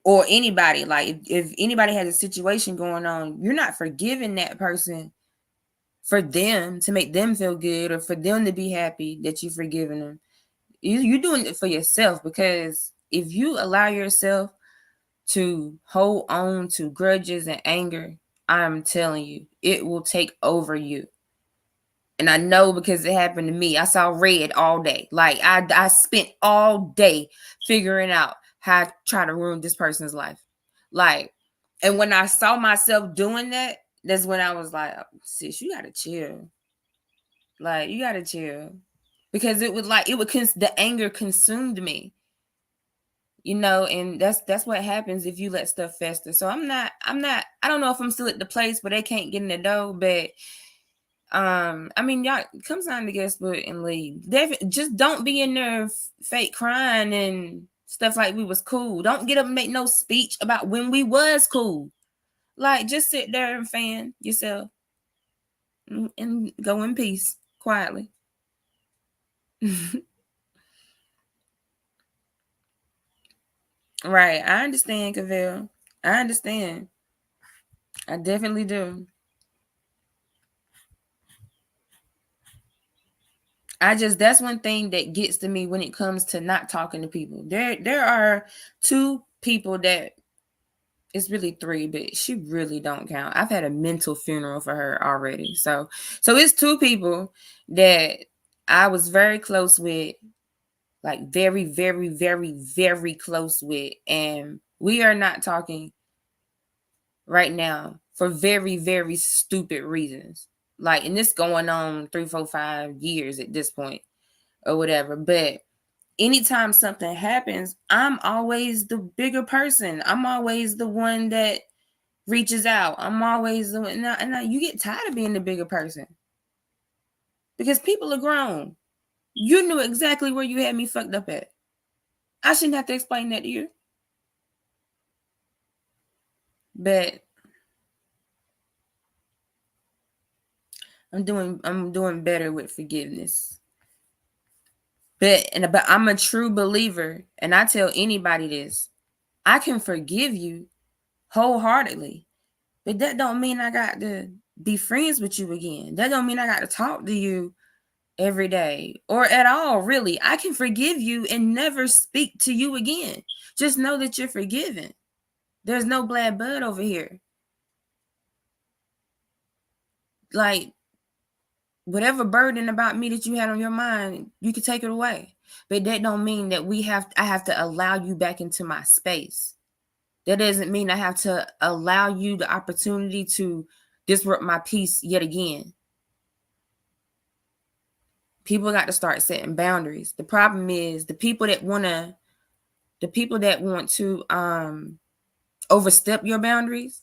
Or anybody. Like if anybody has a situation going on, you're not forgiving that person for them to make them feel good or for them to be happy that you've forgiven them. You're doing it for yourself, because if you allow yourself to hold on to grudges and anger, I'm telling you, it will take over you. And I know because it happened to me. I saw red all day. Like I spent all day figuring out how to try to ruin this person's life. Like, and when I saw myself doing that, that's when I was like, sis, you gotta chill. Like, you gotta chill. Because the anger consumed me. You know, and that's what happens if you let stuff fester. So I don't know if I'm still at the place where they can't get in the door, but I mean, y'all come sign the guest book and leave. Just don't be in there fake crying and stuff like we was cool. Don't get up and make no speech about when we was cool. Like, just sit there and fan yourself and go in peace quietly. Right. I understand, Cavell. I understand. I definitely do. That's one thing that gets to me when it comes to not talking to people. There are two people that, it's really three, but she really don't count. I've had a mental funeral for her already. So it's two people that I was very close with, like very, very, very, very close with. And we are not talking right now for very, very stupid reasons. Like, and this going on 3, 4, 5 years at this point or whatever. But anytime something happens, I'm always the bigger person. I'm always the one that reaches out. I'm always the one. And you get tired of being the bigger person because people are grown. You knew exactly where you had me fucked up at. I shouldn't have to explain that to you. But I'm doing better with forgiveness. But I'm a true believer, and I tell anybody this. I can forgive you wholeheartedly, but that don't mean I got to be friends with you again. That don't mean I got to talk to you every day or at all, really. I can forgive you and never speak to you again. Just know that you're forgiven. There's no bad blood over here. Like, whatever burden about me that you had on your mind, you can take it away. But that don't mean that I have to allow you back into my space. That doesn't mean I have to allow you the opportunity to disrupt my peace yet again. People got to start setting boundaries. The problem is the people that want to overstep your boundaries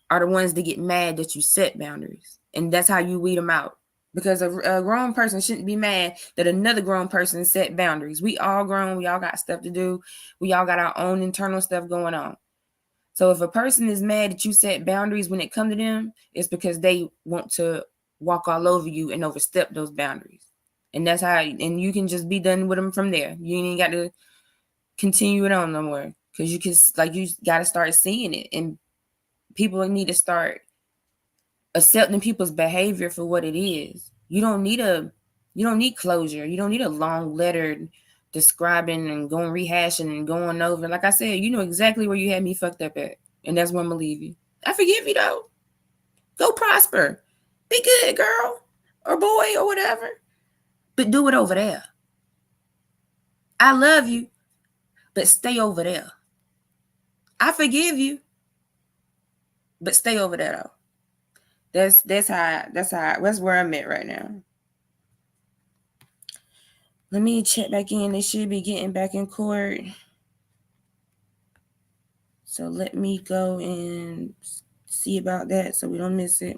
are the ones that get mad that you set boundaries. And that's how you weed them out. Because a grown person shouldn't be mad that another grown person set boundaries. We all grown. We all got stuff to do. We all got our own internal stuff going on. So if a person is mad that you set boundaries when it comes to them, it's because they want to walk all over you and overstep those boundaries. And that's how, and you can just be done with them from there. You ain't got to continue it on no more. Because you got to start seeing it. And people need to start accepting people's behavior for what it is. You don't need closure. You don't need a long letter describing and going rehashing and going over. Like I said, you know exactly where you had me fucked up at. And that's where I'm gonna leave you. I forgive you though. Go prosper. Be good, girl or boy or whatever. But do it over there. I love you, but stay over there. I forgive you, but stay over there though. That's where I'm at right now. Let me check back in. They should be getting back in court. So let me go and see about that so we don't miss it.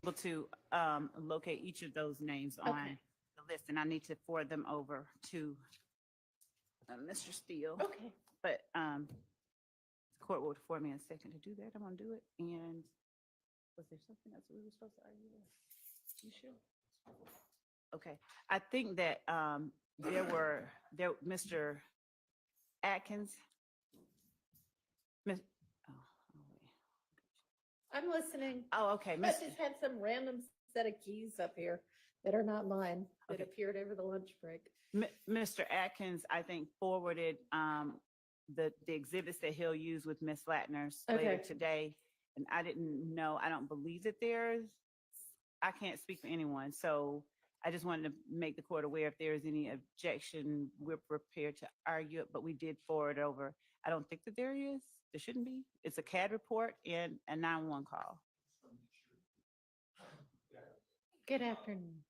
able to locate each of those names Okay. on the list, and I need to forward them over to Mr. Steele. Okay. But the court will afford me a second to do that. I'm gonna do it. And was there something else we were supposed to argue with? You sure? Okay. I think that Mr. Atkins. Miss, oh, wait. I'm listening. Oh, okay. I Miss, just had some random set of keys up here that are not mine that Okay. appeared over the lunch break. Mr. Atkins, I think, forwarded the exhibits that he'll use with Miss Latner's later Okay. today. And I didn't know, I don't believe that I can't speak for anyone. So I just wanted to make the court aware if there is any objection, we're prepared to argue it, but we did forward over. I don't think that there is. There shouldn't be. It's a CAD report and a 911 call. Good afternoon.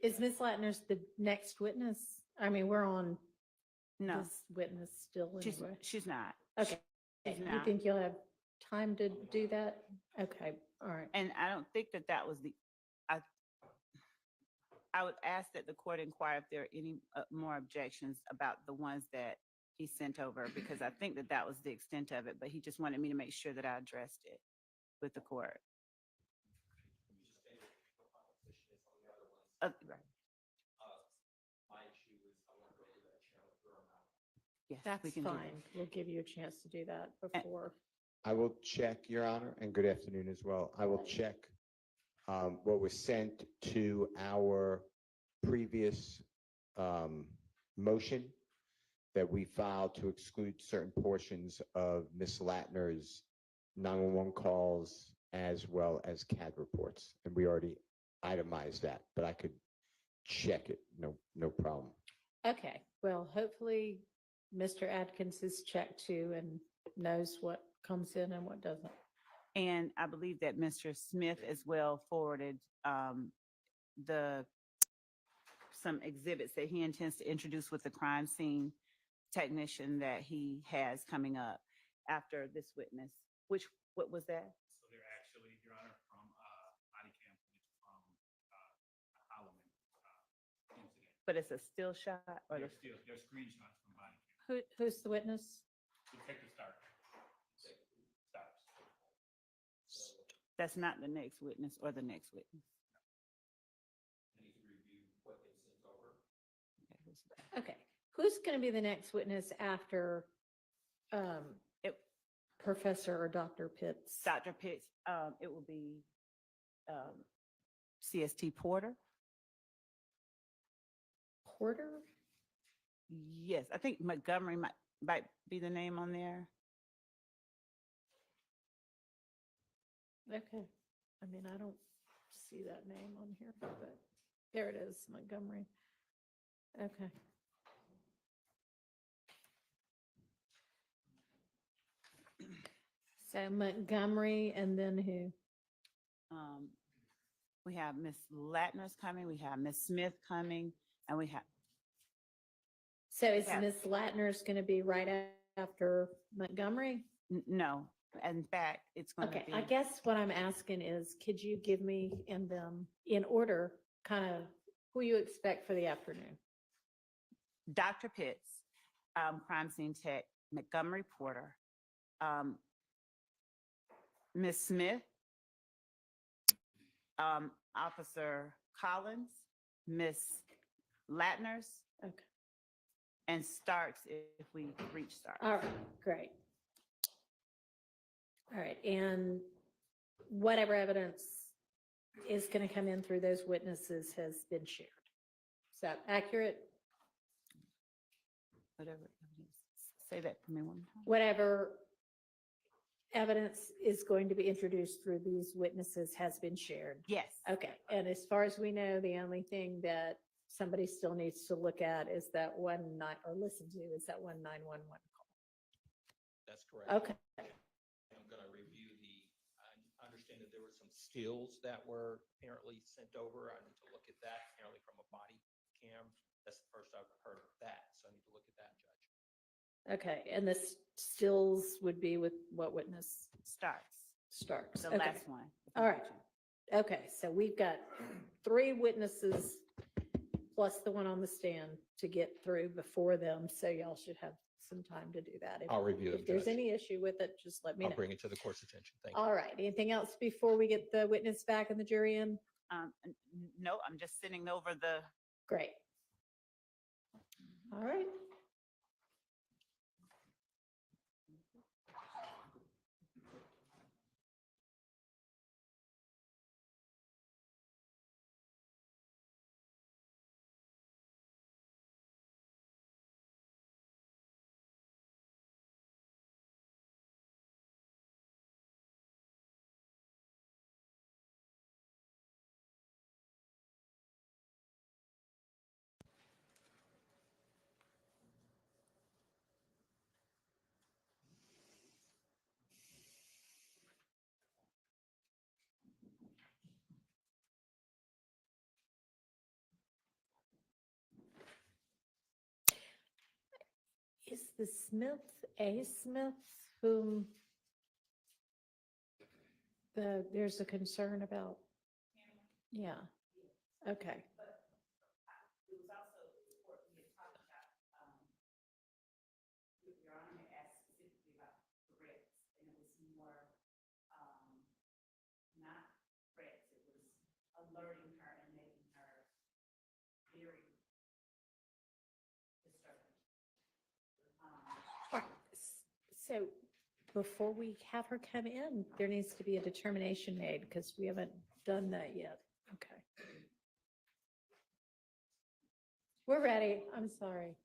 Is Miss Latner's the next witness? I mean, we're on No, this witness still anyway. she's not. Okay. She's You not. think you'll have time to do that? Okay, all right. And I don't think that was I would ask that the court inquire if there are any more objections about the ones that he sent over, because I think that was the extent of it, but he just wanted me to make sure that I addressed it with the court. Right. Yes, That's we can do that. fine. We'll give you a chance to do that before. I will check, Your Honor, and good afternoon as well. I will check what was sent to our previous motion that we filed to exclude certain portions of Ms. Latner's 911 calls as well as CAD reports. And we already itemized that, but I could check it. No problem. Okay, well, hopefully Mr. Atkins is checked too and knows what comes in and what doesn't. And I believe that Mr. Smith as well forwarded some exhibits that he intends to introduce with the crime scene technician that he has coming up after this witness. What was that? So they're actually, Your Honor, from body cam footage from Halloween incident. But it's a still shot or They're screenshots from body cam. Who's the witness? Detective Stark. That's not the next witness or the next witness. Okay, who's going to be the next witness after Professor or Dr. Pitts? Dr. Pitts, it will be CST Porter. Porter? Yes, I think Montgomery might be the name on there. Okay, I mean, I don't see that name on here, but there it is, Montgomery. Okay. So Montgomery and then who? We have Miss Latner's coming, we have Miss Smith coming, and we have. So is Yes. Miss Latner's going to be right after Montgomery? No, in fact, it's going to Okay, be. I guess what I'm asking is, could you give me and them in order, kind of who you expect for the afternoon? Dr. Pitts, crime scene tech, Montgomery Porter, Miss Smith, Officer Collins, Miss Latner's. Okay. And Starks if we reach Starks. All right, great. All right, and whatever evidence is going to come in through those witnesses has been shared. Is that accurate? Whatever. Say that for me one time. Whatever evidence is going to be introduced through these witnesses has been shared? Yes. Okay, and as far as we know, the only thing that somebody still needs to look at is that or listen to, is that 1911 call. That's correct. Okay, I'm gonna review I understand that there were some stills that were apparently sent over. I need to look at that, apparently from a body cam. That's the first I've heard of that, so I need to look at that, Judge. okay, and the stills would be with what witness? Starks. The Okay. last one. All right. Okay, so we've got 3 witnesses plus the one on the stand to get through before them, so y'all should have some time to do that. I'll review them, If there's Judge. any issue with it, just let me I'll know. bring it to the court's attention. Thank you. All right, anything else before we get the witness back and the jury in? No, I'm just sending over the. Great. All right. Is the Smith a Smith whom there's a concern about? Yeah, okay. Your Honor had asked specifically about threats, and it was more, not threats, it was alerting her and making her very disturbed. So before we have her come in, there needs to be a determination made because we haven't done that yet. Okay. We're ready. I'm sorry.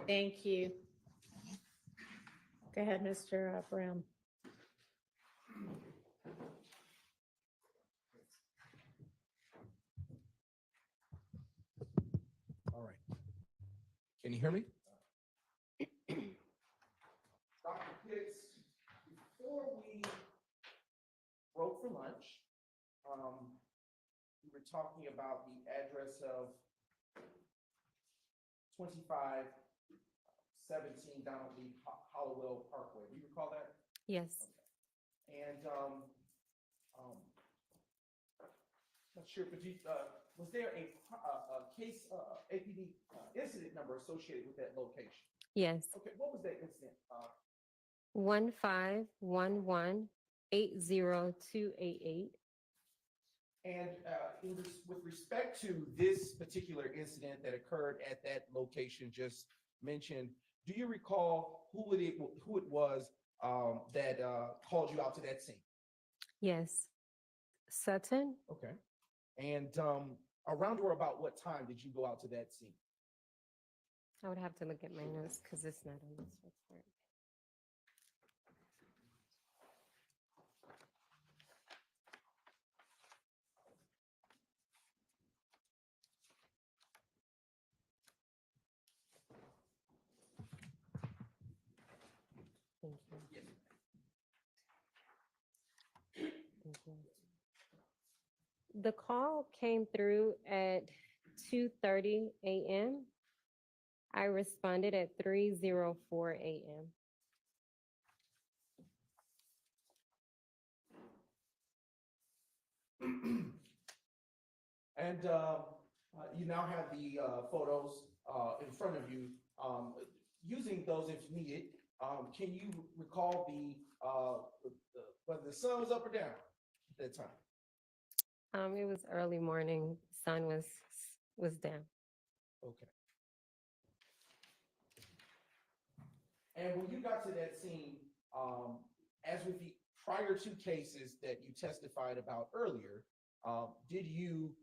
Thank you. Go ahead, Mr. Brown. All right. Can you hear me? Dr. Pitts, before we broke for lunch, we were talking about the address of 2517 Donald Lee Hollowell Parkway. Do you recall that? Yes. And not sure, but was there a case, APD incident number associated with that location? Yes. Okay, what was that incident? 151180288. And with respect to this particular incident that occurred at that location just mentioned, do you recall who it was that called you out to that scene? Yes. Sutton? Okay. And around or about what time did you go out to that scene? I would have to look at my notes because it's not on this report. Thank you. Thank you. The call came through at 2:30 a.m. I responded at 3:04 a.m. And you now have the photos in front of you. Using those if needed, can you recall whether the sun was up or down at that time? It was early morning. Sun was down. Okay. And when you got to that scene, as with the prior two cases that you testified about earlier, did you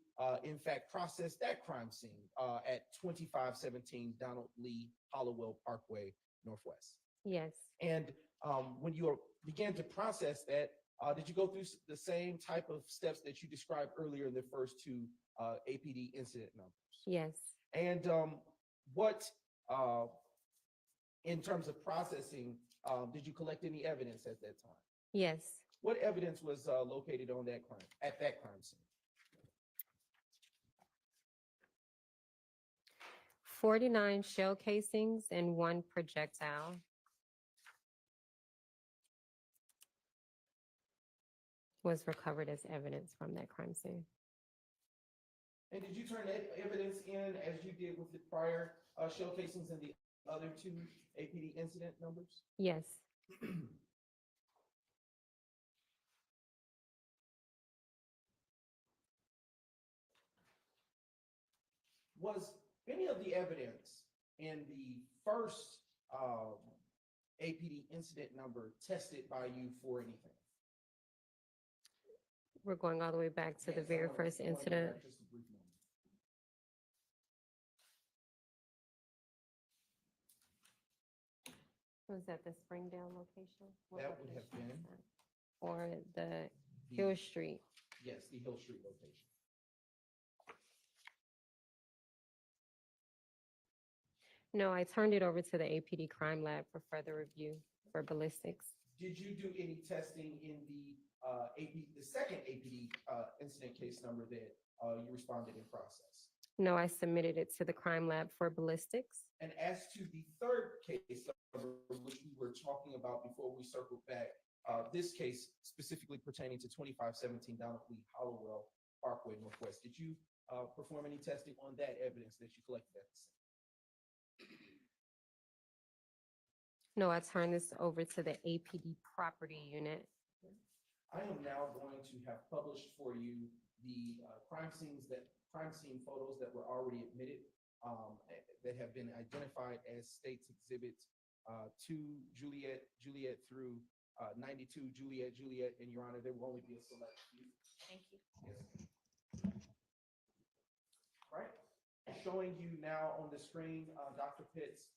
in fact process that crime scene at 2517 Donald Lee Hollowell Parkway Northwest? Yes. And when you began to process that, did you go through the same type of steps that you described earlier in the first two APD incident numbers? Yes. And what, in terms of processing, did you collect any evidence at that time? Yes. What evidence was located on that crime, at that crime scene? 49 shell casings and 1 projectile. Was recovered as evidence from that crime scene. And did you turn that evidence in as you did with the prior shell casings and the other two APD incident numbers? Yes. Was any of the evidence in the first APD incident number tested by you for anything? We're going all the way back to the very first incident. Just a brief moment. Was that the Springdale location? What That would have location been was that? Or the Hill Street? Yes, the Hill Street location. No, I turned it over to the APD crime lab for further review for ballistics. Did you do any testing in the second APD incident case number that you responded in process? No, I submitted it to the crime lab for ballistics. And as to the third case number, which we were talking about before we circled back, this case specifically pertaining to 2517 Donald Lee Hollowell Parkway Northwest, did you perform any testing on that evidence that you collected at the scene? No, I turned this over to the APD property unit. I am now going to have published for you the crime scene photos that were already admitted that have been identified as state's exhibits 2 Juliet through 92 Juliet, and Your Honor, there will only be a select few. Thank you. Yes. Right. Showing you now on the screen, Dr. Pitt's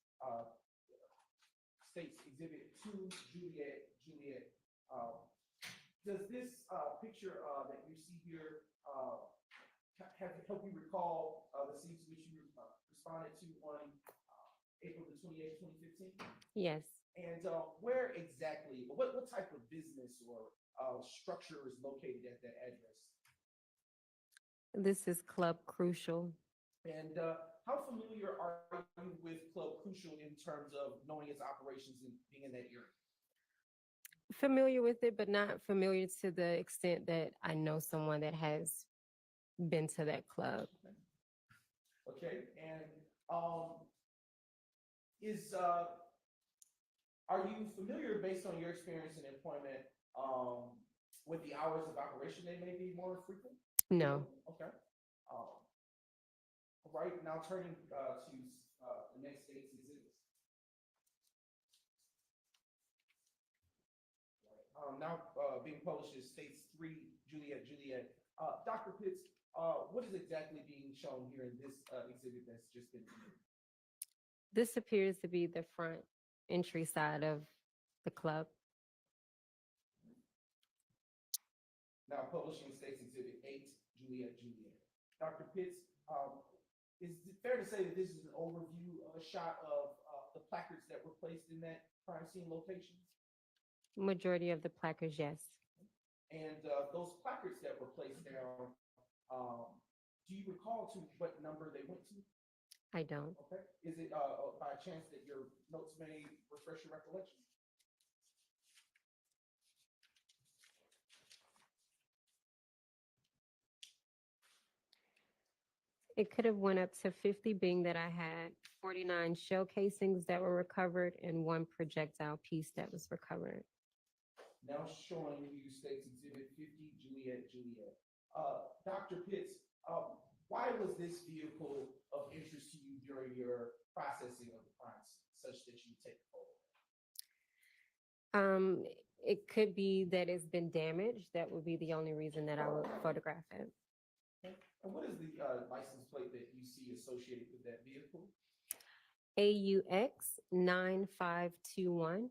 state's exhibit 2 Juliet. Does this picture that you see here help you recall the scenes which you responded to on April the 28th, 2015? Yes. And where exactly, what type of business or structure is located at that address? This is Club Crucial. And how familiar are you with Club Crucial in terms of knowing its operations and being in that area? Familiar with it, but not familiar to the extent that I know someone that has been to that club. Okay, and are you familiar, based on your experience in employment, with the hours of operation? They may be more frequent? No. Okay. Right, now turning to the next state's exhibits. Now being published as states 3 Juliet. Dr. Pitts, what is exactly being shown here in this exhibit that's just been submitted? This appears to be the front entry side of the club. Now publishing states exhibit 8 Juliet. Dr. Pitts, is it fair to say that this is an overview shot of the placards that were placed in that crime scene location? Majority of the placards, yes. And those placards that were placed down, do you recall to what number they went to? I don't. Okay. Is it by chance that your notes may refresh your recollection? It could have went up to 50, being that I had 49 shell casings that were recovered and 1 projectile piece that was recovered. Now showing you State's Exhibit 50, Juliet. Dr. Pitts, why was this vehicle of interest to you during your processing of the crime scene, such that you take a photo? It could be that it's been damaged. That would be the only reason that I would photograph it. Okay. And what is the license plate that you see associated with that vehicle? AUX 9521.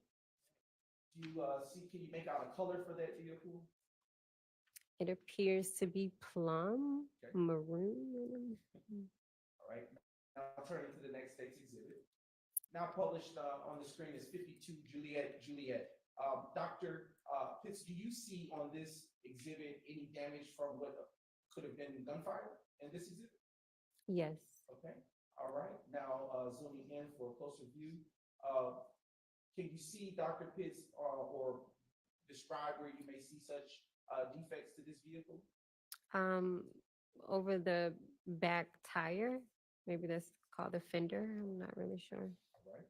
Do you see, can you make out a color for that vehicle? It appears to be plum, Okay. maroon. All right. Now turning to the next State's Exhibit. Now published on the screen is 52 Juliet. Dr. Pitts, do you see on this exhibit any damage from what could have been gunfire in this exhibit? Yes. Okay. All right. Now zooming in for a closer view. Can you see, Dr. Pitts, or describe where you may see such defects to this vehicle? Over the back tire, maybe that's called the fender. I'm not really sure. All right.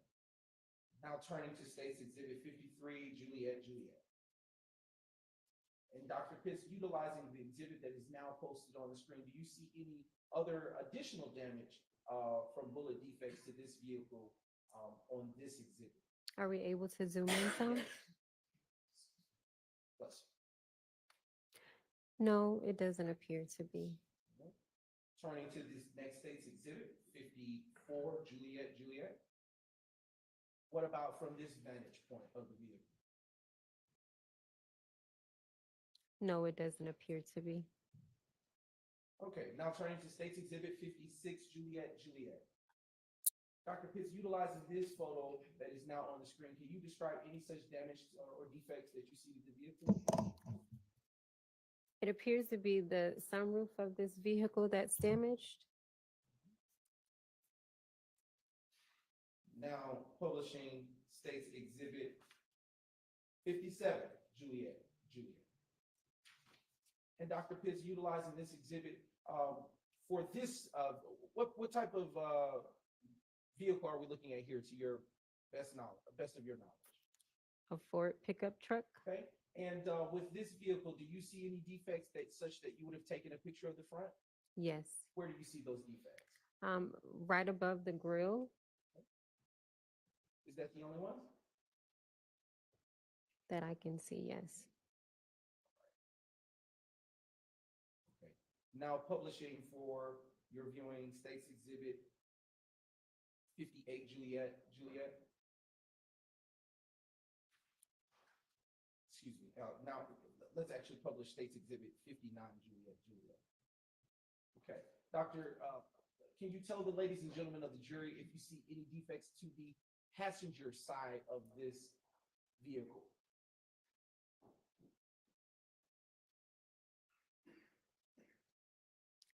Now turning to State's Exhibit 53, Juliet. And Dr. Pitts, utilizing the exhibit that is now posted on the screen, do you see any other additional damage from bullet defects to this vehicle on this exhibit? Are we able to zoom in some? Plus, No, it doesn't appear to be. turning to this next State's Exhibit 54, Juliet. What about from this vantage point of the vehicle? No, it doesn't appear to be. Okay, now turning to State's Exhibit 56, Juliet. Dr. Pitts, utilizing this photo that is now on the screen, can you describe any such damage or defects that you see with the vehicle? It appears to be the sunroof of this vehicle that's damaged. Now publishing State's Exhibit 57, Juliet. And Dr. Pitts, utilizing this exhibit for this, what type of vehicle are we looking at here to your best of your knowledge? A Ford pickup truck. Okay, and with this vehicle, do you see any defects such that you would have taken a picture of the front? Yes. Where do you see those defects? Right above the grill. Is that the only one? That I can see, yes. Okay. Now publishing for your viewing State's Exhibit 58, Juliet. Excuse me. Now let's actually publish State's Exhibit 59, Juliet. Okay, Doctor, can you tell the ladies and gentlemen of the jury if you see any defects to the passenger side of this vehicle?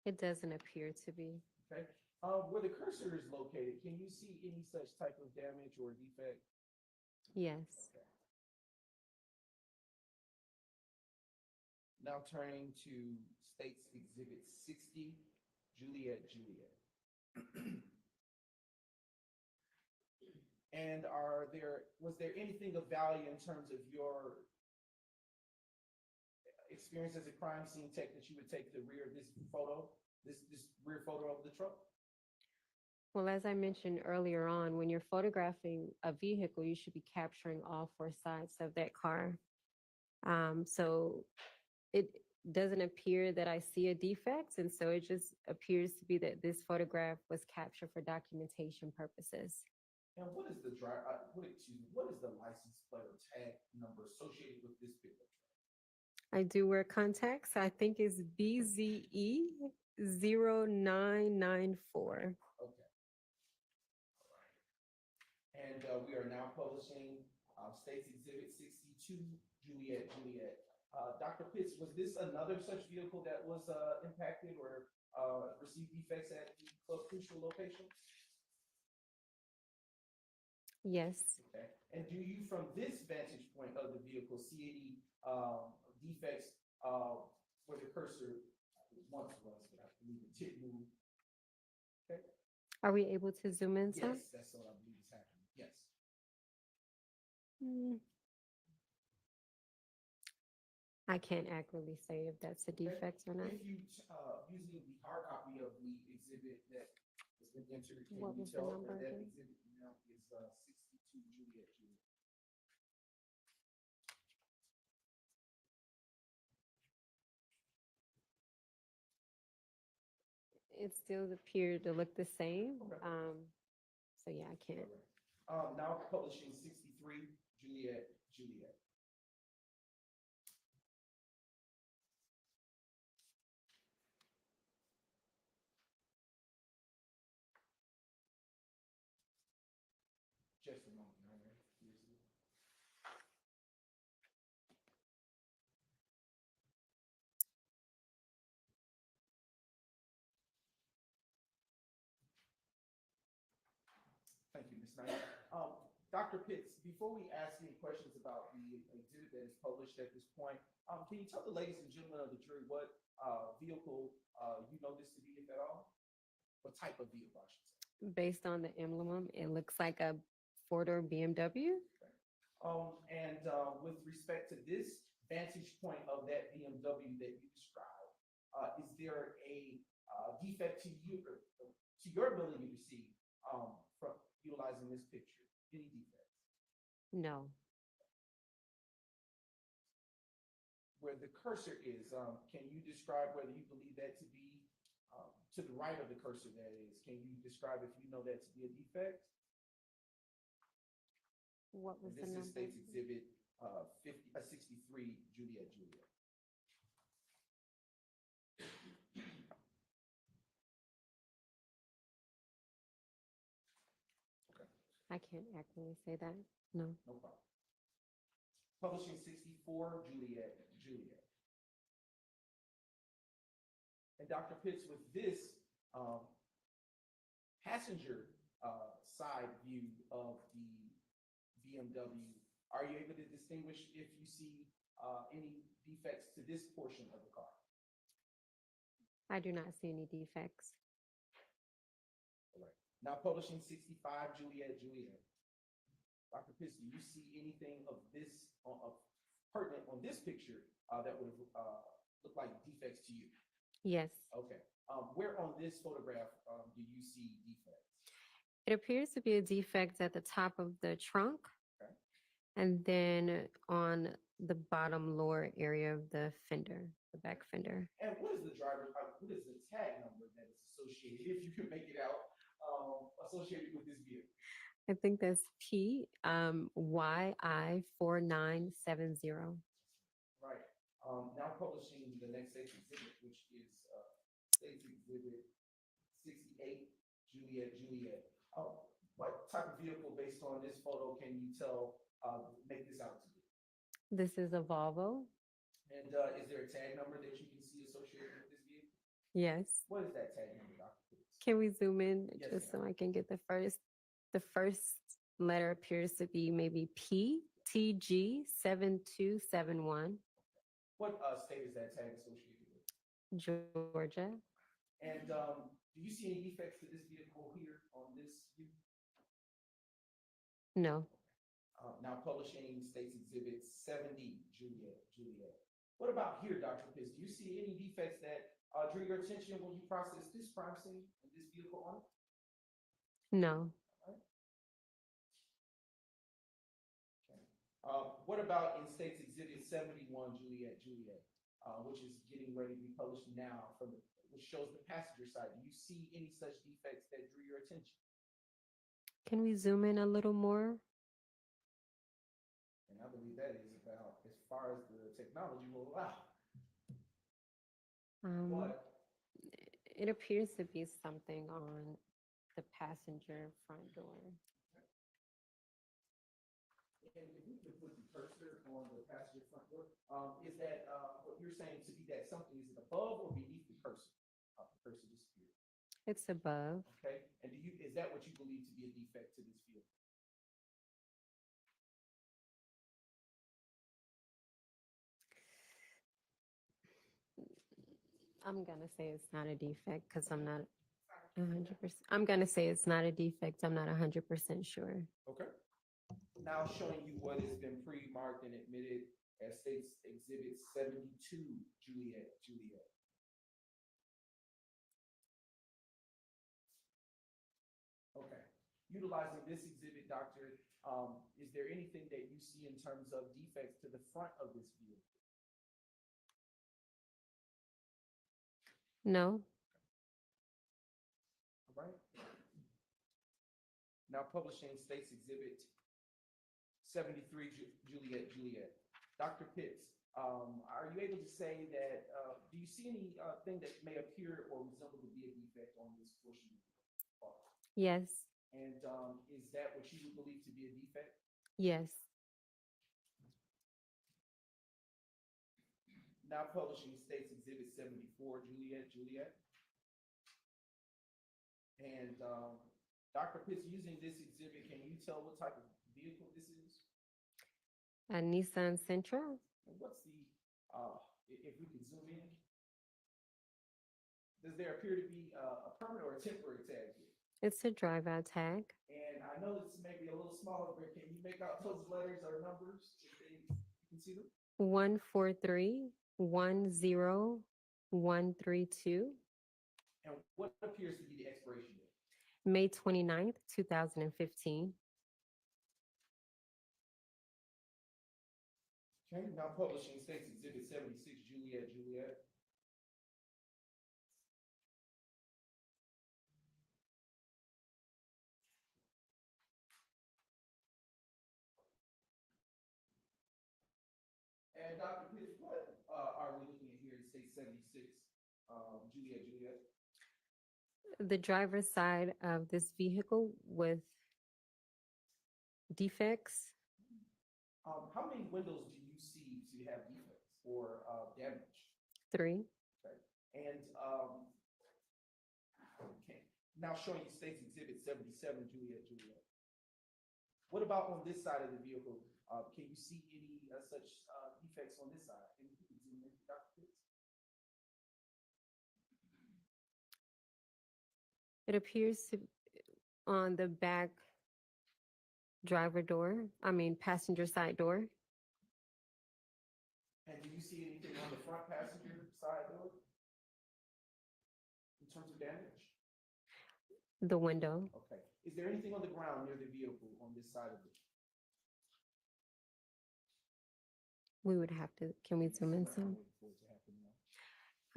It doesn't appear to be. Okay. Where the cursor is located, can you see any such type of damage or defect? Yes. Okay. Now turning to State's Exhibit 60, Juliet. And was there anything of value in terms of your experience as a crime scene tech that you would take the rear of this rear photo of the truck? Well, as I mentioned earlier on, when you're photographing a vehicle, you should be capturing all 4 sides of that car. So it doesn't appear that I see a defect, and so it just appears to be that this photograph was captured for documentation purposes. And what is the license plate or tag number associated with this pickup truck? I do wear contacts. I think it's BZE 0994. Okay. All right. And And we are now publishing State's Exhibit 62, Juliet, Juliet. Dr. Pitts, was this another such vehicle that was impacted or received defects at the crucial location? Yes. Okay. And do you, from this vantage point of the vehicle, see any defects where the cursor once was, but I believe it did move? Okay. Are we able to zoom in some? Yes, that's what I believe is happening. Yes. I can't accurately say if that's a defect or not. If you using the hard copy of the exhibit that has been entered, can What you was the tell number where that again? exhibit now is 62 Juliet Juliet? It still appeared to look the same. So yeah, I can't. Now publishing 63 Juliet Juliet. Just a moment, Your Honor. Thank you, Ms. Knight. Dr. Pitts, before we ask any questions about the exhibit that is published at this point, can you tell the ladies and gentlemen of the jury what vehicle you know this to be, if at all? What type of vehicle, I should say? Based on the emblem, it looks like a Ford or BMW. And with respect to this vantage point of that BMW that you described, is there a defect to you, to your ability to see from utilizing this picture? Any defects? No. Where the cursor is, can you describe whether you believe that to be to the right of the cursor? That is, can you describe if you know that to be a defect? What was the This is number? State's Exhibit 63 Juliet Juliet. I can't accurately say that. No. No problem. Publishing 64 Juliet Juliet. And Dr. Pitts, with this passenger side view of the BMW, are you able to distinguish if you see any defects to this portion of the car? I do not see any defects. All right. Now publishing 65 Juliet Juliet. Dr. Pitts, do you see anything of this pertinent on this picture that would look like defects to you? Yes. Okay. Where on this photograph do you see defects? It appears to be a defect at the top of the trunk. Okay. And then on the bottom lower area of the fender, the back fender. And what is the driver, what is the tag number that is associated, if you can make it out, associated with this vehicle? I think that's YI4970. Right. Now publishing the next State's Exhibit, which is State's Exhibit 68 Juliet Juliet. What type of vehicle, based on this photo, can you tell make this out to be? This is a Volvo. And is there a tag number that you can see associated with this vehicle? Yes. What is that tag number, Dr. Pitts? Can we zoom in Yes, just so I can get the first? The first letter appears to be maybe PTG7271. What state is that tag associated with? Georgia. And do you see any defects to this vehicle here on this view? No. Now publishing State's Exhibit 70 Juliet Juliet. What about here, Dr. Pitts? Do you see any defects that drew your attention when you processed this crime scene and this vehicle on it? No. What about in State's Exhibit 71 Juliet Juliet, which is getting ready to be published now, which shows the passenger side? Do you see any such defects that drew your attention? Can we zoom in a little more? And I believe that is about as far as the technology will allow. It appears to be something on the passenger front door. And if we could put the cursor on the passenger front door, is that, what you're saying to be that something, is it above or beneath the cursor? The cursor disappeared, It's above. okay? And is that what you believe to be a defect to this vehicle? I'm gonna say it's not a defect because I'm not 100%. I'm gonna say it's not a defect. I'm not 100% sure. Okay. Now showing you what has been pre-marked and admitted as State's Exhibit 72, Juliet. Okay. Utilizing this exhibit, Doctor, is there anything that you see in terms of defects to the front of this vehicle? No. All right. Now publishing State's Exhibit 73, Juliet. Dr. Pitts, are you able to say that, do you see any thing that may appear or resemble to be a defect on this portion of the car? Yes. And is that what you would believe to be a defect? Yes. Now publishing State's Exhibit 74, Juliet. And Dr. Pitts, using this exhibit, can you tell what type of vehicle this is? A Nissan Sentra. And what's the, if we could zoom in, does there appear to be a permanent or a temporary tag here? It's a drive-out tag. And I know this may be a little smaller, but can you make out those letters or numbers? You can see them? 14310132. And what appears to be the expiration date? May 29th, 2015. Okay, now publishing State's Exhibit 76, Juliet. And Dr. Pitts, what are we looking at here in State 76, Juliet? The driver's side of this vehicle with defects. How many windows do you see to have defects or damage? 3. Okay. And okay, now showing you State's Exhibit 77, Juliet. What about on this side of the vehicle? Can you see any such defects on this side? Can you zoom in, Dr. Pitts? It appears to on the back passenger side door. And do you see anything on the front passenger side door in terms of damage? The window. Okay. Is there anything on the ground near the vehicle on this side of it? We would have to, can we zoom in some?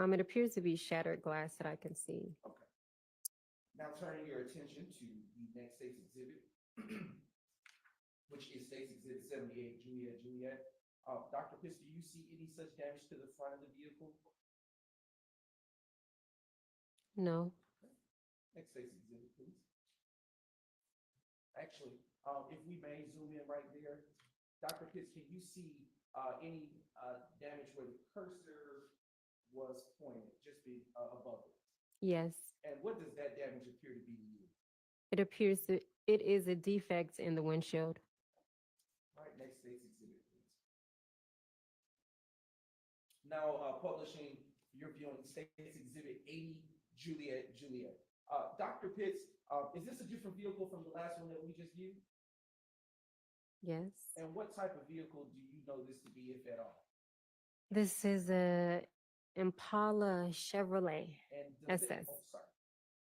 It appears to be shattered glass that I can see. Okay. Now turning your attention to the next State's Exhibit, which is State's Exhibit 78, Juliet. Dr. Pitts, do you see any such damage to the front of the vehicle? No. Next State's Exhibit, please. Actually, if we may zoom in right there, Dr. Pitts, can you see any damage where the cursor was pointed, just above it? Yes. And what does that damage appear to be to you? It appears that it is a defect in the windshield. All right, next State's Exhibit, please. Now publishing your viewing State's Exhibit 80, Juliet. Dr. Pitts, is this a different vehicle from the last one that we just viewed? Yes. And what type of vehicle do you know this to be, if at all? This is a Impala Chevrolet SS.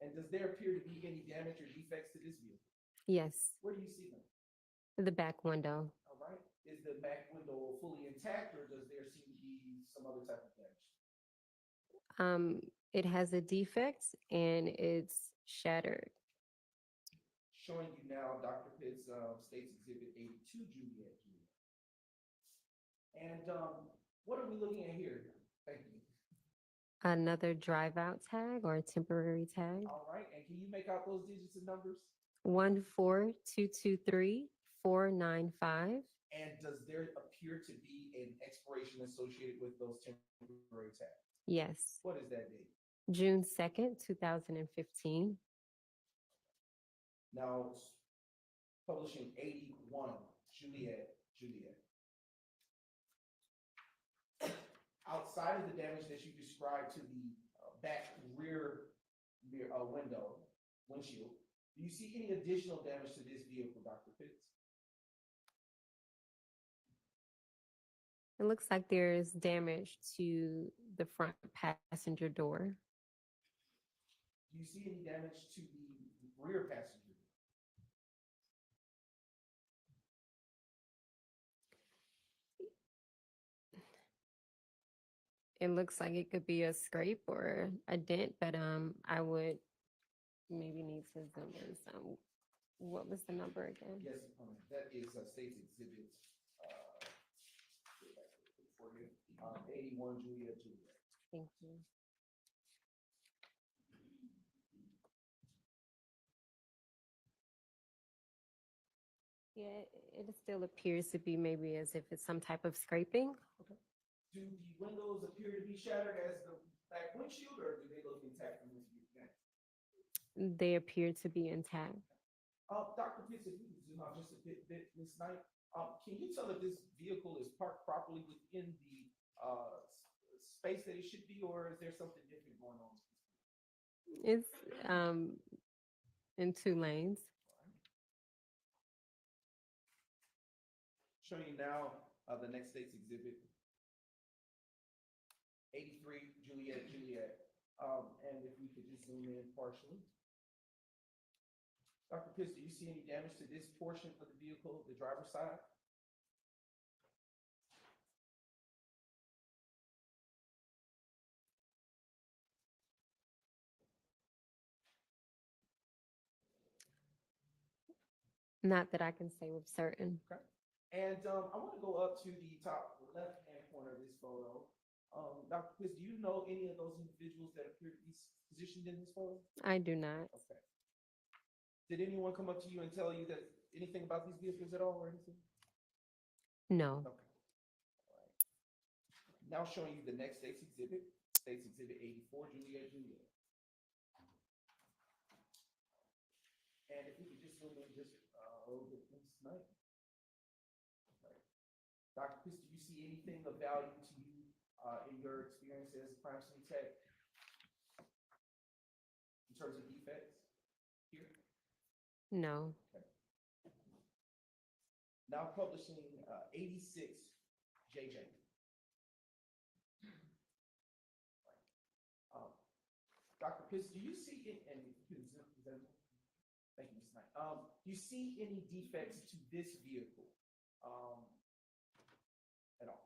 And does there appear to be any damage or defects to this vehicle? Yes. Where do you see them? The back window. All right. Is the back window fully intact, or does there seem to be some other type of damage? It has a defect and it's shattered. Showing you now Dr. Pitts State's Exhibit 82, Juliet. And what are we looking at here? Thank you. Another drive-out tag or a temporary tag. All right, and can you make out those digits and numbers? 14223 495. And does there appear to be an expiration associated with those temporary tags? Yes. What is that date? June 2nd, 2015. Now, publishing 81, Juliet. Outside of the damage that you described to the back rear windshield, do you see any additional damage to this vehicle, Dr. Pitts? It looks like there's damage to the front passenger door. Do you see any damage to the rear passenger? It looks like it could be a scrape or a dent, but I would maybe need to zoom in some. What was the number again? Yes, that is State's Exhibit for you. 81 Juliet. Thank you. Yeah, it still appears to be maybe as if it's some type of scraping. Do the windows appear to be shattered as the back windshield, or do they look intact from this view? They appear to be intact. Dr. Pitts, if you could zoom out just a bit, Ms. Knight, can you tell if this vehicle is parked properly within the space that it should be, or is there something different going on? It's in 2 lanes. Showing you now the next State's Exhibit. 83 Juliet. And if we could just zoom in partially. Dr. Pitts, do you see any damage to this portion of the vehicle, the driver's side? Not that I can say with certain. Okay. And I want to go up to the top left-hand corner of this photo. Dr. Pitts, do you know any of those individuals that appear to be positioned in this photo? I do not. Okay. Did anyone come up to you and tell you that anything about these vehicles at all or anything? No. Okay. All right. Now showing you the next State's Exhibit 84, Juliet. And if we could just zoom in just a little bit tonight. Right. Dr. Pitts, do you see anything of value to you in your experience as a crime scene tech in terms of defects here? No. Okay. Now publishing 86 JJ. Dr. Pitts, do you see it, and thank you, Ms. Knight. Do you see any defects to this vehicle at all?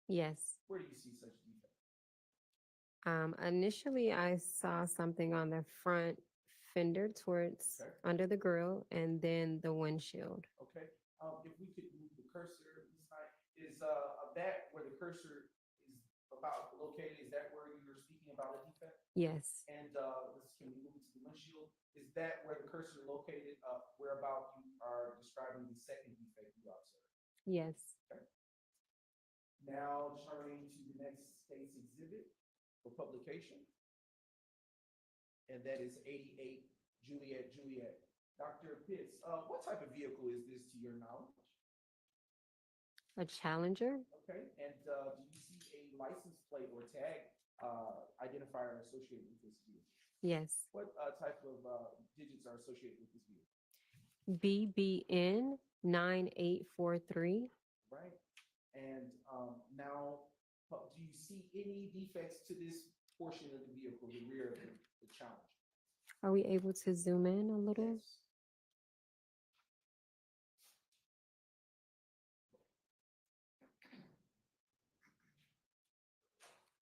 Yes. Where do you see such defects? Initially, I saw something on the front fender towards under the grill, and then the windshield. Okay. If we could move the cursor, Ms. Knight, is that where the cursor is about located? Is that where you were speaking about a defect? Yes. And can we move to the windshield? Is that where the cursor is located? Whereabout you are describing the second defect you observed? Yes. Okay. Now turning to the next State's Exhibit for publication, and that is 88 Juliet. Dr. Pitts, what type of vehicle is this to your knowledge? A Challenger. Okay, and do you see a license plate or tag identifier associated with this vehicle? Yes. What type of digits are associated with this vehicle? BBN 9843. Right. And now, do you see any defects to this portion of the vehicle, the rear of the Challenger? Are we able to zoom in a little? Yes.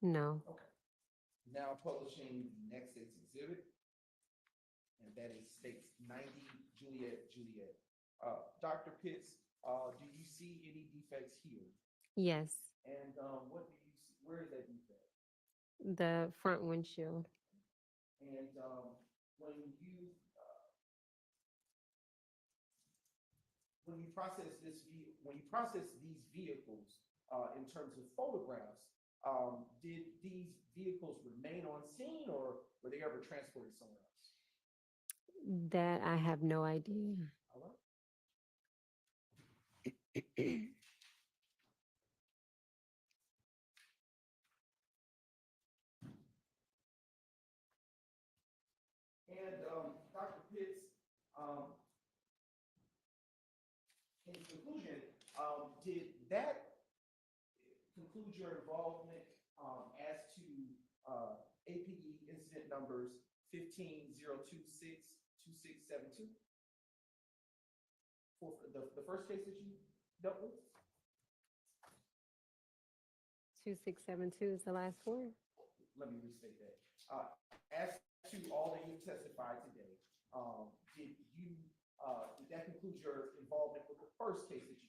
No. Okay. Now publishing the next State's Exhibit, and that is State's 90 Juliet. Dr. Pitts, do you see any defects here? Yes. And what do you see? Where is that defect? The front windshield. And when you when you process these vehicles, in terms of photographs, did these vehicles remain on scene or were they ever transported somewhere else? That I have no idea. All right. And Dr. Pitts, in conclusion, did that conclude your involvement as to APD incident numbers 15-026-2672? For the first case that you dealt with? 2672 is the last four. Let me restate that. As to all that you testified today, did that conclude your involvement with the first case that you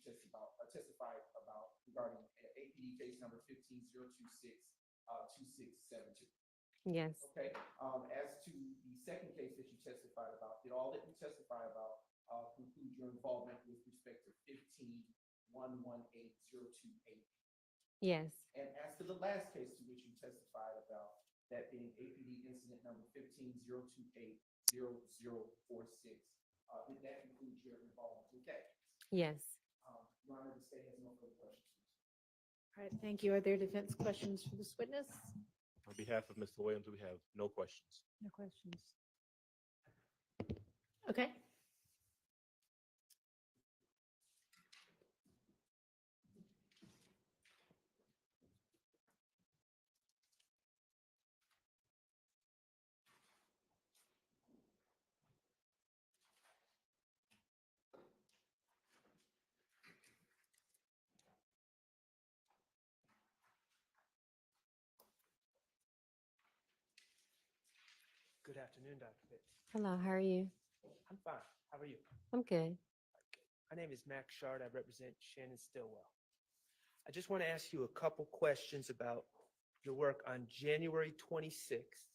testified about regarding APD case number 15-026-2672? Yes. Okay. As to the second case that you testified about, did all that you testified about conclude your involvement with respect to 15-118-028? Yes. And as to the last case to which you testified about, that being APD incident number 15-028-0046, did that conclude your involvement with that? Yes. Your Honor, the state has no further questions. All right, thank you. Are there defense questions for this witness? On behalf of Mr. Williams, we have no questions. No questions. Okay. Good afternoon, Dr. Pitts. Hello, how are you? I'm fine. How are you? I'm good. My name is Max Shard. I represent Shannon Stillwell. I just want to ask you a couple questions about your work on January 26th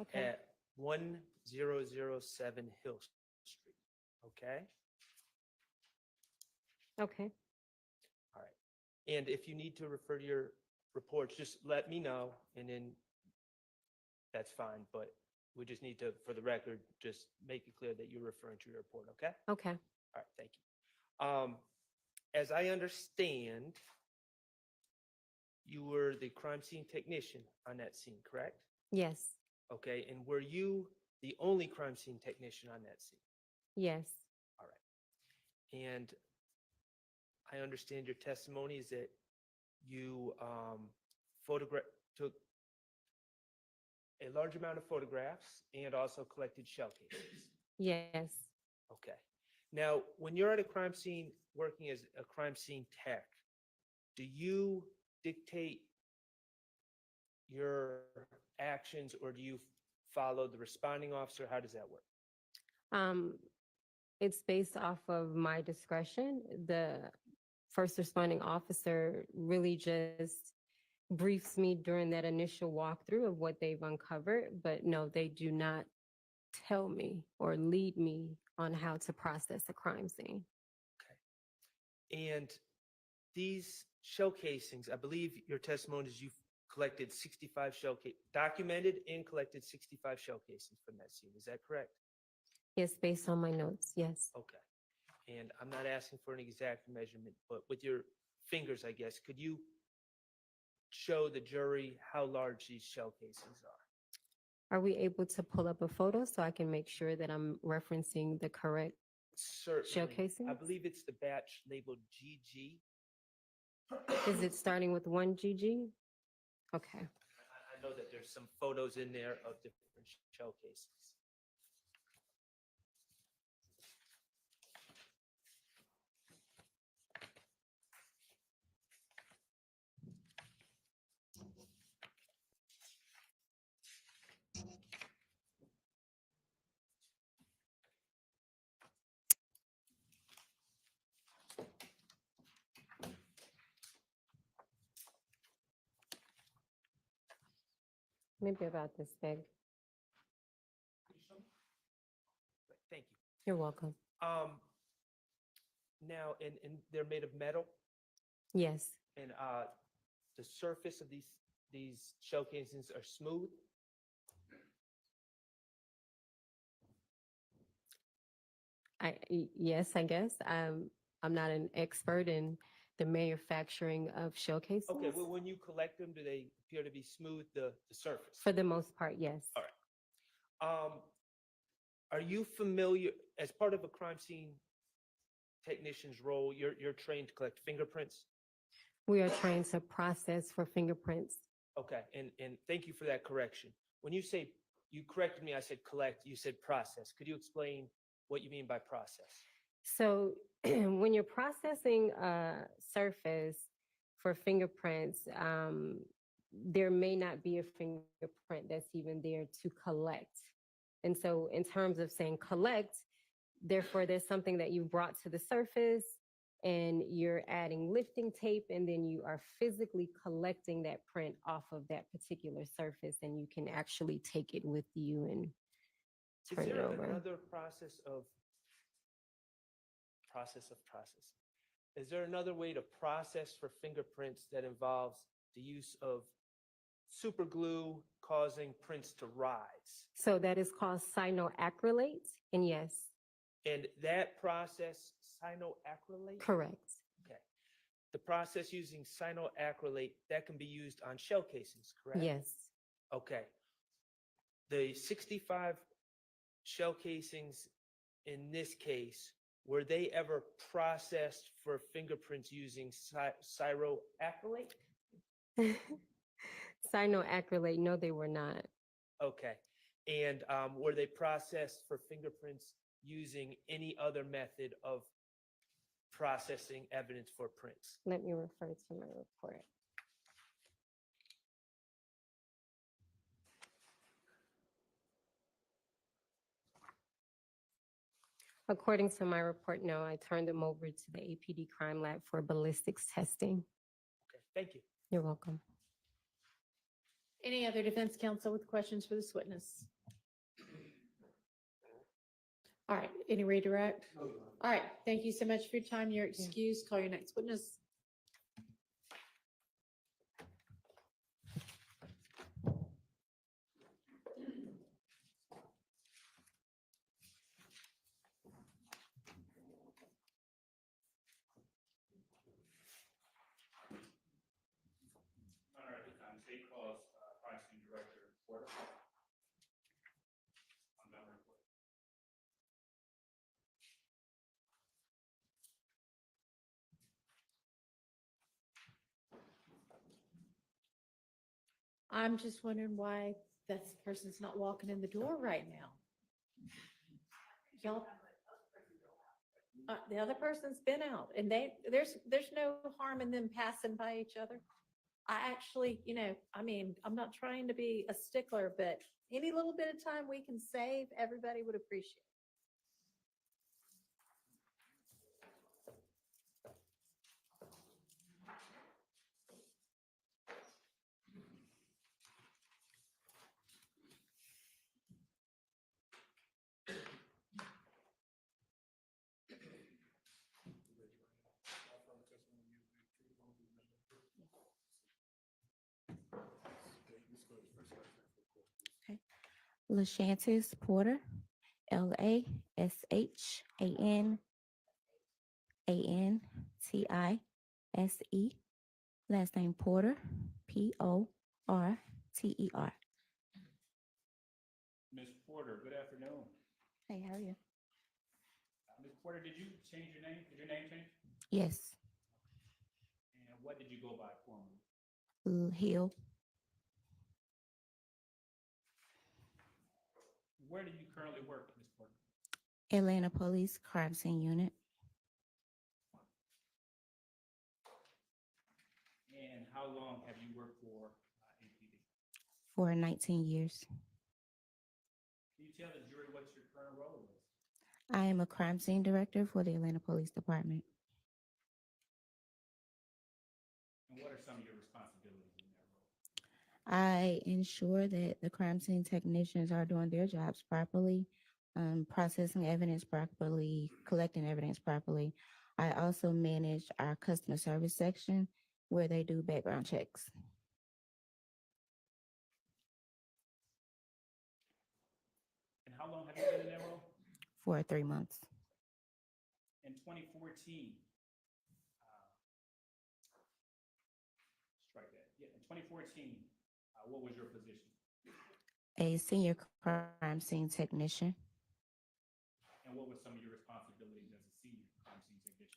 Okay. at 1007 Hill Street. Okay? Okay. All right. And if you need to refer to your reports, just let me know, and then that's fine. But we just need to, for the record, just make it clear that you're referring to your report, okay? Okay. All right, thank you. As I understand, you were the crime scene technician on that scene, correct? Yes. Okay, and were you the only crime scene technician on that scene? Yes. All right. And I understand your testimony is that you took a large amount of photographs and also collected shell cases. Yes. Okay. Now, when you're at a crime scene working as a crime scene tech, do you dictate your actions or do you follow the responding officer? How does that work? It's based off of my discretion. The first responding officer really just briefs me during that initial walkthrough of what they've uncovered, but no, they do not tell me or lead me on how to process a crime scene. And these shell casings, I believe your testimony is you've collected 65 documented and collected 65 shell casings from that scene. Is that correct? Yes, based on my notes, yes. Okay. And I'm not asking for an exact measurement, but with your fingers, I guess, could you show the jury how large these shell casings are? Are we able to pull up a photo so I can make sure that I'm referencing the correct Certainly. shell casing? I believe it's the batch labeled GG. Is it starting with 1 GG? Okay. I know that there's some photos in there of different shell casings. Maybe about this big. Thank you. You're welcome. Now, and they're made of metal, Yes. and the surface of these shell casings are smooth. Yes, I guess. I'm not an expert in the manufacturing of shell casings. Okay, well, when you collect them, do they appear to be smooth, the surface? For the most part, yes. All right. Are you familiar, as part of a crime scene technician's role, you're trained to collect fingerprints? We are trained to process for fingerprints. Okay, and thank you for that correction. When you say, you corrected me, I said collect, you said process. Could you explain what you mean by process? So when you're processing a surface for fingerprints, there may not be a fingerprint that's even there to collect. And so in terms of saying collect, therefore there's something that you've brought to the surface and you're adding lifting tape, and then you are physically collecting that print off of that particular surface, and you can actually take it with you and turn Is it there over. another process? Is there another way to process for fingerprints that involves the use of super glue causing prints to rise? So that is called cyanoacrylate, and yes, And that process, cyanoacrylate? correct. Okay. The process using cyanoacrylate, that can be used on shell casings, correct? Yes. Okay. The 65 shell casings in this case, were they ever processed for fingerprints using cyanoacrylate? Cyanoacrylate, no, they were not. Okay. And were they processed for fingerprints using any other method of processing evidence for prints? Let me refer to my report. According to my report, no, I turned them over to the APD crime lab for ballistics testing. Okay, thank you. You're welcome. Any other defense counsel with questions for this witness? All right, any redirect? All right, thank you so much for your time. You're excused. Call your next witness. All right, this time, state calls, crime scene director, Porter. On that report. I'm just wondering why this person's not walking in the door right now. Y'all, the other person's been out, and there's no harm in them passing by each other. I actually, I mean, I'm not trying to be a stickler, but any little bit of time we can save, everybody would appreciate. LaShantis Porter, LaShanTise. Last name Porter, Porter. Ms. Porter, good afternoon. Hey, how are you? Ms. Porter, did you change your name? Did your name change? Yes, And what did you go by formerly? Hill, Where do you currently work, Ms. Porter? Atlanta Police Crime Scene Unit. And how long have you worked for APD? For 19 years. Can you tell the jury what your current role is? I am a crime scene director for the Atlanta Police Department. And what are some of your responsibilities in that role? I ensure that the crime scene technicians are doing their jobs properly, processing evidence properly, collecting evidence properly. I also manage our customer service section where they do background checks. And how long have you been in that role? For 3 months. In 2014, strike that. Yeah, in 2014, what was your position? A senior crime scene technician. And what were some of your responsibilities as a senior crime scene technician?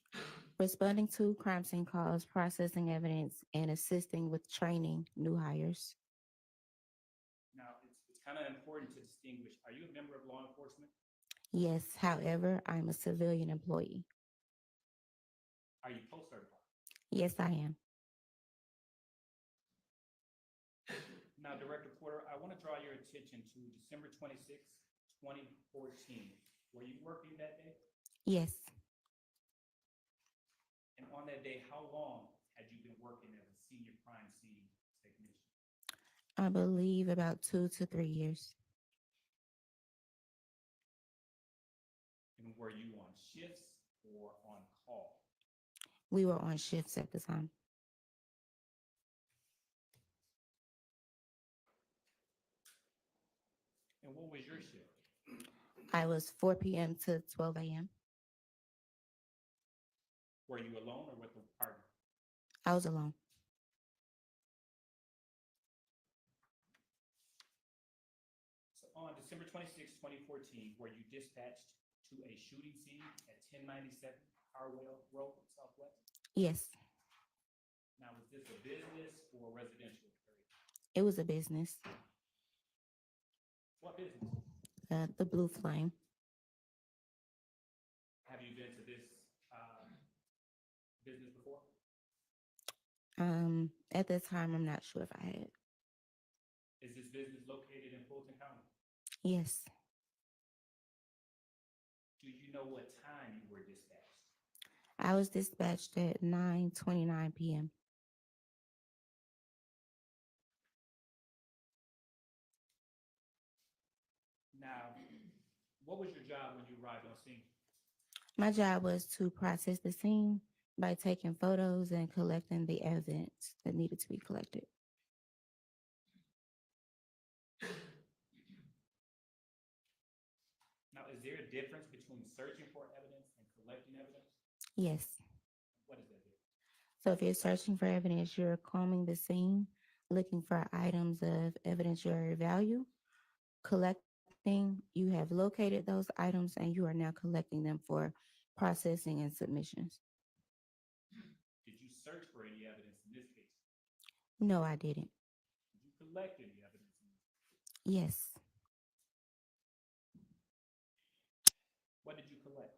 Responding to crime scene calls, processing evidence, and assisting with training new hires. Now, it's kind of important to distinguish. Are you a member of law enforcement? Yes, however, I'm a civilian employee. Are you post-certified? Yes, I am. Now, Director Porter, I want to draw your attention to December 26, 2014. Were you working that day? Yes, And on that day, how long had you been working as a senior crime scene technician? I believe about 2 to 3 years. And were you on shifts or on call? We were on shifts at the time. And what was your shift? I was 4 p.m. to 12 a.m. Were you alone or with a partner? I was alone. So on December 26, 2014, were you dispatched to a shooting scene at 1097 Harwell Road, Southwest? Yes, Now, was this a business or residential area? it was a business. What business? The Blue Flame. Have you been to this business before? At that time, I'm not sure if I had. Is this business located in Fulton County? Yes, Do you know what time you were dispatched? I was dispatched at 9:29 p.m. Now, what was your job when you arrived on scene? My job was to process the scene by taking photos and collecting the evidence that needed to be collected. Now, is there a difference between searching for evidence and collecting evidence? Yes. What is that difference? So if you're searching for evidence, you're combing the scene, looking for items of evidentiary value. Collecting, you have located those items and you are now collecting them for processing and submissions. Did you search for any evidence in this case? No, I didn't. Did you collect any evidence in this case? Yes, What did you collect?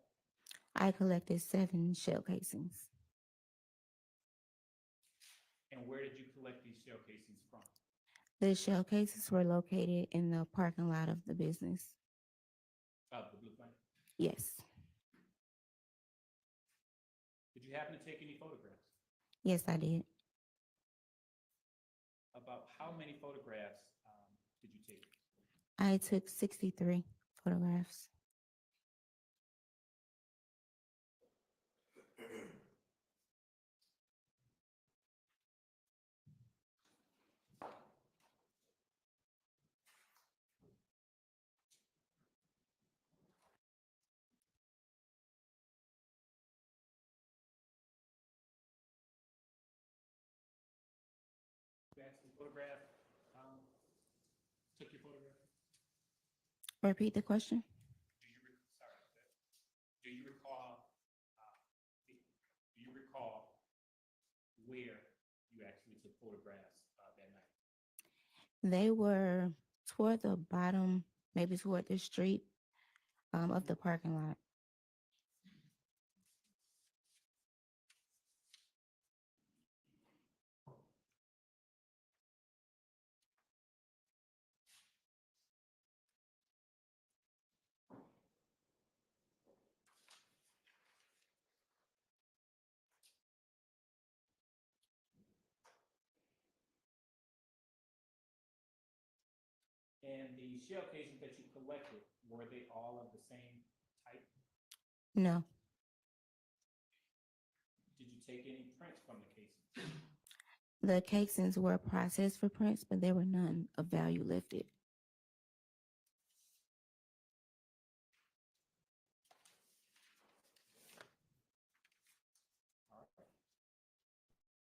I collected 7 shell casings. And where did you collect these shell casings from? The shell cases were located in the parking lot of the business. The Blue Flame. Yes, Did you happen to take any photographs? yes, I did. About how many photographs did you take? I took 63 photographs. You actually photographed, took your photograph? Repeat the question. Do you recall, do you recall where you actually took photographs that night? They were toward the bottom, maybe toward the street of the parking lot. And the shell casings that you collected, were they all of the same type? No, The casings were processed for prints, but there were none of value lifted.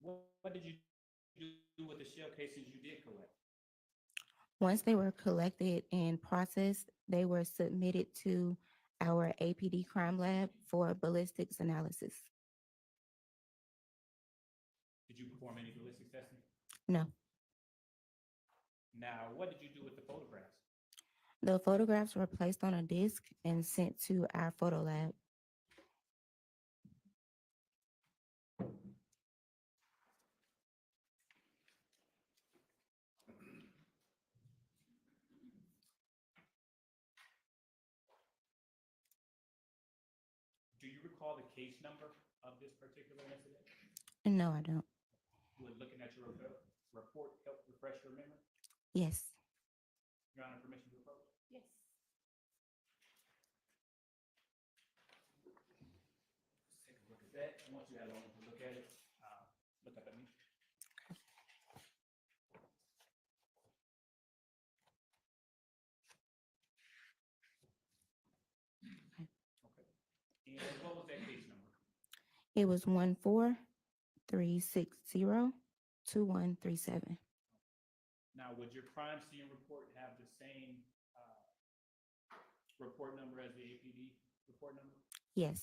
What did you do with the shell cases you did collect? Once they were collected and processed, they were submitted to our APD crime lab for ballistics analysis. Did you perform any ballistics testing? No. Now, what did you do with the photographs? The photographs were placed on a disc and sent to our photo lab. Do you recall the case number of this particular incident? No, I don't. Would looking at your report help refresh your memory? Yes. Your Honor, permission to approach? Yes. Let's take a look at that. I want you to have a moment to look at it. Look up at me. Okay. And what was that case number? It was 143602137. Now, would your crime scene report have the same report number as the APD report number? Yes.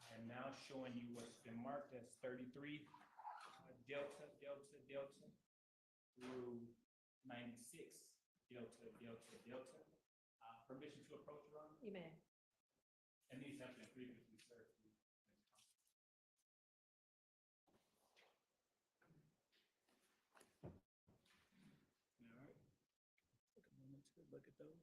I am now showing you what's been marked as 33 Delta through 96 Delta. Permission to approach, Your Honor? You may. And these have been previously served to. All right. Take a moment to look at those.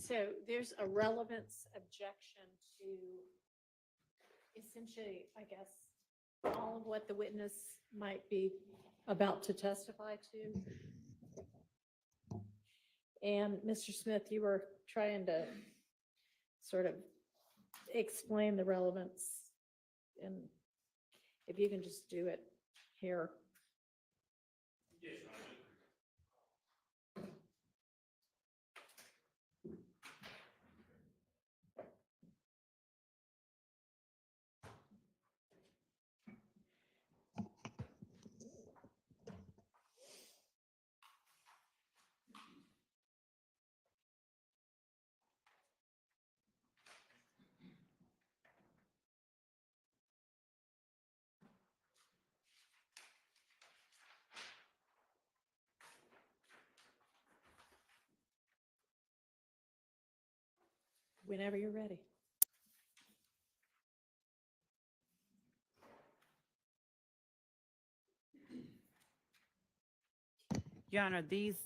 So there's a relevance objection to essentially, I guess, all of what the witness might be about to testify to. And Mr. Smith, you were trying to sort of explain the relevance, and if you can just do it here. Whenever you're ready. Your Honor, these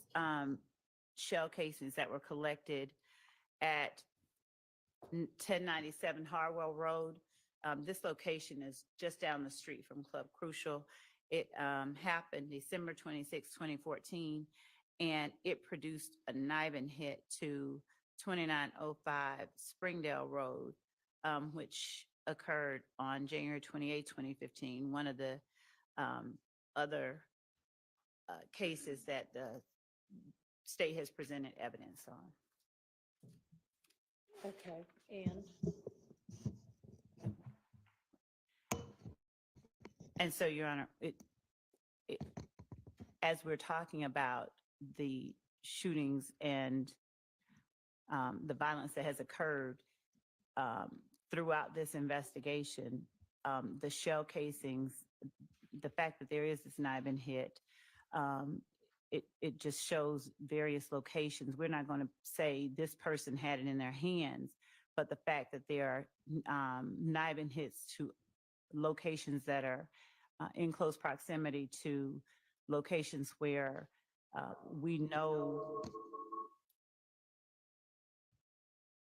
shell casings that were collected at 1097 Harwell Road, this location is just down the street from Club Crucial. It happened December 26, 2014, and it produced a knifing hit to 2905 Springdale Road, which occurred on January 28, 2015. One of the other cases that the state has presented evidence on. Okay, And so, Your Honor, as we're talking about the shootings and the violence that has occurred throughout this investigation, the shell casings, the fact that there is this knifing hit, it just shows various locations. We're not going to say this person had it in their hands, but the fact that there are knifing hits to locations that are in close proximity to locations where we know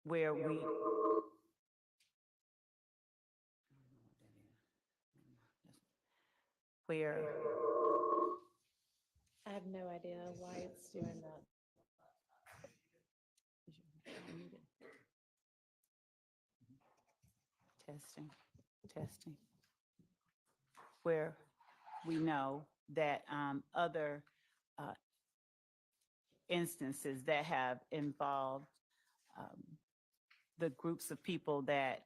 where we where I have no idea why it's doing that. testing, where we know that other instances that have involved the groups of people that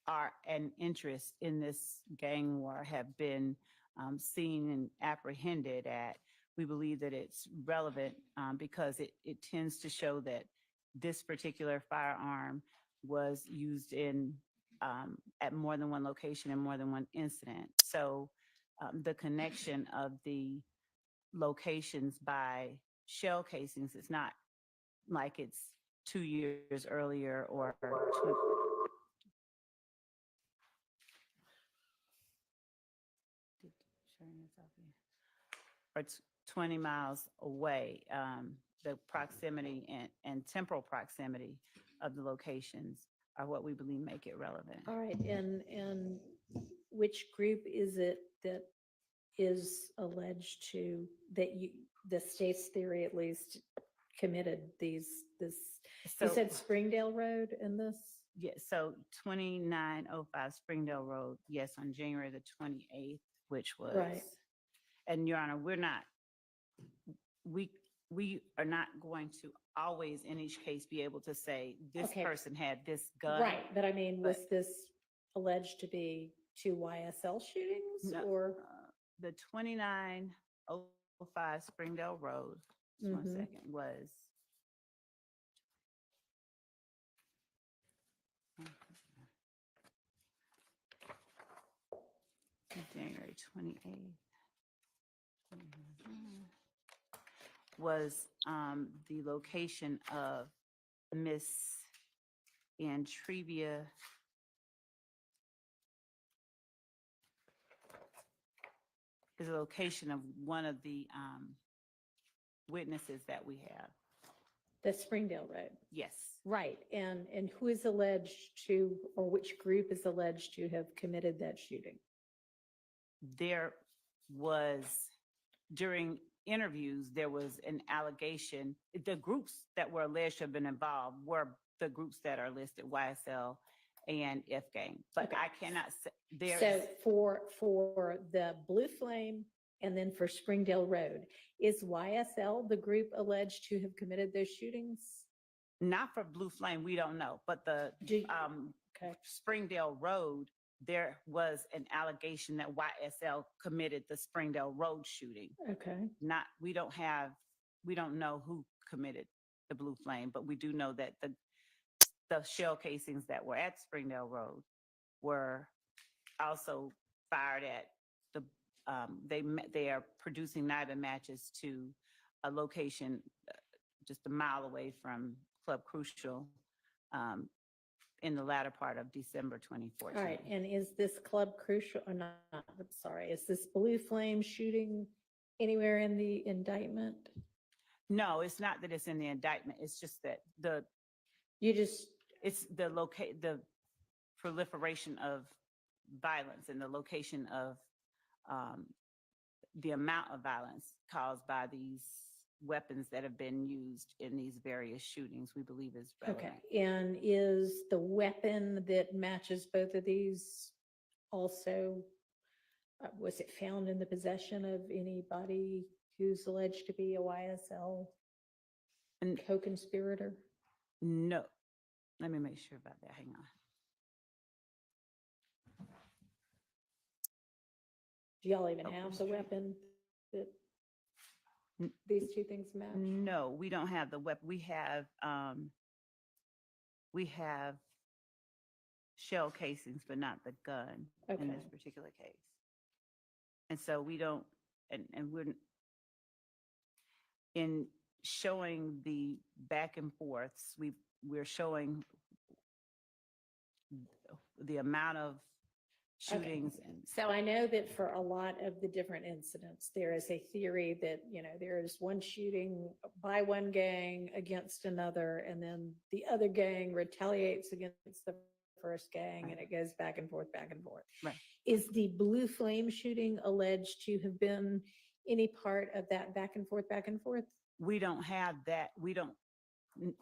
are an interest in this gang war have been seen and apprehended at. We believe that it's relevant because it tends to show that this particular firearm was used in at more than one location and more than one incident. So the connection of the locations by shell casings is not like it's 2 years earlier or it's 20 miles away. The proximity and temporal proximity of the locations are what we believe make it relevant. All right, and which group is it that is alleged to, that you, the state's theory at least, committed this, you So- said Springdale Road in this? Yes, so 2905 Springdale Road, yes, on January the 28th, which was, Right. and Your Honor, we are not going to always in each case be able to say this Okay. person had this gun. Right, but I mean, was this alleged to be 2 YSL shootings No, or? The 2905 Springdale Road, just one Mhm. second, was January 28th. Was the location of Miss Antrevia is a location of one of the witnesses that we have. The Springdale Road. Yes. Right. And who is alleged to, or which group is alleged to have committed that shooting? There was, during interviews, there was an allegation. The groups that were alleged to have been involved were the groups that are listed, YSL and F Gang. But Okay. I cannot say there. So for the Blue Flame and then for Springdale Road, is YSL the group alleged to have committed those shootings? Not for Blue Flame, we don't know, but the Okay. Springdale Road, there was an allegation that YSL committed the Springdale Road shooting. Okay. We don't know who committed the Blue Flame, but we do know that the shell casings that were at Springdale Road were also fired at the, they are producing knife matches to a location just a mile away from Club Crucial in the latter part of December 2014. All right. And is this Club Crucial or not? I'm sorry. Is this Blue Flame shooting anywhere in the indictment? No, it's not that it's in the indictment. It's just that it's the proliferation of violence and the location of the amount of violence caused by these weapons that have been used in these various shootings, we believe is relevant. Okay. And is the weapon that matches both of these also, was it found in the possession of anybody who's alleged to be a YSL co-conspirator? No. Let me make sure about that. Hang on. Do y'all even have the weapon that these two things match? No, we don't have the weapon. We have shell casings, but not the gun in this particular case. And so we don't, and we're in showing the back and forths, we're showing the amount of shootings. Okay. So I know that for a lot of the different incidents, there is a theory that, there is one shooting by one gang against another, and then the other gang retaliates against the first gang, and it goes back and forth, back and forth. Right. Is the Blue Flame shooting alleged to have been any part of that back and forth, back and forth? We don't have that. We don't,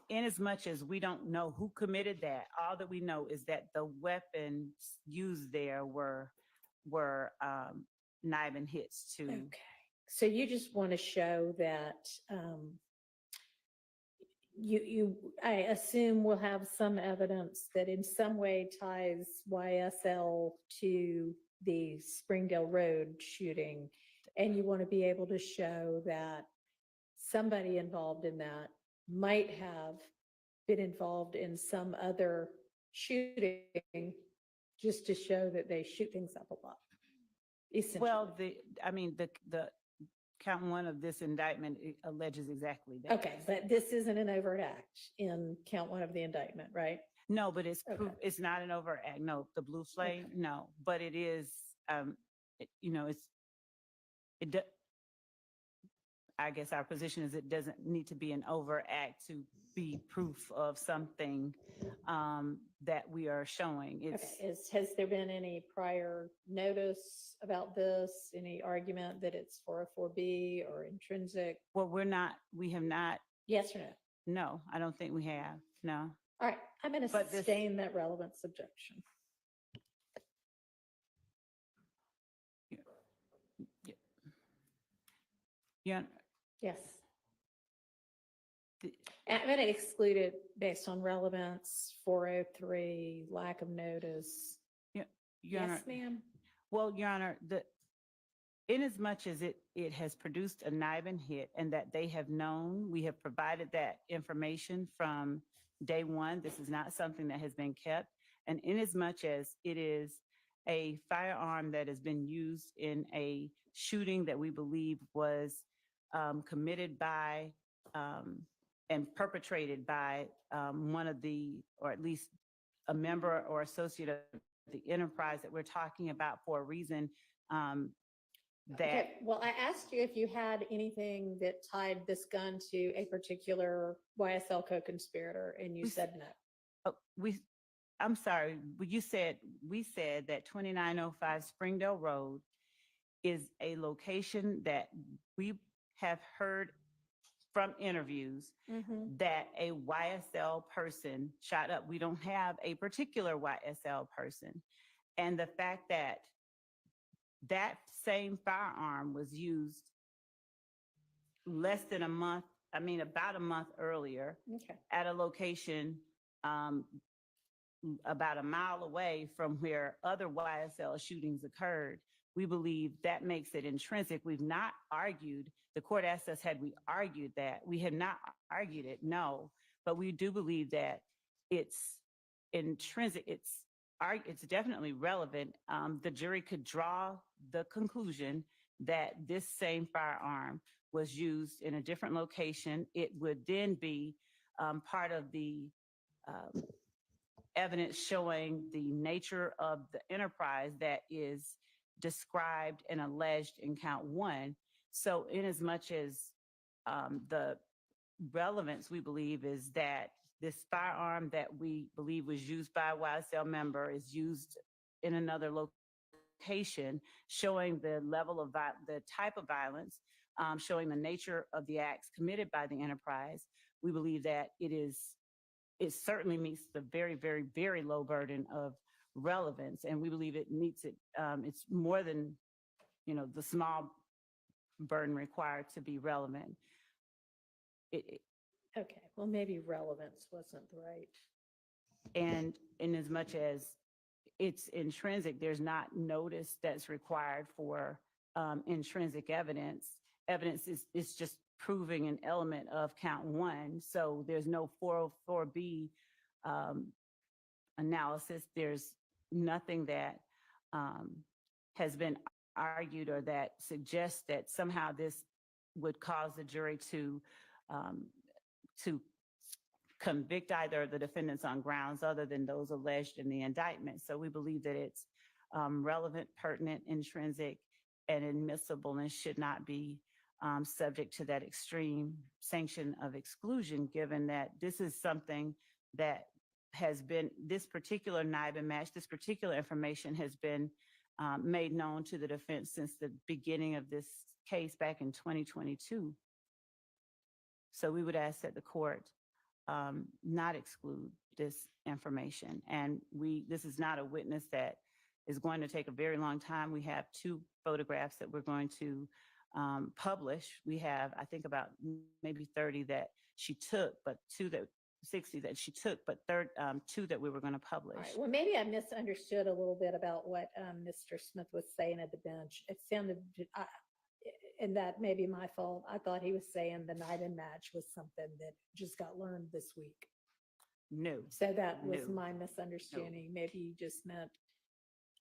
in as much as we don't know who committed that, all that we know is that the weapons used there were knife and hits to. Okay. So you just want to show that I assume will have some evidence that in some way ties YSL to the Springdale Road shooting, and you want to be able to show that somebody involved in that might have been involved in some other shooting, just to show that they shoot things up a lot. Well, the count one of this indictment alleges exactly that. Okay, but this isn't an overt act in count one of the indictment, right? No, but it's it's not an overt act. No, the Blue Flame, no, but it is. I guess our position is it doesn't need to be an overt act to be proof of something that we are showing. Has there been any prior notice about this? Any argument that it's 404B or intrinsic? Well, we have not. Yes or no? No, I don't think we have. No. All right, I'm going to sustain that relevance objection. Yeah. Yes. I'm going to exclude it based on relevance, 403, lack of notice. Your Yes, Honor. ma'am. Well, Your Honor, in as much as it has produced a knife and hit, and that they have known, we have provided that information from day one. This is not something that has been kept. And in as much as it is a firearm that has been used in a shooting that we believe was committed by and perpetrated by one of the, or at least a member or associate of the enterprise that we're talking about for a reason, that Okay, well, I asked you if you had anything that tied this gun to a particular YSL co-conspirator, and you said no. I'm sorry, we said that 2905 Springdale Road is a location that we have heard from interviews Mhm. that a YSL person shot up. We don't have a particular YSL person. And the fact that that same firearm was used about a month earlier Okay. at a location about a mile away from where other YSL shootings occurred, we believe that makes it intrinsic. We've not argued, the court asked us, had we argued that? We have not argued it, no, but we do believe that it's intrinsic, it's definitely relevant. The jury could draw the conclusion that this same firearm was used in a different location. It would then be part of the evidence showing the nature of the enterprise that is described and alleged in count one. So in as much as the relevance, we believe, is that this firearm that we believe was used by a YSL member is used in another location, showing the level of the type of violence, showing the nature of the acts committed by the enterprise. We believe that it certainly meets the very, very, very low burden of relevance, and we believe it meets it. It's more than, the small burden required to be relevant. Okay, well, maybe relevance wasn't right. And in as much as it's intrinsic, there's not notice that's required for intrinsic evidence. Evidence is just proving an element of count one. So there's no 404B analysis. There's nothing that has been argued or that suggests that somehow this would cause the jury to convict either of the defendants on grounds other than those alleged in the indictment. So we believe that it's relevant, pertinent, intrinsic, and admissible, and should not be subject to that extreme sanction of exclusion, given that this is something that has been, this particular NIBA match, this particular information has been made known to the defense since the beginning of this case back in 2022. So we would ask that the court not exclude this information. And this is not a witness that is going to take a very long time. We have 2 photographs that we're going to publish. We have, I think, about maybe 30 that she took, but 60 that she took, but 2 that we were going to publish. All right, well, maybe I misunderstood a little bit about what Mr. Smith was saying at the bench. It sounded, and that may be my fault. I thought he was saying the night and match was something that just got learned this week. No. So that was No. my misunderstanding. Maybe you just meant,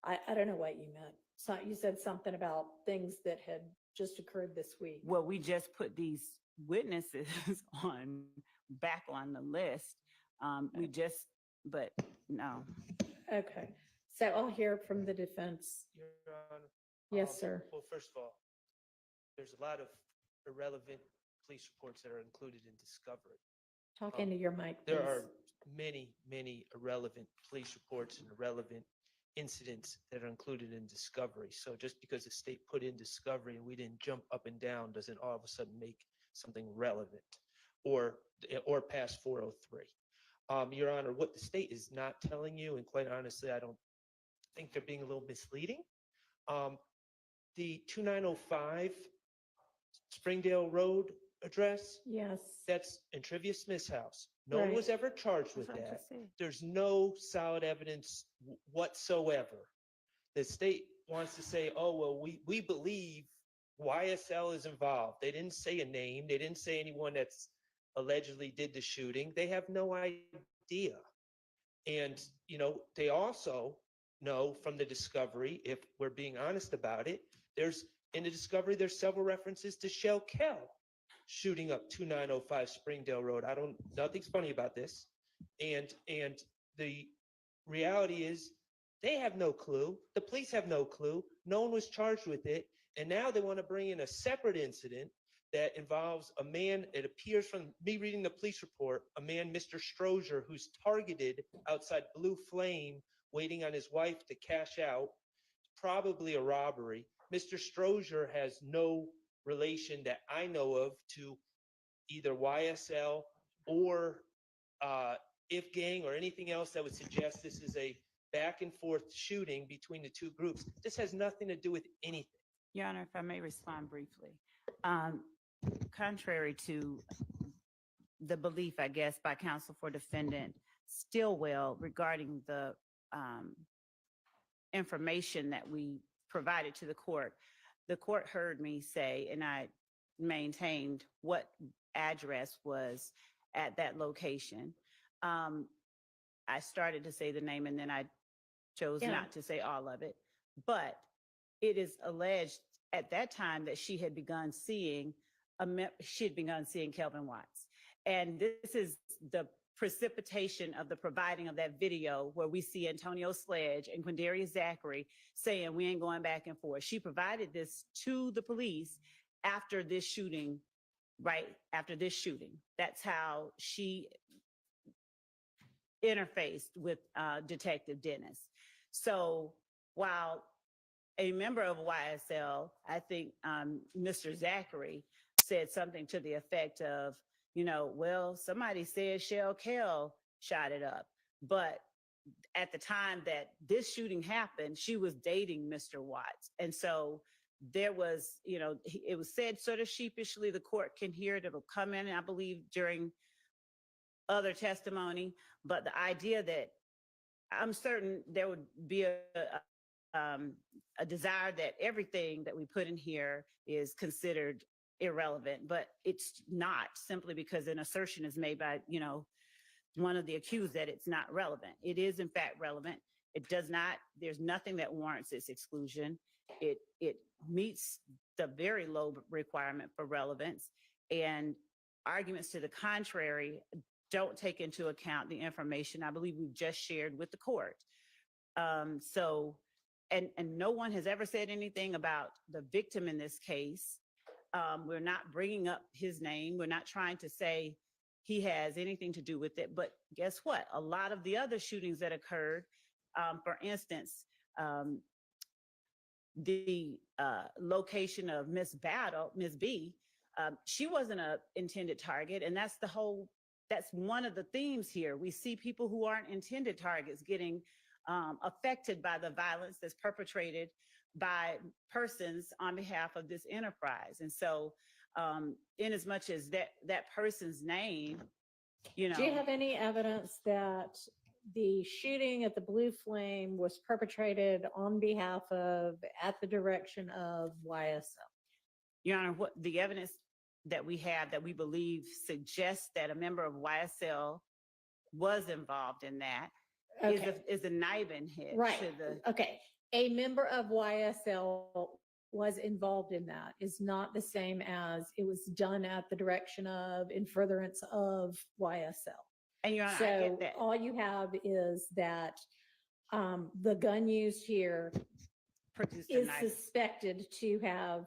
I don't know what you meant. So you said something about things that had just occurred this week. Well, we just put these witnesses back on the list. But no. Okay, so I'll hear from the defense. Your Honor. Yes, sir. Well, first of all, there's a lot of irrelevant police reports that are included in discovery. Talk into your mic, There please. are many, many irrelevant police reports and irrelevant incidents that are included in discovery. So just because the state put in discovery and we didn't jump up and down doesn't all of a sudden make something relevant or past 403. Your Honor, what the state is not telling you, and quite honestly, I don't think they're being a little misleading. The 2905 Springdale Road address, yes, that's in Trivia Smith's house. No one Right. was ever charged with That's what I that. just said. There's no solid evidence whatsoever. The state wants to say, oh, well, we believe YSL is involved. They didn't say a name. They didn't say anyone that's allegedly did the shooting. They have no idea. And, they also know from the discovery, if we're being honest about it, in the discovery, there's several references to Shell Kell shooting up 2905 Springdale Road. Nothing's funny about this. And the reality is they have no clue. The police have no clue. No one was charged with it. And now they want to bring in a separate incident that involves a man, it appears from me reading the police report, a man, Mr. Strozier, who's targeted outside Blue Flame, waiting on his wife to cash out, probably a robbery. Mr. Strozier has no relation that I know of to either YSL or If Gang or anything else that would suggest this is a back and forth shooting between the two groups. This has nothing to do with anything. Your Honor, if I may respond briefly. Contrary to the belief, I guess, by counsel for defendant Stillwell regarding the information that we provided to the court heard me say, and I maintained what address was at that location. I started to say the name and then I chose not to say all of it, but it is alleged at that time that she had begun seeing Kelvin Watts. And this is the precipitation of the providing of that video where we see Antonio Sledge and Quindarius Zachary saying we ain't going back and forth. She provided this to the police after this shooting, right after this shooting. That's how she interfaced with Detective Dennis. So while a member of YSL, I think Mr. Zachary said something to the effect of, well, somebody said Shell Kell shot it up. But at the time that this shooting happened, she was dating Mr. Watts. And so there was, it was said sort of sheepishly, the court can hear it, it'll come in, I believe, during other testimony. But the idea that I'm certain there would be a desire that everything that we put in here is considered irrelevant, but it's not, simply because an assertion is made by, one of the accused that it's not relevant. It is in fact relevant. It does not, there's nothing that warrants its exclusion. It meets the very low requirement for relevance, and arguments to the contrary don't take into account the information I believe we've just shared with the court. And no one has ever said anything about the victim in this case. We're not bringing up his name. We're not trying to say he has anything to do with it. But guess what? A lot of the other shootings that occurred, for instance, the location of Miss B, she wasn't an intended target. And that's one of the themes here. We see people who aren't intended targets getting affected by the violence that's perpetrated by persons on behalf of this enterprise. And so in as much as that person's name, Do you have any evidence that the shooting at the Blue Flame was perpetrated on behalf of, at the direction of YSL? Your Honor, what the evidence that we have that we believe suggests that a member of YSL was involved in that is a Nibin hit. Right. To the, Okay. A member of YSL was involved in that is not the same as it was done at the direction of, in furtherance of YSL. And Your Honor, so I get that. all you have is that the gun used here is suspected to have,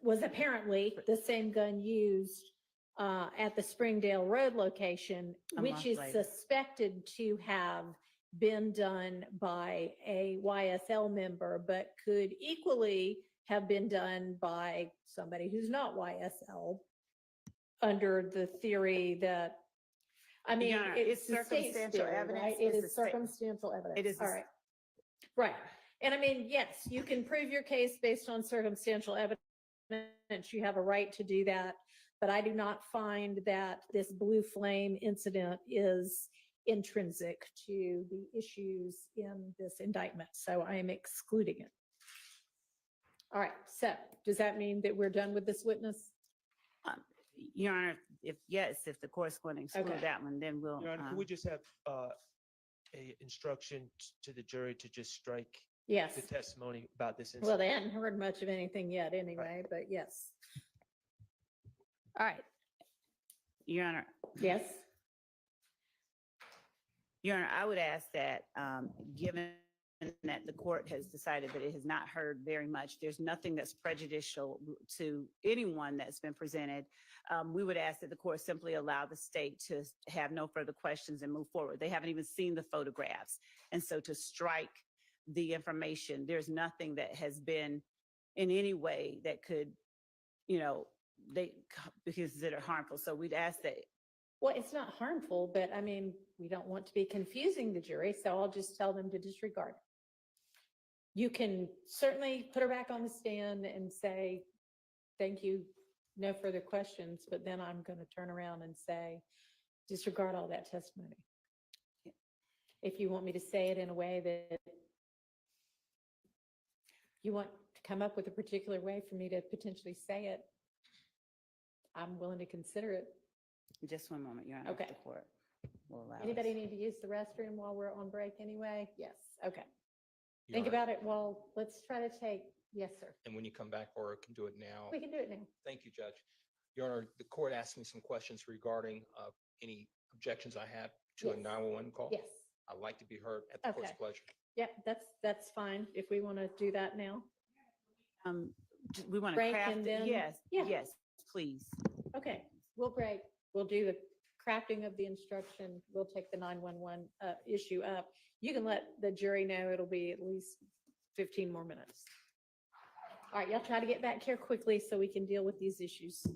was apparently the same gun used at the Springdale Road location, which is suspected to have been done by a YSL member, but could equally have been done by somebody who's not YSL, under the theory that, I mean, Your Honor, it's the state's circumstantial theory, evidence. right? It is circumstantial evidence. It is All right. Right. And I mean, yes, you can prove your case based on circumstantial evidence. You have a right to do that. But I do not find that this Blue Flame incident is intrinsic to the issues in this indictment. So I am excluding it. All right. So does that mean that we're done with this witness? Your Honor, if the court's going to exclude that one, then we'll. Your Honor, can we just have a instruction to the jury to just strike Yes. the testimony about this incident? Well, they hadn't heard much of anything yet anyway, but yes. All right. Your Honor. Yes. Your Honor, I would ask that, given that the court has decided that it has not heard very much. There's nothing that's prejudicial to anyone that's been presented. We would ask that the court simply allow the state to have no further questions and move forward. They haven't even seen the photographs. And so to strike the information, there's nothing that has been in any way that could, they be considered harmful. So we'd ask that. Well, it's not harmful, but I mean, we don't want to be confusing the jury, so I'll just tell them to disregard. You can certainly put her back on the stand and say, thank you, no further questions, but then I'm going to turn around and say, disregard all that testimony. If you want me to say it in a way that you want to come up with a particular way for me to potentially say it, I'm willing to consider it. Just one moment, Your Honor. Okay. The court will allow us. Anybody need to use the restroom while we're on break anyway? Yes, okay. Your Think Honor, about it. Well, let's try to take, yes, sir. And when you come back, or can do it now. We can do it now. Thank you, Judge. Your Honor, the court asked me some questions regarding any objections I have to a Yes. 911 call. Yes. I'd like to be heard at the court's Okay. pleasure. Yeah, that's fine if we want to do that now. We want to Break craft and it. then- Yes, Yeah. yes, please. Okay, we'll break. We'll do the crafting of the instruction. We'll take the 911 issue up. You can let the jury know it'll be at least 15 more minutes. All right, y'all try to get back here quickly so we can deal with these issues.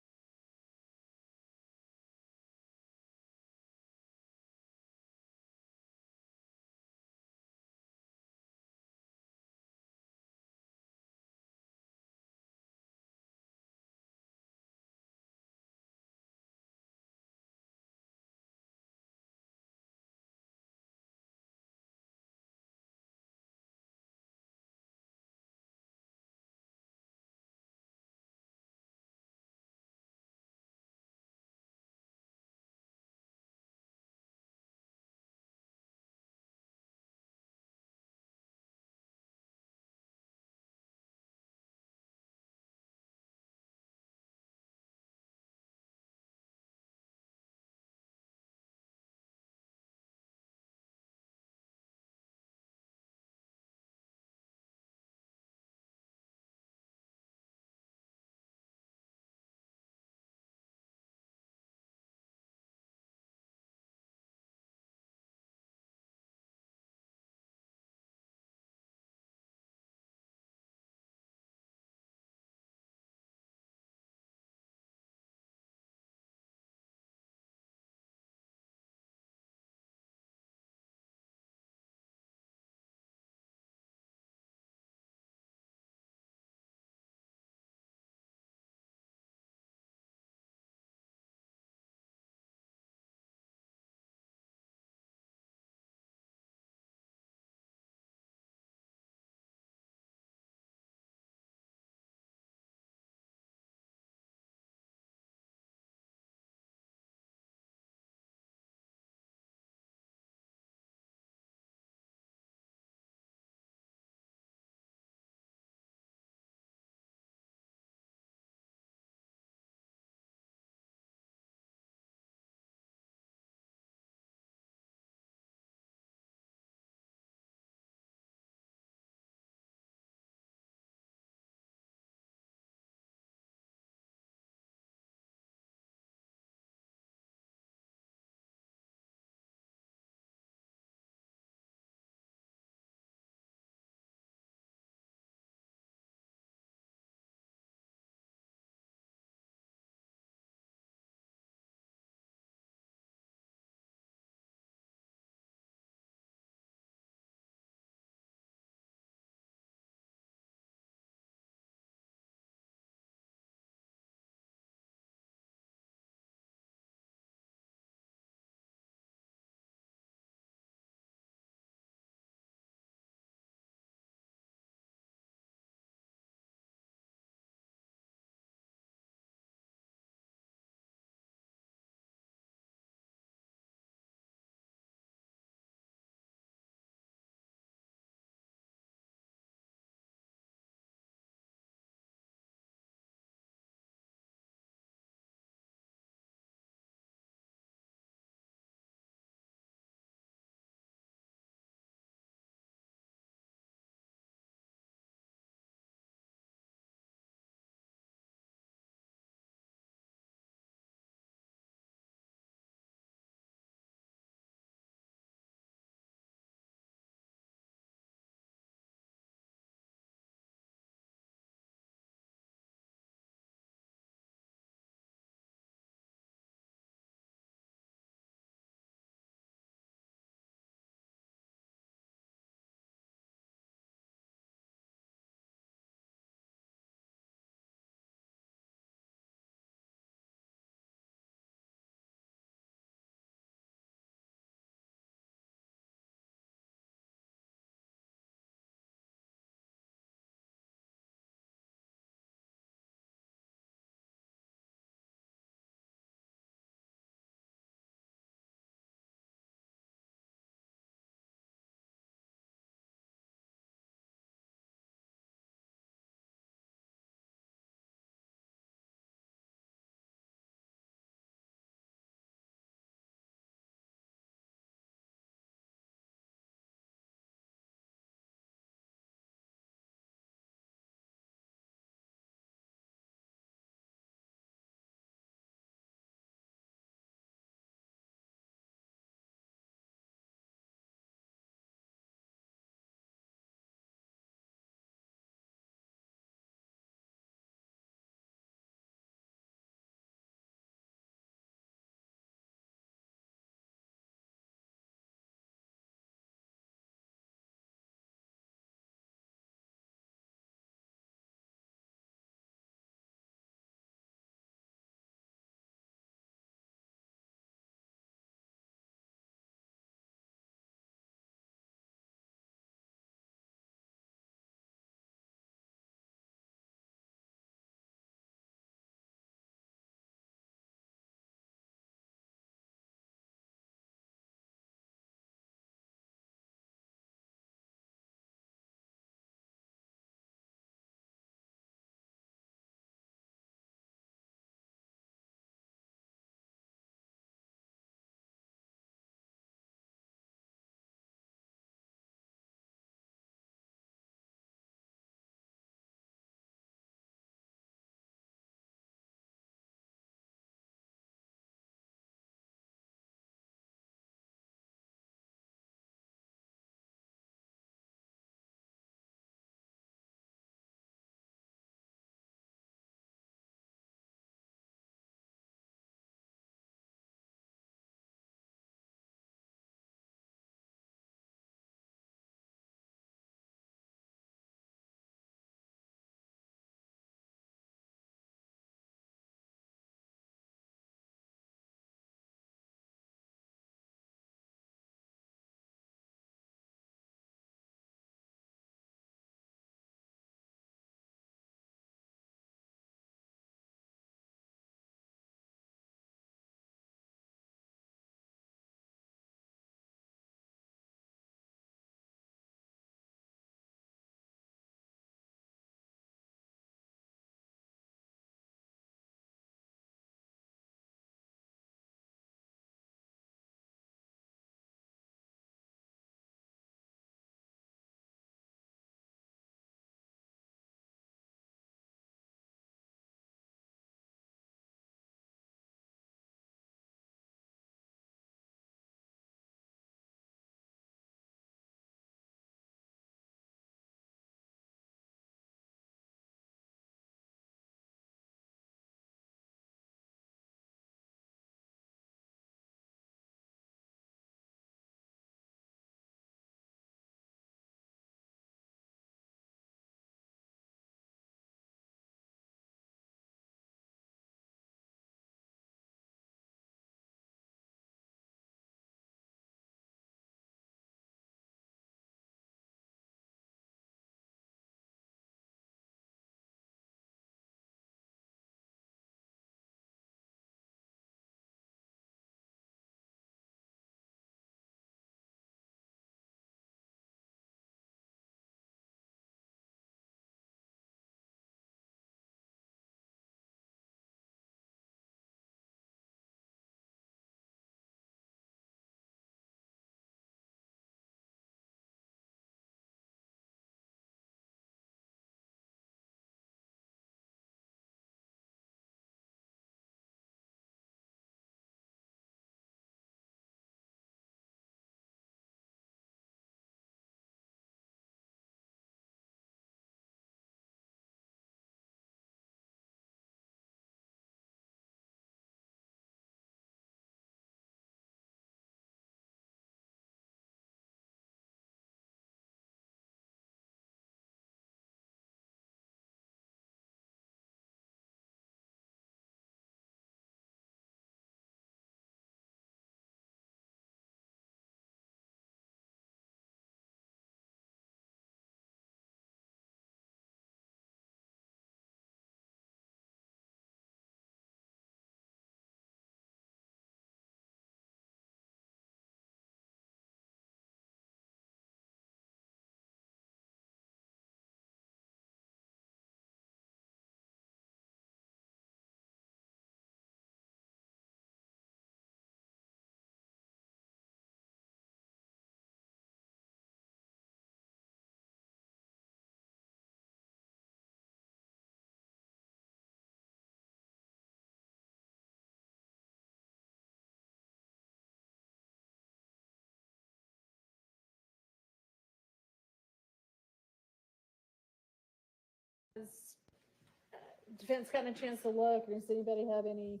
defense gotten a chance to look? Does anybody have any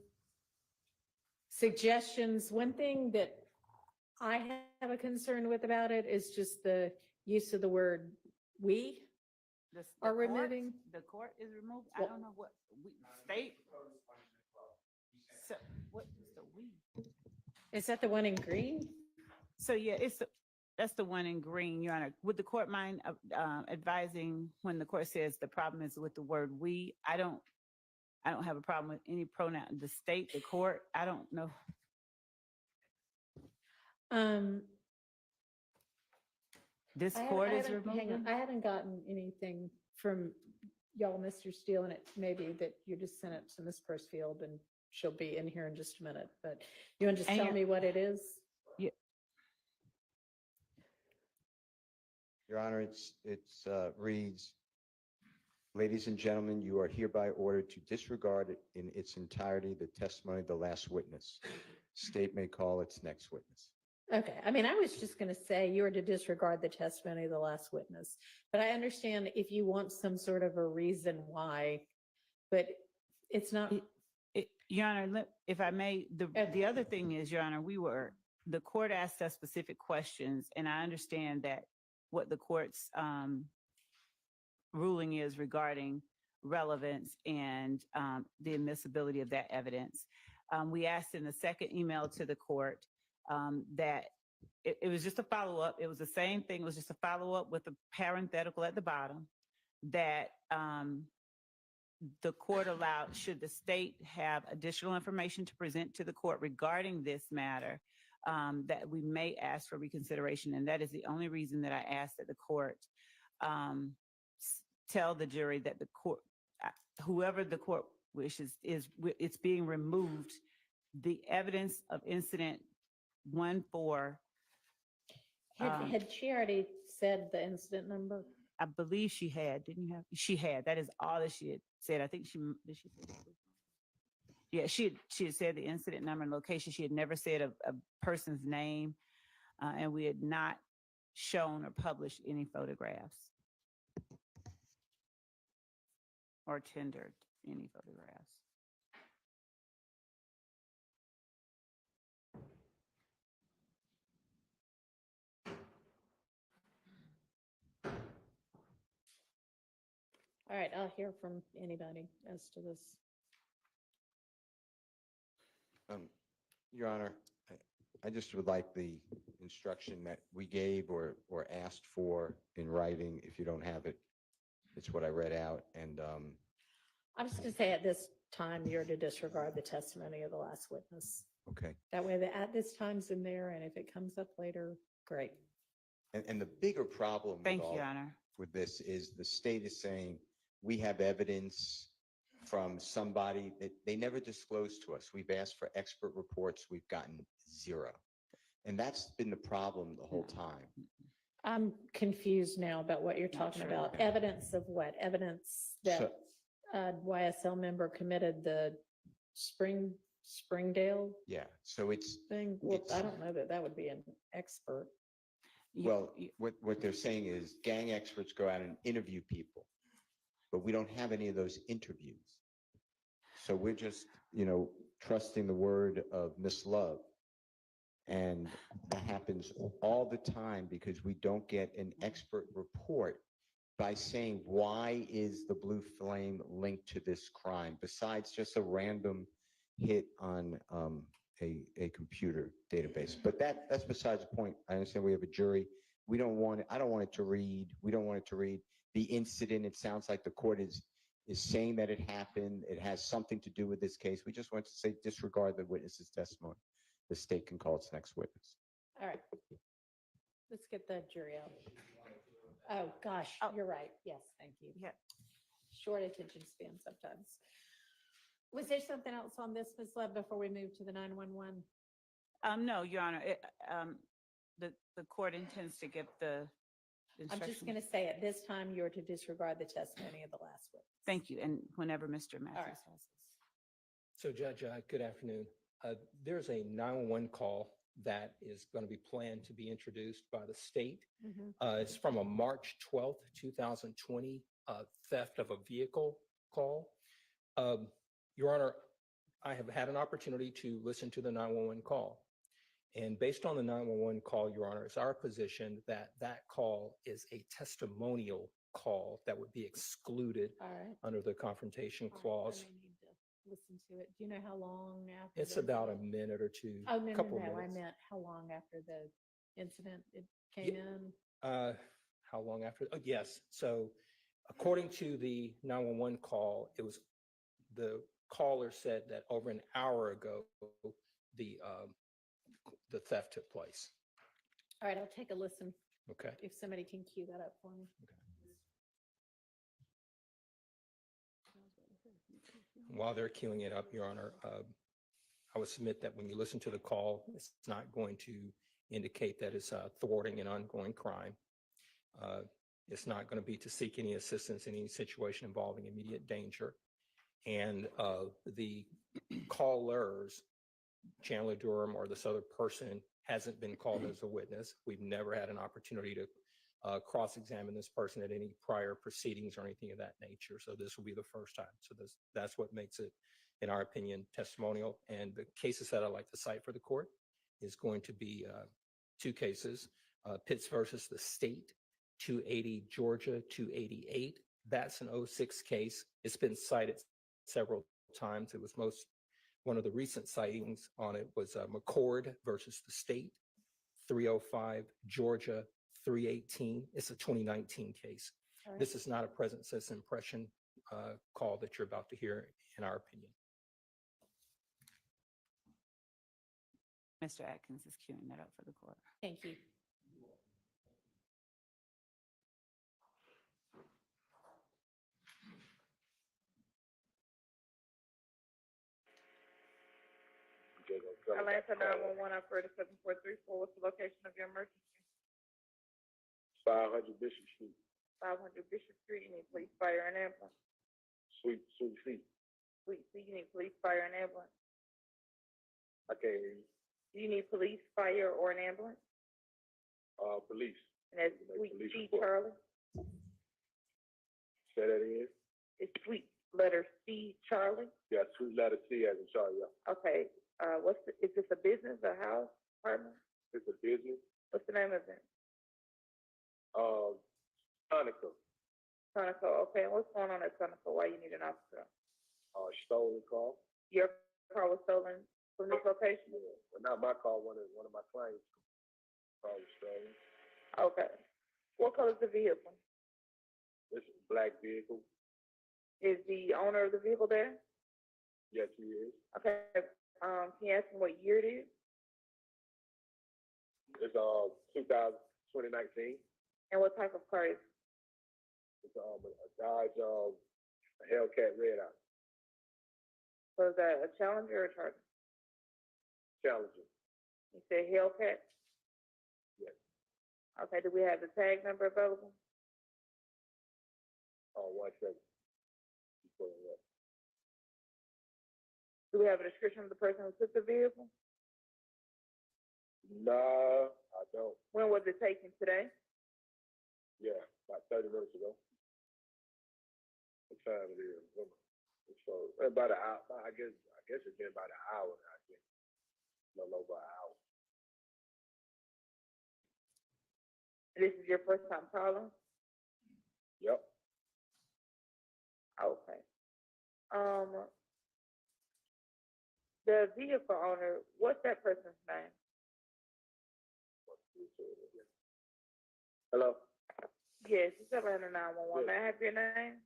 suggestions? One thing that I have a concern with about it is just the use of the word "we" are removing. The court is removed. I don't know what we state. So what is the we? Is that the one in green? So yeah, that's the one in green, Your Honor. Would the court mind advising when the court says the problem is with the word "we"? I don't have a problem with any pronoun. The state, the court. I don't know. This court is removed. Hang on, I haven't gotten anything from y'all, Mr. Steele, and it may be that you just sent it to Ms. Persfield and she'll be in here in just a minute, but you want to just tell me what it is? Yeah. Your Honor, reads, ladies and gentlemen, you are hereby ordered to disregard in its entirety the testimony of the last witness. State may call its next witness. Okay, I mean, I was just going to say you are to disregard the testimony of the last witness, but I understand if you want some sort of a reason why, but it's not. Your Honor, if I may, the other thing is, Your Honor, the court asked us specific questions, and I understand that what the court's ruling is regarding relevance and the admissibility of that evidence. We asked in the second email to the court that it was just a follow-up. It was the same thing. It was just a follow-up with a parenthetical at the bottom that the court allowed, should the state have additional information to present to the court regarding this matter, that we may ask for reconsideration. And that is the only reason that I asked that the court tell the jury that the court, whoever the court wishes, it's being removed. The evidence of incident 1-4. Had she already said the incident number? I believe she had, didn't you have? She had. That is all that she had said. I think did she say that? Yeah, she had said the incident number and location. She had never said a person's name, and we had not shown or published any photographs or tendered any photographs. All right, I'll hear from anybody as to this. Your Honor, I just would like the instruction that we gave or asked for in writing. If you don't have it, it's what I read out. And I'm just going to say at this time, you're to disregard the testimony of the last witness. okay. That way the at this time's in there, and if it comes up later, great. And the bigger problem Thank you, Your Honor. with this is the state is saying we have evidence from somebody that they never disclosed to us. We've asked for expert reports. We've gotten zero. And that's been the problem the whole time. I'm confused now about what you're talking about. Evidence of what? Evidence that a YSL member committed the Springdale Yeah, so it's, thing? Well, I don't know that that would be an expert. well, what they're saying is gang experts go out and interview people, but we don't have any of those interviews. So we're just, trusting the word of Miss Love. And that happens all the time because we don't get an expert report by saying, why is the blue flame linked to this crime besides just a random hit on a computer database? But that's besides the point. I understand we have a jury. I don't want it to read. We don't want it to read the incident. It sounds like the court is saying that it happened. It has something to do with this case. We just want to say disregard the witness's testimony. The state can call its next witness. All right. Let's get the jury out. Oh, gosh, you're right. Yes, thank you. Yeah. Short attention span sometimes. Was there something else on this, Ms. Love, before we move to the 911? No, Your Honor. The court intends to give the I'm just going to say at this time, you're to disregard the testimony of the last witness. Thank you. And whenever Mr. Matthews has this. So Judge, good afternoon. There's a 911 call that is going to be planned to be introduced by the state. It's from a March 12th, 2020 theft of a vehicle call. Your Honor, I have had an opportunity to listen to the 911 call. And based on the 911 call, Your Honor, it's our position that that call is a testimonial call that would be excluded All right. under the confrontation All right, clause. I may need to listen to it. Do you know how long after? It's the about a incident? minute or two, Oh, no, couple no, of no. I minutes. meant how long after the incident it came in? How long after? Oh, yes. So according to the 911 call, it was the caller said that over an hour ago, the theft took place. All right, I'll take a listen. Okay. If somebody can cue that up for me. While they're queuing it up, Your Honor, I would submit that when you listen to the call, it's not going to indicate that it's thwarting an ongoing crime. It's not going to be to seek any assistance in any situation involving immediate danger. And the callers, Chandler Durham or this other person, hasn't been called as a witness. We've never had an opportunity to cross-examine this person at any prior proceedings or anything of that nature. So this will be the first time. So that's what makes it, in our opinion, testimonial. And the cases that I'd like to cite for the court is going to be two cases, Pitts versus the state, 280 Georgia, 288. That's an 06 case. It's been cited several times. It was one of the recent sightings on it was McCord versus the state, 305 Georgia, 318. It's a 2019 case. All This is not a present citizen impression call that you're about to hear, in our opinion. Mr. Atkins is queuing that up for the court. Thank you. Atlanta 911 operator 7434. What's the location of your emergency? 500 Bishop Street, 500 Bishop Street. You need police, fire, and ambulance. Sweet C. Sweet C. You need police, fire, and ambulance. I can't hear you. Do you need police, fire, or an ambulance? Police. And that's Make Sweet police C, report. Charlie. Say that again. It's Sweet letter C, Charlie. Yeah, 2 letter C as in Charlie. Yeah. Okay. Is this a business, a house, apartment? It's a business. What's the name of it? Sonico. Sonico. Okay. And what's going on at Sonico? Why you need an officer? Stolen car. Your car was stolen from this location? Yeah. Well, not my car. One of my clients' car was stolen. Okay. What color is the vehicle? It's a black vehicle. Is the owner of the vehicle there? Yes, he is. Okay. Can you ask me what year it is? It's 2019. And what type of car is it? It's a Dodge a Hellcat Red Eye. So is that a Challenger or a Charger? Challenger. You said Hellcat? Yes. Okay, do we have the tag number available? 1 second. Before that. Do we have a description of the person who took the vehicle? Nah, I don't. When was it taken? Today? Yeah, about 30 minutes ago. What time it is? So about an hour. I guess it's been about an hour. I think. A little over an hour. This is your first time calling? Yep. Okay. The vehicle owner, what's that person's name? Hello. Yes, it's Atlanta 911. May I have your name?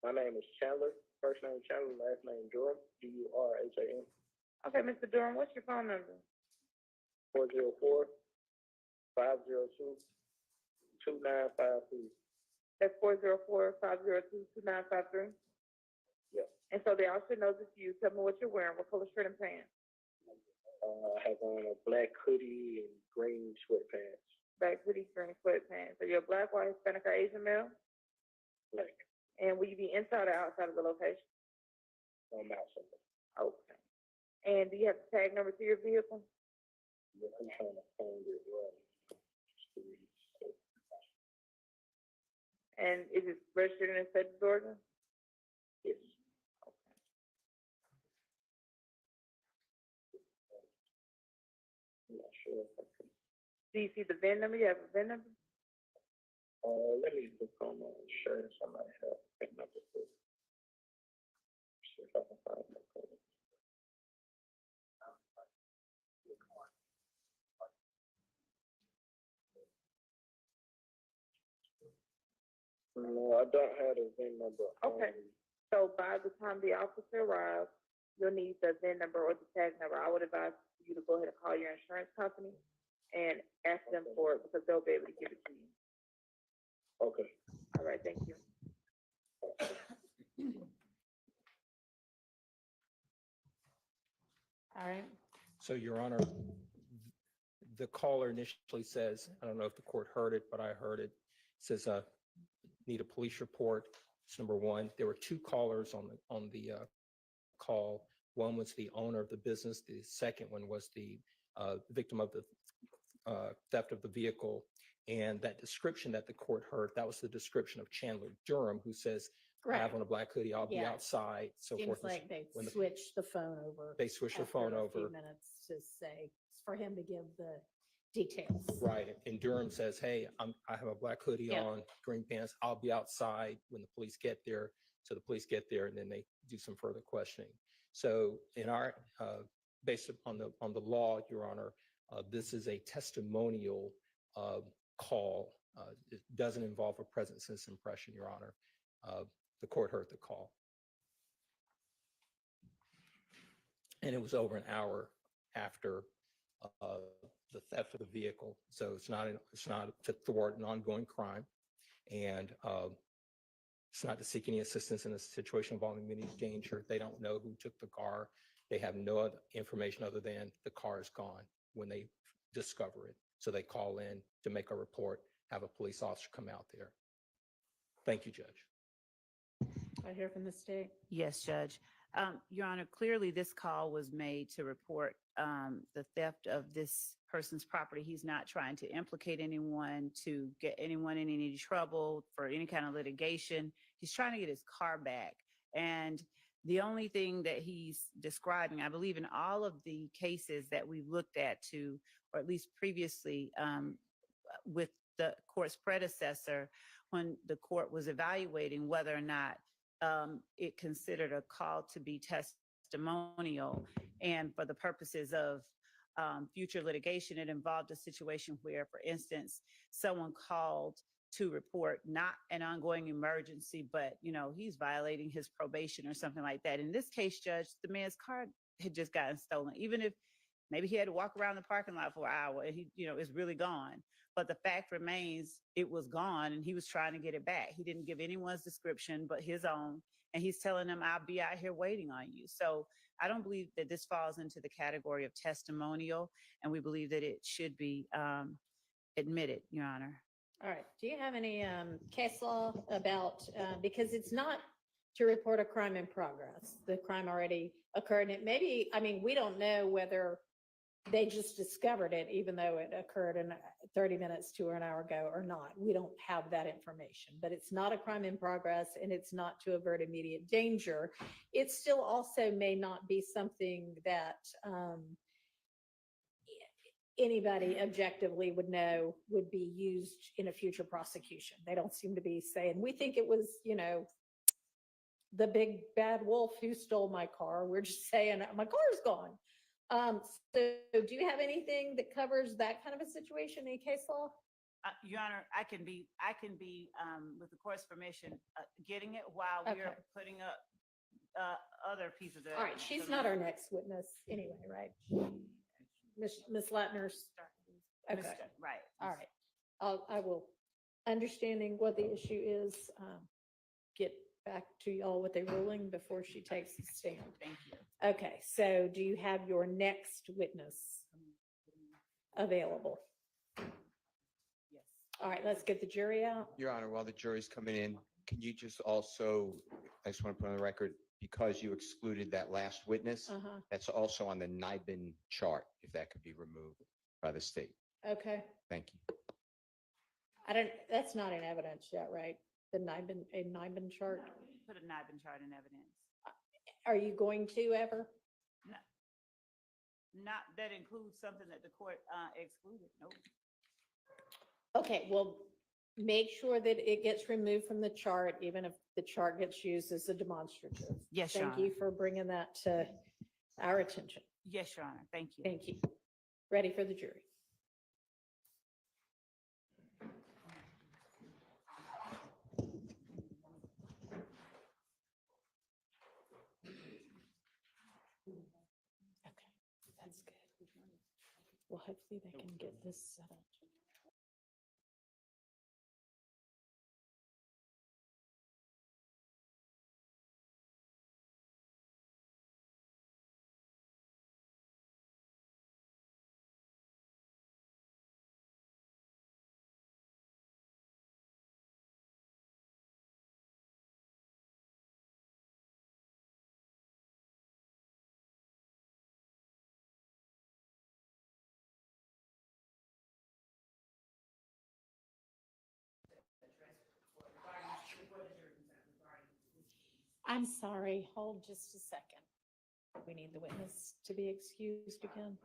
My name is Chandler. First name Chandler, last name Durham. Durhan. Okay, Mr. Durham, what's your phone number? 404-502-2953. That's 404-502-2953. Yeah. And so they all should know this you. Tell me what you're wearing. What color shirt and pants? I have on a black hoodie and green sweatpants. Black hoodie, green sweatpants. Are you a black, white, Hispanic, or Asian male? Black. And will you be inside or outside of the location? I'm outside. Okay. And do you have the tag number to your vehicle? Yeah, I'm trying to find it right. And is it registered in the state of Georgia? Yes. I'm not sure. Do you see the VIN number? You have a VIN number? Let me look on my insurance. I might have VIN number. See if I can find that. No, I don't have the VIN number. Okay. So by the time the officer arrives, you'll need the VIN number or the tag number. I would advise you to go ahead and call your insurance company and ask them for it because they'll be able to give it to you. Okay. All right, thank you. All right. So, Your Honor, the caller initially says, I don't know if the court heard it, but I heard it, says, need a police report. It's number one. There were two callers on the call. One was the owner of the business. The second one was the victim of the theft of the vehicle. And that description that the court heard, that was the description of Chandler Durham, who says, I have on a black hoodie, I'll be Yeah. outside, so Seems forth. like they when the- switched the phone over. They switched the after phone a few over. minutes to say, for him to give the details. Right, and Durham says, hey, I have a black hoodie Yeah. on, green pants, I'll be outside when the police get there. So the police get there and then they do some further questioning. So in our, based upon the law, Your Honor, this is a testimonial call. It doesn't involve a present citizen impression, Your Honor. The court heard the call. And it was over an hour after the theft of the vehicle. So it's not to thwart an ongoing crime. And it's not to seek any assistance in a situation involving immediate danger. They don't know who took the car. They have no other information other than the car is gone when they discover it. So they call in to make a report, have a police officer come out there. Thank you, Judge. I hear from the state. Yes, Judge. Your Honor, clearly this call was made to report the theft of this person's property. He's not trying to implicate anyone, to get anyone in any trouble for any kind of litigation. He's trying to get his car back. And the only thing that he's describing, I believe in all of the cases that we've looked at to, or at least previously with the court's predecessor, when the court was evaluating whether or not it considered a call to be testimonial, and for the purposes of future litigation, it involved a situation where, for instance, someone called to report not an ongoing emergency, but he's violating his probation or something like that. In this case, Judge, the man's car had just gotten stolen. Even if maybe he had to walk around the parking lot for an hour and he, it's really gone. But the fact remains, it was gone and he was trying to get it back. He didn't give anyone's description but his own. And he's telling them, I'll be out here waiting on you. So I don't believe that this falls into the category of testimonial, and we believe that it should be admitted, Your Honor. All right. Do you have any case law about, because it's not to report a crime in progress. The crime already occurred. And it maybe, we don't know whether they just discovered it, even though it occurred in 30 minutes to an hour ago or not. We don't have that information, but it's not a crime in progress and it's not to avert immediate danger. It still also may not be something that anybody objectively would know would be used in a future prosecution. They don't seem to be saying, we think it was, the big bad wolf who stole my car. We're just saying my car's gone. So do you have anything that covers that kind of a situation in case law? Your Honor, I can be with the court's permission, getting it while we're putting up other pieces of evidence. All right, she's not our next witness anyway, right? Ms. Latner's. Okay, right. All right. I will, understanding what the issue is, get back to y'all with a ruling before she takes the stand. Thank you. Okay, so do you have your next witness available? Yes. All right, let's get the jury out. Your Honor, while the jury's coming in, can you just also, I just want to put on the record, because you excluded that last witness, that's also on the NIBIN chart, if that could be removed by the state. Okay, Thank you. that's not in evidence yet, right? a NIBIN chart? No, we didn't put a NIBIN chart in evidence. Are you going to ever? No. Not that includes something that the court excluded, nope. Okay, well, make sure that it gets removed from the chart, even if the chart gets used as a demonstrative. Yes, Your Thank you Honor. for bringing that to our attention. Yes, Your Honor, thank you. Thank you. Ready for the jury. Okay, that's good. Well, hopefully they can get this settled. I'm sorry, hold just a second. We need the witness to be excused again.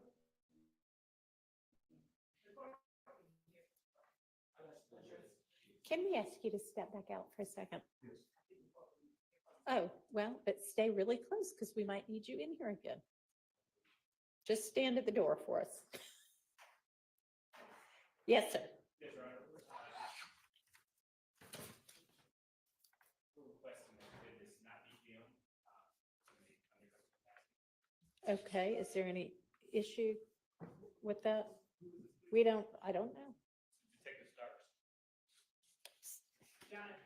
Can we ask you to step back out for a second? Oh, well, but stay really close because we might need you in here again. Just stand at the door for us. Yes, sir. Yes, Your Honor. We're requesting that the witness not be filmed. Okay, is there any issue with that? I don't know. Detective Starks. Your Honor,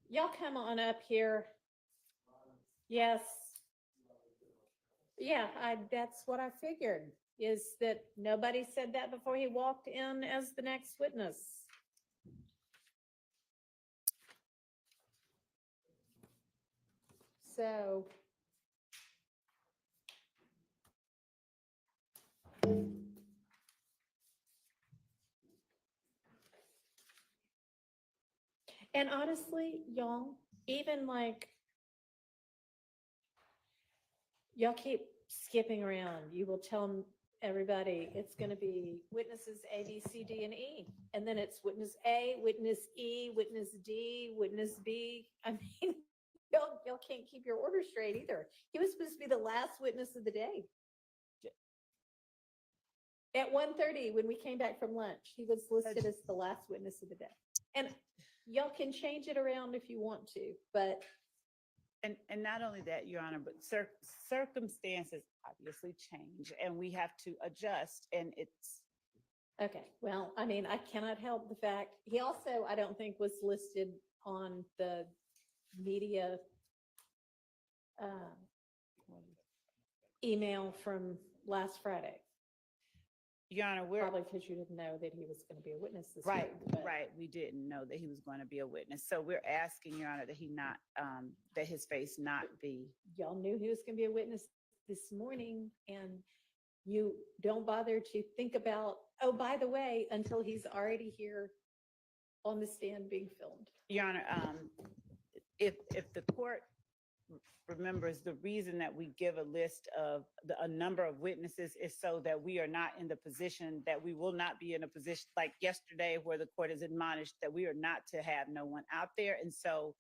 Y'all come on up here. Yes. Yeah, that's what I figured, is that nobody said that before he walked in as the next witness. So. And honestly, y'all, even like, y'all keep skipping around. You will tell everybody it's going to be witnesses A, B, C, D, and E. And then it's witness A, witness E, witness D, witness B. I mean, y'all can't keep your order straight either. He was supposed to be the last witness of the day. At 1:30, when we came back from lunch, he was listed as the last witness of the day. And y'all can change it around if you want to, but. And not only that, Your Honor, but circumstances obviously change and we have to adjust, and it's. Okay, well, I mean, I cannot help the fact, he also, I don't think, was listed on the media email from last Friday. Your Honor, we're. Probably because you didn't know that he was going to be a witness this Right, week. right. We didn't know that he was going to be a witness. So we're asking, Your Honor, that he not, that his face not be. Y'all knew he was going to be a witness this morning, and you don't bother to think about, oh, by the way, until he's already here on the stand being filmed. Your Honor, if the court remembers, the reason that we give a list of a number of witnesses is so that we are not in the position, that we will not be in a position like yesterday where the court has admonished that we are not to have no one out there. And so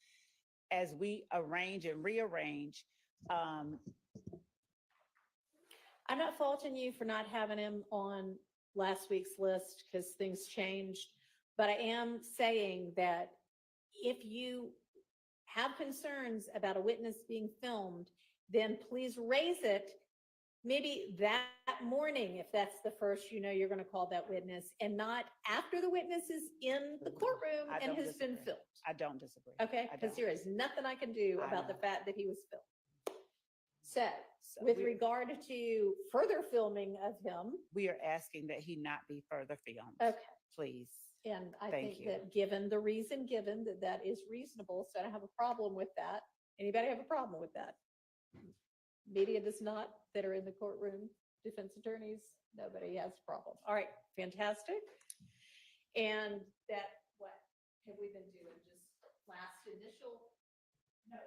as we arrange and rearrange, I'm not faulting you for not having him on last week's list because things changed, but I am saying that if you have concerns about a witness being filmed, then please raise it maybe that morning, if that's the first you know you're going to call that witness, and not after the witness is in the courtroom and has been filmed. I don't disagree. Okay, I because don't. there is nothing I can do I about the know. fact that he was filmed. So with regard to further filming of him, we are asking that he not be further filmed. Okay. Please. and I Thank think you. that given the reason given, that that is reasonable, so I don't have a problem with that. Anybody have a problem with that? Media does not, that are in the courtroom? defense attorneys, nobody has a problem. All right, fantastic. And that, what have we been doing? Just last initial? No,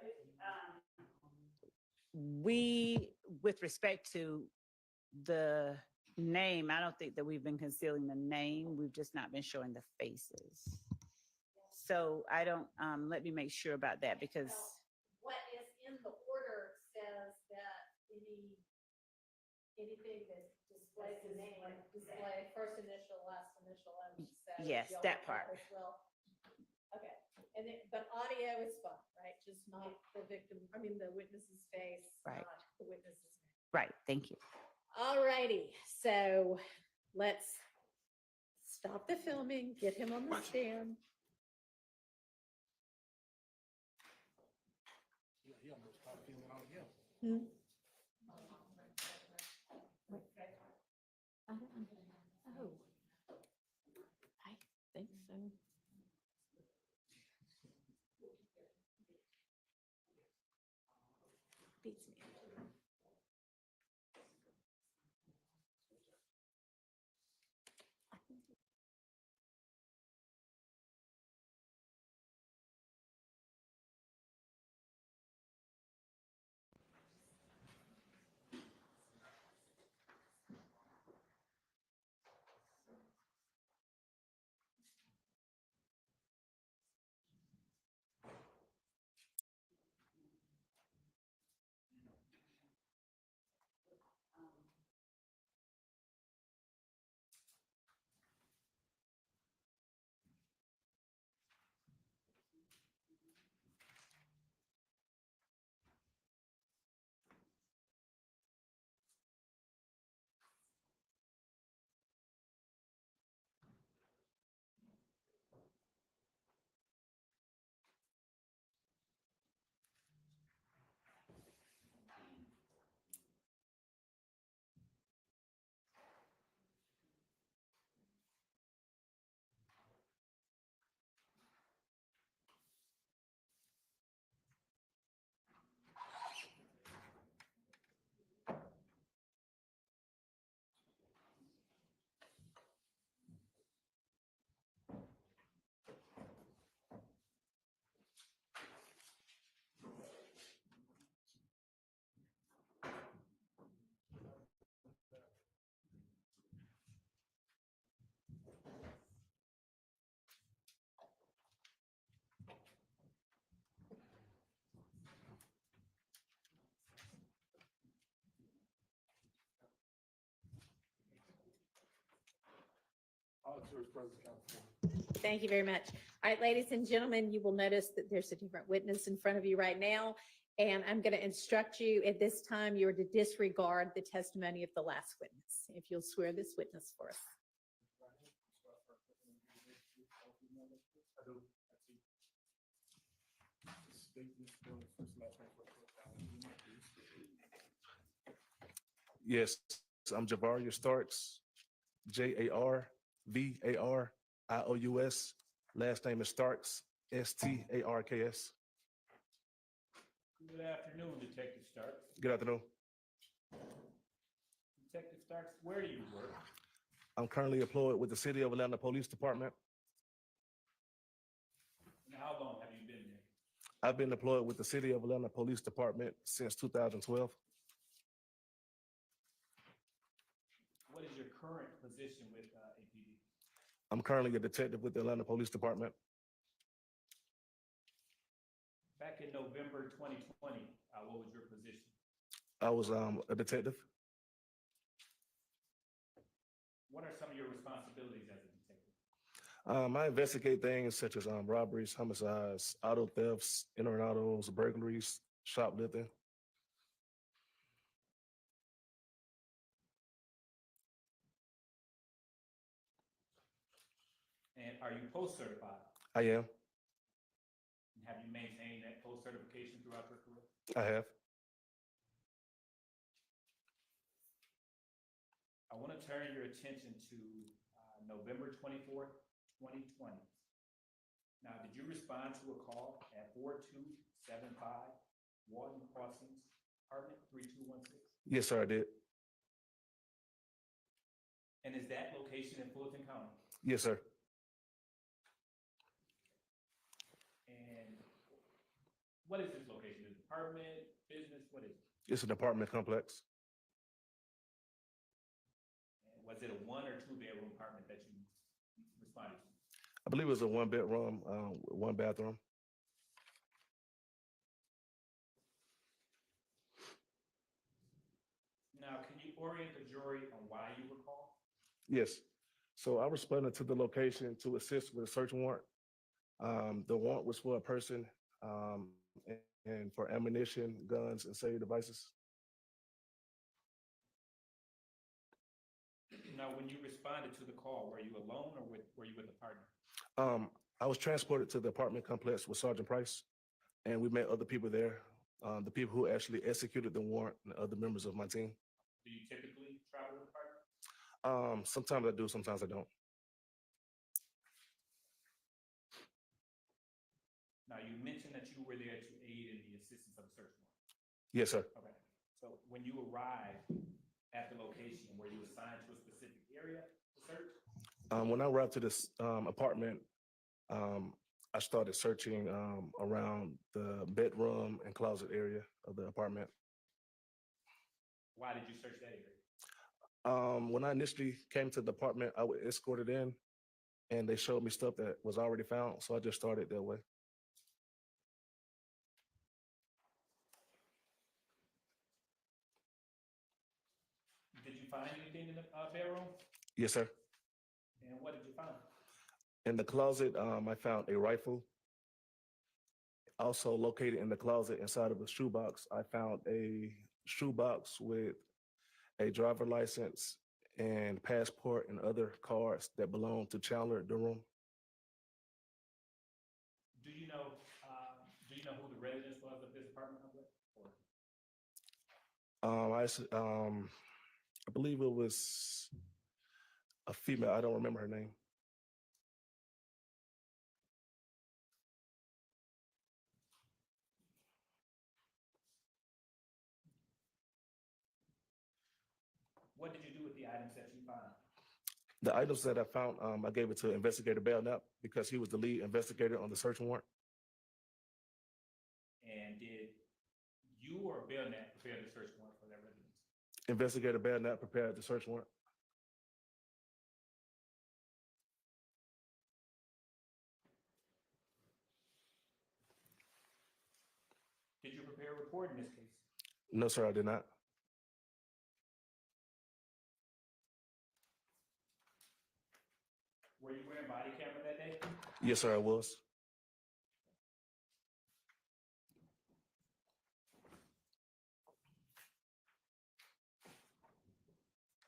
we, with respect to the name, I don't think that we've been concealing the name. We've just not been showing the faces. So I don't, let me make sure about that because. What is in the order says that anything that displays the name, display first initial, last initial, and says. Yes, y'all that want part. As well. Okay, and then, but audio is fine, right? Just not the victim, I mean, the witness's face, Right. not the witness's name. Right, thank you. All righty, so let's stop the filming, get him on the stand. Hmm? Oh, I think so. Beats me. Thank you very much. All right, ladies and gentlemen, you will notice that there's a different witness in front of you right now. And I'm going to instruct you at this time, you're to disregard the testimony of the last witness. If you'll swear this witness for us. Yes, I'm Javaria Starks, Jarvarious. Last name is Starks, Starks. Good afternoon, Detective Starks. Good afternoon. Detective Starks, where do you work? I'm currently employed with the City of Atlanta Police Department. And how long have you been there? I've been employed with the City of Atlanta Police Department since 2012. What is your current position with APD? I'm currently a detective with the Atlanta Police Department. Back in November 2020, what was your position? I was a detective. What are some of your responsibilities as a detective? I investigate things such as robberies, homicides, auto thefts, entering autos, burglaries, shoplifting. And are you post-certified? I am. And have you maintained that post-certification throughout your career? I have. I want to turn your attention to November 24th, 2020. Now, did you respond to a call at 4275 Walton Crossings, apartment 3216? Yes, sir, I did. And is that location in Fulton County? Yes, sir. And what is this location? Is it apartment, business, what is it? It's an apartment complex. And was it a 1 or 2 bedroom apartment that you responded to? I believe it was a 1 bedroom, 1 bathroom. Now, can you orient the jury on why you were called? Yes. So I responded to the location to assist with a search warrant. The warrant was for a person and for ammunition, guns, and cellular devices. Now, when you responded to the call, were you alone or were you with a partner? I was transported to the apartment complex with Sergeant Price, and we met other people there, the people who actually executed the warrant and other members of my team. Do you typically travel with a partner? Sometimes I do, sometimes I don't. Now, you mentioned that you were there to aid in the assistance of the search warrant. Yes, sir. Okay. So when you arrived at the location, were you assigned to a specific area to search? When I arrived to this apartment, I started searching around the bedroom and closet area of the apartment. Why did you search that area? When I initially came to the apartment, I was escorted in, and they showed me stuff that was already found, so I just started that way. Did you find anything in the bedroom? Yes, sir. And what did you find? In the closet, I found a rifle. Also located in the closet inside of a shoebox, I found a shoebox with a driver license and passport and other cards that belong to Chandler Durham. Do you know who the residence was of this apartment complex? I believe it was a female. I don't remember her name. What did you do with the items that you found? The items that I found, I gave it to Investigator Belknap because he was the lead investigator on the search warrant. And did you or Belknap prepare the search warrant for that residence? Investigator Belknap prepared the search warrant. Did you prepare a report in this case? No, sir, I did not. Were you wearing body camera that day? Yes, sir, I was.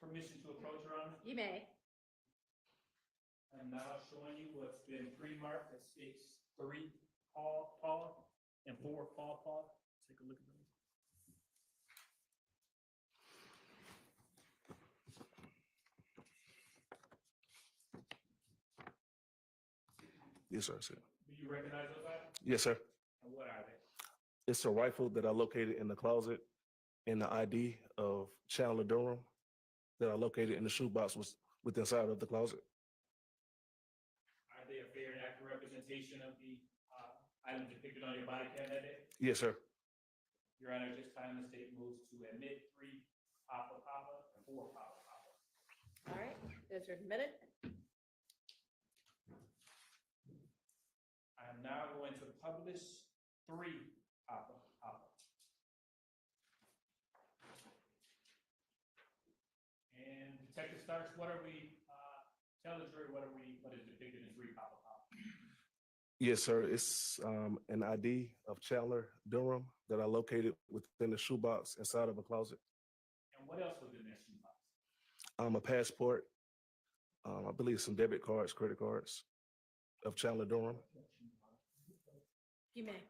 Permission to approach, Your Honor? You may. I'm now showing you what's been pre-marked that states 3 Paul and 4 Paul. Take a look at those. Yes, sir. Do you recognize those items? Yes, sir. And what are they? It's a rifle that I located in the closet, and the ID of Chandler Durham that I located in the shoebox was within inside of the closet. Are they a fair and accurate representation of the items depicted on your body cam that day? Yes, sir. Your Honor, this time the state moves to admit 3 Papa and 4 Papa. All right, those are admitted. I am now going to publish 3 Papa. And Detective Starks, what are we, tell the jury what is depicted in 3 Papa? Yes, sir. It's an ID of Chandler Durham that I located within the shoebox inside of a closet. And what else was in that shoebox? A passport, I believe some debit cards, credit cards of Chandler Durham. You may.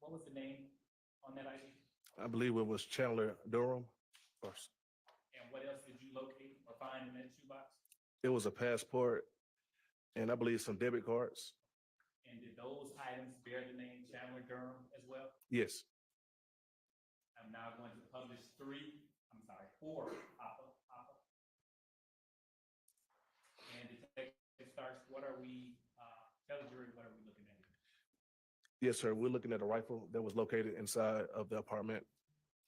What was the name on that ID? I believe it was Chandler Durham. Or And what else did you locate or find in that shoebox? it was a passport and I believe some debit cards. And did those items bear the name Chandler Durham as well? Yes. I'm now going to publish four Papa. And Detective Starks, what are we, tell the jury, what are we looking at here? Yes, sir. We're looking at a rifle that was located inside of the apartment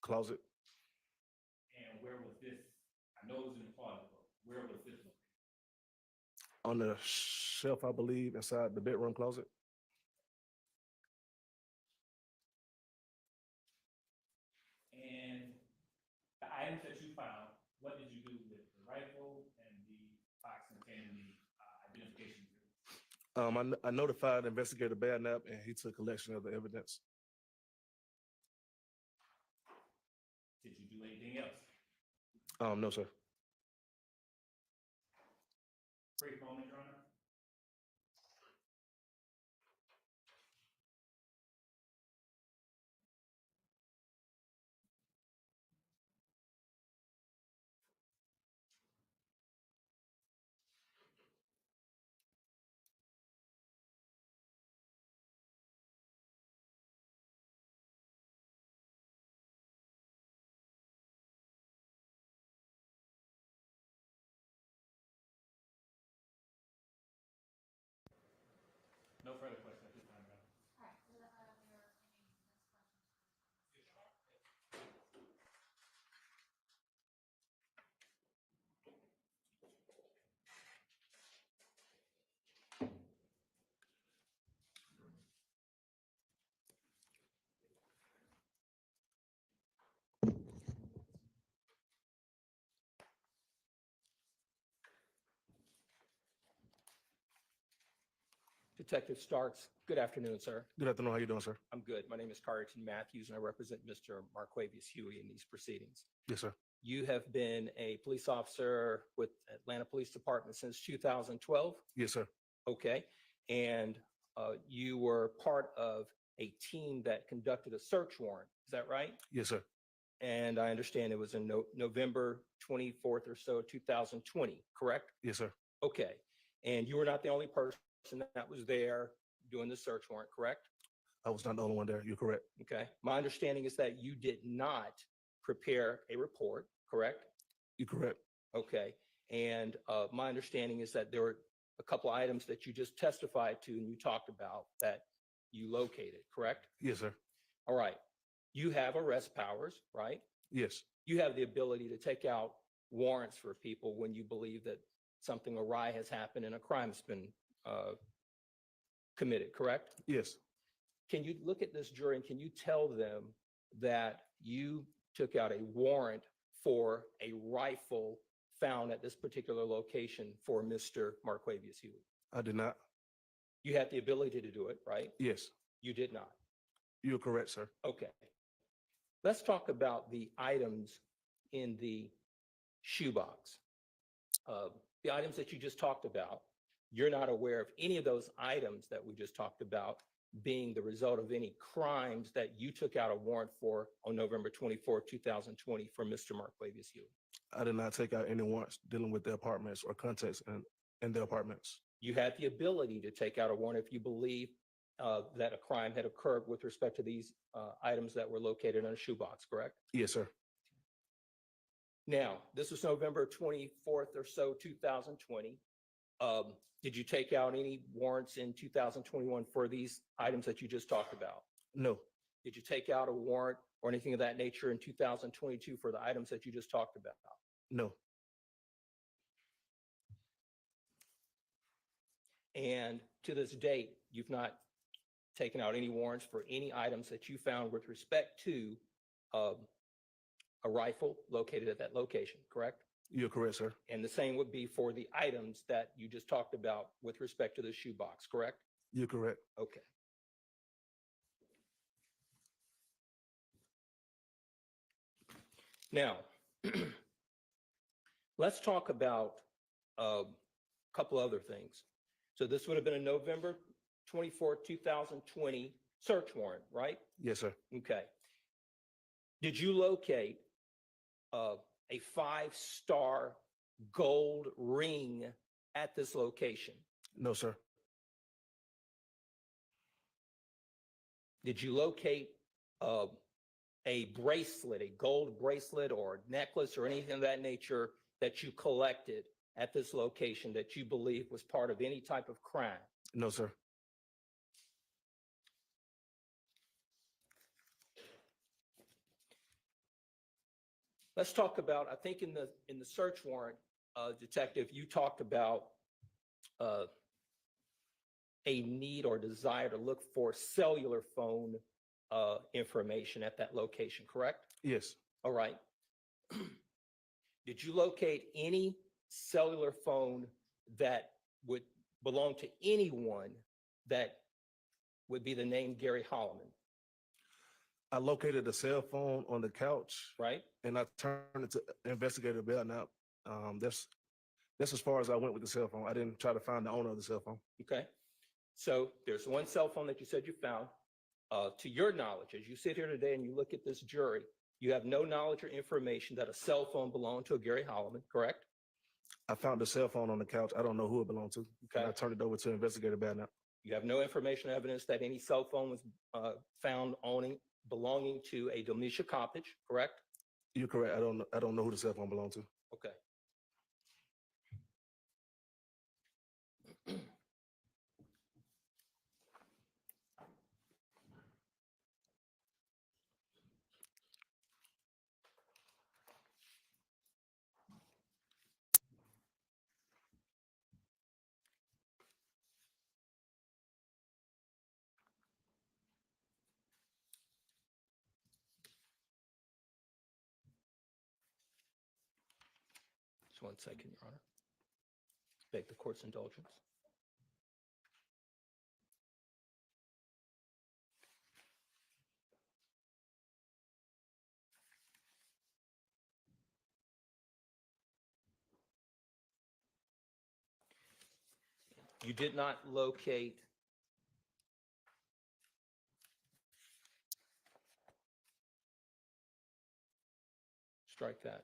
closet. And where was this? I know it was in the closet, but where was this located? On the shelf, I believe, inside the bedroom closet. And the items that you found, what did you do with the rifle and the box containing the identification? I notified Investigator Badnap and he took collection of the evidence. Did you do anything else? No, sir. Brief moment, Your Honor. No further questions at this time, Your Honor. Detective Starks, good afternoon, sir. Good afternoon. How you doing, sir? I'm good. My name is Carrington Matthews, and I represent Mr. Marquavius Huey in these proceedings. Yes, sir. You have been a police officer with Atlanta Police Department since 2012? Yes, sir. Okay. And you were part of a team that conducted a search warrant. Is that right? Yes, sir. And I understand it was in November 24th or so, 2020, correct? Yes, sir. Okay. And you were not the only person that was there doing the search warrant, correct? I was not the only one there. You're correct. Okay. My understanding is that you did not prepare a report, correct? You're correct. Okay. And my understanding is that there were a couple items that you just testified to and you talked about that you located, correct? Yes, sir. All right. You have arrest powers, right? Yes. You have the ability to take out warrants for people when you believe that something awry has happened and a crime's been committed, correct? Yes. Can you look at this jury and can you tell them that you took out a warrant for a rifle found at this particular location for Mr. Marquavius Huey? I did not. You had the ability to do it, right? Yes. You did not. You're correct, sir. Okay. Let's talk about the items in the shoebox. The items that you just talked about, you're not aware of any of those items that we just talked about being the result of any crimes that you took out a warrant for on November 24, 2020 for Mr. Marquavius Huey. I did not take out any warrants dealing with the apartments or contacts in the apartments. You had the ability to take out a warrant if you believe that a crime had occurred with respect to these items that were located in a shoebox, correct? Yes, sir. Now, this was November 24th or so, 2020. Did you take out any warrants in 2021 for these items that you just talked about? No. Did you take out a warrant or anything of that nature in 2022 for the items that you just talked about? No. And to this date, you've not taken out any warrants for any items that you found with respect to a rifle located at that location, correct? You're correct, sir. And the same would be for the items that you just talked about with respect to the shoebox, correct? You're correct. Okay. Now, let's talk about a couple other things. So this would have been a November 24, 2020 search warrant, right? Yes, sir. Okay. Did you locate a 5-star gold ring at this location? No, sir. Did you locate a bracelet, a gold bracelet or necklace or anything of that nature that you collected at this location that you believe was part of any type of crime? No, sir. Let's talk about, I think in the search warrant, Detective, you talked about a need or desire to look for cellular phone information at that location, correct? Yes. All right. Did you locate any cellular phone that would belong to anyone that would be the name Gary Holloman? I located a cell phone on the couch. Right. And I turned it to Investigator Belknap. That's as far as I went with the cell phone. I didn't try to find the owner of the cell phone. Okay. So there's one cell phone that you said you found. To your knowledge, as you sit here today and you look at this jury, you have no knowledge or information that a cell phone belonged to a Gary Holloman, correct? I found the cell phone on the couch. I don't know who it belonged to. Okay. And I turned it over to Investigator Belknap. You have no information or evidence that any cell phone was found belonging to a Domitia Coppage, correct? You're correct. I don't know who the cell phone belonged to. Okay. Just 1 second, Your Honor. Beg the court's indulgence. You did not locate strike that.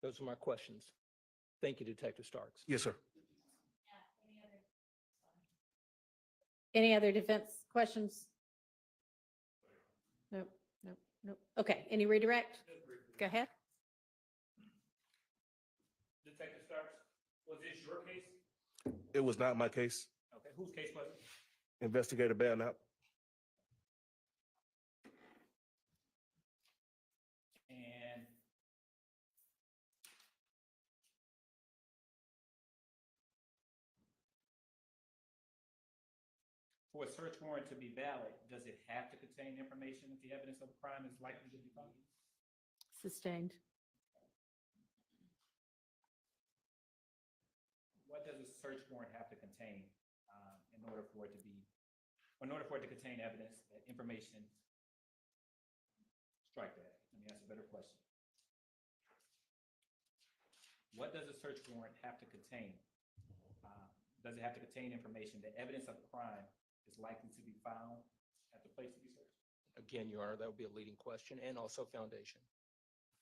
Those are my questions. Thank you, Detective Starks. Yes, sir. Any other defense questions? Nope, nope, nope. Okay, any redirect? Go ahead. Detective Starks, was this your case? It was not my case. Okay, whose case was it? Investigator Belknap. And for a search warrant to be valid, does it have to contain information if the evidence of a crime is likely to be found? Sustained. What does a search warrant have to contain in order for it to contain evidence, information? Strike that. Let me ask a better question. What does a search warrant have to contain? Does it have to contain information that evidence of a crime is likely to be found at the place to be searched? Again, Your Honor, that would be a leading question and also foundation.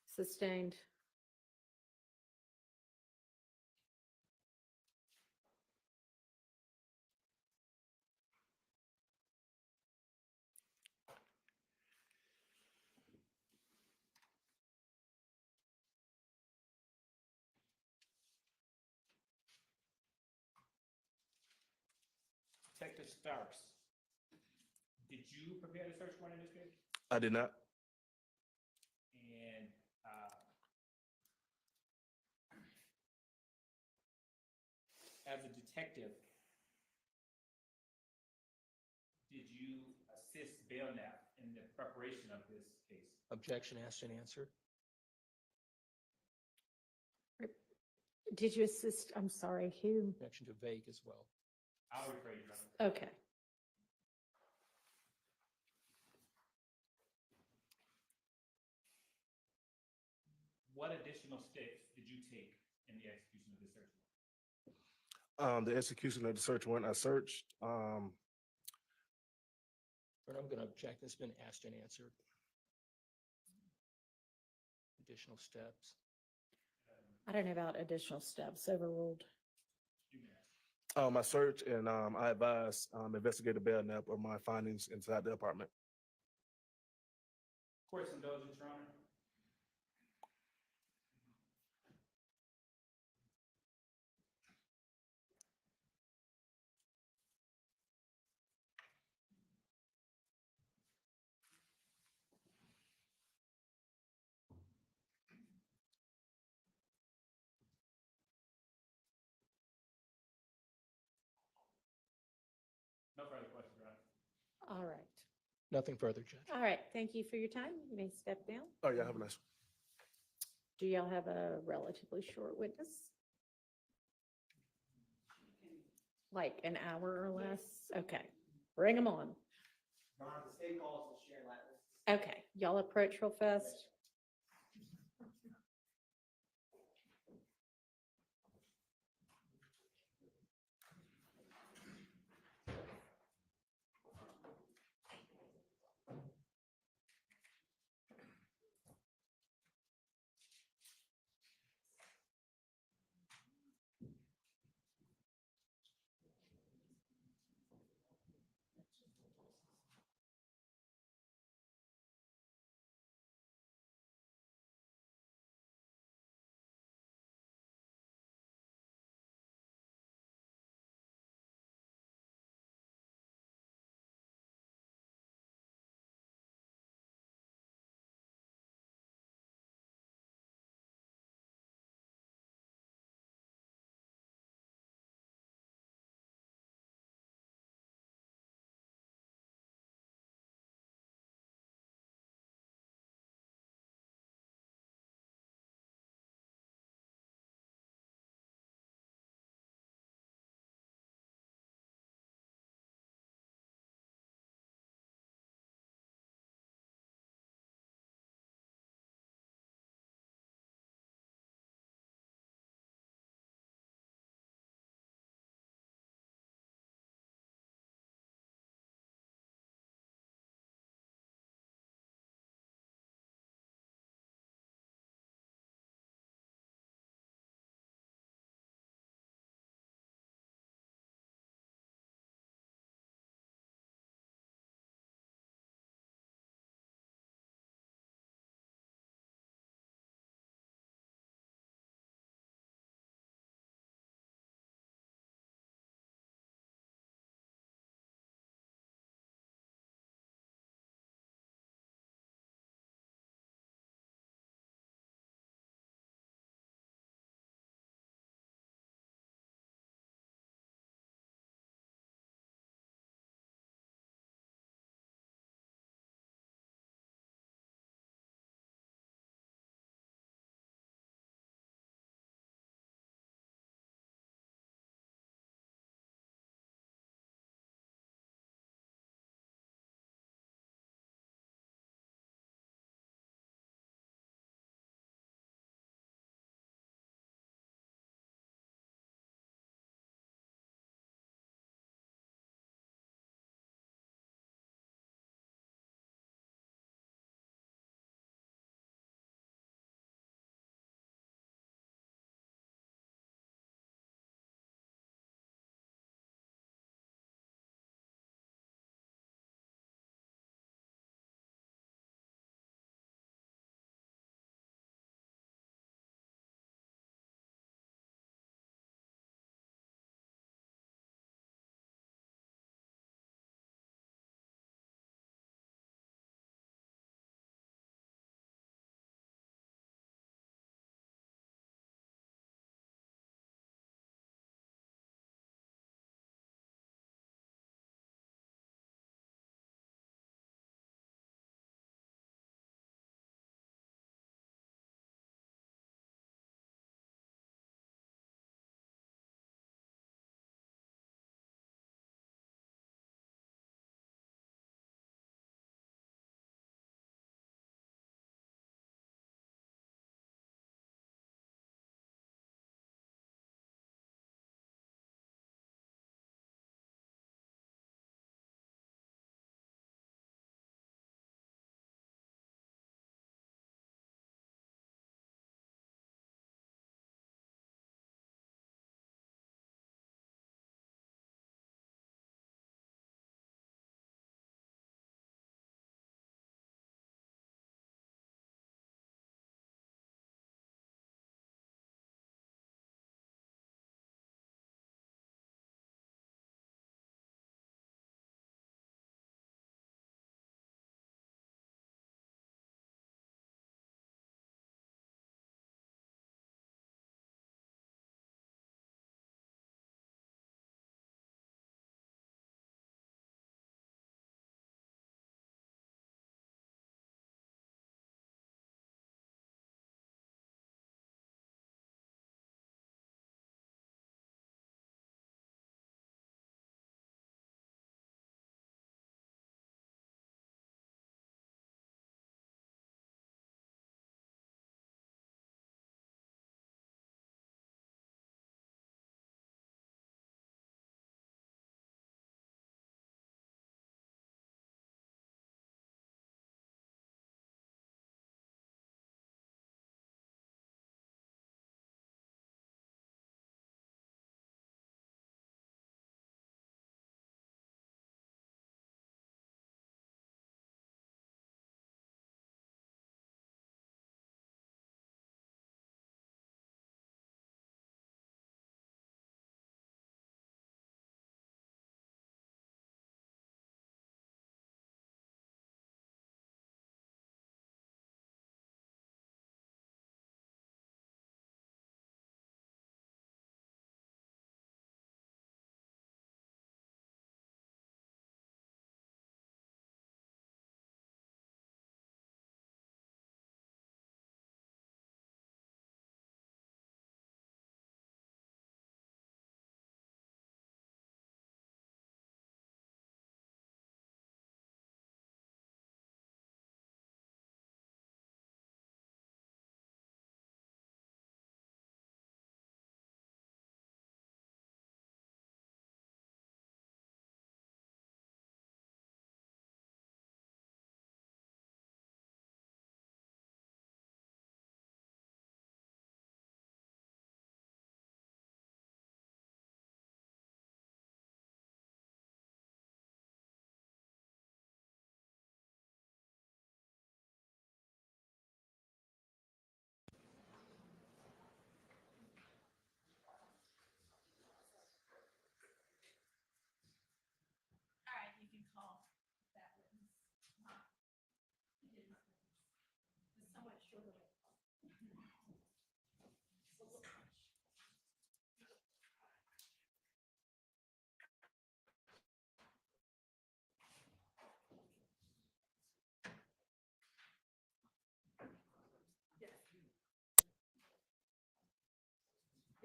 Sustained. Detective Starks, did you prepare the search warrant in this case? I did not. And as a detective, did you assist Belknap in the preparation of this case? Objection asked and answered. Did you assist? I'm sorry, who? Objection to vague as well. I'll refer you, Your Honor. Okay. what additional steps did you take in the execution of the search warrant? The execution of the search warrant, I searched, But I'm going to object. It's been asked and answered. Additional steps. I don't know about additional steps, overruled. I searched and I advised Investigator Belknap of my findings inside the apartment. Court's indulgence, Your Honor. No further questions, Your Honor. All right. Nothing further, Judge. All right. Thank you for your time. You may step down. Oh, yeah, have a nice one. Do y'all have a relatively short witness? Like an hour or less? Okay. Bring them on. Okay. Y'all approach real fast.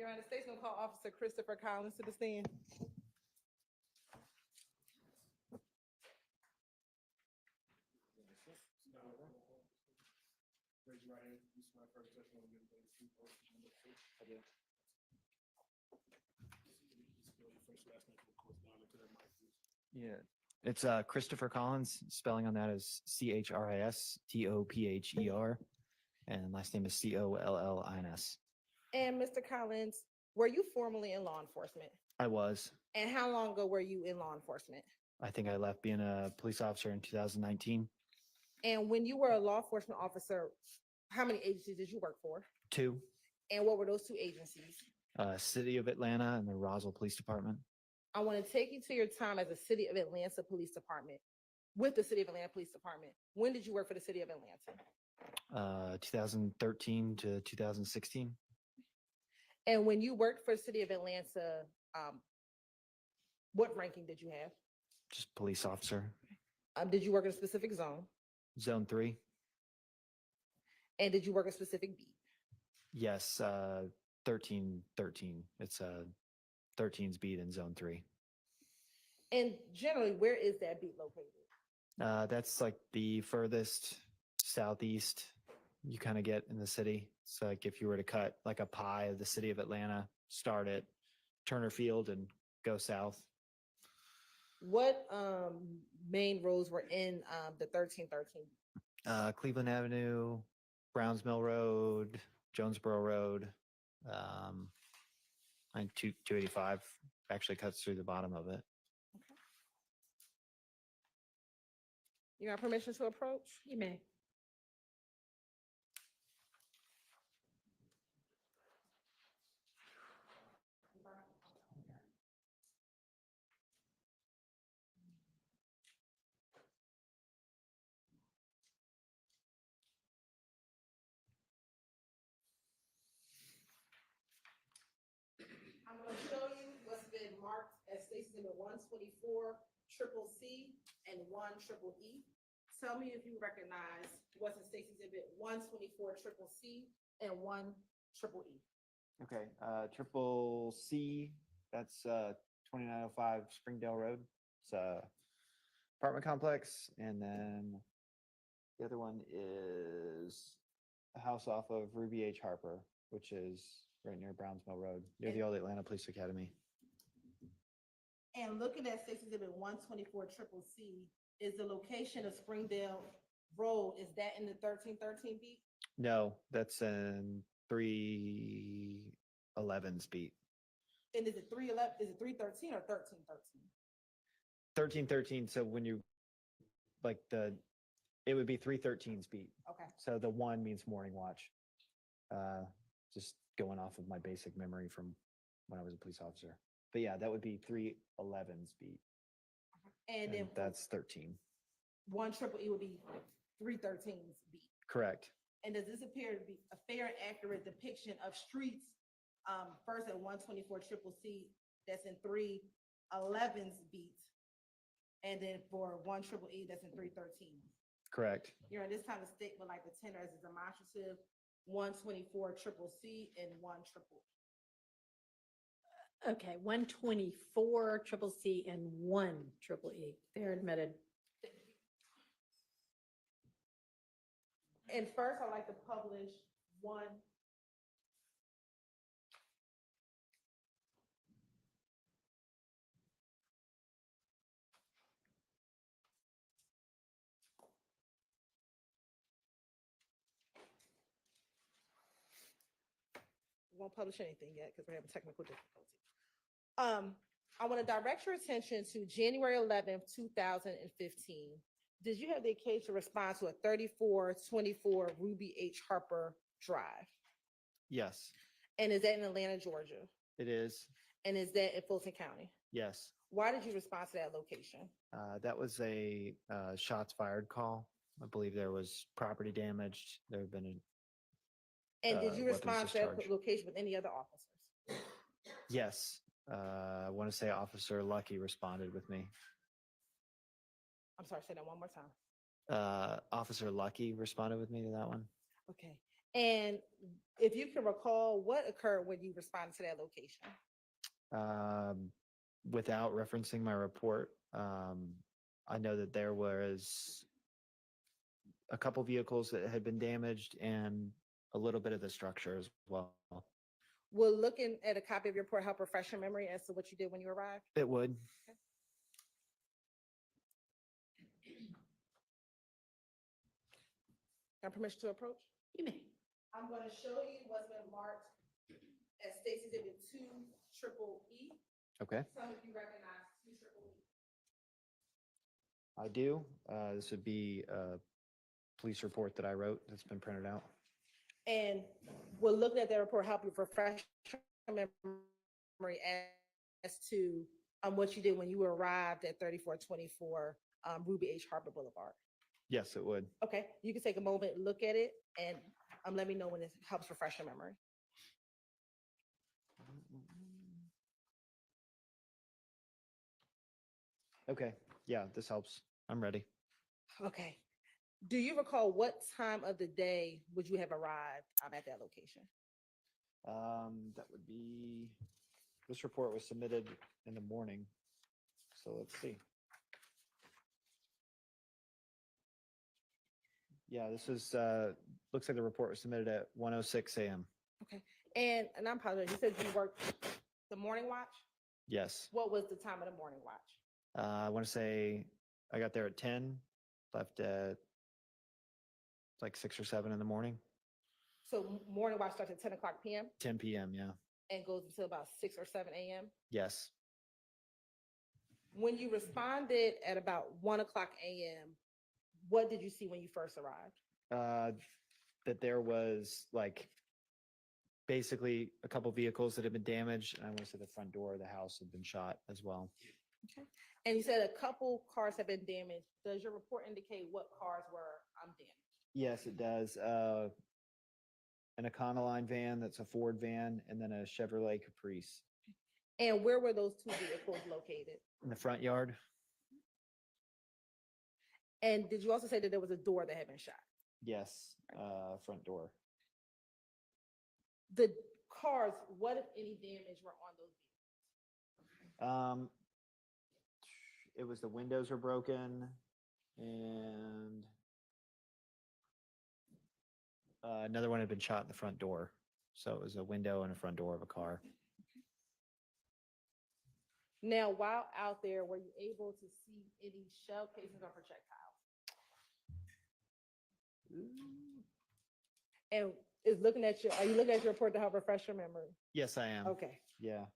Your Honor, the state's gonna call Officer Christopher Collins to the stand. Raise your right hand. This is my first testimony. I do. Yeah, it's Christopher Collins. Spelling on that is CHRISTOPHER, and last name is COLLINS. And Mr. Collins, were you formerly in law enforcement? I was. And how long ago were you in law enforcement? I think I left being a police officer in 2019. And when you were a law enforcement officer, how many agencies did you work for? 2, And what were those 2 agencies? City of Atlanta and the Roswell Police Department. I want to take you to your time as a City of Atlanta Police Department, with the City of Atlanta Police Department. When did you work for the City of Atlanta? 2013 to 2016. And when you worked for the City of Atlanta, what ranking did you have? Just police officer. Did you work in a specific zone? Zone 3. And did you work a specific beat? Yes, 1313. It's 13's beat in zone 3. And generally, where is that beat located? That's like the furthest southeast you kind of get in the city. It's like if you were to cut like a pie of the city of Atlanta, start at Turner Field and go south. What main roads were in the 1313? Cleveland Avenue, Browns Mill Road, Jonesboro Road, and 285 actually cuts through the bottom of it. You got permission to approach? You may. I'm going to show you what's been marked as Stacy Exhibit 124 triple C and 1 triple E. Tell me if you recognize what's in Stacy Exhibit 124 triple C and 1 triple E. Okay, triple C, that's 2905 Springdale Road. It's a apartment complex. And then the other one is a house off of Ruby H. Harper, which is right near Browns Mill Road, near the old Atlanta Police Academy. And looking at Stacy Exhibit 124 triple C, is the location of Springdale Road, is that in the 1313 beat? No, that's in 311's beat. And is it 311, is it 313 or 1313? 1313, so when you, like it would be 313's beat. Okay. So the 1 means morning watch. Just going off of my basic memory from when I was a police officer. But yeah, that would be 311's beat. And then that's 13. 1 triple E would be 313's beat. Correct. And does this appear to be a fair and accurate depiction of streets? First at 124 triple C, that's in 311's beat. And then for 1 triple E, that's in 313. Correct. You're in this time of state would like the tender as a demonstrative 124 triple C and 1 triple E. Okay, 124 triple C and 1 triple E. They're admitted. And first, I'd like to publish 1. We won't publish anything yet because we're having technical difficulty. I want to direct your attention to January 11th, 2015. Did you have the occasion to respond to a 3424 Ruby H. Harper Drive? Yes, And is that in Atlanta, Georgia? it is. And is that in Fulton County? Yes. Why did you respond to that location? That was a shots fired call. I believe there was property damaged. There have been And did you weapons respond to that discharge. location with any other officers? Yes. I want to say Officer Lucky responded with me. I'm sorry, say that one more time. Officer Lucky responded with me to that one. Okay. And if you can recall, what occurred when you responded to that location? Without referencing my report, I know that there was a couple vehicles that had been damaged and a little bit of the structure as well. Will looking at a copy of your report help refresh your memory as to what you did when you arrived? It would. Got permission to approach? You may. I'm going to show you what's been marked as Stacy Exhibit 2 triple E. Okay. Some of you recognize 2 triple E. I do. This would be a police report that I wrote that's been printed out. And will looking at that report help you refresh your memory as to what you did when you arrived at 3424 Ruby H. Harbor Boulevard? Yes, it would. Okay, you can take a moment, look at it, and let me know when it helps refresh your memory. Okay. Yeah, this helps. I'm ready. Okay. Do you recall what time of the day would you have arrived at that location? That would be, this report was submitted in the morning. So let's see. Yeah, this is, looks like the report was submitted at 1:06 a.m. Okay, and I apologize, you said you worked the morning watch? Yes. What was the time of the morning watch? I want to say I got there at 10, left at like 6 or 7 in the morning. So morning watch starts at 10 o'clock PM 10 p.m. Yeah. and goes until about 6 or 7 AM? Yes. When you responded at about 1 o'clock AM, what did you see when you first arrived? That there was like basically a couple vehicles that had been damaged. And I want to say the front door of the house had been shot as well. Okay. And you said a couple cars have been damaged. Does your report indicate what cars were damaged? Yes, it does. An Econoline van, that's a Ford van, and then a Chevrolet Caprice. And where were those 2 vehicles located? In the front yard? And did you also say that there was a door that had been shot? Yes, front door. The cars, what if any damage were on those vehicles? It was the windows were broken and another one had been shot in the front door. So it was a window and a front door of a car. Now, while out there, were you able to see any shell casings or projectiles? And are you looking at your report to help refresh your memory? Yes, I am. Okay. Yeah.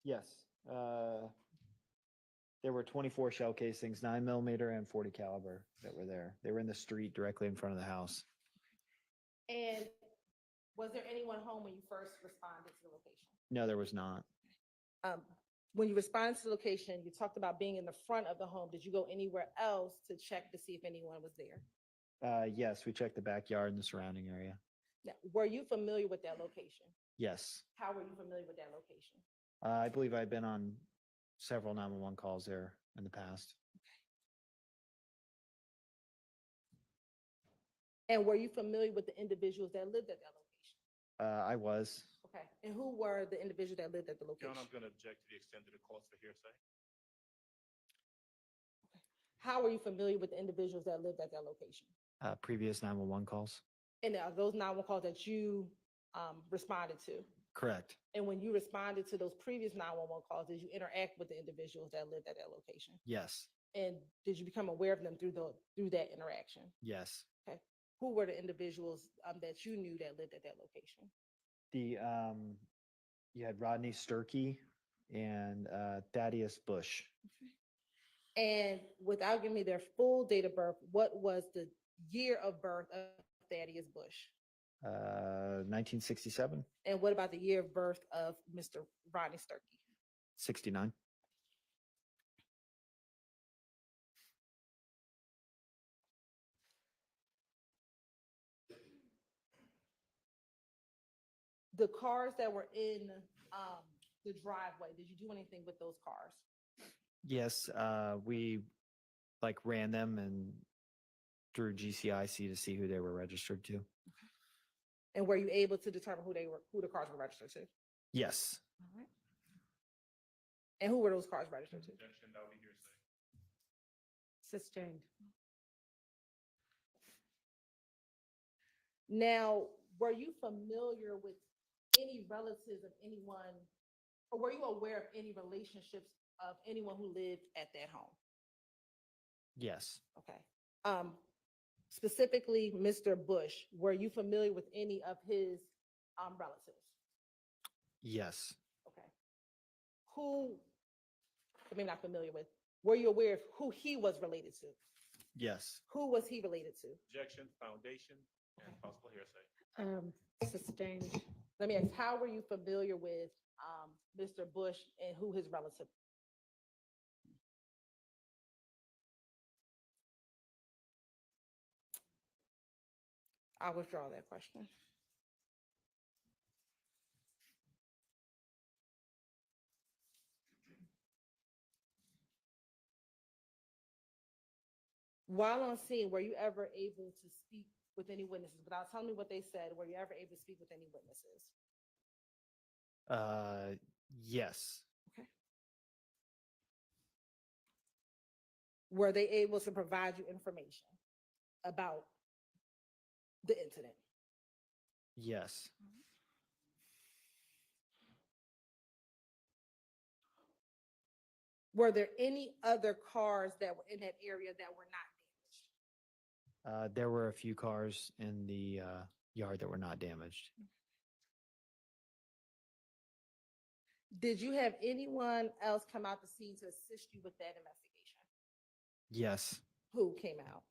Yes. There were 24 shell casings, 9mm and 40 caliber that were there. They were in the street directly in front of the house. And was there anyone home when you first responded to the location? No, there was not. When you responded to the location, you talked about being in the front of the home. Did you go anywhere else to check to see if anyone was there? Yes, we checked the backyard and the surrounding area. Now, were you familiar with that location? Yes. How were you familiar with that location? I believe I've been on several 911 calls there in the past. And were you familiar with the individuals that lived at that location? I was. Okay. And who were the individuals that lived at the location? John, I'm going to object to the extent that it calls for hearsay. How were you familiar with the individuals that lived at that location? Previous 911 calls. And those 911 calls that you responded to? Correct. And when you responded to those previous 911 calls, did you interact with the individuals that lived at that location? Yes. And did you become aware of them through that interaction? Yes. Okay. Who were the individuals that you knew that lived at that location? You had Rodney Sturkey and Thaddeus Bush. And without giving me their full date of birth, what was the year of birth of Thaddeus Bush? 1967. And what about the year of birth of Mr. Rodney Sturkey? 69. The cars that were in the driveway, did you do anything with those cars? Yes, we like ran them and through GCIC to see who they were registered to. And were you able to determine who the cars were registered to? Yes. All right. And who were those cars registered to? Objection, that would be hearsay. Sustained. Now, were you familiar with any relatives of anyone, or were you aware of any relationships of anyone who lived at that home? Yes. Okay. Specifically, Mr. Bush, were you familiar with any of his relatives? Yes. Okay. Who, I mean, not familiar with, were you aware of who he was related to? Yes. Who was he related to? Objection, foundation, and possible hearsay. Sustained. Let me ask, how were you familiar with Mr. Bush and who his relative? I'll withdraw that question. While on scene, were you ever able to speak with any witnesses? Without telling me what they said, were you ever able to speak with any witnesses? Yes. Okay. Were they able to provide you information about the incident? Yes. Were there any other cars that were in that area that were not damaged? There were a few cars in the yard that were not damaged. Did you have anyone else come out the scene to assist you with that investigation? Yes. Who came out?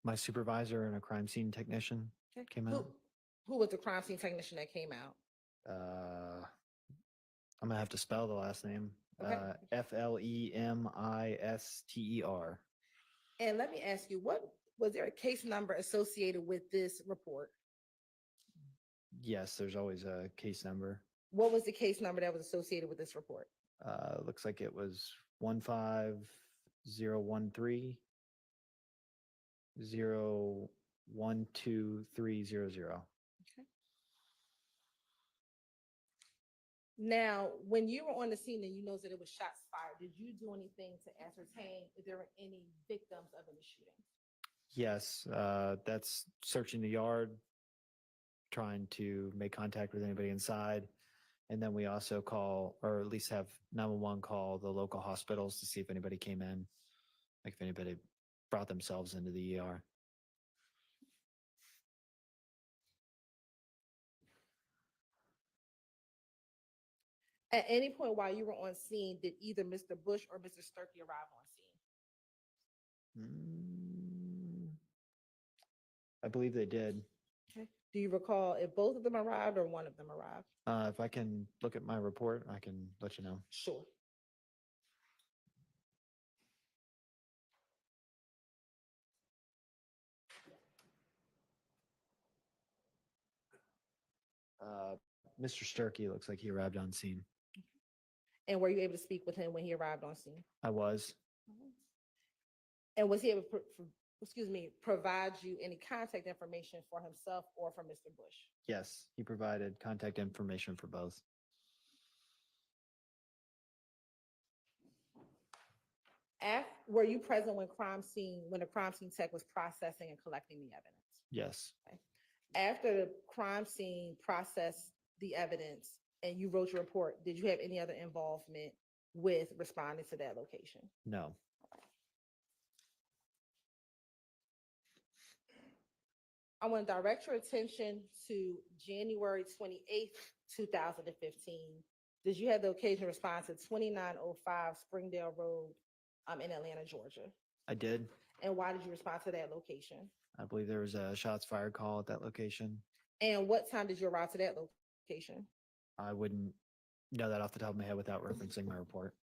My supervisor and a crime scene technician Okay. came out. Who was the crime scene technician that came out? I'm gonna have to spell the last name. Okay. FLEMISTER. And let me ask you, was there a case number associated with this report? Yes, there's always a case number. What was the case number that was associated with this report? Looks like it was 15013 012300. Okay. Now, when you were on the scene and you know that it was shots fired, did you do anything to ascertain if there were any victims of any shooting? Yes, that's searching the yard, trying to make contact with anybody inside. And then we also call, or at least have 911 call the local hospitals to see if anybody came in, like if anybody brought themselves into the ER. At any point while you were on scene, did either Mr. Bush or Mr. Sturkey arrive on scene? I believe they did. Okay. Do you recall if both of them arrived or one of them arrived? If I can look at my report, I can let you know. Sure. Mr. Sturkey looks like he arrived on scene. And were you able to speak with him when he arrived on scene? I was. And was he able to, provide you any contact information for himself or for Mr. Bush? Yes, he provided contact information for both. Were you present when the crime scene tech was processing and collecting the evidence? Yes. Okay. After the crime scene processed the evidence and you wrote your report, did you have any other involvement with responding to that location? No. I want to direct your attention to January 28th, 2015. Did you have the occasion to respond to 2905 Springdale Road in Atlanta, Georgia? I did. And why did you respond to that location? I believe there was a shots fired call at that location. And what time did you arrive to that location? I wouldn't know that off the top of my head without referencing my report.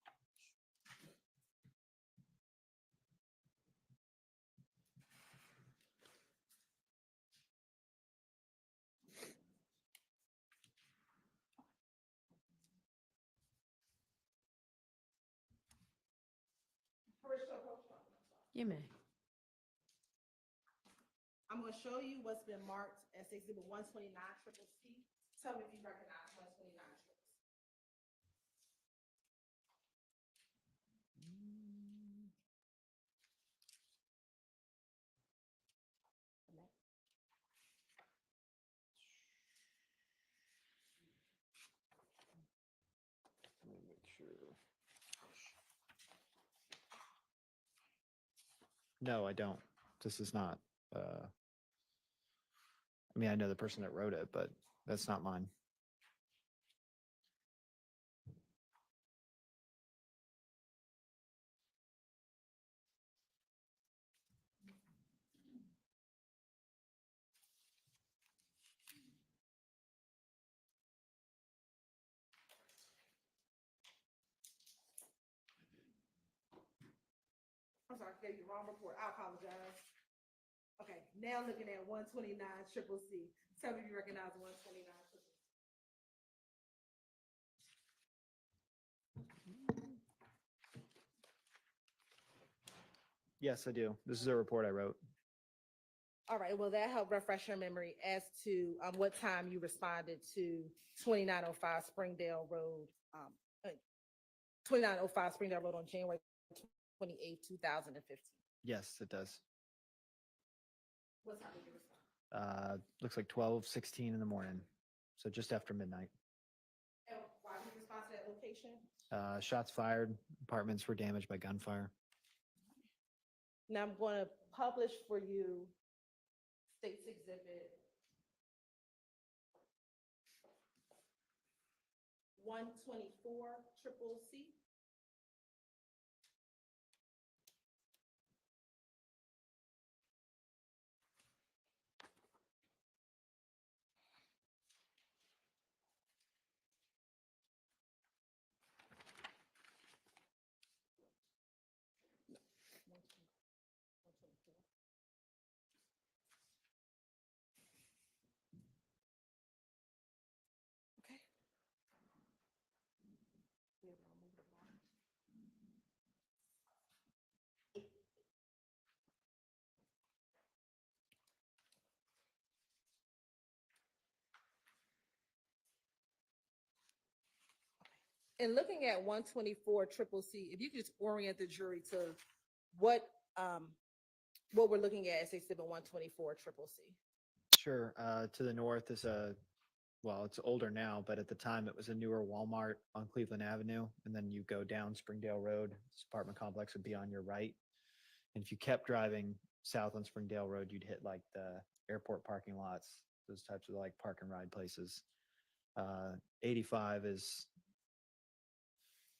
You may. I'm gonna show you what's been marked as exhibit 129 triple C. Tell me if you recognize 129 triple C. Let me make sure. No, I don't. This is not, I mean, I know the person that wrote it, but that's not mine. I'm sorry, I gave you the wrong report. I apologize. Okay, now looking at 129 triple C. Tell me if you recognize 129 triple C. Yes, I do. This is a report I wrote. All right, well, that helped refresh your memory as to what time you responded to 2905 Springdale Road, 2905 Springdale Road on January 28, 2015. Yes, it does. What time did you respond? Looks like 12:16 in the morning. So just after midnight. And why did you respond to that location? Shots fired, apartments were damaged by gunfire. Now I'm going to publish for you State's Exhibit 124 triple C. Okay. And looking at 124 triple C, if you could just orient the jury to what we're looking at as exhibit 124 triple C. Sure. To the north is well, it's older now, but at the time it was a newer Walmart on Cleveland Avenue. And then you go down Springdale Road, this apartment complex would be on your right. And if you kept driving south on Springdale Road, you'd hit like the airport parking lots, those types of like park and ride places. 85 is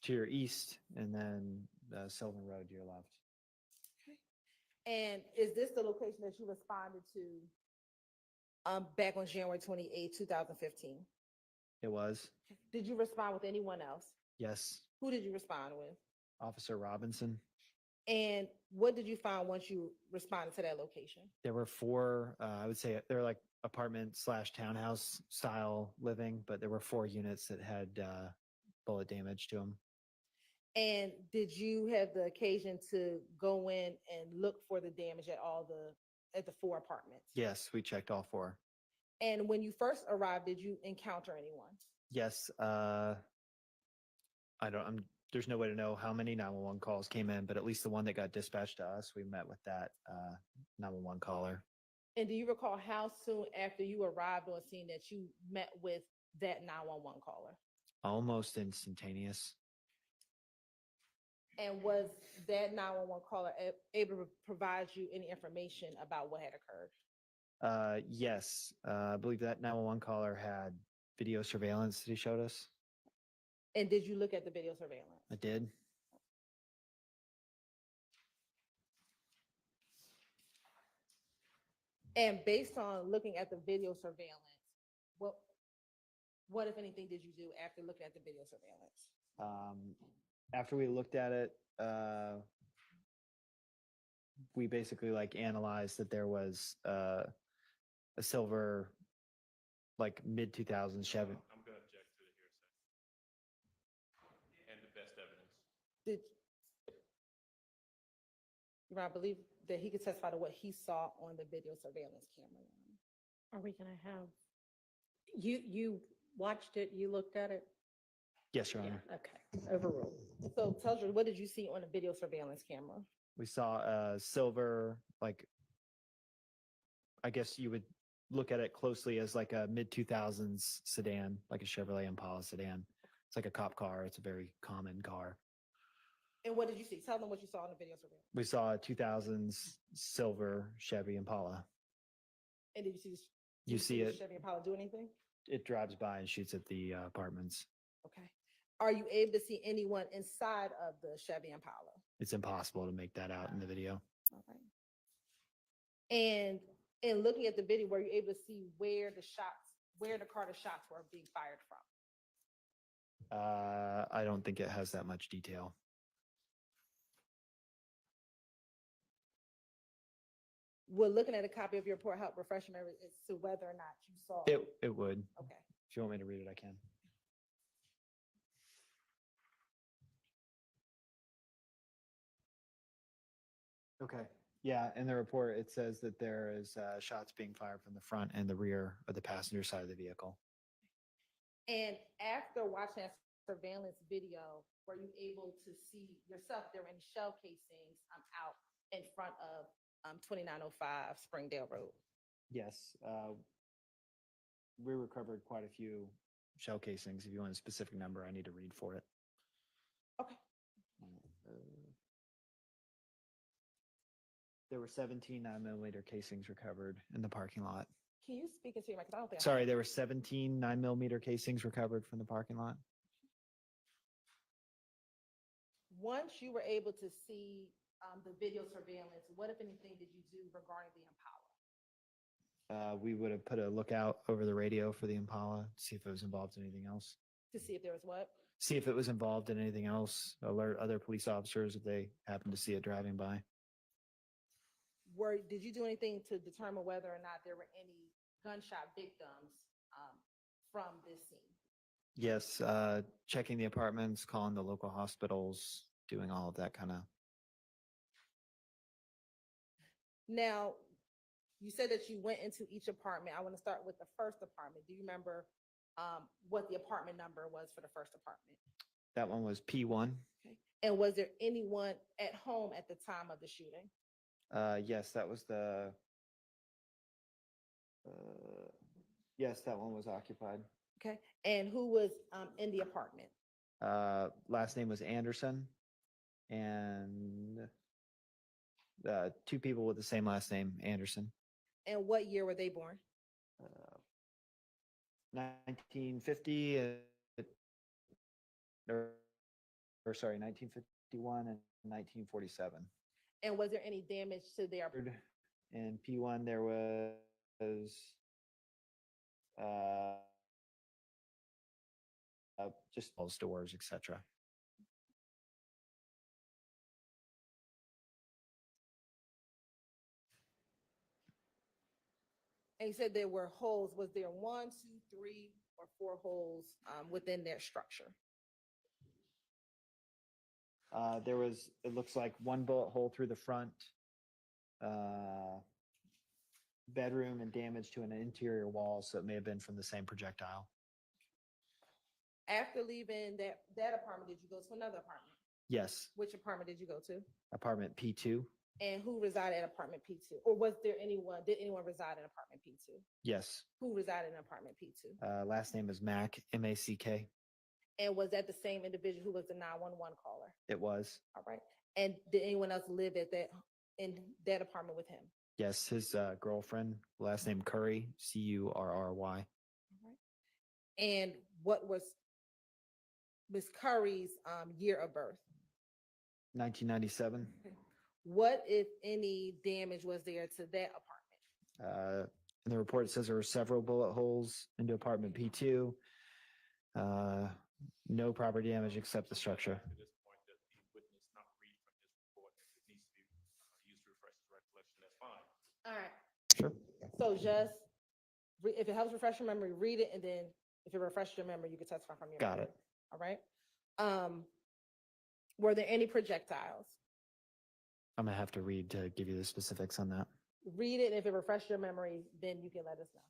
to your east, and then Sylvan Road to your left. And is this the location that you responded to back on January 28, 2015? It was. Did you respond with anyone else? Yes. Who did you respond with? Officer Robinson. And what did you find once you responded to that location? There were four, I would say they're like apartment / townhouse style living, but there were 4 units that had bullet damage to them. And did you have the occasion to go in and look for the damage at the 4 apartments? Yes, we checked all 4. And when you first arrived, did you encounter anyone? Yes. There's no way to know how many 911 calls came in, but at least the one that got dispatched to us, we met with that 911 caller. And do you recall how soon after you arrived on scene that you met with that 911 caller? Almost instantaneous. And was that 911 caller able to provide you any information about what had occurred? Yes. I believe that 911 caller had video surveillance that he showed us. And did you look at the video surveillance? I did. And based on looking at the video surveillance, what if anything did you do after looking at the video surveillance? After we looked at it, we basically like analyzed that there was a silver, like mid 2000s Chevy. I'm going to object to the hearsay and the best evidence. I believe that he could testify to what he saw on the video surveillance camera. Are we gonna have, you watched it, you looked at it? Yes, Your Yeah, Honor. okay, overruled. So Teldra, what did you see on the video surveillance camera? We saw a silver, like, I guess you would look at it closely as like a mid-2000s sedan, like a Chevrolet Impala sedan. It's like a cop car. It's a very common car. And what did you see? Tell them what you saw on the video surveillance. We saw a 2000s silver Chevy Impala. And did you see? You see the it. Chevy Impala do anything? It drives by and shoots at the apartments. Okay. Are you able to see anyone inside of the Chevy Impala? It's impossible to make that out in the video. All right. And in looking at the video, were you able to see where the car the shots were being fired from? I don't think it has that much detail. Will looking at a copy of your report help refresh your memory as to whether or not you saw? It would. Okay. If you want me to read it, I can. Okay. Yeah, in the report, it says that there is shots being fired from the front and the rear of the passenger side of the vehicle. And after watching that surveillance video, were you able to see yourself if there were any shell casings out in front of 2905 Springdale Road? Yes. We recovered quite a few shell casings. If you want a specific number, I need to read for it. Okay. There were 17 9mm casings recovered in the parking lot. Can you speak into your mic? 'Cause I don't think I Sorry, there were 17 9mm casings recovered from the parking lot. Once you were able to see the video surveillance, what, if anything, did you do regarding the Impala We would have put a lookout over the radio for the Impala, see if it was involved in anything else. to see if there was what? See if it was involved in anything else, alert other police officers if they happen to see it driving by. Did you do anything to determine whether or not there were any gunshot victims from this scene? Yes, checking the apartments, calling the local hospitals, doing all of that kind of. Now, you said that you went into each apartment. I want to start with the first apartment. Do you remember what the apartment number was for the first apartment? That one was P1. Okay. And was there anyone at home at the time of the shooting? Yes, that was the. Yes, that one was occupied. Okay. And who was in the apartment? Last name was Anderson, and two people with the same last name, Anderson. And what year were they born? 1950, or sorry, 1951 and 1947. And was there any damage to their? In P1, there was just all doors, etc. And you said there were holes. Was there 1, 2, 3, or 4 holes within their structure? There was, it looks like one bullet hole through the front bedroom and damage to an interior wall, so it may have been from the same projectile. After leaving that apartment, did you go to another apartment? Yes, Which apartment did you go to? apartment P2. And who resided in apartment P2? Or did anyone reside in apartment P2? Yes, Who resided in apartment P2? last name is Mack, M-A-C-K. And was that the same individual who was the 911 caller? It was. All right. And did anyone else live in that apartment with him? Yes, his girlfriend, last name Curry, C-U-R-R-Y. And what was Miss Curry's year of birth? 1997. What, if any, damage was there to that apartment? In the report, it says there were several bullet holes into apartment P2. No property damage except the structure. To this point, that the witness not read from his report, if it needs to be used to refresh his recollection, that's fine. All right. Sure. So just, if it helps refresh your memory, read it, and then if it refreshes your memory, you can testify from your Got memory. it. All right. Were there any projectiles? I'm gonna have to read to give you the specifics on that. Read it, and if it refreshes your memory, then you can let us know.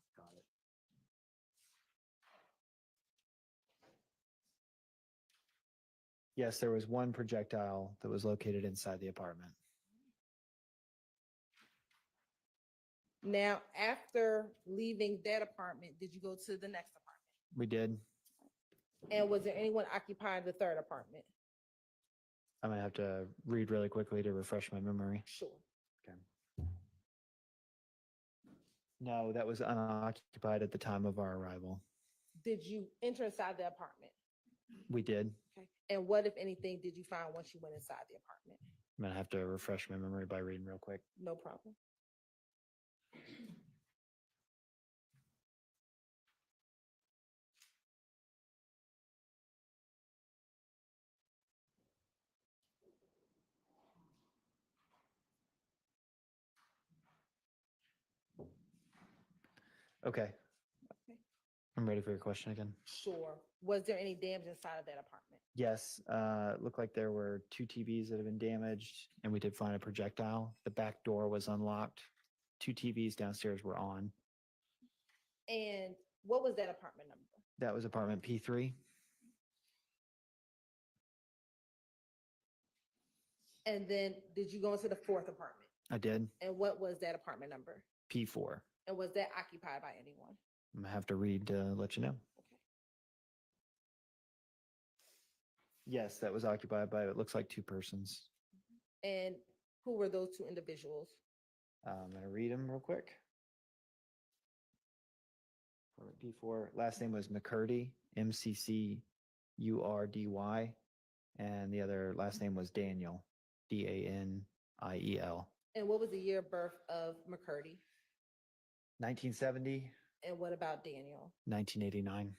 Yes, there was one projectile that was located inside the apartment. Now, after leaving that apartment, did you go to the next apartment? We did. And was there anyone occupying the third apartment? I'm gonna have to read really quickly to refresh my memory. Sure. Okay. No, that was unoccupied at the time of our arrival. Did you enter inside the apartment? We did. Okay. And what, if anything, did you find once you went inside the apartment? I'm gonna have to refresh my memory by reading real quick. No problem. Okay. Okay. I'm ready for your question again. Sure. Was there any damage inside of that apartment? Yes, it looked like there were 2 TVs that have been damaged, and we did find a projectile. The back door was unlocked. 2 TVs downstairs were on. And what was that apartment number? That was apartment P3. And then did you go into the fourth apartment? I did. And what was that apartment number? P4. And was that occupied by anyone? I'm gonna have to read to let you know. Okay. Yes, that was occupied by, it looks like 2 persons. And who were those 2 individuals? I'm gonna read them real quick. Apartment P4, last name was McCurdy, MCCURDY, and the other last name was Daniel, DANIEL. And what was the year of birth of McCurdy? 1970, And what about Daniel? 1989.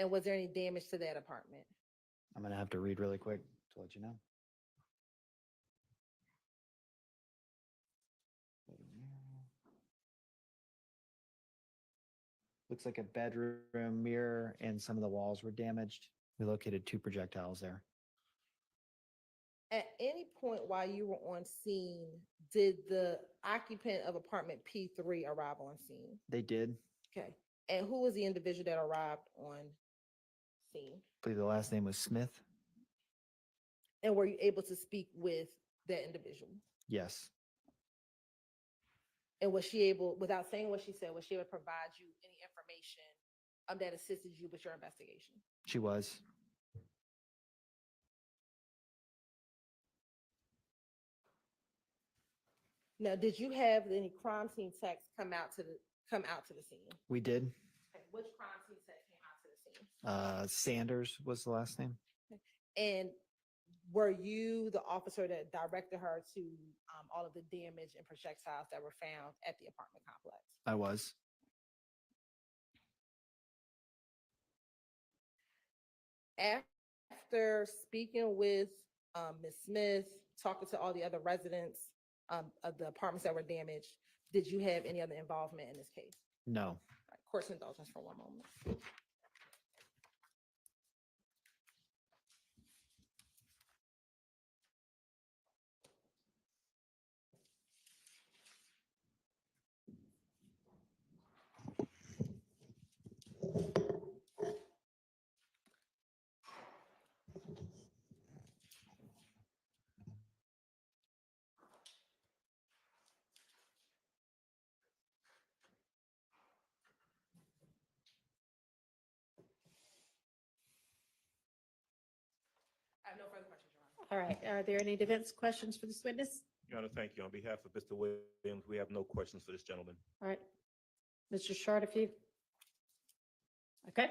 And was there any damage to that apartment? I'm gonna have to read really quick to let you know. Looks like a bedroom mirror and some of the walls were damaged. We located 2 projectiles there. At any point while you were on scene, did the occupant of apartment P3 arrive on scene? They did. Okay. And who was the individual that arrived on scene? I believe the last name was Smith. And were you able to speak with that individual? Yes. And was she able, without saying what she said, was she able to provide you any information that assisted you with your investigation? She was. Now, did you have any crime scene techs come out to the scene? We did. Okay, which crime scene tech came out to the scene? Sanders was the last name. And were you the officer that directed her to all of the damage and projectiles that were found at the apartment complex? I was. After speaking with Ms. Smith, talking to all the other residents of the apartments that were damaged, did you have any other involvement in this case? No. All right, court's indulgence for one moment. I have no further questions, Your Honor. All right, are there any defense questions for this witness? Your Honor, thank you. On behalf of Mr. Williams, we have no questions for this gentleman. All right. Mr. Short, if you, okay?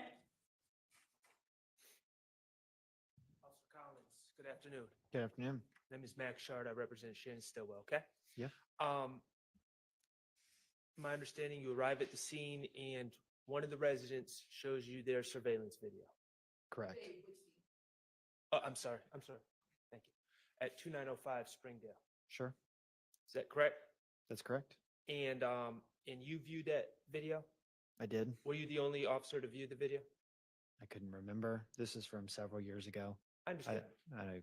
Officer Collins, good afternoon. Good afternoon. My name is Max Shard. I represent Shannon Stillwell, okay? Yeah. My understanding, you arrive at the scene and one of the residents shows you their surveillance video. Correct. Oh, I'm sorry. Thank you. At 2905 Springdale. Sure. Is that correct? That's correct. And you viewed that video? I did. Were you the only officer to view the video? I couldn't remember. This is from several years ago. I understand. I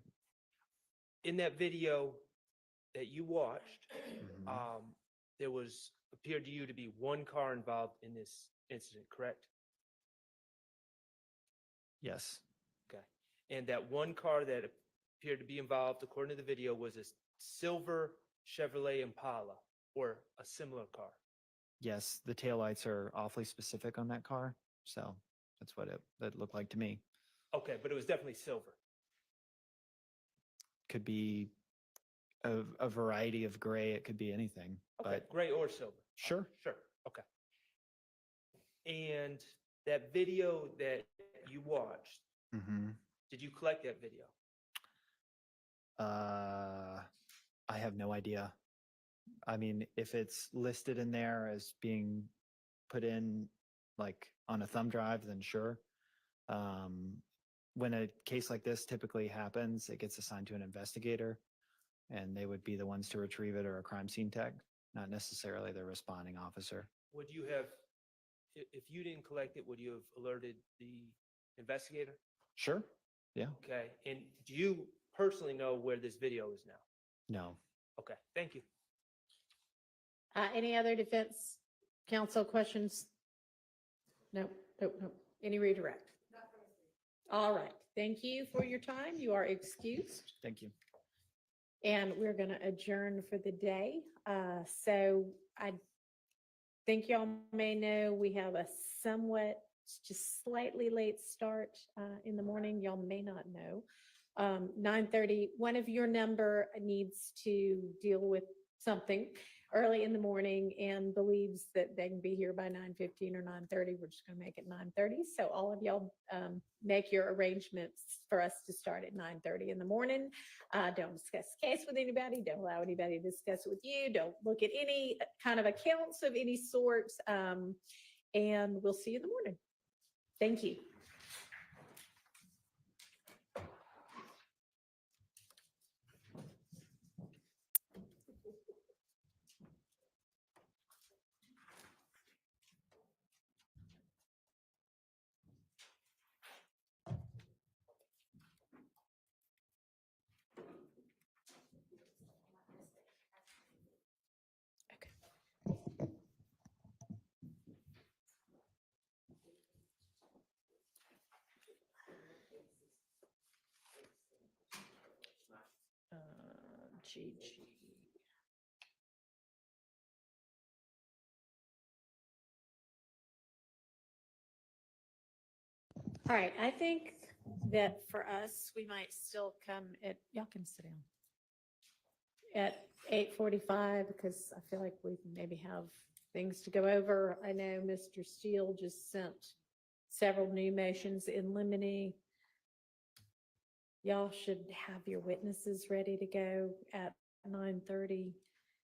In that video, that you watched, Mhm. there was, appeared to you to be one car involved in this incident, correct? Yes. Okay. And that one car that appeared to be involved, according to the video, was a silver Chevrolet Impala or a similar car. Yes, the taillights are awfully specific on that car, so that's what it looked like to me. Okay, but it was definitely silver. Could be a variety of gray. It could be anything, Okay, but gray or silver. sure. Sure, okay. And that video that you watched, Hmm. did you collect that video? I have no idea. I mean, if it's listed in there as being put in like on a thumb drive, then sure. When a case like this typically happens, it gets assigned to an investigator, and they would be the ones to retrieve it, or a crime scene tech, not necessarily the responding officer. Would you have, if you didn't collect it, would you have alerted the investigator? Sure. Yeah. Okay, and do you personally know where this video is now? No. Okay, thank you. Any other defense counsel questions? Nope, nope, nope. Any redirect? All right. Thank you for your time. You are excused. Thank you. And we're going to adjourn for the day. So I think y'all may know we have a somewhat, just slightly late start in the morning. Y'all may not know. 9:30, one of your number needs to deal with something early in the morning and believes that they can be here by 9:15 or 9:30. We're just going to make it 9:30. So all of y'all make your arrangements for us to start at 9:30 in the morning. Don't discuss the case with anybody. Don't allow anybody to discuss it with you. Don't look at any kind of accounts of any sort. And we'll see you in the morning. Thank you. GG. All right, I think that for us, we might still come at, y'all can sit down. At 8:45, because I feel like we maybe have things to go over. I know Mr. Steele just sent several new motions in limine. Y'all should have your witnesses ready to go at 9:30.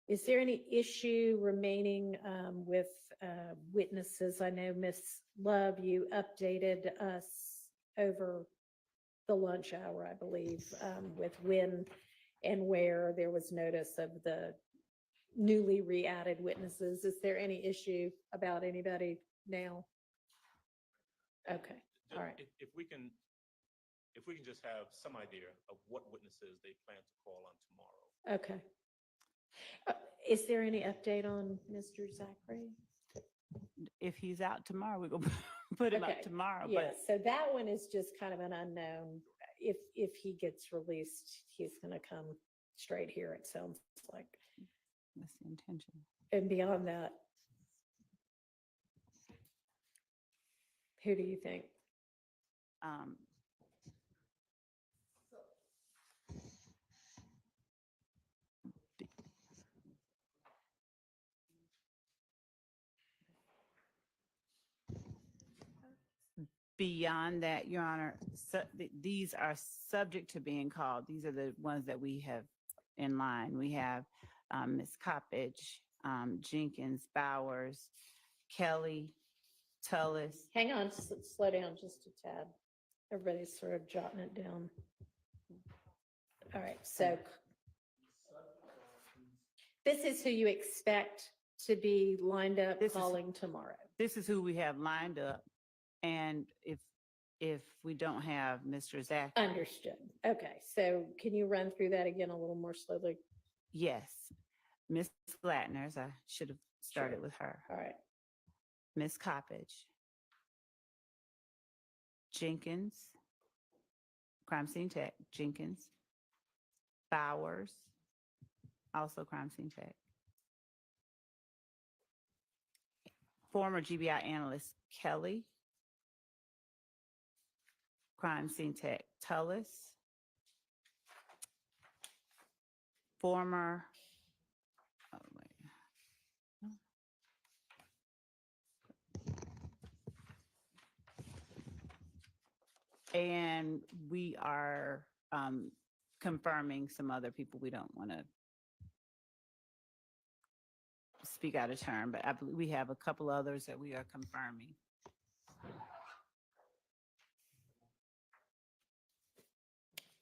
Is there any issue remaining with witnesses? I know Ms. Love, you updated us over the lunch hour, I believe, with when and where there was notice of the newly re-added witnesses. Is there any issue about anybody now? Okay, all right. If we can just have some idea of what witnesses they plan to call on tomorrow. Okay. Is there any update on Mr. Zachary? If he's out tomorrow, we're gonna put him Okay, up tomorrow. Yeah, But so that one is just kind of an unknown. If he gets released, he's gonna come straight here, it sounds like. that's the intention. And beyond that, who do you think? Beyond that, Your Honor, these are subject to being called. These are the ones that we have in line. We have Ms. Coppedge, Jenkins, Bowers, Kelly, Tullis. Hang on, slow down just a tad. Everybody's sort of jotting it down. All right, so this is who you expect to be lined up calling tomorrow. This is who we have lined up. And if we don't have Mr. Zachary. Understood. Okay, so can you run through that again a little more slowly? Yes. Miss Glatner's, I should have started with her. All right. Miss Coppage. Jenkins. Crime Scene Tech, Jenkins. Bowers. Also Crime Scene Tech. Former GBI analyst Kelly. Crime Scene Tech Tullis. Former, oh wait. And we are confirming some other people. We don't want to speak out of turn, but I believe we have a couple others that we are confirming.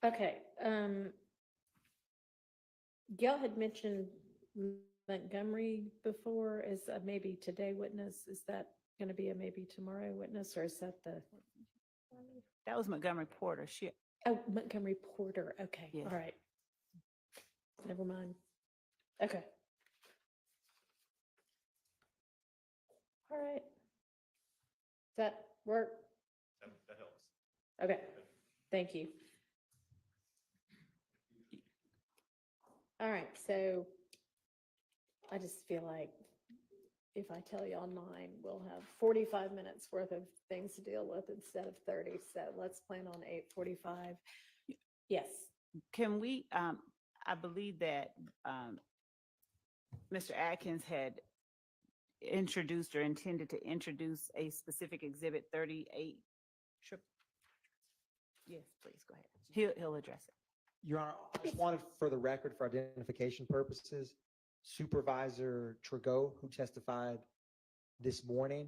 Okay, Gail had mentioned Montgomery before as a maybe today witness. Is that going to be a maybe tomorrow witness, or is that the? That was Montgomery Porter. Oh, Montgomery Porter. Okay, Yes. all right. Never mind. Okay. All right. Does that work? That helps. Okay, thank you. All right, so I just feel like if I tell you on mine, we'll have 45 minutes worth of things to deal with instead of 30. So let's plan on 8:45. Yes. Can we, I believe that Mr. Atkins had introduced or intended to introduce a specific exhibit 38. Yes, please go ahead. He'll address it. Your Honor, I just wanted for the record, for identification purposes, Supervisor Trigot, who testified this morning,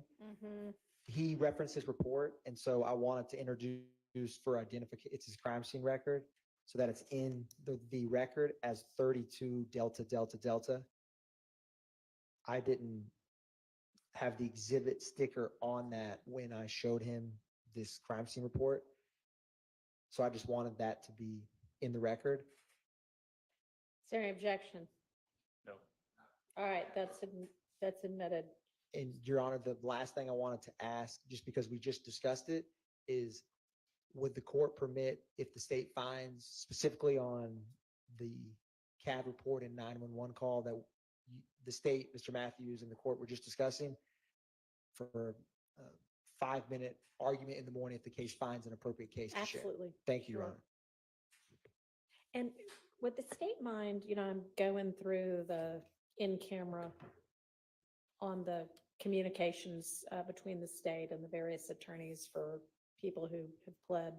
he referenced his report, and so I wanted to introduce for identification, it's his crime scene record, so that it's in the record as 32 Delta Delta Delta. I didn't have the exhibit sticker on that when I showed him this crime scene report. So I just wanted that to be in the record. Is there any objection? No. All right, that's admitted. And Your Honor, the last thing I wanted to ask, just because we just discussed it, is would the court permit if the state finds specifically on the CAD report and 911 call that the state, Mr. Matthews, and the court were just discussing for a 5-minute argument in the morning if the case finds an appropriate case to share? Absolutely. Thank you, Your Sure. Honor. And would the state mind, I'm going through the in-camera on the communications between the state and the various attorneys for people who have pled.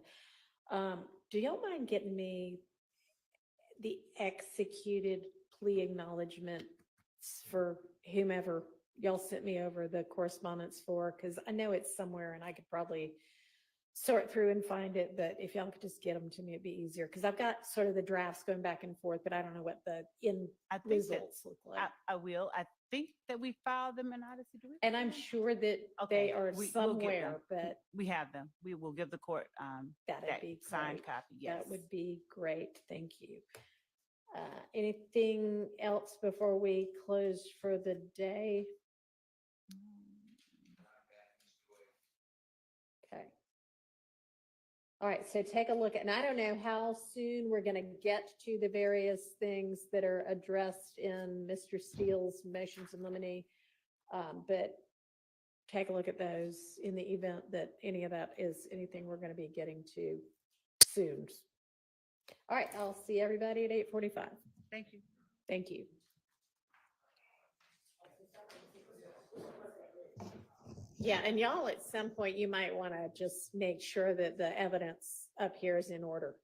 Do y'all mind getting me the executed plea acknowledgement for whomever y'all sent me over the correspondence for? Because I know it's somewhere and I could probably sort through and find it, but if y'all could just get them to me, it'd be easier. Because I've got sort of the drafts going back and forth, but I don't know what the end results look like. I will. I think that we filed them in Odyssey. Do we? And I'm sure that they are we'll get somewhere, them. but We have them. We will give the court that'd that be signed great. copy. Yes. That would be great. Thank you. Anything else before we close for the day? Okay. All right, so take a look at, and I don't know how soon we're going to get to the various things that are addressed in Mr. Steele's motions in limine, but take a look at those in the event that any of that is anything we're going to be getting to soon. All right, I'll see everybody at 8:45. Thank you. Thank you. Yeah, and y'all, at some point, you might want to just make sure that the evidence up here is in order.